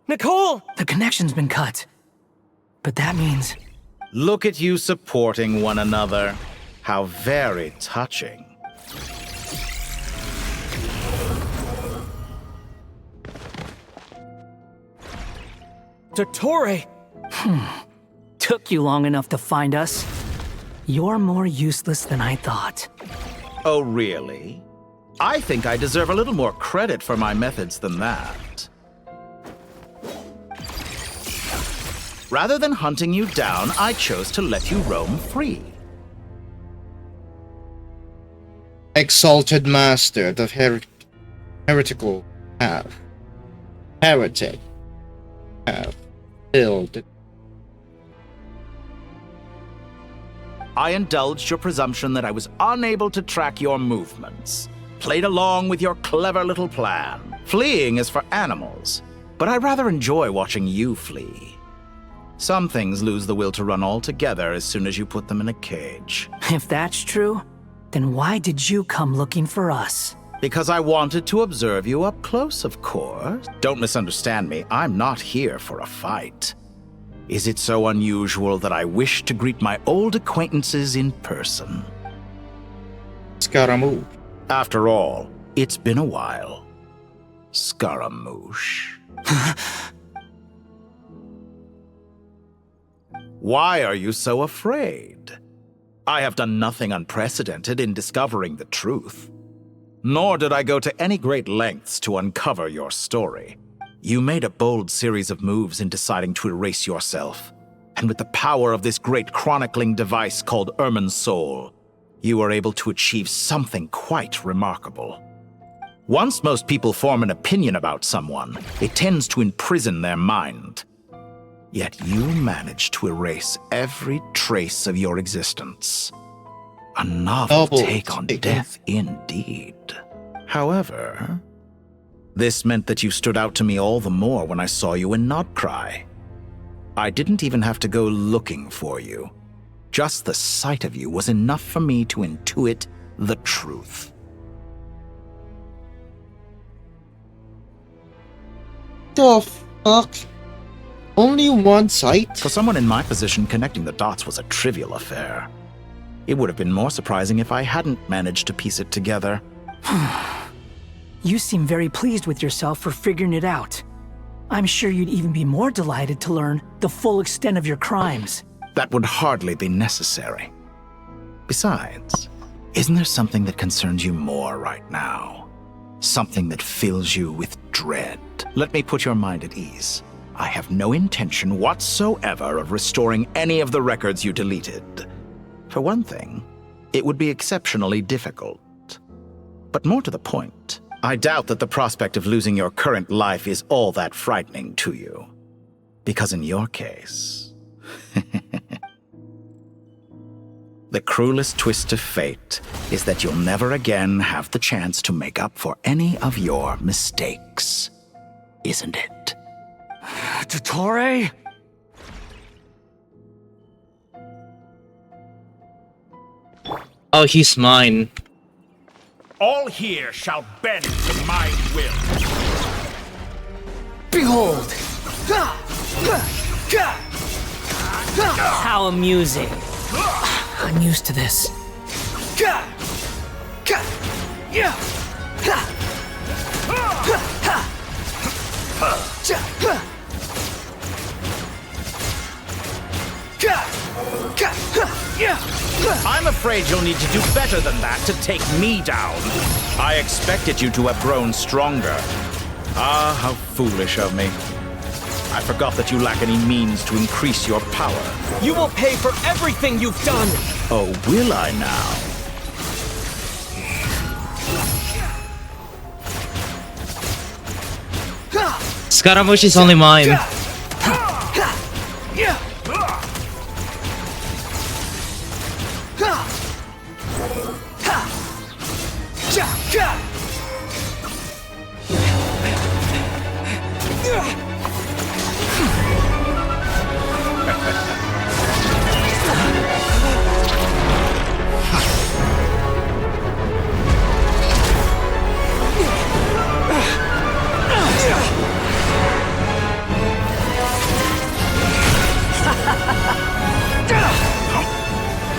Nicole! The connection's been cut. But that means... Look at you supporting one another. How very touching. Dottore! Took you long enough to find us. You're more useless than I thought. Oh, really? I think I deserve a little more credit for my methods than that. Rather than hunting you down, I chose to let you roam free. Exalted Master, the heretical have. Heretic have filled. I indulged your presumption that I was unable to track your movements. Played along with your clever little plan. Fleeing is for animals, but I rather enjoy watching you flee. Some things lose the will to run altogether as soon as you put them in a cage. If that's true, then why did you come looking for us? Because I wanted to observe you up close, of course. Don't misunderstand me, I'm not here for a fight. Is it so unusual that I wish to greet my old acquaintances in person? Scaramouche. After all, it's been a while. Scaramouche. Why are you so afraid? I have done nothing unprecedented in discovering the truth. Nor did I go to any great lengths to uncover your story. You made a bold series of moves in deciding to erase yourself. And with the power of this great chronicling device called Irmin's Soul, you were able to achieve something quite remarkable. Once most people form an opinion about someone, it tends to imprison their mind. Yet you managed to erase every trace of your existence. A novel take on death indeed. However, this meant that you stood out to me all the more when I saw you in Nodcry. I didn't even have to go looking for you. Just the sight of you was enough for me to intuit the truth. The fuck? Only one sight? For someone in my position, connecting the dots was a trivial affair. It would have been more surprising if I hadn't managed to piece it together. You seem very pleased with yourself for figuring it out. I'm sure you'd even be more delighted to learn the full extent of your crimes. That would hardly be necessary. Besides, isn't there something that concerns you more right now? Something that fills you with dread? Let me put your mind at ease. I have no intention whatsoever of restoring any of the records you deleted. For one thing, it would be exceptionally difficult. But more to the point, I doubt that the prospect of losing your current life is all that frightening to you. Because in your case, the cruelest twist of fate is that you'll never again have the chance to make up for any of your mistakes. Isn't it? Dottore? Oh, he's mine. All here shall bend to my will. Behold! How amusing. I'm used to this. I'm afraid you'll need to do better than that to take me down. I expected you to have grown stronger. Ah, how foolish of me. I forgot that you lack any means to increase your power. You will pay for everything you've done! Oh, will I now? Scaramouche is only mine.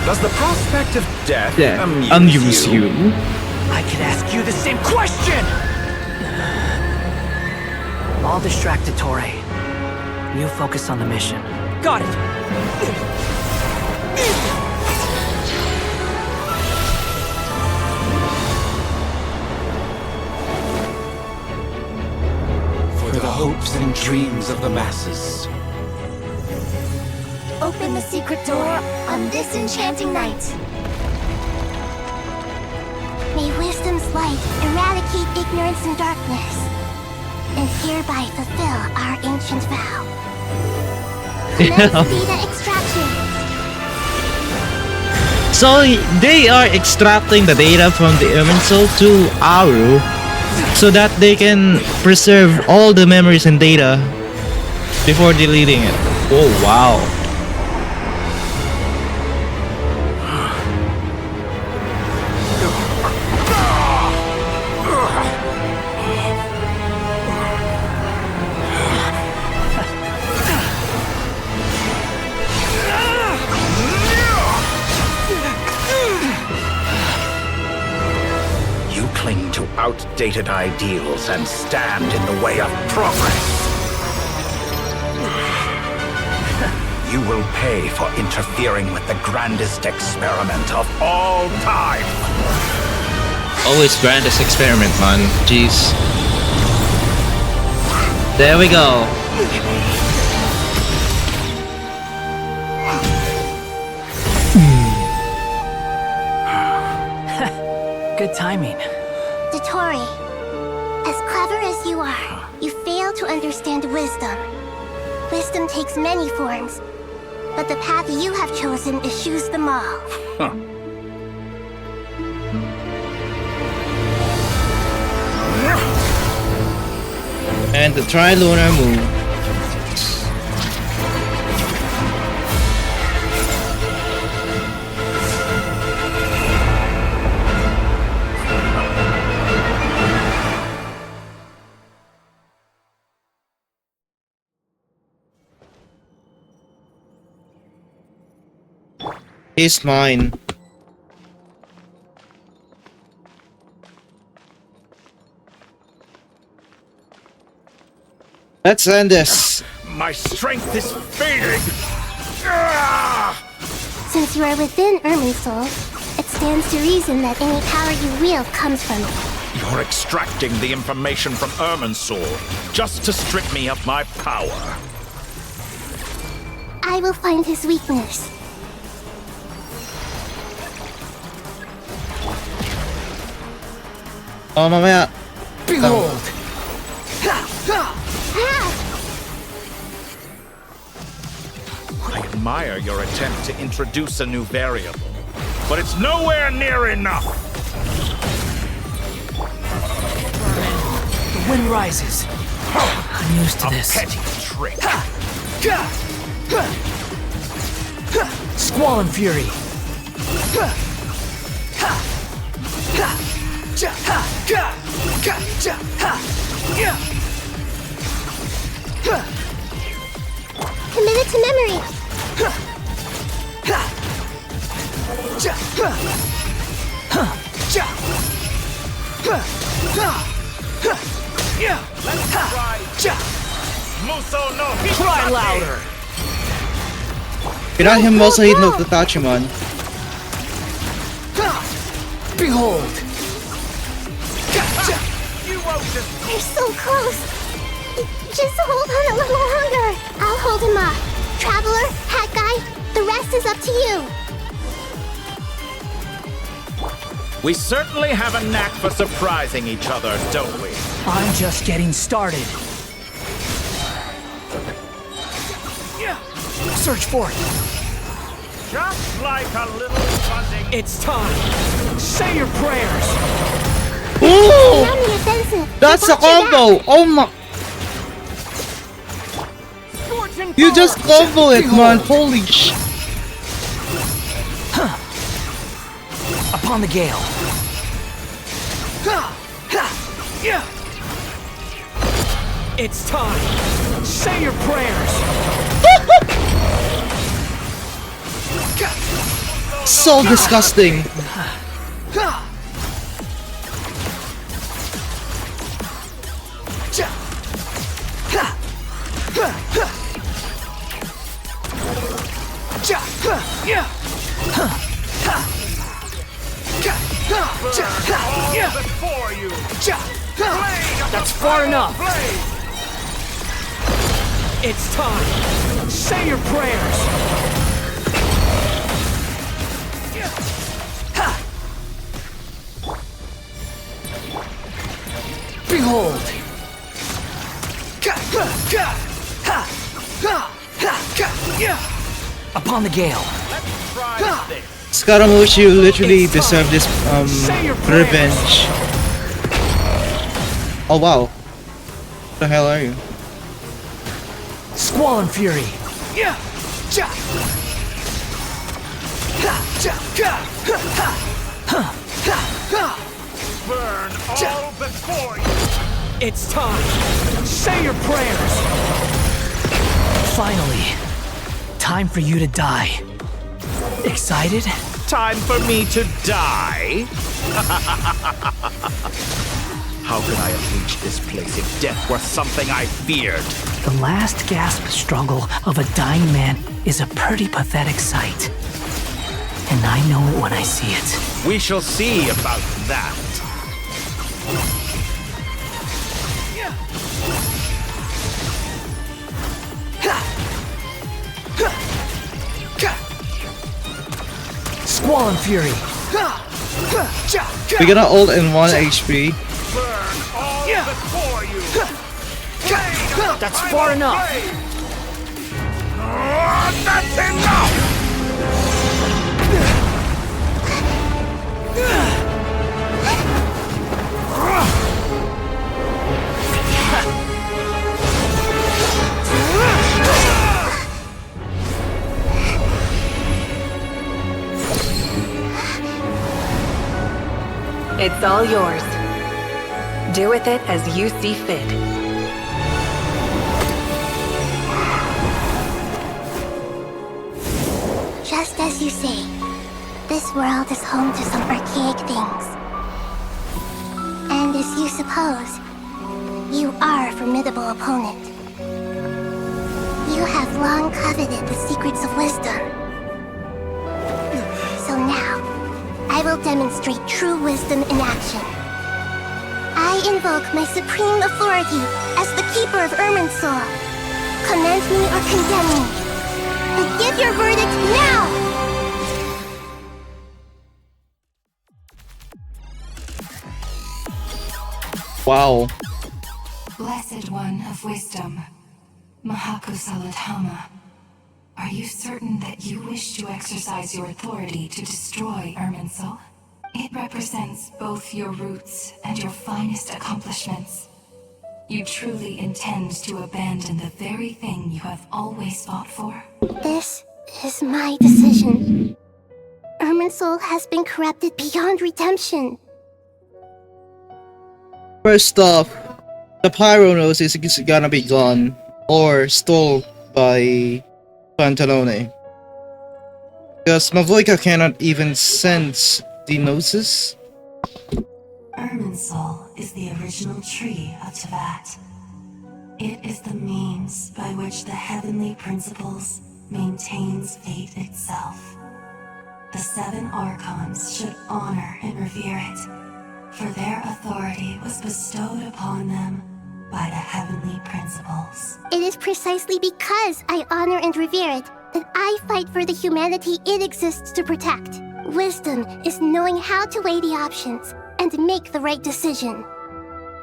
Does the prospect of death amuse you? I could ask you the same question! I'll distract Dottore. You focus on the mission. Got it! For the hopes and dreams of the masses. Open the secret door on this enchanting night. May wisdom's light eradicate ignorance and darkness, and hereby fulfill our ancient vow. Commence data extraction. So they are extracting the data from the Irmin's Soul to Aru. so that they can preserve all the memories and data before deleting it. Oh wow. You cling to outdated ideals and stand in the way of progress. You will pay for interfering with the grandest experiment of all time. Always grandest experiment, man. Jeez. There we go. Good timing. Dottore, as clever as you are, you fail to understand wisdom. Wisdom takes many forms, but the path you have chosen eschews them all. And the Tri-Lunar move. He's mine. Let's end this. My strength is fading. Since you are within Irminsul, it stands to reason that any power you wield comes from it. You're extracting the information from Irminsul just to strip me of my power. I will find his weakness. Oh, mamaya. Behold! I admire your attempt to introduce a new variable, but it's nowhere near enough. The wind rises. I'm used to this. Petty trick. Squall and fury. Committed to memory. Cry louder. Kailangan mo sa hit ng Tachimon. Behold. You're so close. Just hold on a little longer. I'll hold him off. Traveler, Hat Guy, the rest is up to you. We certainly have a knack for surprising each other, don't we? I'm just getting started. Search for it. Just like a little buzzing. It's time. Say your prayers. Ooh! That's a combo! Oh my... You just combo it, man! Holy sh... Upon the gale. It's time. Say your prayers. So disgusting. That's far enough. It's time. Say your prayers. Behold. Upon the gale. Scaramouche, you literally deserve this revenge. Oh wow. What the hell are you? Squall and Fury. Yeah. Ja. Ha. Ja. Ga. Ha. Ha. Ha. Ha. Burn all before you! It's time. Say your prayers. Finally, time for you to die. Excited? Time for me to die? How could I have reached this place if death were something I feared? The last gasp struggle of a dying man is a pretty pathetic sight. And I know it when I see it. We shall see about that. Squall and Fury. We got an ult in 1 HP. That's far enough. That's enough! It's all yours. Do with it as you see fit. Just as you say, this world is home to some archaic things. And as you suppose, you are a formidable opponent. You have long coveted the secrets of wisdom. So now, I will demonstrate true wisdom in action. I invoke my supreme authority as the keeper of Ermin's soul. Commend me or condemn me. But give your verdict now! Wow. Blessed One of Wisdom, Mahakusaladhama, are you certain that you wish to exercise your authority to destroy Irminsul? It represents both your roots and your finest accomplishments. You truly intend to abandon the very thing you have always fought for? This is my decision. Irminsul has been corrupted beyond redemption. First off, the Pyronos is gonna be gone or stole by Pantalone. Because Mavoika cannot even sense the gnosis. Irminsul is the original tree of Tevat. It is the means by which the heavenly principles maintains fate itself. The 7 Archons should honor and revere it, for their authority was bestowed upon them by the heavenly principles. It is precisely because I honor and revere it that I fight for the humanity it exists to protect. Wisdom is knowing how to weigh the options and make the right decision.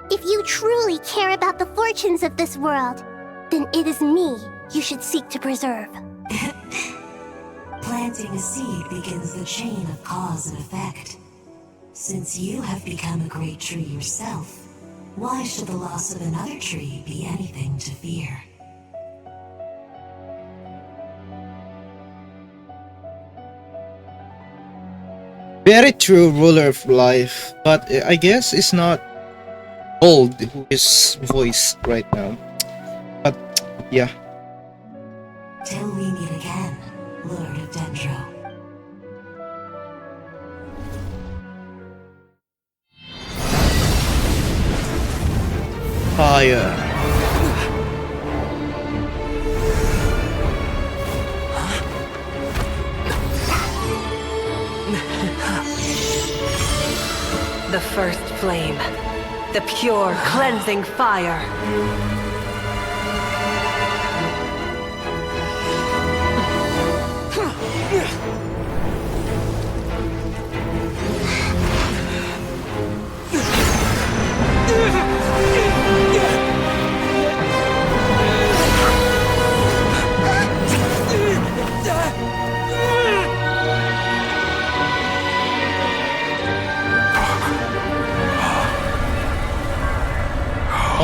If you truly care about the fortunes of this world, then it is me you should seek to preserve. Planting a seed begins the chain of cause and effect. Since you have become a great tree yourself, why should the loss of another tree be anything to fear? Very true ruler of life, but I guess it's not Gold who is voice right now. But yeah. Till we meet again, Lord of Dendro. Fire. The first flame. The pure, cleansing fire.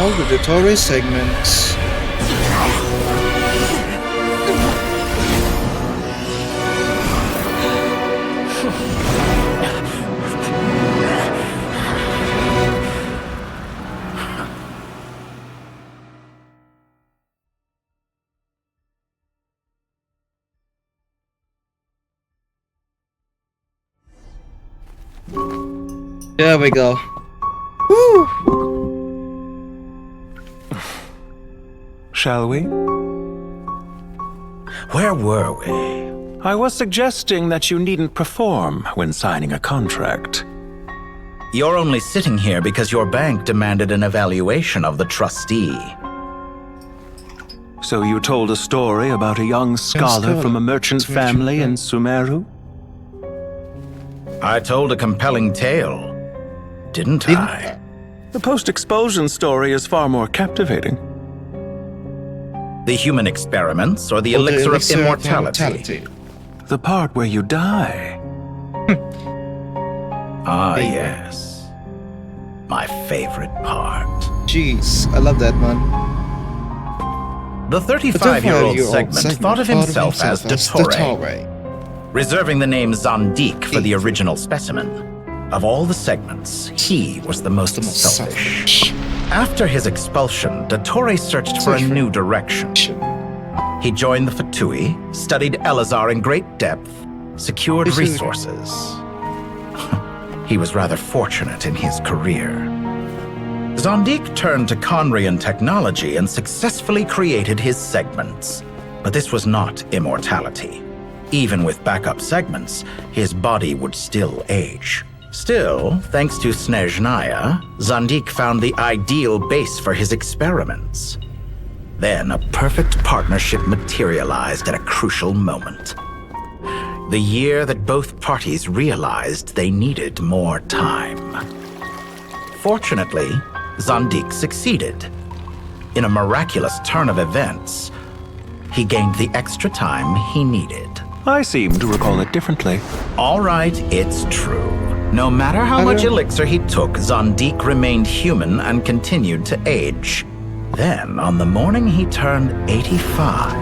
all the tutorial segments. There we go. Woo! Shall we? Where were we? I was suggesting that you needn't perform when signing a contract. You're only sitting here because your bank demanded an evaluation of the trustee. So you told a story about a young scholar from a merchant family in Sumeru? I told a compelling tale, didn't I? The post-expulsion story is far more captivating. The human experiments or the elixir of immortality? The part where you die. Ah, yes. My favorite part. Jeez, I love that one. The 35-year-old segment thought of himself as Dottore, reserving the name Zondik for the original specimen. Of all the segments, he was the most selfish. After his expulsion, Dottore searched for a new direction. He joined the Fatui, studied Elazar in great depth, secured resources. He was rather fortunate in his career. Zondik turned to Conrian technology and successfully created his segments. But this was not immortality. Even with backup segments, his body would still age. Still, thanks to Snezhnaya, Zondik found the ideal base for his experiments. Then a perfect partnership materialized at a crucial moment. The year that both parties realized they needed more time. Fortunately, Zondik succeeded. In a miraculous turn of events, he gained the extra time he needed. I seem to recall it differently. All right, it's true. No matter how much elixir he took, Zondik remained human and continued to age. Then, on the morning he turned 85...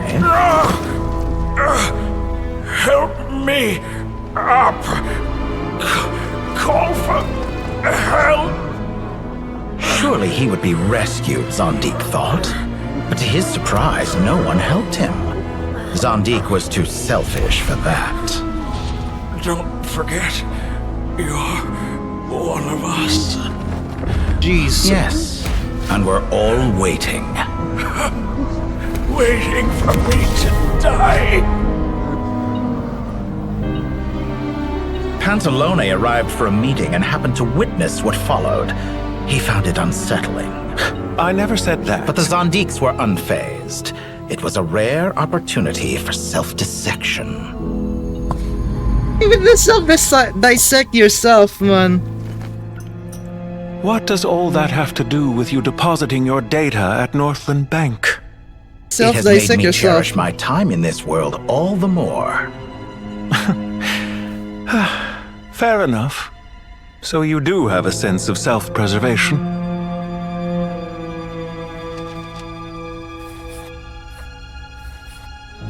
Help me up! Call for help! Surely he would be rescued, Zondik thought. But to his surprise, no one helped him. Zondik was too selfish for that. Don't forget, you're one of us. Jeez. Yes, and we're all waiting. Waiting for me to die. Pantalone arrived for a meeting and happened to witness what followed. He found it unsettling. I never said that. But the Zondiks were unfazed. It was a rare opportunity for self-dissection. Even the self-dissect yourself, man. What does all that have to do with you depositing your data at Northland Bank? It has made me cherish my time in this world all the more. Fair enough. So you do have a sense of self-preservation.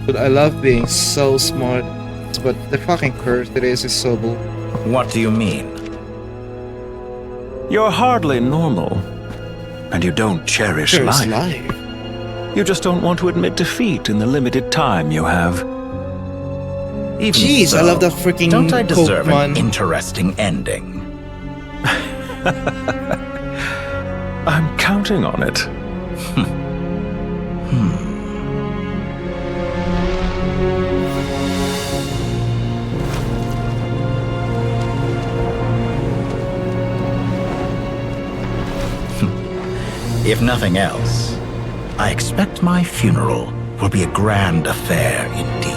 But I love being so smart, but the fucking curse today is so bull. What do you mean? You're hardly normal, and you don't cherish life. You just don't want to admit defeat in the limited time you have. Even Jeez, so, I love that freaking don't I deserve Pokemon. an interesting ending? I'm counting on it. If nothing else, I expect my funeral will be a grand affair indeed.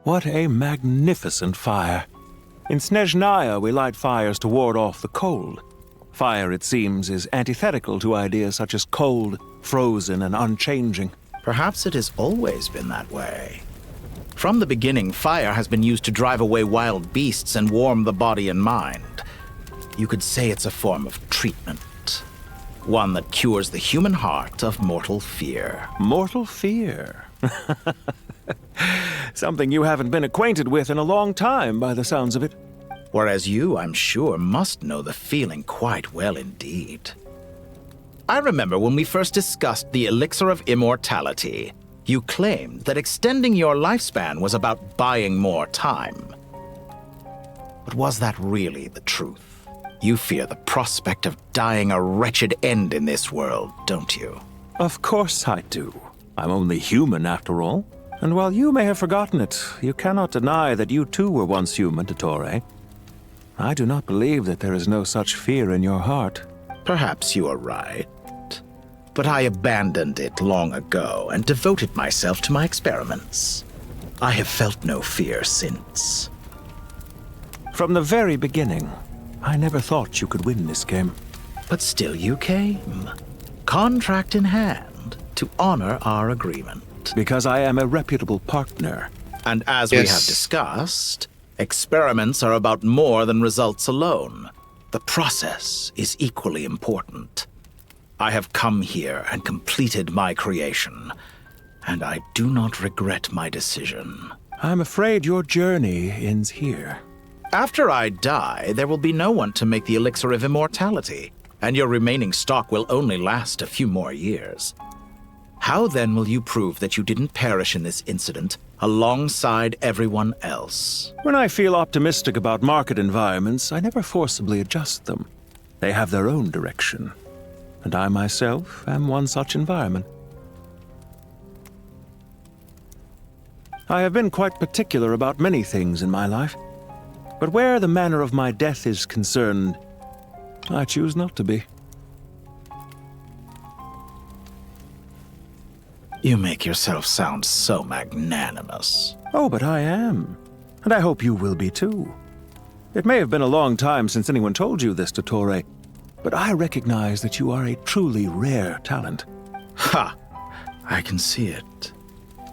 What a magnificent fire. In Snezhnaya, we light fires to ward off the cold. Fire, it seems, is antithetical to ideas such as cold, frozen, and unchanging. Perhaps it has always been that way. From the beginning, fire has been used to drive away wild beasts and warm the body and mind. You could say it's a form of treatment. One that cures the human heart of mortal fear. Mortal fear? Something you haven't been acquainted with in a long time, by the sounds of it. Whereas you, I'm sure, must know the feeling quite well indeed. I remember when we first discussed the elixir of immortality, you claimed that extending your lifespan was about buying more time. But was that really the truth? You fear the prospect of dying a wretched end in this world, don't you? Of course I do. I'm only human, after all. And while you may have forgotten it, you cannot deny that you too were once human, Dottore. I do not believe that there is no such fear in your heart. Perhaps you are right. But I abandoned it long ago and devoted myself to my experiments. I have felt no fear since. From the very beginning, I never thought you could win this game. But still you came, contract in hand, to honor our agreement. Because I am a reputable partner. And as we have discussed, experiments are about more than results alone. The process is equally important. I have come here and completed my creation, and I do not regret my decision. I'm afraid your journey ends here. After I die, there will be no one to make the elixir of immortality, and your remaining stock will only last a few more years. How then will you prove that you didn't perish in this incident alongside everyone else? When I feel optimistic about market environments, I never forcibly adjust them. They have their own direction, and I myself am one such environment. I have been quite particular about many things in my life. But where the manner of my death is concerned, I choose not to be. You make yourself sound so magnanimous. Oh, but I am. And I hope you will be too. It may have been a long time since anyone told you this, Dottore, but I recognize that you are a truly rare talent. Ha! I can see it.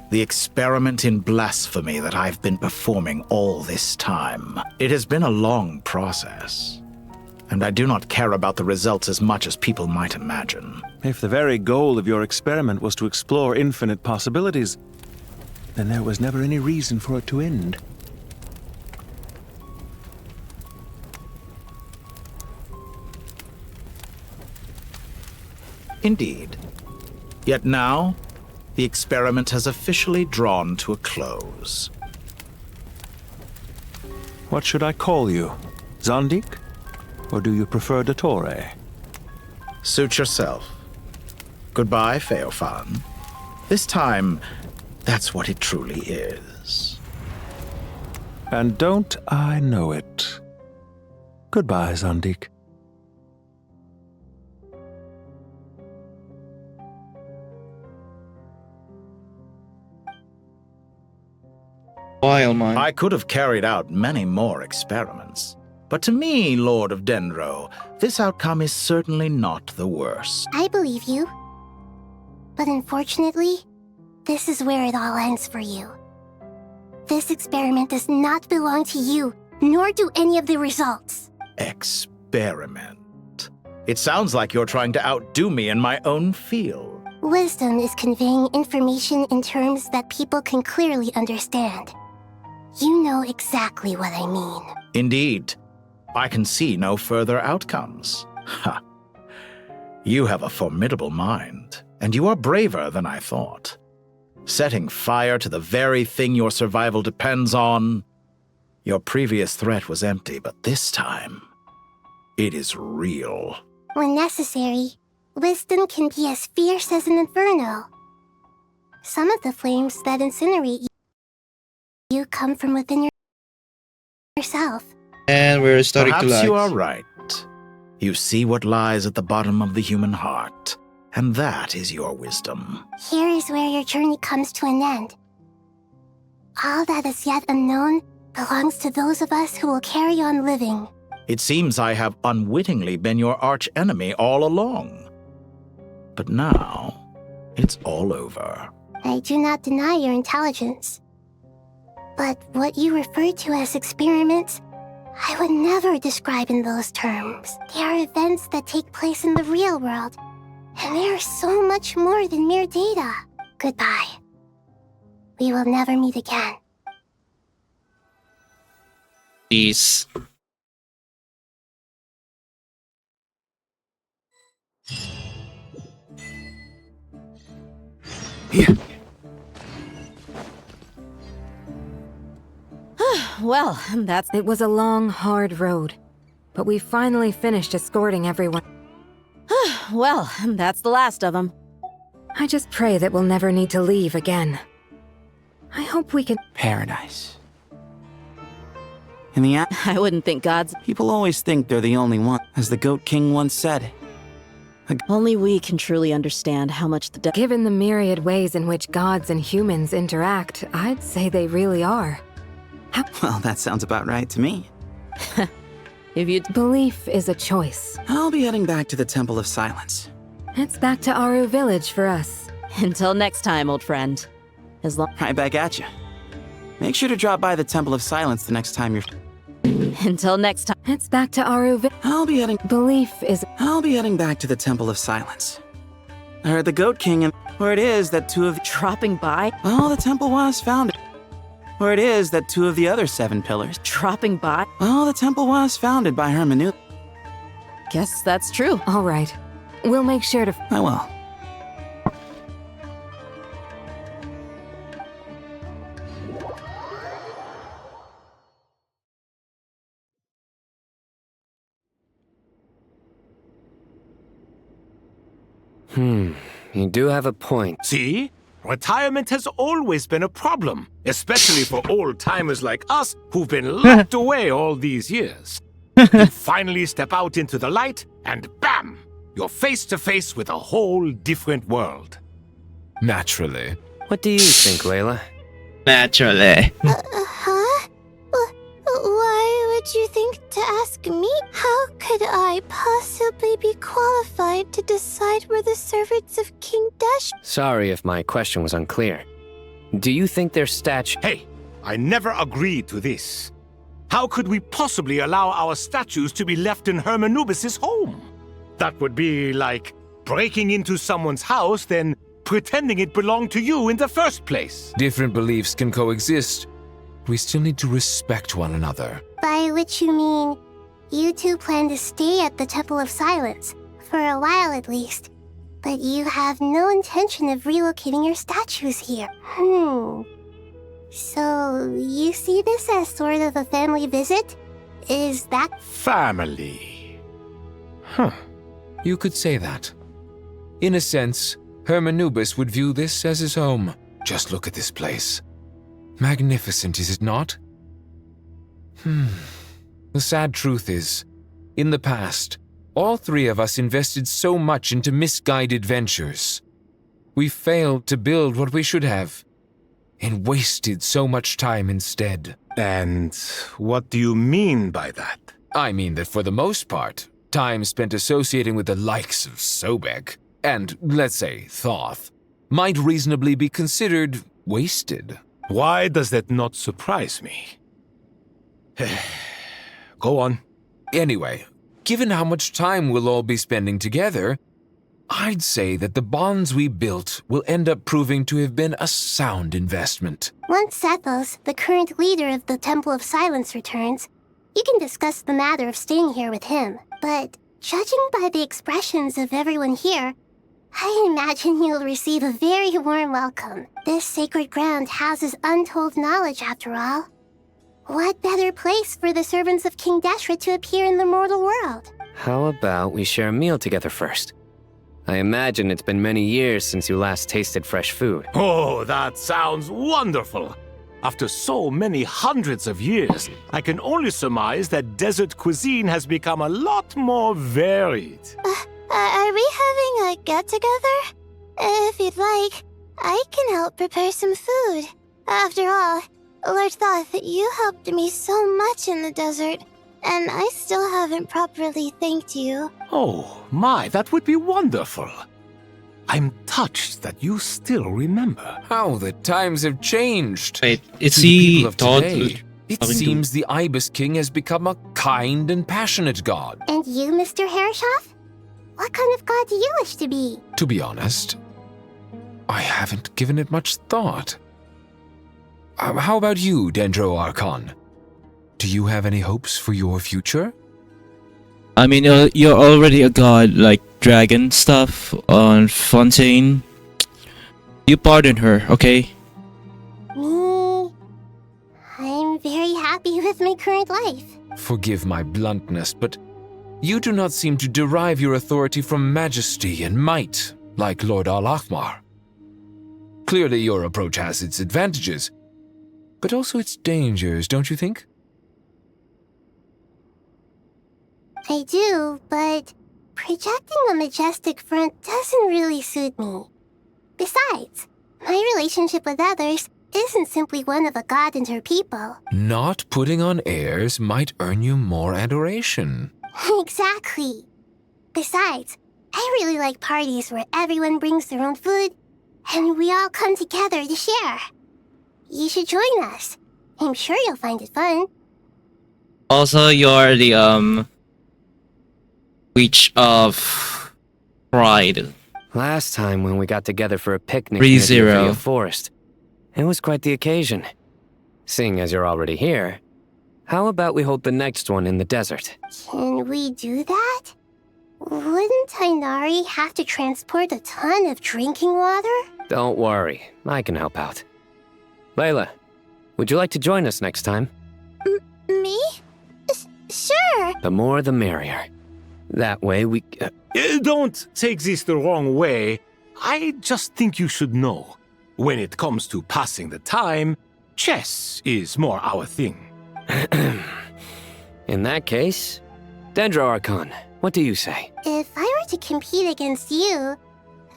The experiment in blasphemy that I've been performing all this time. It has been a long process, and I do not care about the results as much as people might imagine. If the very goal of your experiment was to explore infinite possibilities, then there was never any reason for it to end. Indeed. Yet now, the experiment has officially drawn to a close. What should I call you? Zandik? Or do you prefer Dottore? Suit yourself. Goodbye, Feofan. This time, that's what it truly is. And don't I know it? Goodbye, Zandik. While man. I could have carried out many more experiments. But to me, Lord of Dendro, this outcome is certainly not the worst. I believe you. But unfortunately, this is where it all ends for you. This experiment does not belong to you, nor do any of the results. Experiment. It sounds like you're trying to outdo me in my own field. Wisdom is conveying information in terms that people can clearly understand. You know exactly what I mean. Indeed. I can see no further outcomes. Ha! You have a formidable mind, and you are braver than I thought. Setting fire to the very thing your survival depends on. Your previous threat was empty, but this time, it is real. When necessary, wisdom can be as fierce as an inferno. Some of the flames that incinerate you come from within yourself. And we're starting to lag. Perhaps you are right. You see what lies at the bottom of the human heart, and that is your wisdom. Here is where your journey comes to an end. All that is yet unknown belongs to those of us who will carry on living. It seems I have unwittingly been your arch-enemy all along. But now, it's all over. I do not deny your intelligence. But what you refer to as experiments, I would never describe in those terms. They are events that take place in the real world, and they are so much more than mere data. Goodbye. We will never meet again. Peace. Well, It was a long, hard road, but we finally finished escorting everyone. Well, that's the last of them. I just pray that we'll never need to leave again. I hope we can... Paradise. In the I wouldn't think gods... People always think they're the only one, as the Goat King once said. Only we can truly understand how much the... Given the myriad ways in which gods and humans interact, I'd say they really are. Well, that sounds about right to me. If you... Belief is a choice. I'll be heading back to the Temple of Silence. It's back to Aru Village for us. Until next time, old friend. As long... Right back at you. Make sure to drop by the Temple of Silence the next time you're... Until next time. It's back to Aru Village. I'll be heading back to the Temple of Silence. I heard the Goat King and... Where it is that two of... Dropping by? Oh, the temple was founded. Where it is that two of the other 7 pillars... Dropping by? Oh, the temple was founded by Hermanu. Guess that's true. All right. We'll make sure to... I will. You do have a point. See? Retirement has always been a problem, especially for old-timers like us who've been locked away all these years. You finally step out into the light, and bam! You're face to face with a whole different world. Naturally. What do you think, Layla? Naturally. Huh? Why would you think to ask me? How could I possibly be qualified to decide where the servants of King Dash... Sorry if my question was unclear. Do you think their statue... Hey, I never agreed to this. How could we possibly allow our statues to be left in Hermanubis' home? That would be like breaking into someone's house, then pretending it belonged to you in the first place. Different beliefs can coexist. We still need to respect one another. By which you mean, you two plan to stay at the Temple of Silence, for a while at least, but you have no intention of relocating your statues here. So, you see this as sort of a family visit? Is that... Family. You could say that. In a sense, Hermanubis would view this as his home. Just look at this place. Magnificent, is it not? The sad truth is, in the past, all 3 of us invested so much into misguided ventures. We failed to build what we should have, and wasted so much time instead. And what do you mean by that? I mean that for the most part, time spent associating with the likes of Sobek, and, let's say, Thoth, might reasonably be considered wasted. Why does that not surprise me? Go on. Anyway, given how much time we'll all be spending together, I'd say that the bonds we built will end up proving to have been a sound investment. Once Sethos, the current leader of the Temple of Silence, returns, you can discuss the matter of staying here with him. But judging by the expressions of everyone here, I imagine you'll receive a very warm welcome. This sacred ground houses untold knowledge, after all. What better place for the servants of King Deshret to appear in the mortal world? How about we share a meal together first? I imagine it's been many years since you last tasted fresh food. Oh, that sounds wonderful. After so many hundreds of years, I can only surmise that desert cuisine has become a lot more varied. Are we having a get-together? If you'd like, I can help prepare some food. After all, Lord Thoth, you helped me so much in the desert. And I still haven't properly thanked you. Oh, my, that would be wonderful. I'm touched that you still remember. How the times have changed. Wait, is To the he people of taught? today, it seems the Ibis King has become a kind and passionate god. And you, Mr. Herreshoff? What kind of god do you wish to be? To be honest, I haven't given it much thought. How about you, Dendro Archon? Do you have any hopes for your future? I mean, you're already a god like dragon stuff on Fontaine. You pardon her, okay? Me? I'm very happy with my current life. Forgive my bluntness, but you do not seem to derive your authority from majesty and might, like Lord Al-Ahmar. Clearly your approach has its advantages, but also its dangers, don't you think? I do, but projecting a majestic front doesn't really suit me. Besides, my relationship with others isn't simply one of a god and her people. Not putting on airs might earn you more adoration. Exactly. Besides, I really like parties where everyone brings their own food and we all come together to share. You should join us. I'm sure you'll find it fun. Also, you're the Witch of Pride. Last time when we got together for a picnic 3-0. near the Avia Forest, it was quite the occasion. Seeing as you're already here, how about we hold the next one in the desert? Can we do that? Wouldn't Tainari have to transport a ton of drinking water? Don't worry, I can help out. Layla, would you like to join us next time? Me? Sure. The more the merrier. That way we... Don't take this the wrong way. I just think you should know. When it comes to passing the time, chess is more our thing. In that case, Dendro Archon, what do you say? If I were to compete against you,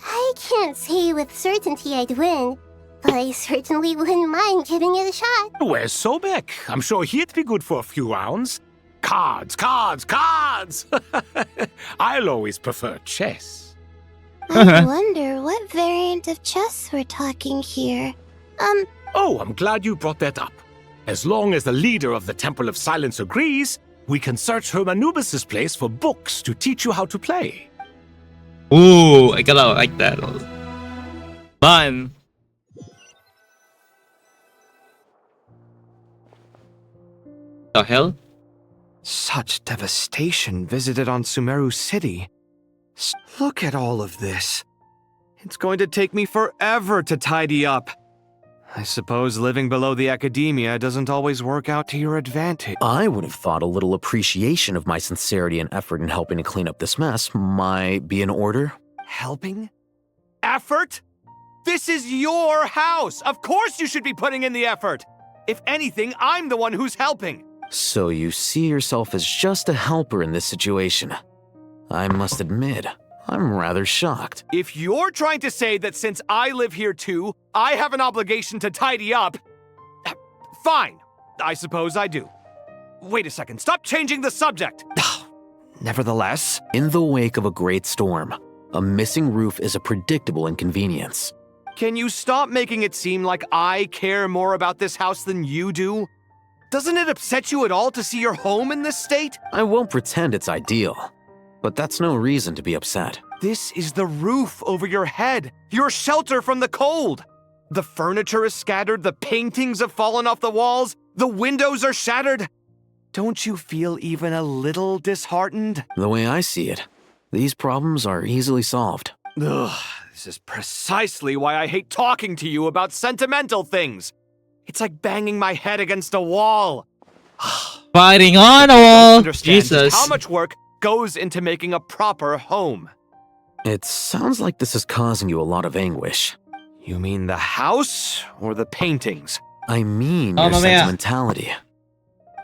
I can't say with certainty I'd win, but I certainly wouldn't mind giving it a shot. Where's Sobek? I'm sure he'd be good for a few rounds. Cards, cards, cards! I'll always prefer chess. I wonder what variant of chess we're talking here. Oh, I'm glad you brought that up. As long as the leader of the Temple of Silence agrees, we can search Hermanubis' place for books to teach you how to play. Ooh, I kinda like that. Fun. The hell? Such devastation visited on Sumeru City. Look at all of this. It's going to take me forever to tidy up. I suppose living below the academia doesn't always work out to your advantage. I would have thought a little appreciation of my sincerity and effort in helping to clean up this mess might be in order. Helping? Effort? This is your house! Of course you should be putting in the effort! If anything, I'm the one who's helping! So you see yourself as just a helper in this situation. I must admit, I'm rather shocked. If you're trying to say that since I live here too, I have an obligation to tidy up, fine. I suppose I do. Wait a second, stop changing the subject! Nevertheless, in the wake of a great storm, a missing roof is a predictable inconvenience. Can you stop making it seem like I care more about this house than you do? Doesn't it upset you at all to see your home in this state? I won't pretend it's ideal, but that's no reason to be upset. This is the roof over your head, your shelter from the cold. The furniture is scattered, the paintings have fallen off the walls, the windows are shattered. Don't you feel even a little disheartened? The way I see it, these problems are easily solved. Ugh, this is precisely why I hate talking to you about sentimental things. It's like banging my head against a wall. Fighting on a wall! Understand Jesus. how much work goes into making a proper home. It sounds like this is causing you a lot of anguish. You mean the house or the paintings? I mean your sentimentality.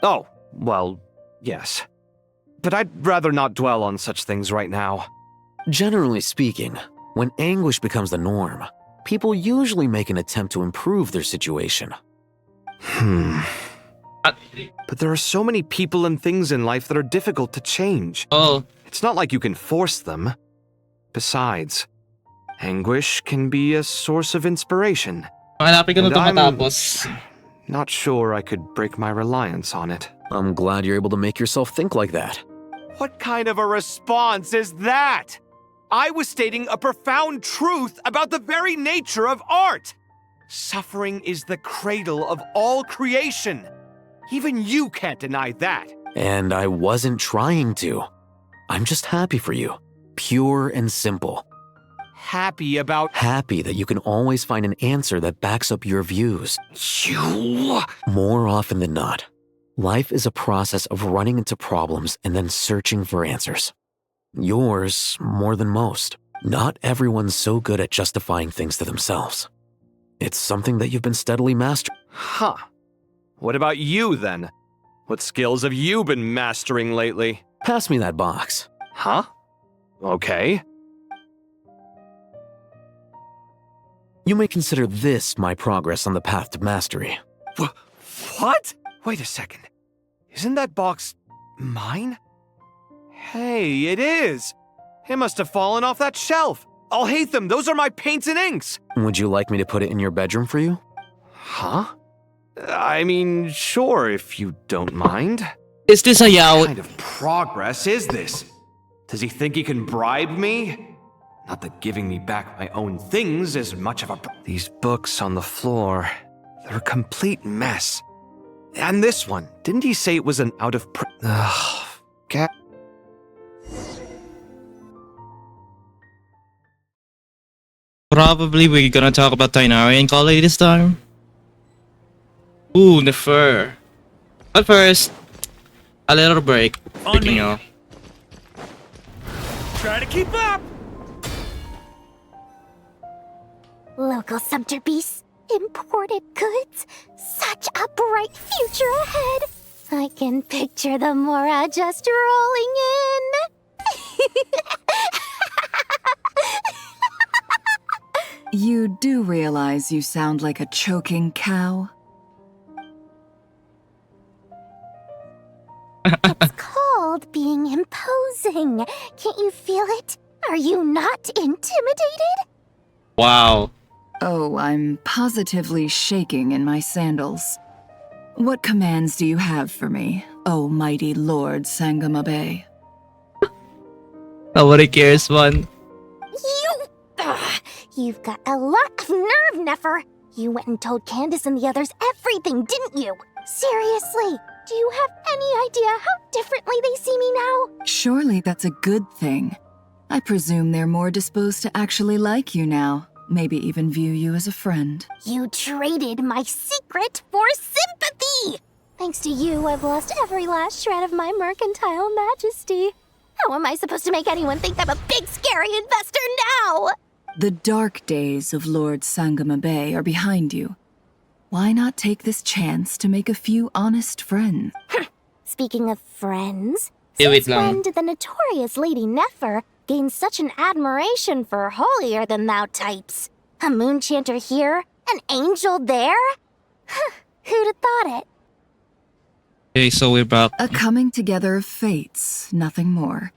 Oh, well, yes. But I'd rather not dwell on such things right now. Generally speaking, when anguish becomes the norm, people usually make an attempt to improve their situation. But there are so many people and things in life that are difficult to change. Oh. It's not like you can force them. Besides, anguish can be a source of inspiration. Hanapin ko na And ito I'm matapos. not sure I could break my reliance on it. I'm glad you're able to make yourself think like that. What kind of a response is that? I was stating a profound truth about the very nature of art. Suffering is the cradle of all creation. Even you can't deny that. And I wasn't trying to. I'm just happy for you. Pure and simple. Happy about... Happy that you can always find an answer that backs up your views. You... More often than not, life is a process of running into problems and then searching for answers. Yours more than most. Not everyone's so good at justifying things to themselves. It's something that you've been steadily mastering. Huh. What about you, then? What skills have you been mastering lately? Pass me that box. Huh? Okay. You may consider this my progress on the path to mastery. What? Wait a second. Isn't that box mine? Hey, it is! It must have fallen off that shelf. I'll hate them. Those are my paints and inks. Would you like me to put it in your bedroom for you? Huh? I mean, sure, if you don't mind. Is this a yaoi? What kind of progress is this? Does he think he can bribe me? Not that giving me back my own things is much of a... These books on the floor, they're a complete mess. And this one, didn't he say it was an out of... Ugh, Probably we're gonna talk about Tainari College this time. Ooh, the fur. But first, a little break. Speaking of. Try to keep up! Local subterbeasts, imported goods, such a bright future ahead. I can picture the Mora just rolling in. You do realize you sound like a choking cow? It's called being imposing. Can't you feel it? Are you not intimidated? Wow. Oh, I'm positively shaking in my sandals. What commands do you have for me, oh mighty Lord Sangamabe? Nobody cares, man. You've got a lot of nerve, Nefer. You went and told Candace and the others everything, didn't you? Seriously, do you have any idea how differently they see me now? Surely that's a good thing. I presume they're more disposed to actually like you now. Maybe even view you as a friend. You traded my secret for sympathy! Thanks to you, I've lost every last shred of my mercantile majesty. How am I supposed to make anyone think I'm a big, scary investor now? The dark days of Lord Sangamabe are behind you. Why not take this chance to make a few honest friends? Speaking of friends, wait since lang. when did the notorious Lady Nefer gain such an admiration for holier-than-thou types? A moon chanter here, an angel there? Who'd have thought it? Okay, so we're back. A coming together of fates, nothing more.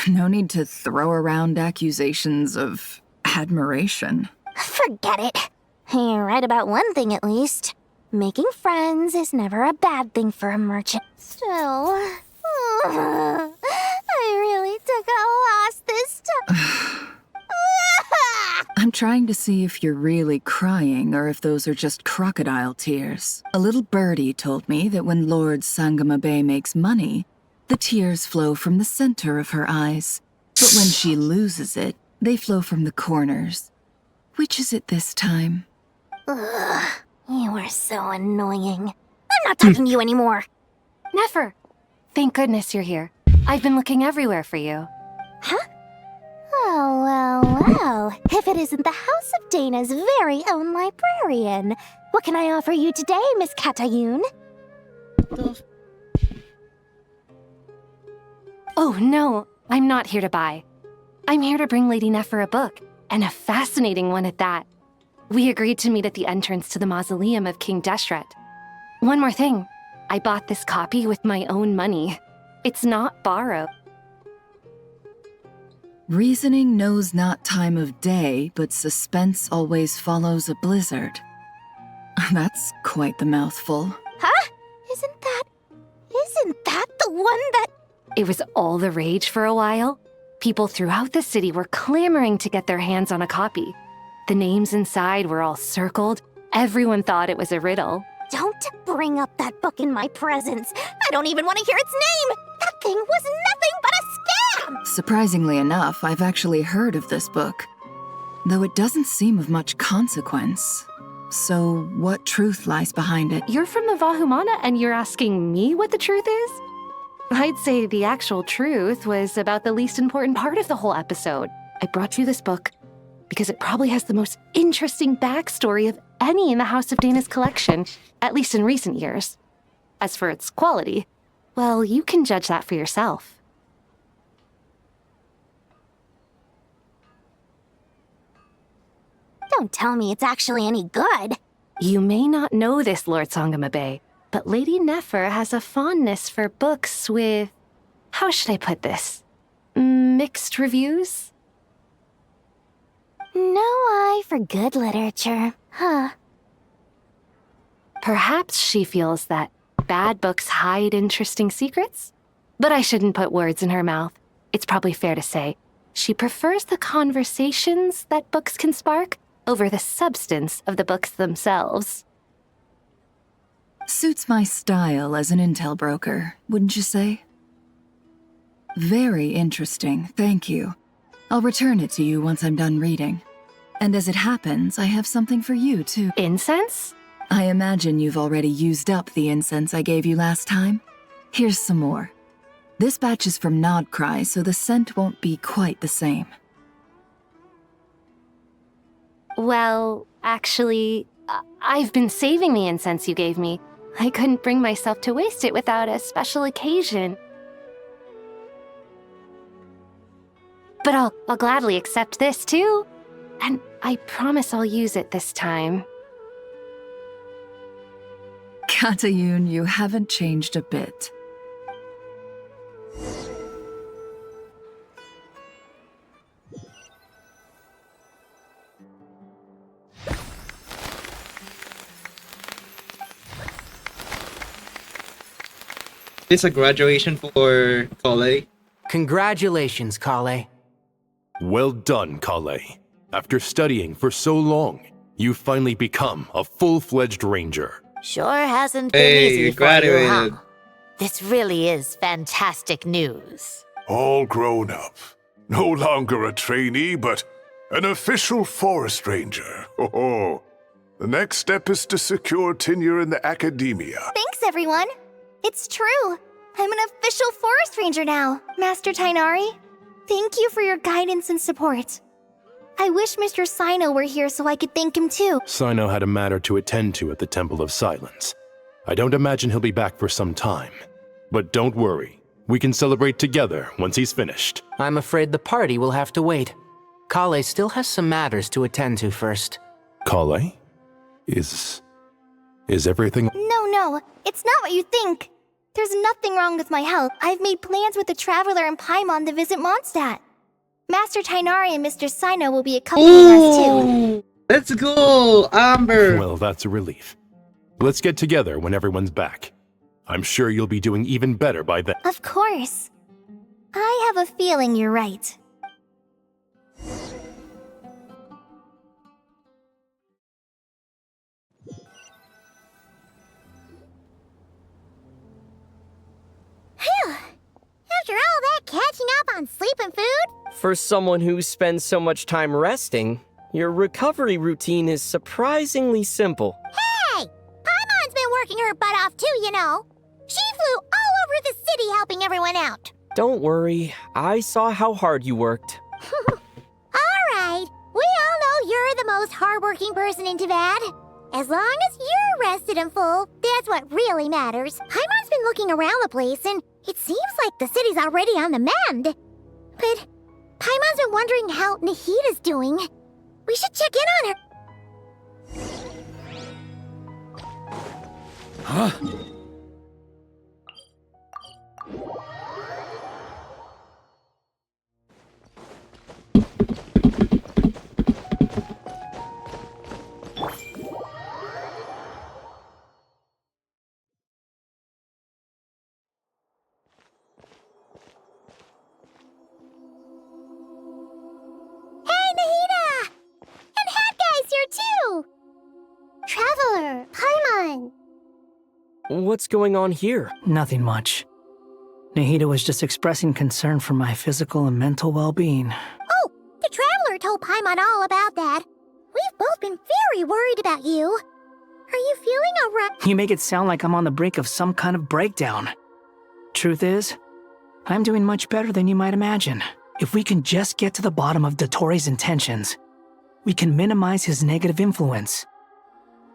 No need to throw around accusations of admiration. Forget it. You're right about one thing at least. Making friends is never a bad thing for a merchant. Still, I really took a loss this time. I'm trying to see if you're really crying or if those are just crocodile tears. A little birdie told me that when Lord Sangamabe makes money, the tears flow from the center of her eyes. But when she loses it, they flow from the corners. Which is it this time? Ugh, you are so annoying. I'm not talking to you anymore. Nefer, thank goodness you're here. I've been looking everywhere for you. Huh? Well. If it isn't the House of Dana's very own librarian. What can I offer you today, Miss Katayun? Oh, no, I'm not here to buy. I'm here to bring Lady Nefer a book, and a fascinating one at that. We agreed to meet at the entrance to the mausoleum of King Deshret. One more thing, I bought this copy with my own money. It's not borrowed. Reasoning knows not time of day, but suspense always follows a blizzard. That's quite the mouthful. Huh? Isn't that the one that... It was all the rage for a while. People throughout the city were clamoring to get their hands on a copy. The names inside were all circled. Everyone thought it was a riddle. Don't bring up that book in my presence. I don't even want to hear its name. That thing was nothing but a scam! Surprisingly enough, I've actually heard of this book, though it doesn't seem of much consequence. So, what truth lies behind it? You're from the Vahumana and you're asking me what the truth is? I'd say the actual truth was about the least important part of the whole episode. I brought you this book because it probably has the most interesting backstory of any in the House of Dana's collection, at least in recent years. As for its quality, well, you can judge that for yourself. Don't tell me it's actually any good. You may not know this, Lord Sangamabe, but Lady Nefer has a fondness for books with... how should I put this? Mixed reviews? No eye for good literature, huh? Perhaps she feels that bad books hide interesting secrets? But I shouldn't put words in her mouth. It's probably fair to say she prefers the conversations that books can spark over the substance of the books themselves. Suits my style as an intel broker, wouldn't you say? Very interesting, thank you. I'll return it to you once I'm done reading. And as it happens, I have something for you, too. Incense? I imagine you've already used up the incense I gave you last time. Here's some more. This batch is from Nodcry, so the scent won't be quite the same. Well, actually, I've been saving the incense you gave me. I couldn't bring myself to waste it without a special occasion. But I'll gladly accept this, too. And I promise I'll use it this time. Katayun, you haven't changed a bit. It's a graduation for Kale. Congratulations, Kale. Well done, Kale. After studying for so long, you've finally become a full-fledged ranger. Sure hasn't been easy for you, huh? This really is fantastic news. All grown up. No longer a trainee, but an official forest ranger. Oh, the next step is to secure tenure in the academia. Thanks, everyone. It's true. I'm an official forest ranger now, Master Tainari. Thank you for your guidance and support. I wish Mr. Sino were here so I could thank him too. Sino had a matter to attend to at the Temple of Silence. I don't imagine he'll be back for some time. But don't worry, we can celebrate together once he's finished. I'm afraid the party will have to wait. Kale still has some matters to attend to first. Kale? Is everything... No, it's not what you think. There's nothing wrong with my health. I've made plans with the Traveler and Paimon to visit Mondstadt. Master Tainari and Mr. Sino will be accompanying us too. Let's go, Amber! Well, that's a relief. Let's get together when everyone's back. I'm sure you'll be doing even better by then. Of course. I have a feeling you're right. Phew! After all that catching up on sleep and food? For someone who spends so much time resting, your recovery routine is surprisingly simple. Hey! Paimon's been working her butt off too, you know. She flew all over the city helping everyone out. Don't worry, I saw how hard you worked. Alright, we all know you're the most hardworking person in Tavad. As long as you're rested and full, that's what really matters. Paimon's been looking around the place, and it seems like the city's already on the mend. But Paimon's been wondering how Nahita's doing. We should check in on her. 啊！ Chapter! Paimon! What's going on here? Nothing much. Nahida was just expressing concern for my physical and mental well-being. Oh, the Traveler told Paimon all about that. We've both been very worried about you. Are you feeling alright? You make it sound like I'm on the brink of some kind of breakdown. Truth is, I'm doing much better than you might imagine. If we can just get to the bottom of Dottoro's intentions, we can minimize his negative influence.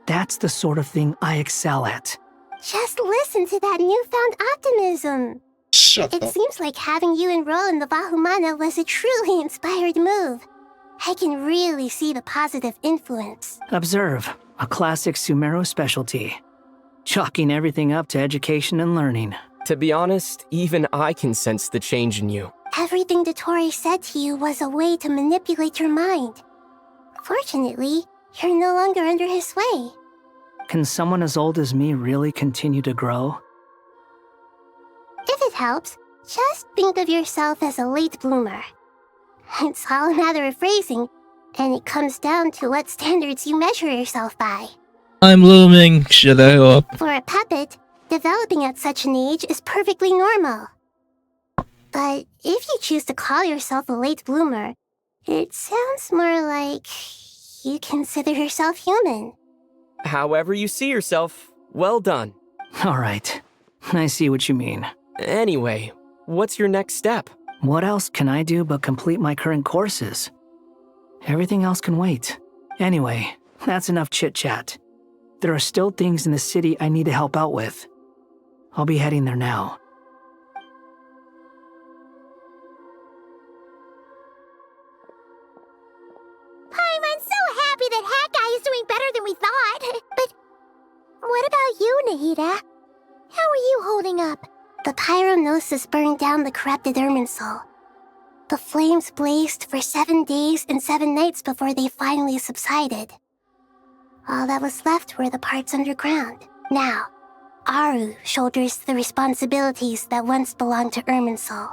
That's the sort of thing I excel at. Just listen to that newfound optimism. It seems like having you enroll in the Vahumana was a truly inspired move. I can really see the positive influence. Observe, a classic Sumeru specialty. Chalking everything up to education and learning. To be honest, even I can sense the change in you. Everything Dottori said to you was a way to manipulate your mind. Fortunately, you're no longer under his sway. Can someone as old as me really continue to grow? If it helps, just think of yourself as a late bloomer. It's all a matter of phrasing, and it comes down to what standards you measure yourself by. I'm blooming. Shut up. For a puppet, developing at such an age is perfectly normal. But if you choose to call yourself a late bloomer, it sounds more like you consider yourself human. However you see yourself, well done. All right, I see what you mean. Anyway, what's your next step? What else can I do but complete my current courses? Everything else can wait. Anyway, that's enough chit-chat. There are still things in the city I need to help out with. I'll be heading there now. I'm so happy that Hat Guy is doing better than we thought. But what about you, Nahida? How are you holding up? The pyronosis burned down the corrupted Irminsul. The flames blazed for 7 days and 7 nights before they finally subsided. All that was left were the parts underground. Now, Aru shoulders the responsibilities that once belonged to Irminsul.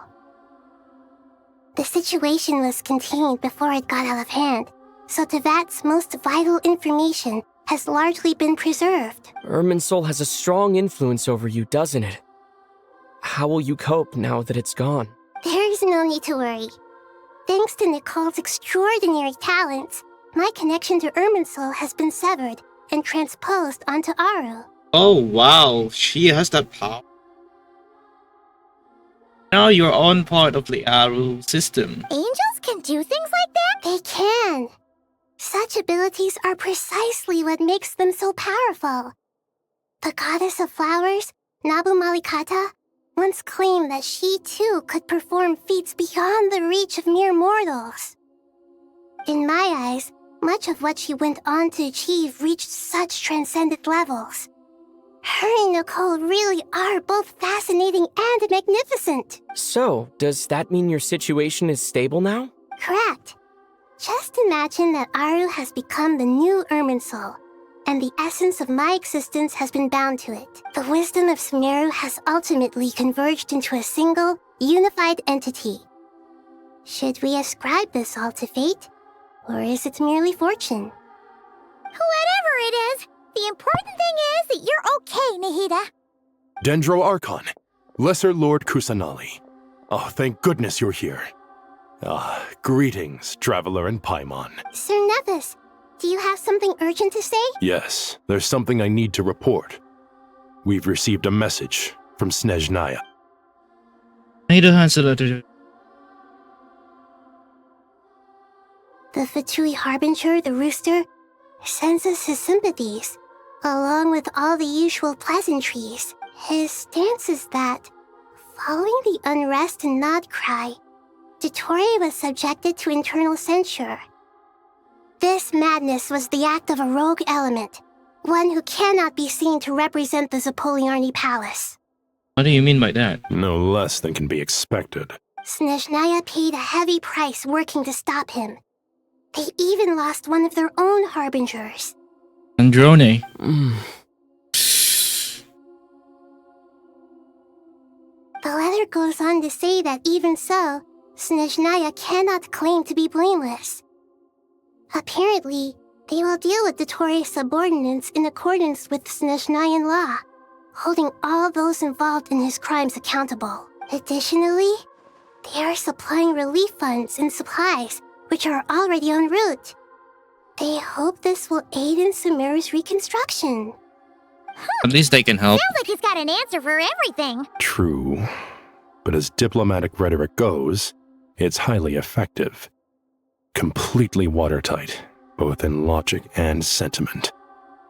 The situation was contained before it got out of hand, so Tevat's most vital information has largely been preserved. Irminsul has a strong influence over you, doesn't it? How will you cope now that it's gone? There is no need to worry. Thanks to Nicole's extraordinary talents, my connection to Irminsul has been severed and transposed onto Aru. Oh wow, she has that power. Now you're on part of the Aru system. Angels can do things like that? They can. Such abilities are precisely what makes them so powerful. The goddess of flowers, Nabu Malikata, once claimed that she too could perform feats beyond the reach of mere mortals. In my eyes, much of what she went on to achieve reached such transcendent levels. Her and Nicole really are both fascinating and magnificent. So, does that mean your situation is stable now? Correct. Just imagine that Aru has become the new Irminsul, and the essence of my existence has been bound to it. The wisdom of Sumeru has ultimately converged into a single, unified entity. Should we ascribe this all to fate, or is it merely fortune? Whatever it is, the important thing is that you're okay, Nahida. Dendro Archon, Lesser Lord Kusanali. Oh, thank goodness you're here. Greetings, Traveler and Paimon. Sir Nevis, do you have something urgent to say? Yes, there's something I need to report. We've received a message from Snezhnaya. I need to answer letter. The Fatui Harbinger, the rooster, sends us his sympathies, along with all the usual pleasantries. His stance is that, following the unrest in Nodcry, Dottori was subjected to internal censure. This madness was the act of a rogue element, one who cannot be seen to represent the Zapoliarni Palace. What do you mean by that? No less than can be expected. Snezhnaya paid a heavy price working to stop him. They even lost one of their own harbingers. Androne. The letter goes on to say that even so, Snezhnaya cannot claim to be blameless. Apparently, They will deal with Dotori's subordinates in accordance with Snezhnayan law, holding all those involved in his crimes accountable. Additionally, they are supplying relief funds and supplies, which are already en route. They hope this will aid in Sumeru's reconstruction. At least they can help. Sounds like he's got an answer for everything. True. But as diplomatic rhetoric goes, it's highly effective. Completely watertight, both in logic and sentiment.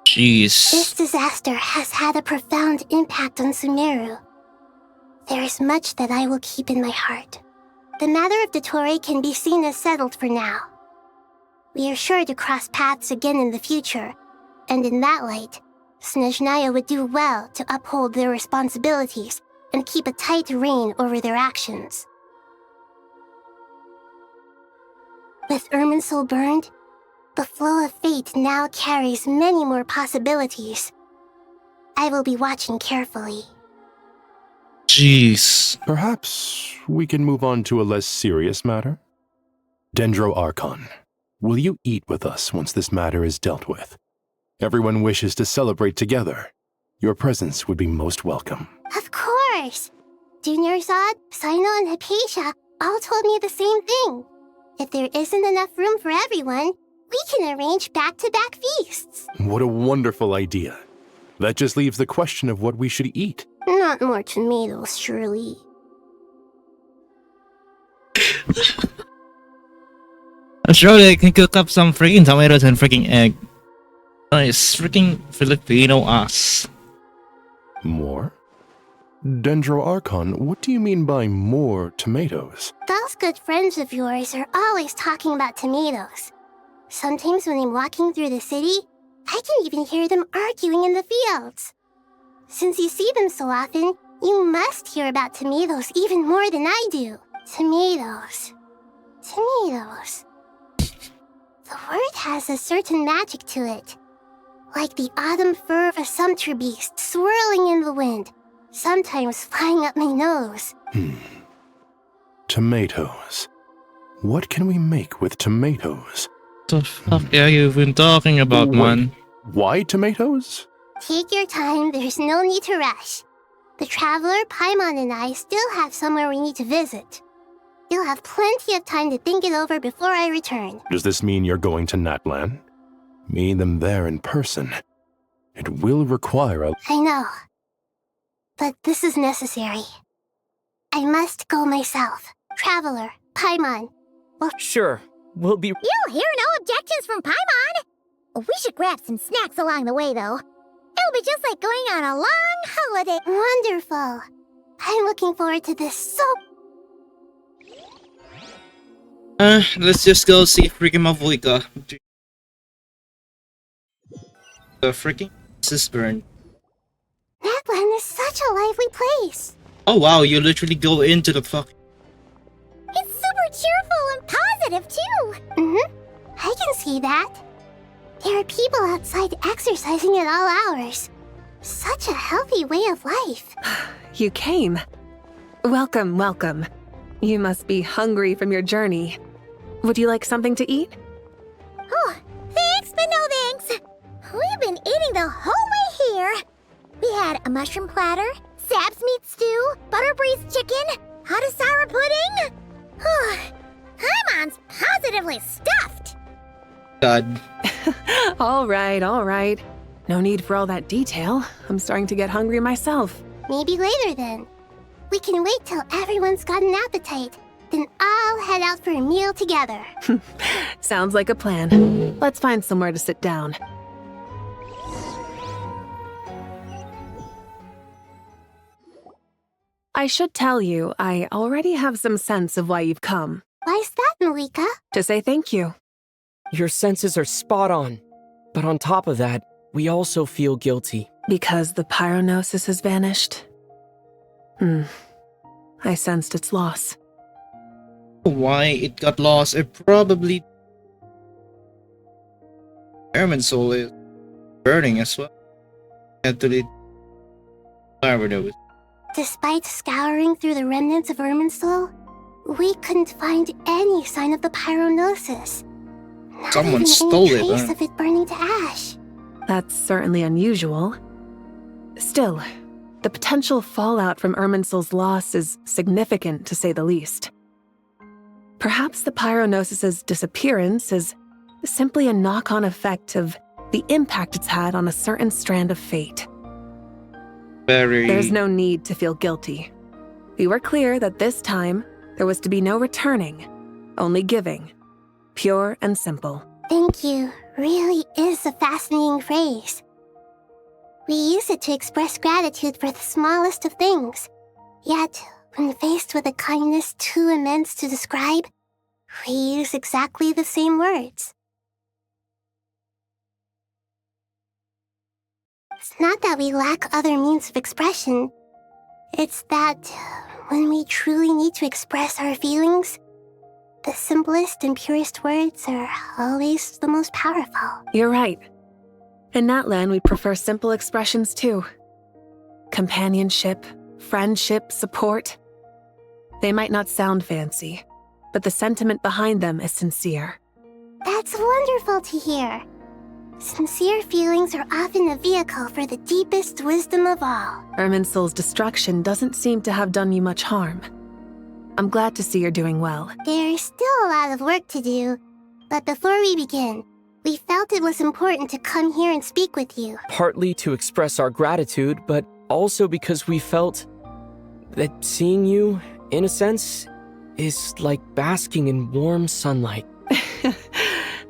Jeez. This disaster has had a profound impact on Sumeru. There is much that I will keep in my heart. The matter of Dotori can be seen as settled for now. We are sure to cross paths again in the future, and in that light, Snezhnaya would do well to uphold their responsibilities and keep a tight rein over their actions. With Irminsul burned, the flow of fate now carries many more possibilities. I will be watching carefully. Jeez. Perhaps we can move on to a less serious matter? Dendro Archon, will you eat with us once this matter is dealt with? Everyone wishes to celebrate together. Your presence would be most welcome. Of course! Junior Zod, Sino, and Hypatia all told me the same thing. If there isn't enough room for everyone, we can arrange back-to-back feasts. What a wonderful idea. That just leaves the question of what we should eat. Not more tomatoes, surely. I'm sure they can cook up some freaking tomatoes and freaking egg. Nice freaking Filipino ass. More? Dendro Archon, what do you mean by more tomatoes? Those good friends of yours are always talking about tomatoes. Sometimes when I'm walking through the city, I can even hear them arguing in the fields. Since you see them so often, you must hear about tomatoes even more than I do. Tomatoes. Tomatoes. The word has a certain magic to it. Like the autumn fur of a sumpter beast swirling in the wind, sometimes flying up my nose. Tomatoes. What can we make with tomatoes? The fuck are you even talking about, man? Why tomatoes? Take your time, there's no need to rush. The traveler, Paimon, and I still have somewhere we need to visit. You'll have plenty of time to think it over before I return. Does this mean you're going to Natlan? Meet them there in person. It will require a... I know. But this is necessary. I must go myself. Traveler, Paimon. Well, sure. We'll be... You'll hear no objections from Paimon. We should grab some snacks along the way, though. It'll be just like going on a long holiday. Wonderful. I'm looking forward to this so... Let's just go see freaking Mavuika. The freaking cistern. Natlan is such a lively place. Oh wow, you literally go into the fuck. It's super cheerful and positive, too. I can see that. There are people outside exercising at all hours. Such a healthy way of life. You came. Welcome, welcome. You must be hungry from your journey. Would you like something to eat? Oh, thanks, but no thanks. We've been eating the whole way here. We had a mushroom platter, Sab's meat stew, butter braised chicken, Hadasara pudding. Paimon's positively stuffed. God. All right. No need for all that detail. I'm starting to get hungry myself. Maybe later then. We can wait till everyone's got an appetite. Then I'll head out for a meal together. Sounds like a plan. Let's find somewhere to sit down. I should tell you, I already have some sense of why you've come. Why's that, Malika? To say thank you. Your senses are spot on. But on top of that, we also feel guilty. Because the pyronosis has vanished? I sensed its loss. Why it got lost? It probably... Irminsul is burning as well. Actually, pyronosis. Despite scouring through the remnants of Irminsul, we couldn't find any sign of the pyronosis. Not Someone even stole any it, trace huh? of it burning to ash. That's certainly unusual. Still, the potential fallout from Irminsul's loss is significant, to say the least. Perhaps the Pyronosis's disappearance is simply a knock-on effect of the impact it's had on a certain strand of fate. There's no need to feel guilty. We were clear that this time, there was to be no returning, only giving. Pure and simple. Thank you really is a fascinating phrase. We use it to express gratitude for the smallest of things. Yet, when faced with a kindness too immense to describe, we use exactly the same words. It's not that we lack other means of expression. It's that when we truly need to express our feelings, the simplest and purest words are always the most powerful. You're right. In Natlan, we prefer simple expressions too. Companionship, friendship, support. They might not sound fancy, but the sentiment behind them is sincere. That's wonderful to hear. Sincere feelings are often a vehicle for the deepest wisdom of all. Irminsul's destruction doesn't seem to have done you much harm. I'm glad to see you're doing well. There's still a lot of work to do, but before we begin, we felt it was important to come here and speak with you. Partly to express our gratitude, but also because we felt that seeing you, in a sense, is like basking in warm sunlight.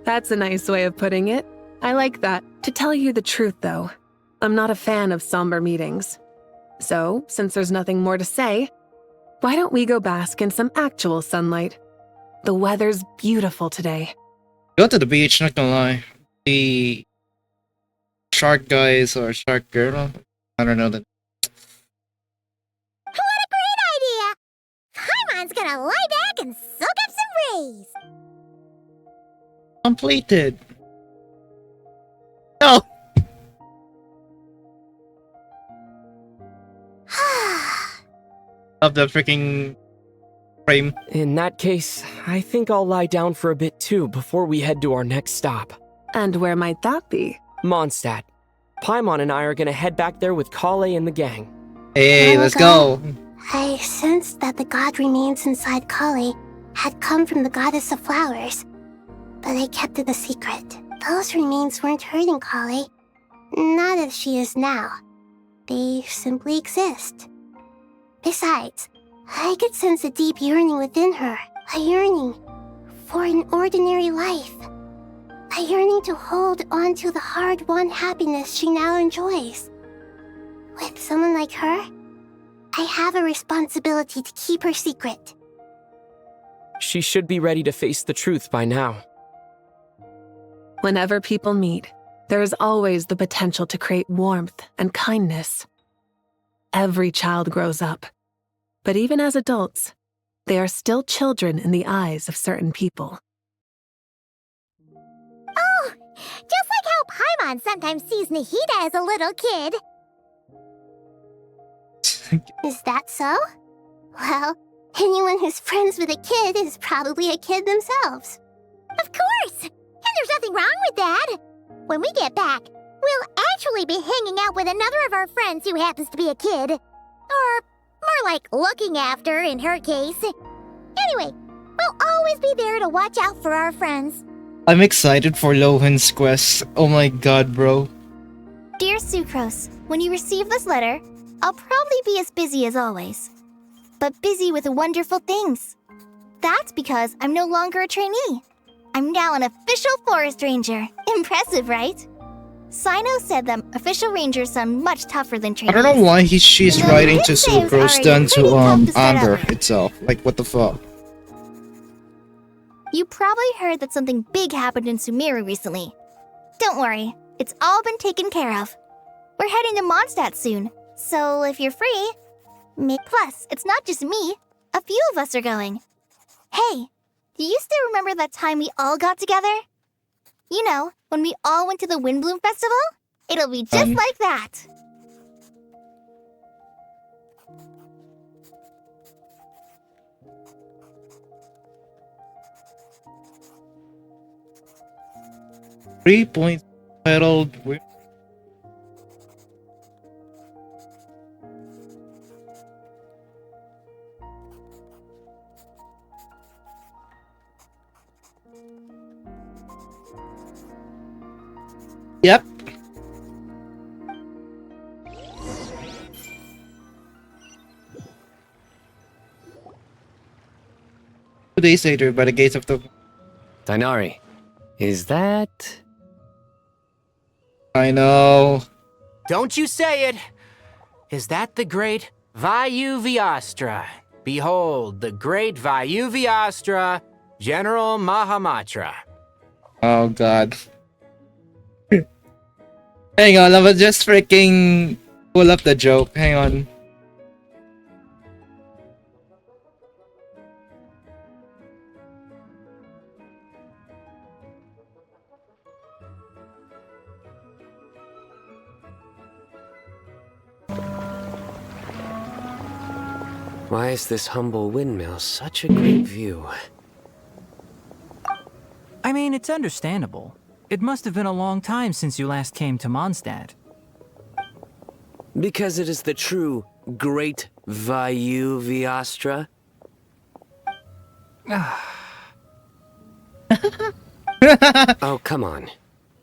That's a nice way of putting it. I like that. To tell you the truth, though, I'm not a fan of somber meetings. So, since there's nothing more to say, why don't we go bask in some actual sunlight? The weather's beautiful today. Go to the beach, not gonna lie. The shark guys or shark girl, I don't know that. What a great idea! Paimon's gonna lie back and soak up some rays. Completed. No. Of the freaking frame. In that case, I think I'll lie down for a bit too before we head to our next stop. And where might that be? Mondstadt. Paimon and I are gonna head back there with Kale and the gang. Hey, let's go. I sensed that the god remains inside Kali had come from the goddess of flowers, but I kept it a secret. Those remains weren't hurting Kali, not as she is now. They simply exist. Besides, I could sense a deep yearning within her, a yearning for an ordinary life, a yearning to hold on to the hard-won happiness she now enjoys. With someone like her, I have a responsibility to keep her secret. She should be ready to face the truth by now. Whenever people meet, there is always the potential to create warmth and kindness. Every child grows up, but even as adults, they are still children in the eyes of certain people. Oh, just like how Paimon sometimes sees Nahida as a little kid. Is that so? Well, anyone who's friends with a kid is probably a kid themselves. Of course! And there's nothing wrong with that. When we get back, we'll actually be hanging out with another of our friends who happens to be a kid. Or more like looking after, in her case. Anyway, we'll always be there to watch out for our friends. I'm excited for Lohan's quest. Oh my god, bro. Dear Sucrose, when you receive this letter, I'll probably be as busy as always. But busy with wonderful things. That's because I'm no longer a trainee. I'm now an official forest ranger. Impressive, right? Sino said that official rangers sound much tougher than I trainees. don't know why she's writing to Sucrose than to Amber over. itself. Like, what the fuck? You probably heard that something big happened in Sumeru recently. Don't worry, it's all been taken care of. We're heading to Mondstadt soon, so if you're free... Plus, it's not just me. A few of us are going. Hey, do you still remember that time we all got together? You know, when we all went to the Windbloom Festival? It'll be just like that. 3 points titled. Yep. 2 days later, by the gates of the. Dainari, is that... I know. Don't you say it! Is that the great Vayuvyastra? Behold, the great Vayuvyastra, General Mahamatra. Oh god. Hang on, I will just freaking pull up the joke. Hang on. Why is this humble windmill such a great view? I mean, it's understandable. It must have been a long time since you last came to Mondstadt. Because it is the true Great Vayuvyastra? Oh, come on.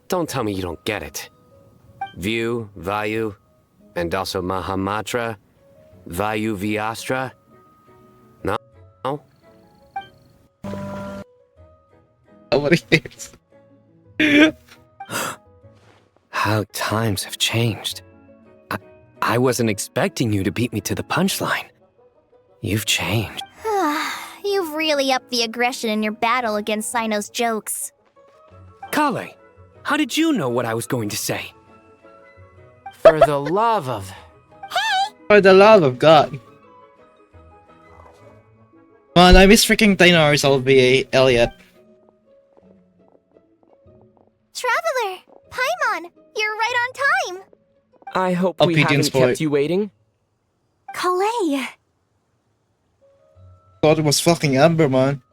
Don't tell me you don't get it. View, Vayu, and also Mahamatra, Vayuvyastra? No? Nobody cares. How times have changed. I wasn't expecting you to beat me to the punchline. You've changed. You've really upped the aggression in your battle against Sino's jokes. Kale, how did you know what I was going to say? For the love of... For the love of God. Man, I miss freaking Dainari's LVA, Elliot. Traveler! Paimon! You're right on time! I hope we haven't kept you waiting. Kalei! Thought it was fucking Amber, man.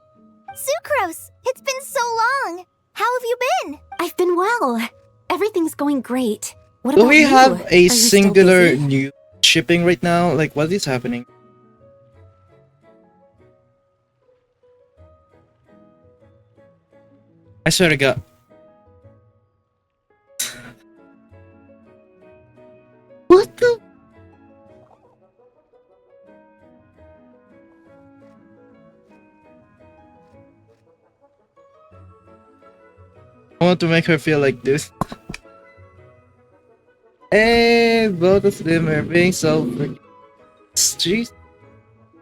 Sucrose! It's been so long! How have you been? I've been well. Everything's going great. What Do about we you? have Are a you still singular busy? new shipping right now? Like, what is happening? I swear to God. What the? I want to make her feel like this. Hey, both of them are being so freaking... Jeez.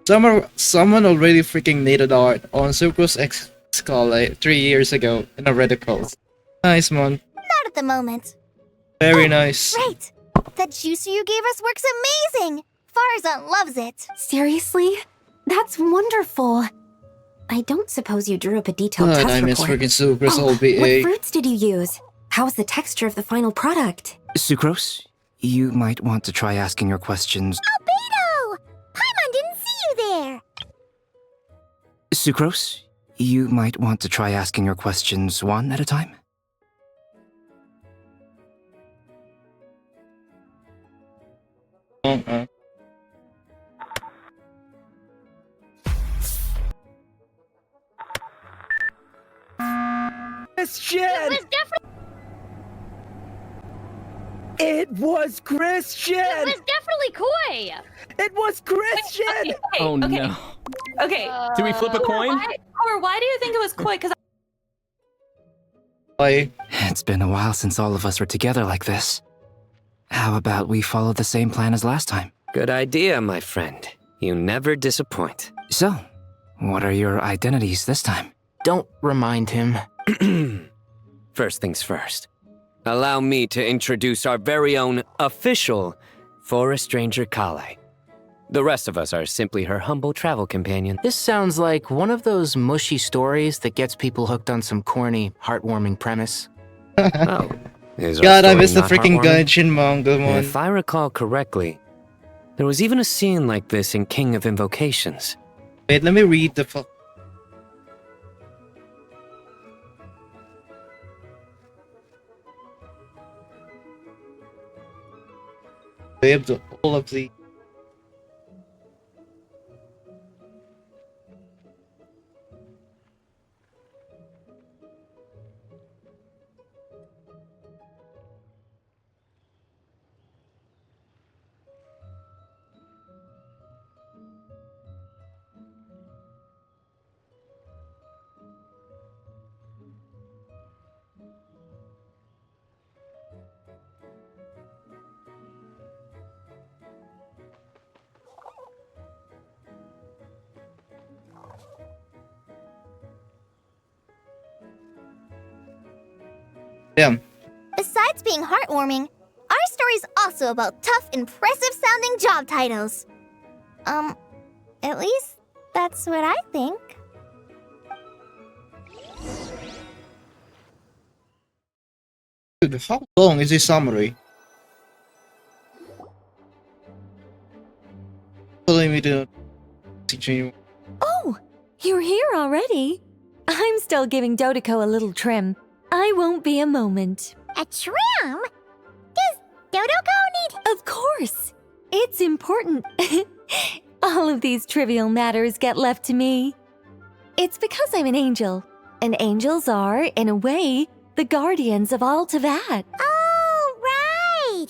Someone already freaking needed art on Sucrose X Scala 3 years ago in a Reddit post. Nice, man. Not at the moment. Very nice. Right! That juicer you gave us works amazing! Farzan loves it! Seriously? That's wonderful. I don't suppose you drew up a detailed God, test I miss report. freaking Sucrose What LBA. fruits did you use? How's the texture of the final product? Sucrose, you might want to try asking your questions. Albedo! Paimon didn't see you there! Sucrose, you might want to try asking your questions one at a time. Christian! It was Christian! It was definitely Koi! It was Christian! Okay, Oh okay. no. Okay. Do we flip a coin? Why do you think it was Koi? Because It's been a while since all of us were together like this. How about we follow the same plan as last time? Good idea, my friend. You never disappoint. So, what are your identities this time? Don't remind him. First things first. Allow me to introduce our very own official Forest Ranger Kale. The rest of us are simply her humble travel companion. This sounds like one of those mushy stories that gets people hooked on some corny, heartwarming premise. Oh. Is our God, I story miss the not freaking heartwarming? Genshin manga one. If I recall correctly, there was even a scene like this in King of Invocations. Wait, let me read the fuck. lived all of the. Damn. Besides being heartwarming, our story's also about tough, impressive-sounding job titles. At least that's what I think. Dude, how long is this summary? Telling me to teaching. Oh, you're here already? I'm still giving Dodeko a little trim. I won't be a moment. A trim? Does Dodeko need... Of course! It's important. All of these trivial matters get left to me. It's because I'm an angel, and angels are, in a way, the guardians of all Teyvat. Oh, right!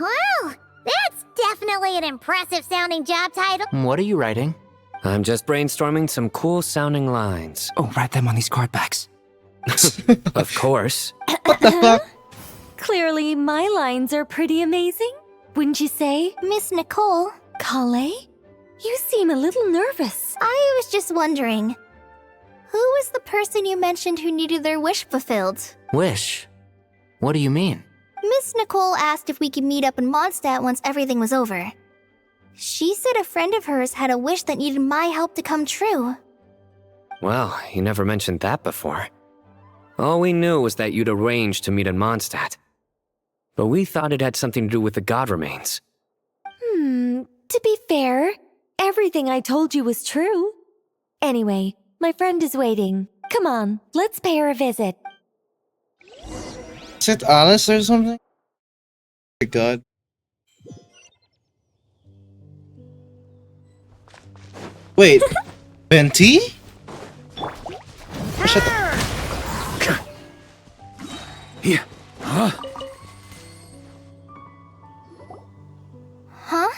Well, that's definitely an impressive-sounding job title. What are you writing? I'm just brainstorming some cool-sounding lines. Oh, write them on these card backs. Of course. What the fuck? Clearly, my lines are pretty amazing, wouldn't you say? Miss Nicole? Kale? You seem a little nervous. I was just wondering, who was the person you mentioned who needed their wish fulfilled? Wish? What do you mean? Miss Nicole asked if we could meet up in Mondstadt once everything was over. She said a friend of hers had a wish that needed my help to come true. Well, you never mentioned that before. All we knew was that you'd arranged to meet in Mondstadt. But we thought it had something to do with the god remains. To be fair, everything I told you was true. Anyway, my friend is waiting. Come on, let's pay her a visit. Is it Alice or something? Oh my god. Wait, Venti? Shut the... Here. Huh? Huh?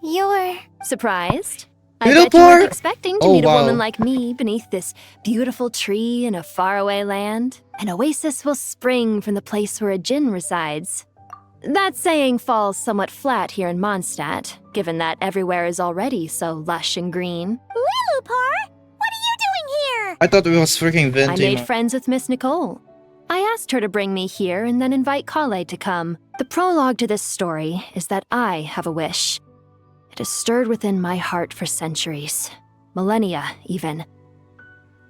You're... Surprised? Little I bet you part? weren't expecting to Oh, meet a wow. woman like me beneath this beautiful tree in a faraway land. An oasis will spring from the place where a djinn resides. That saying falls somewhat flat here in Mondstadt, given that everywhere is already so lush and green. Lilupar, what are you doing here? I thought it was freaking I Venti. made man. friends with Miss Nicole. I asked her to bring me here and then invite Kale to come. The prologue to this story is that I have a wish. It has stirred within my heart for centuries. Millennia, even.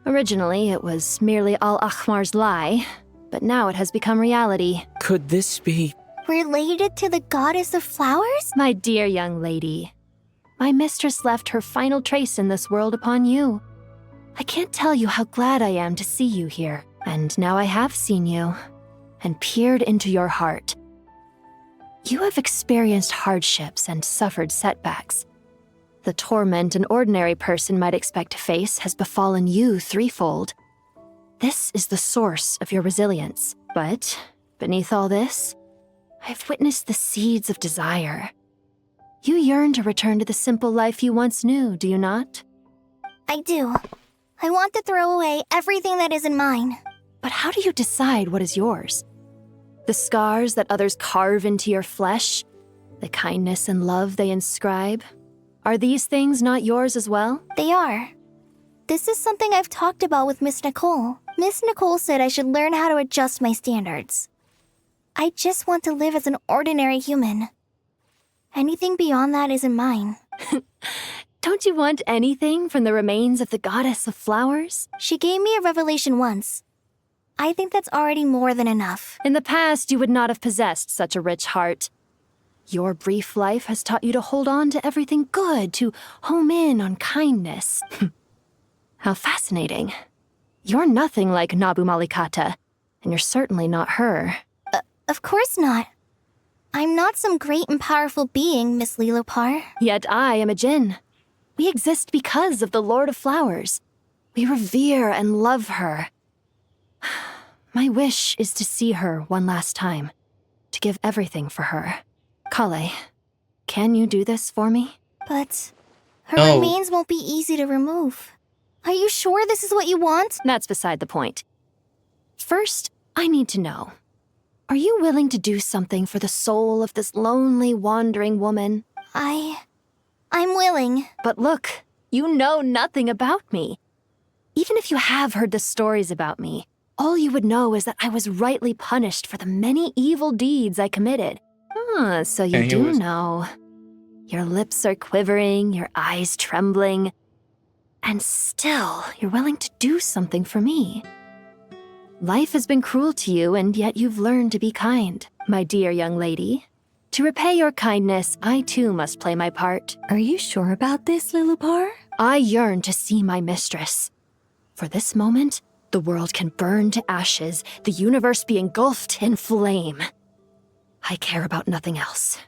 Originally, it was merely Al-Akhmar's lie, but now it has become reality. Could this be... related to the goddess of flowers? My dear young lady, my mistress left her final trace in this world upon you. I can't tell you how glad I am to see you here. And now I have seen you, and peered into your heart. You have experienced hardships and suffered setbacks. The torment an ordinary person might expect to face has befallen you threefold. This is the source of your resilience. But, beneath all this, I've witnessed the seeds of desire. You yearn to return to the simple life you once knew, do you not? I do. I want to throw away everything that isn't mine. But how do you decide what is yours? The scars that others carve into your flesh? The kindness and love they inscribe? Are these things not yours as well? They are. This is something I've talked about with Miss Nicole. Miss Nicole said I should learn how to adjust my standards. I just want to live as an ordinary human. Anything beyond that isn't mine. Don't you want anything from the remains of the goddess of flowers? She gave me a revelation once. I think that's already more than enough. In the past, you would not have possessed such a rich heart. Your brief life has taught you to hold on to everything good, to home in on kindness. How fascinating. You're nothing like Nabu Malikata, and you're certainly not her. Of course not. I'm not some great and powerful being, Miss Lilopar. Yet I am a Djinn. We exist because of the Lord of Flowers. We revere and love her. My wish is to see her one last time, to give everything for her. Kale, can you do this for me? But her No. remains won't be easy to remove. Are you sure this is what you want? That's beside the point. First, I need to know. Are you willing to do something for the soul of this lonely, wandering woman? I'm willing. But look, you know nothing about me. Even if you have heard the stories about me, all you would know is that I was rightly punished for the many evil deeds I committed. So you do know. Your lips are quivering, your eyes trembling, and still you're willing to do something for me. Life has been cruel to you, and yet you've learned to be kind, my dear young lady. To repay your kindness, I too must play my part. Are you sure about this, Lilopar? I yearn to see my mistress. For this moment, the world can burn to ashes, the universe be engulfed in flame. I care about nothing else.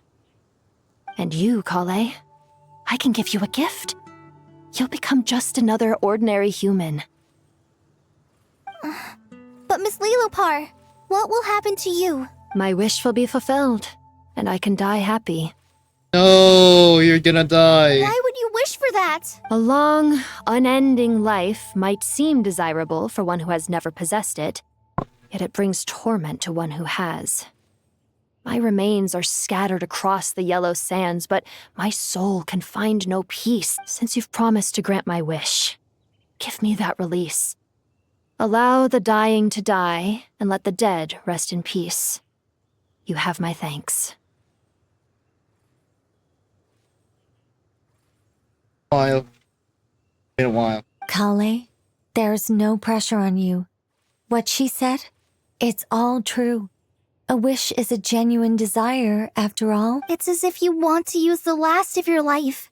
And you, Kale, I can give you a gift. You'll become just another ordinary human. But Miss Lilopar, what will happen to you? My wish will be fulfilled, and I can die happy. No, you're gonna die. Why would you wish for that? A long, unending life might seem desirable for one who has never possessed it, yet it brings torment to one who has. My remains are scattered across the yellow sands, but my soul can find no peace since you've promised to grant my wish. Give me that release. Allow the dying to die, and let the dead rest in peace. You have my thanks. While. In a while. Kale, there's no pressure on you. What she said, it's all true. A wish is a genuine desire, after all. It's as if you want to use the last of your life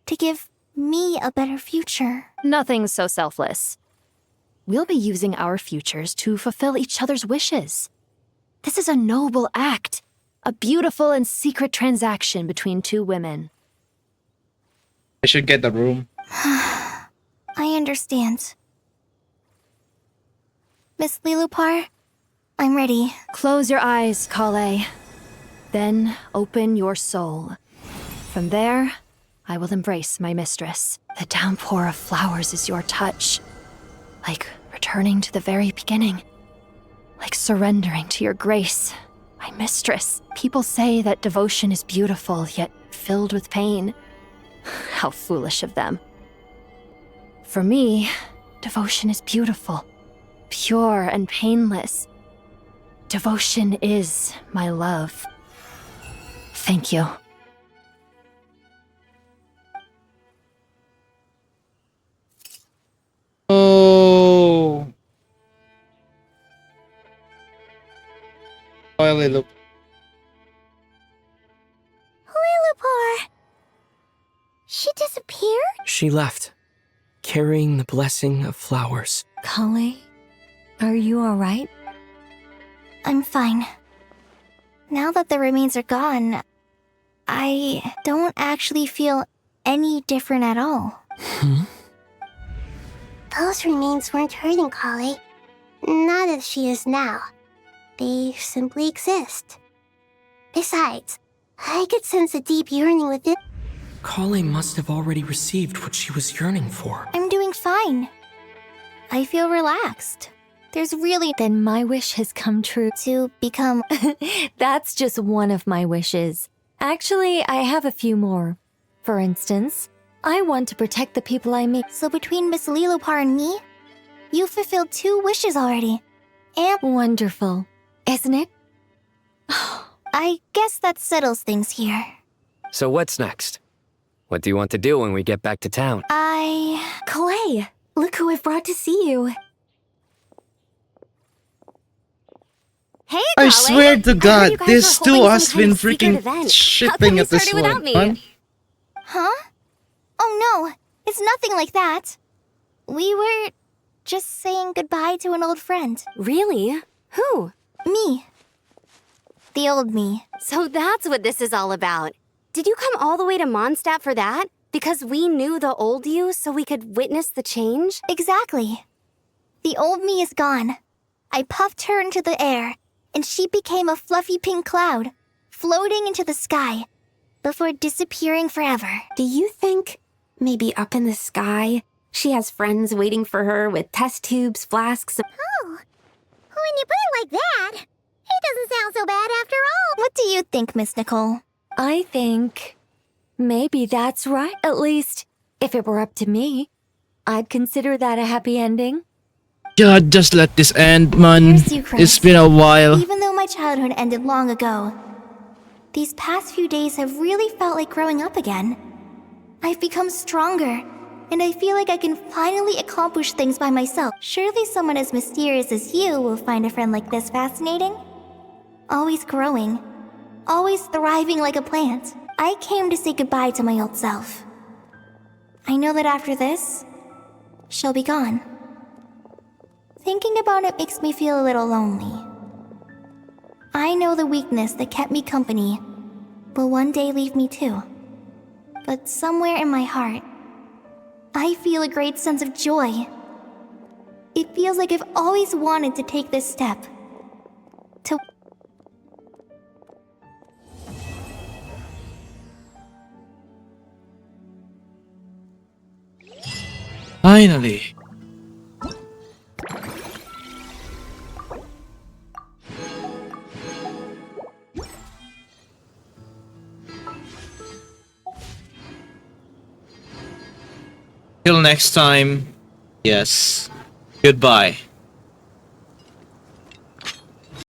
to give me a better future. Nothing so selfless. We'll be using our futures to fulfill each other's wishes. This is a noble act, a beautiful and secret transaction between two women. I should get the room. I understand. Miss Lilopar, I'm ready. Close your eyes, Kale. Then open your soul. From there, I will embrace my mistress. The downpour of flowers is your touch. Like returning to the very beginning. Like surrendering to your grace. My mistress. People say that devotion is beautiful, yet filled with pain. How foolish of them. For me, devotion is beautiful, pure and painless. Devotion is my love. Thank you. Oh. Finally, look. Lilopar! She disappeared? She left, carrying the blessing of flowers. Kale, are you alright? I'm fine. Now that the remains are gone, I don't actually feel any different at all. Those remains weren't hurting Kale. Not as she is now. They simply exist. Besides, I could sense a deep yearning within. Kale must have already received what she was yearning for. I'm doing fine. I feel relaxed. There's really... Then my wish has come true. To become... That's just one of my wishes. Actually, I have a few more. For instance, I want to protect the people I meet. So between Miss Lilopar and me, you fulfilled 2 wishes already. And... Wonderful, isn't it? I guess that settles things here. So what's next? What do you want to do when we get back to town? Clay, look who I've brought to see you. Hey, I Kale. swear to I heard God, you guys this were too holding has some kind been of secret freaking event. How come shipping you at this started without one. me? Huh? Huh? Oh no, it's nothing like that. We were just saying goodbye to an old friend. Really? Who? Me. The old me. So that's what this is all about. Did you come all the way to Mondstadt for that? Because we knew the old you so we could witness the change? Exactly. The old me is gone. I puffed her into the air, and she became a fluffy pink cloud, floating into the sky, before disappearing forever. Do you think, maybe up in the sky, she has friends waiting for her with test tubes, flasks? Oh, when you put it like that, it doesn't sound so bad after all. What do you think, Miss Nicole? I think maybe that's right. At least, if it were up to me, I'd consider that a happy ending. God, just let this end, man. Here's you, Chris. It's been a while. Even though my childhood ended long ago, these past few days have really felt like growing up again. I've become stronger, and I feel like I can finally accomplish things by myself. Surely someone as mysterious as you will find a friend like this fascinating? Always growing, always thriving like a plant. I came to say goodbye to my old self. I know that after this, she'll be gone. Thinking about it makes me feel a little lonely. I know the weakness that kept me company will one day leave me too. But somewhere in my heart, I feel a great sense of joy. It feels like I've always wanted to take this step. To Finally. Till next time, yes. Goodbye.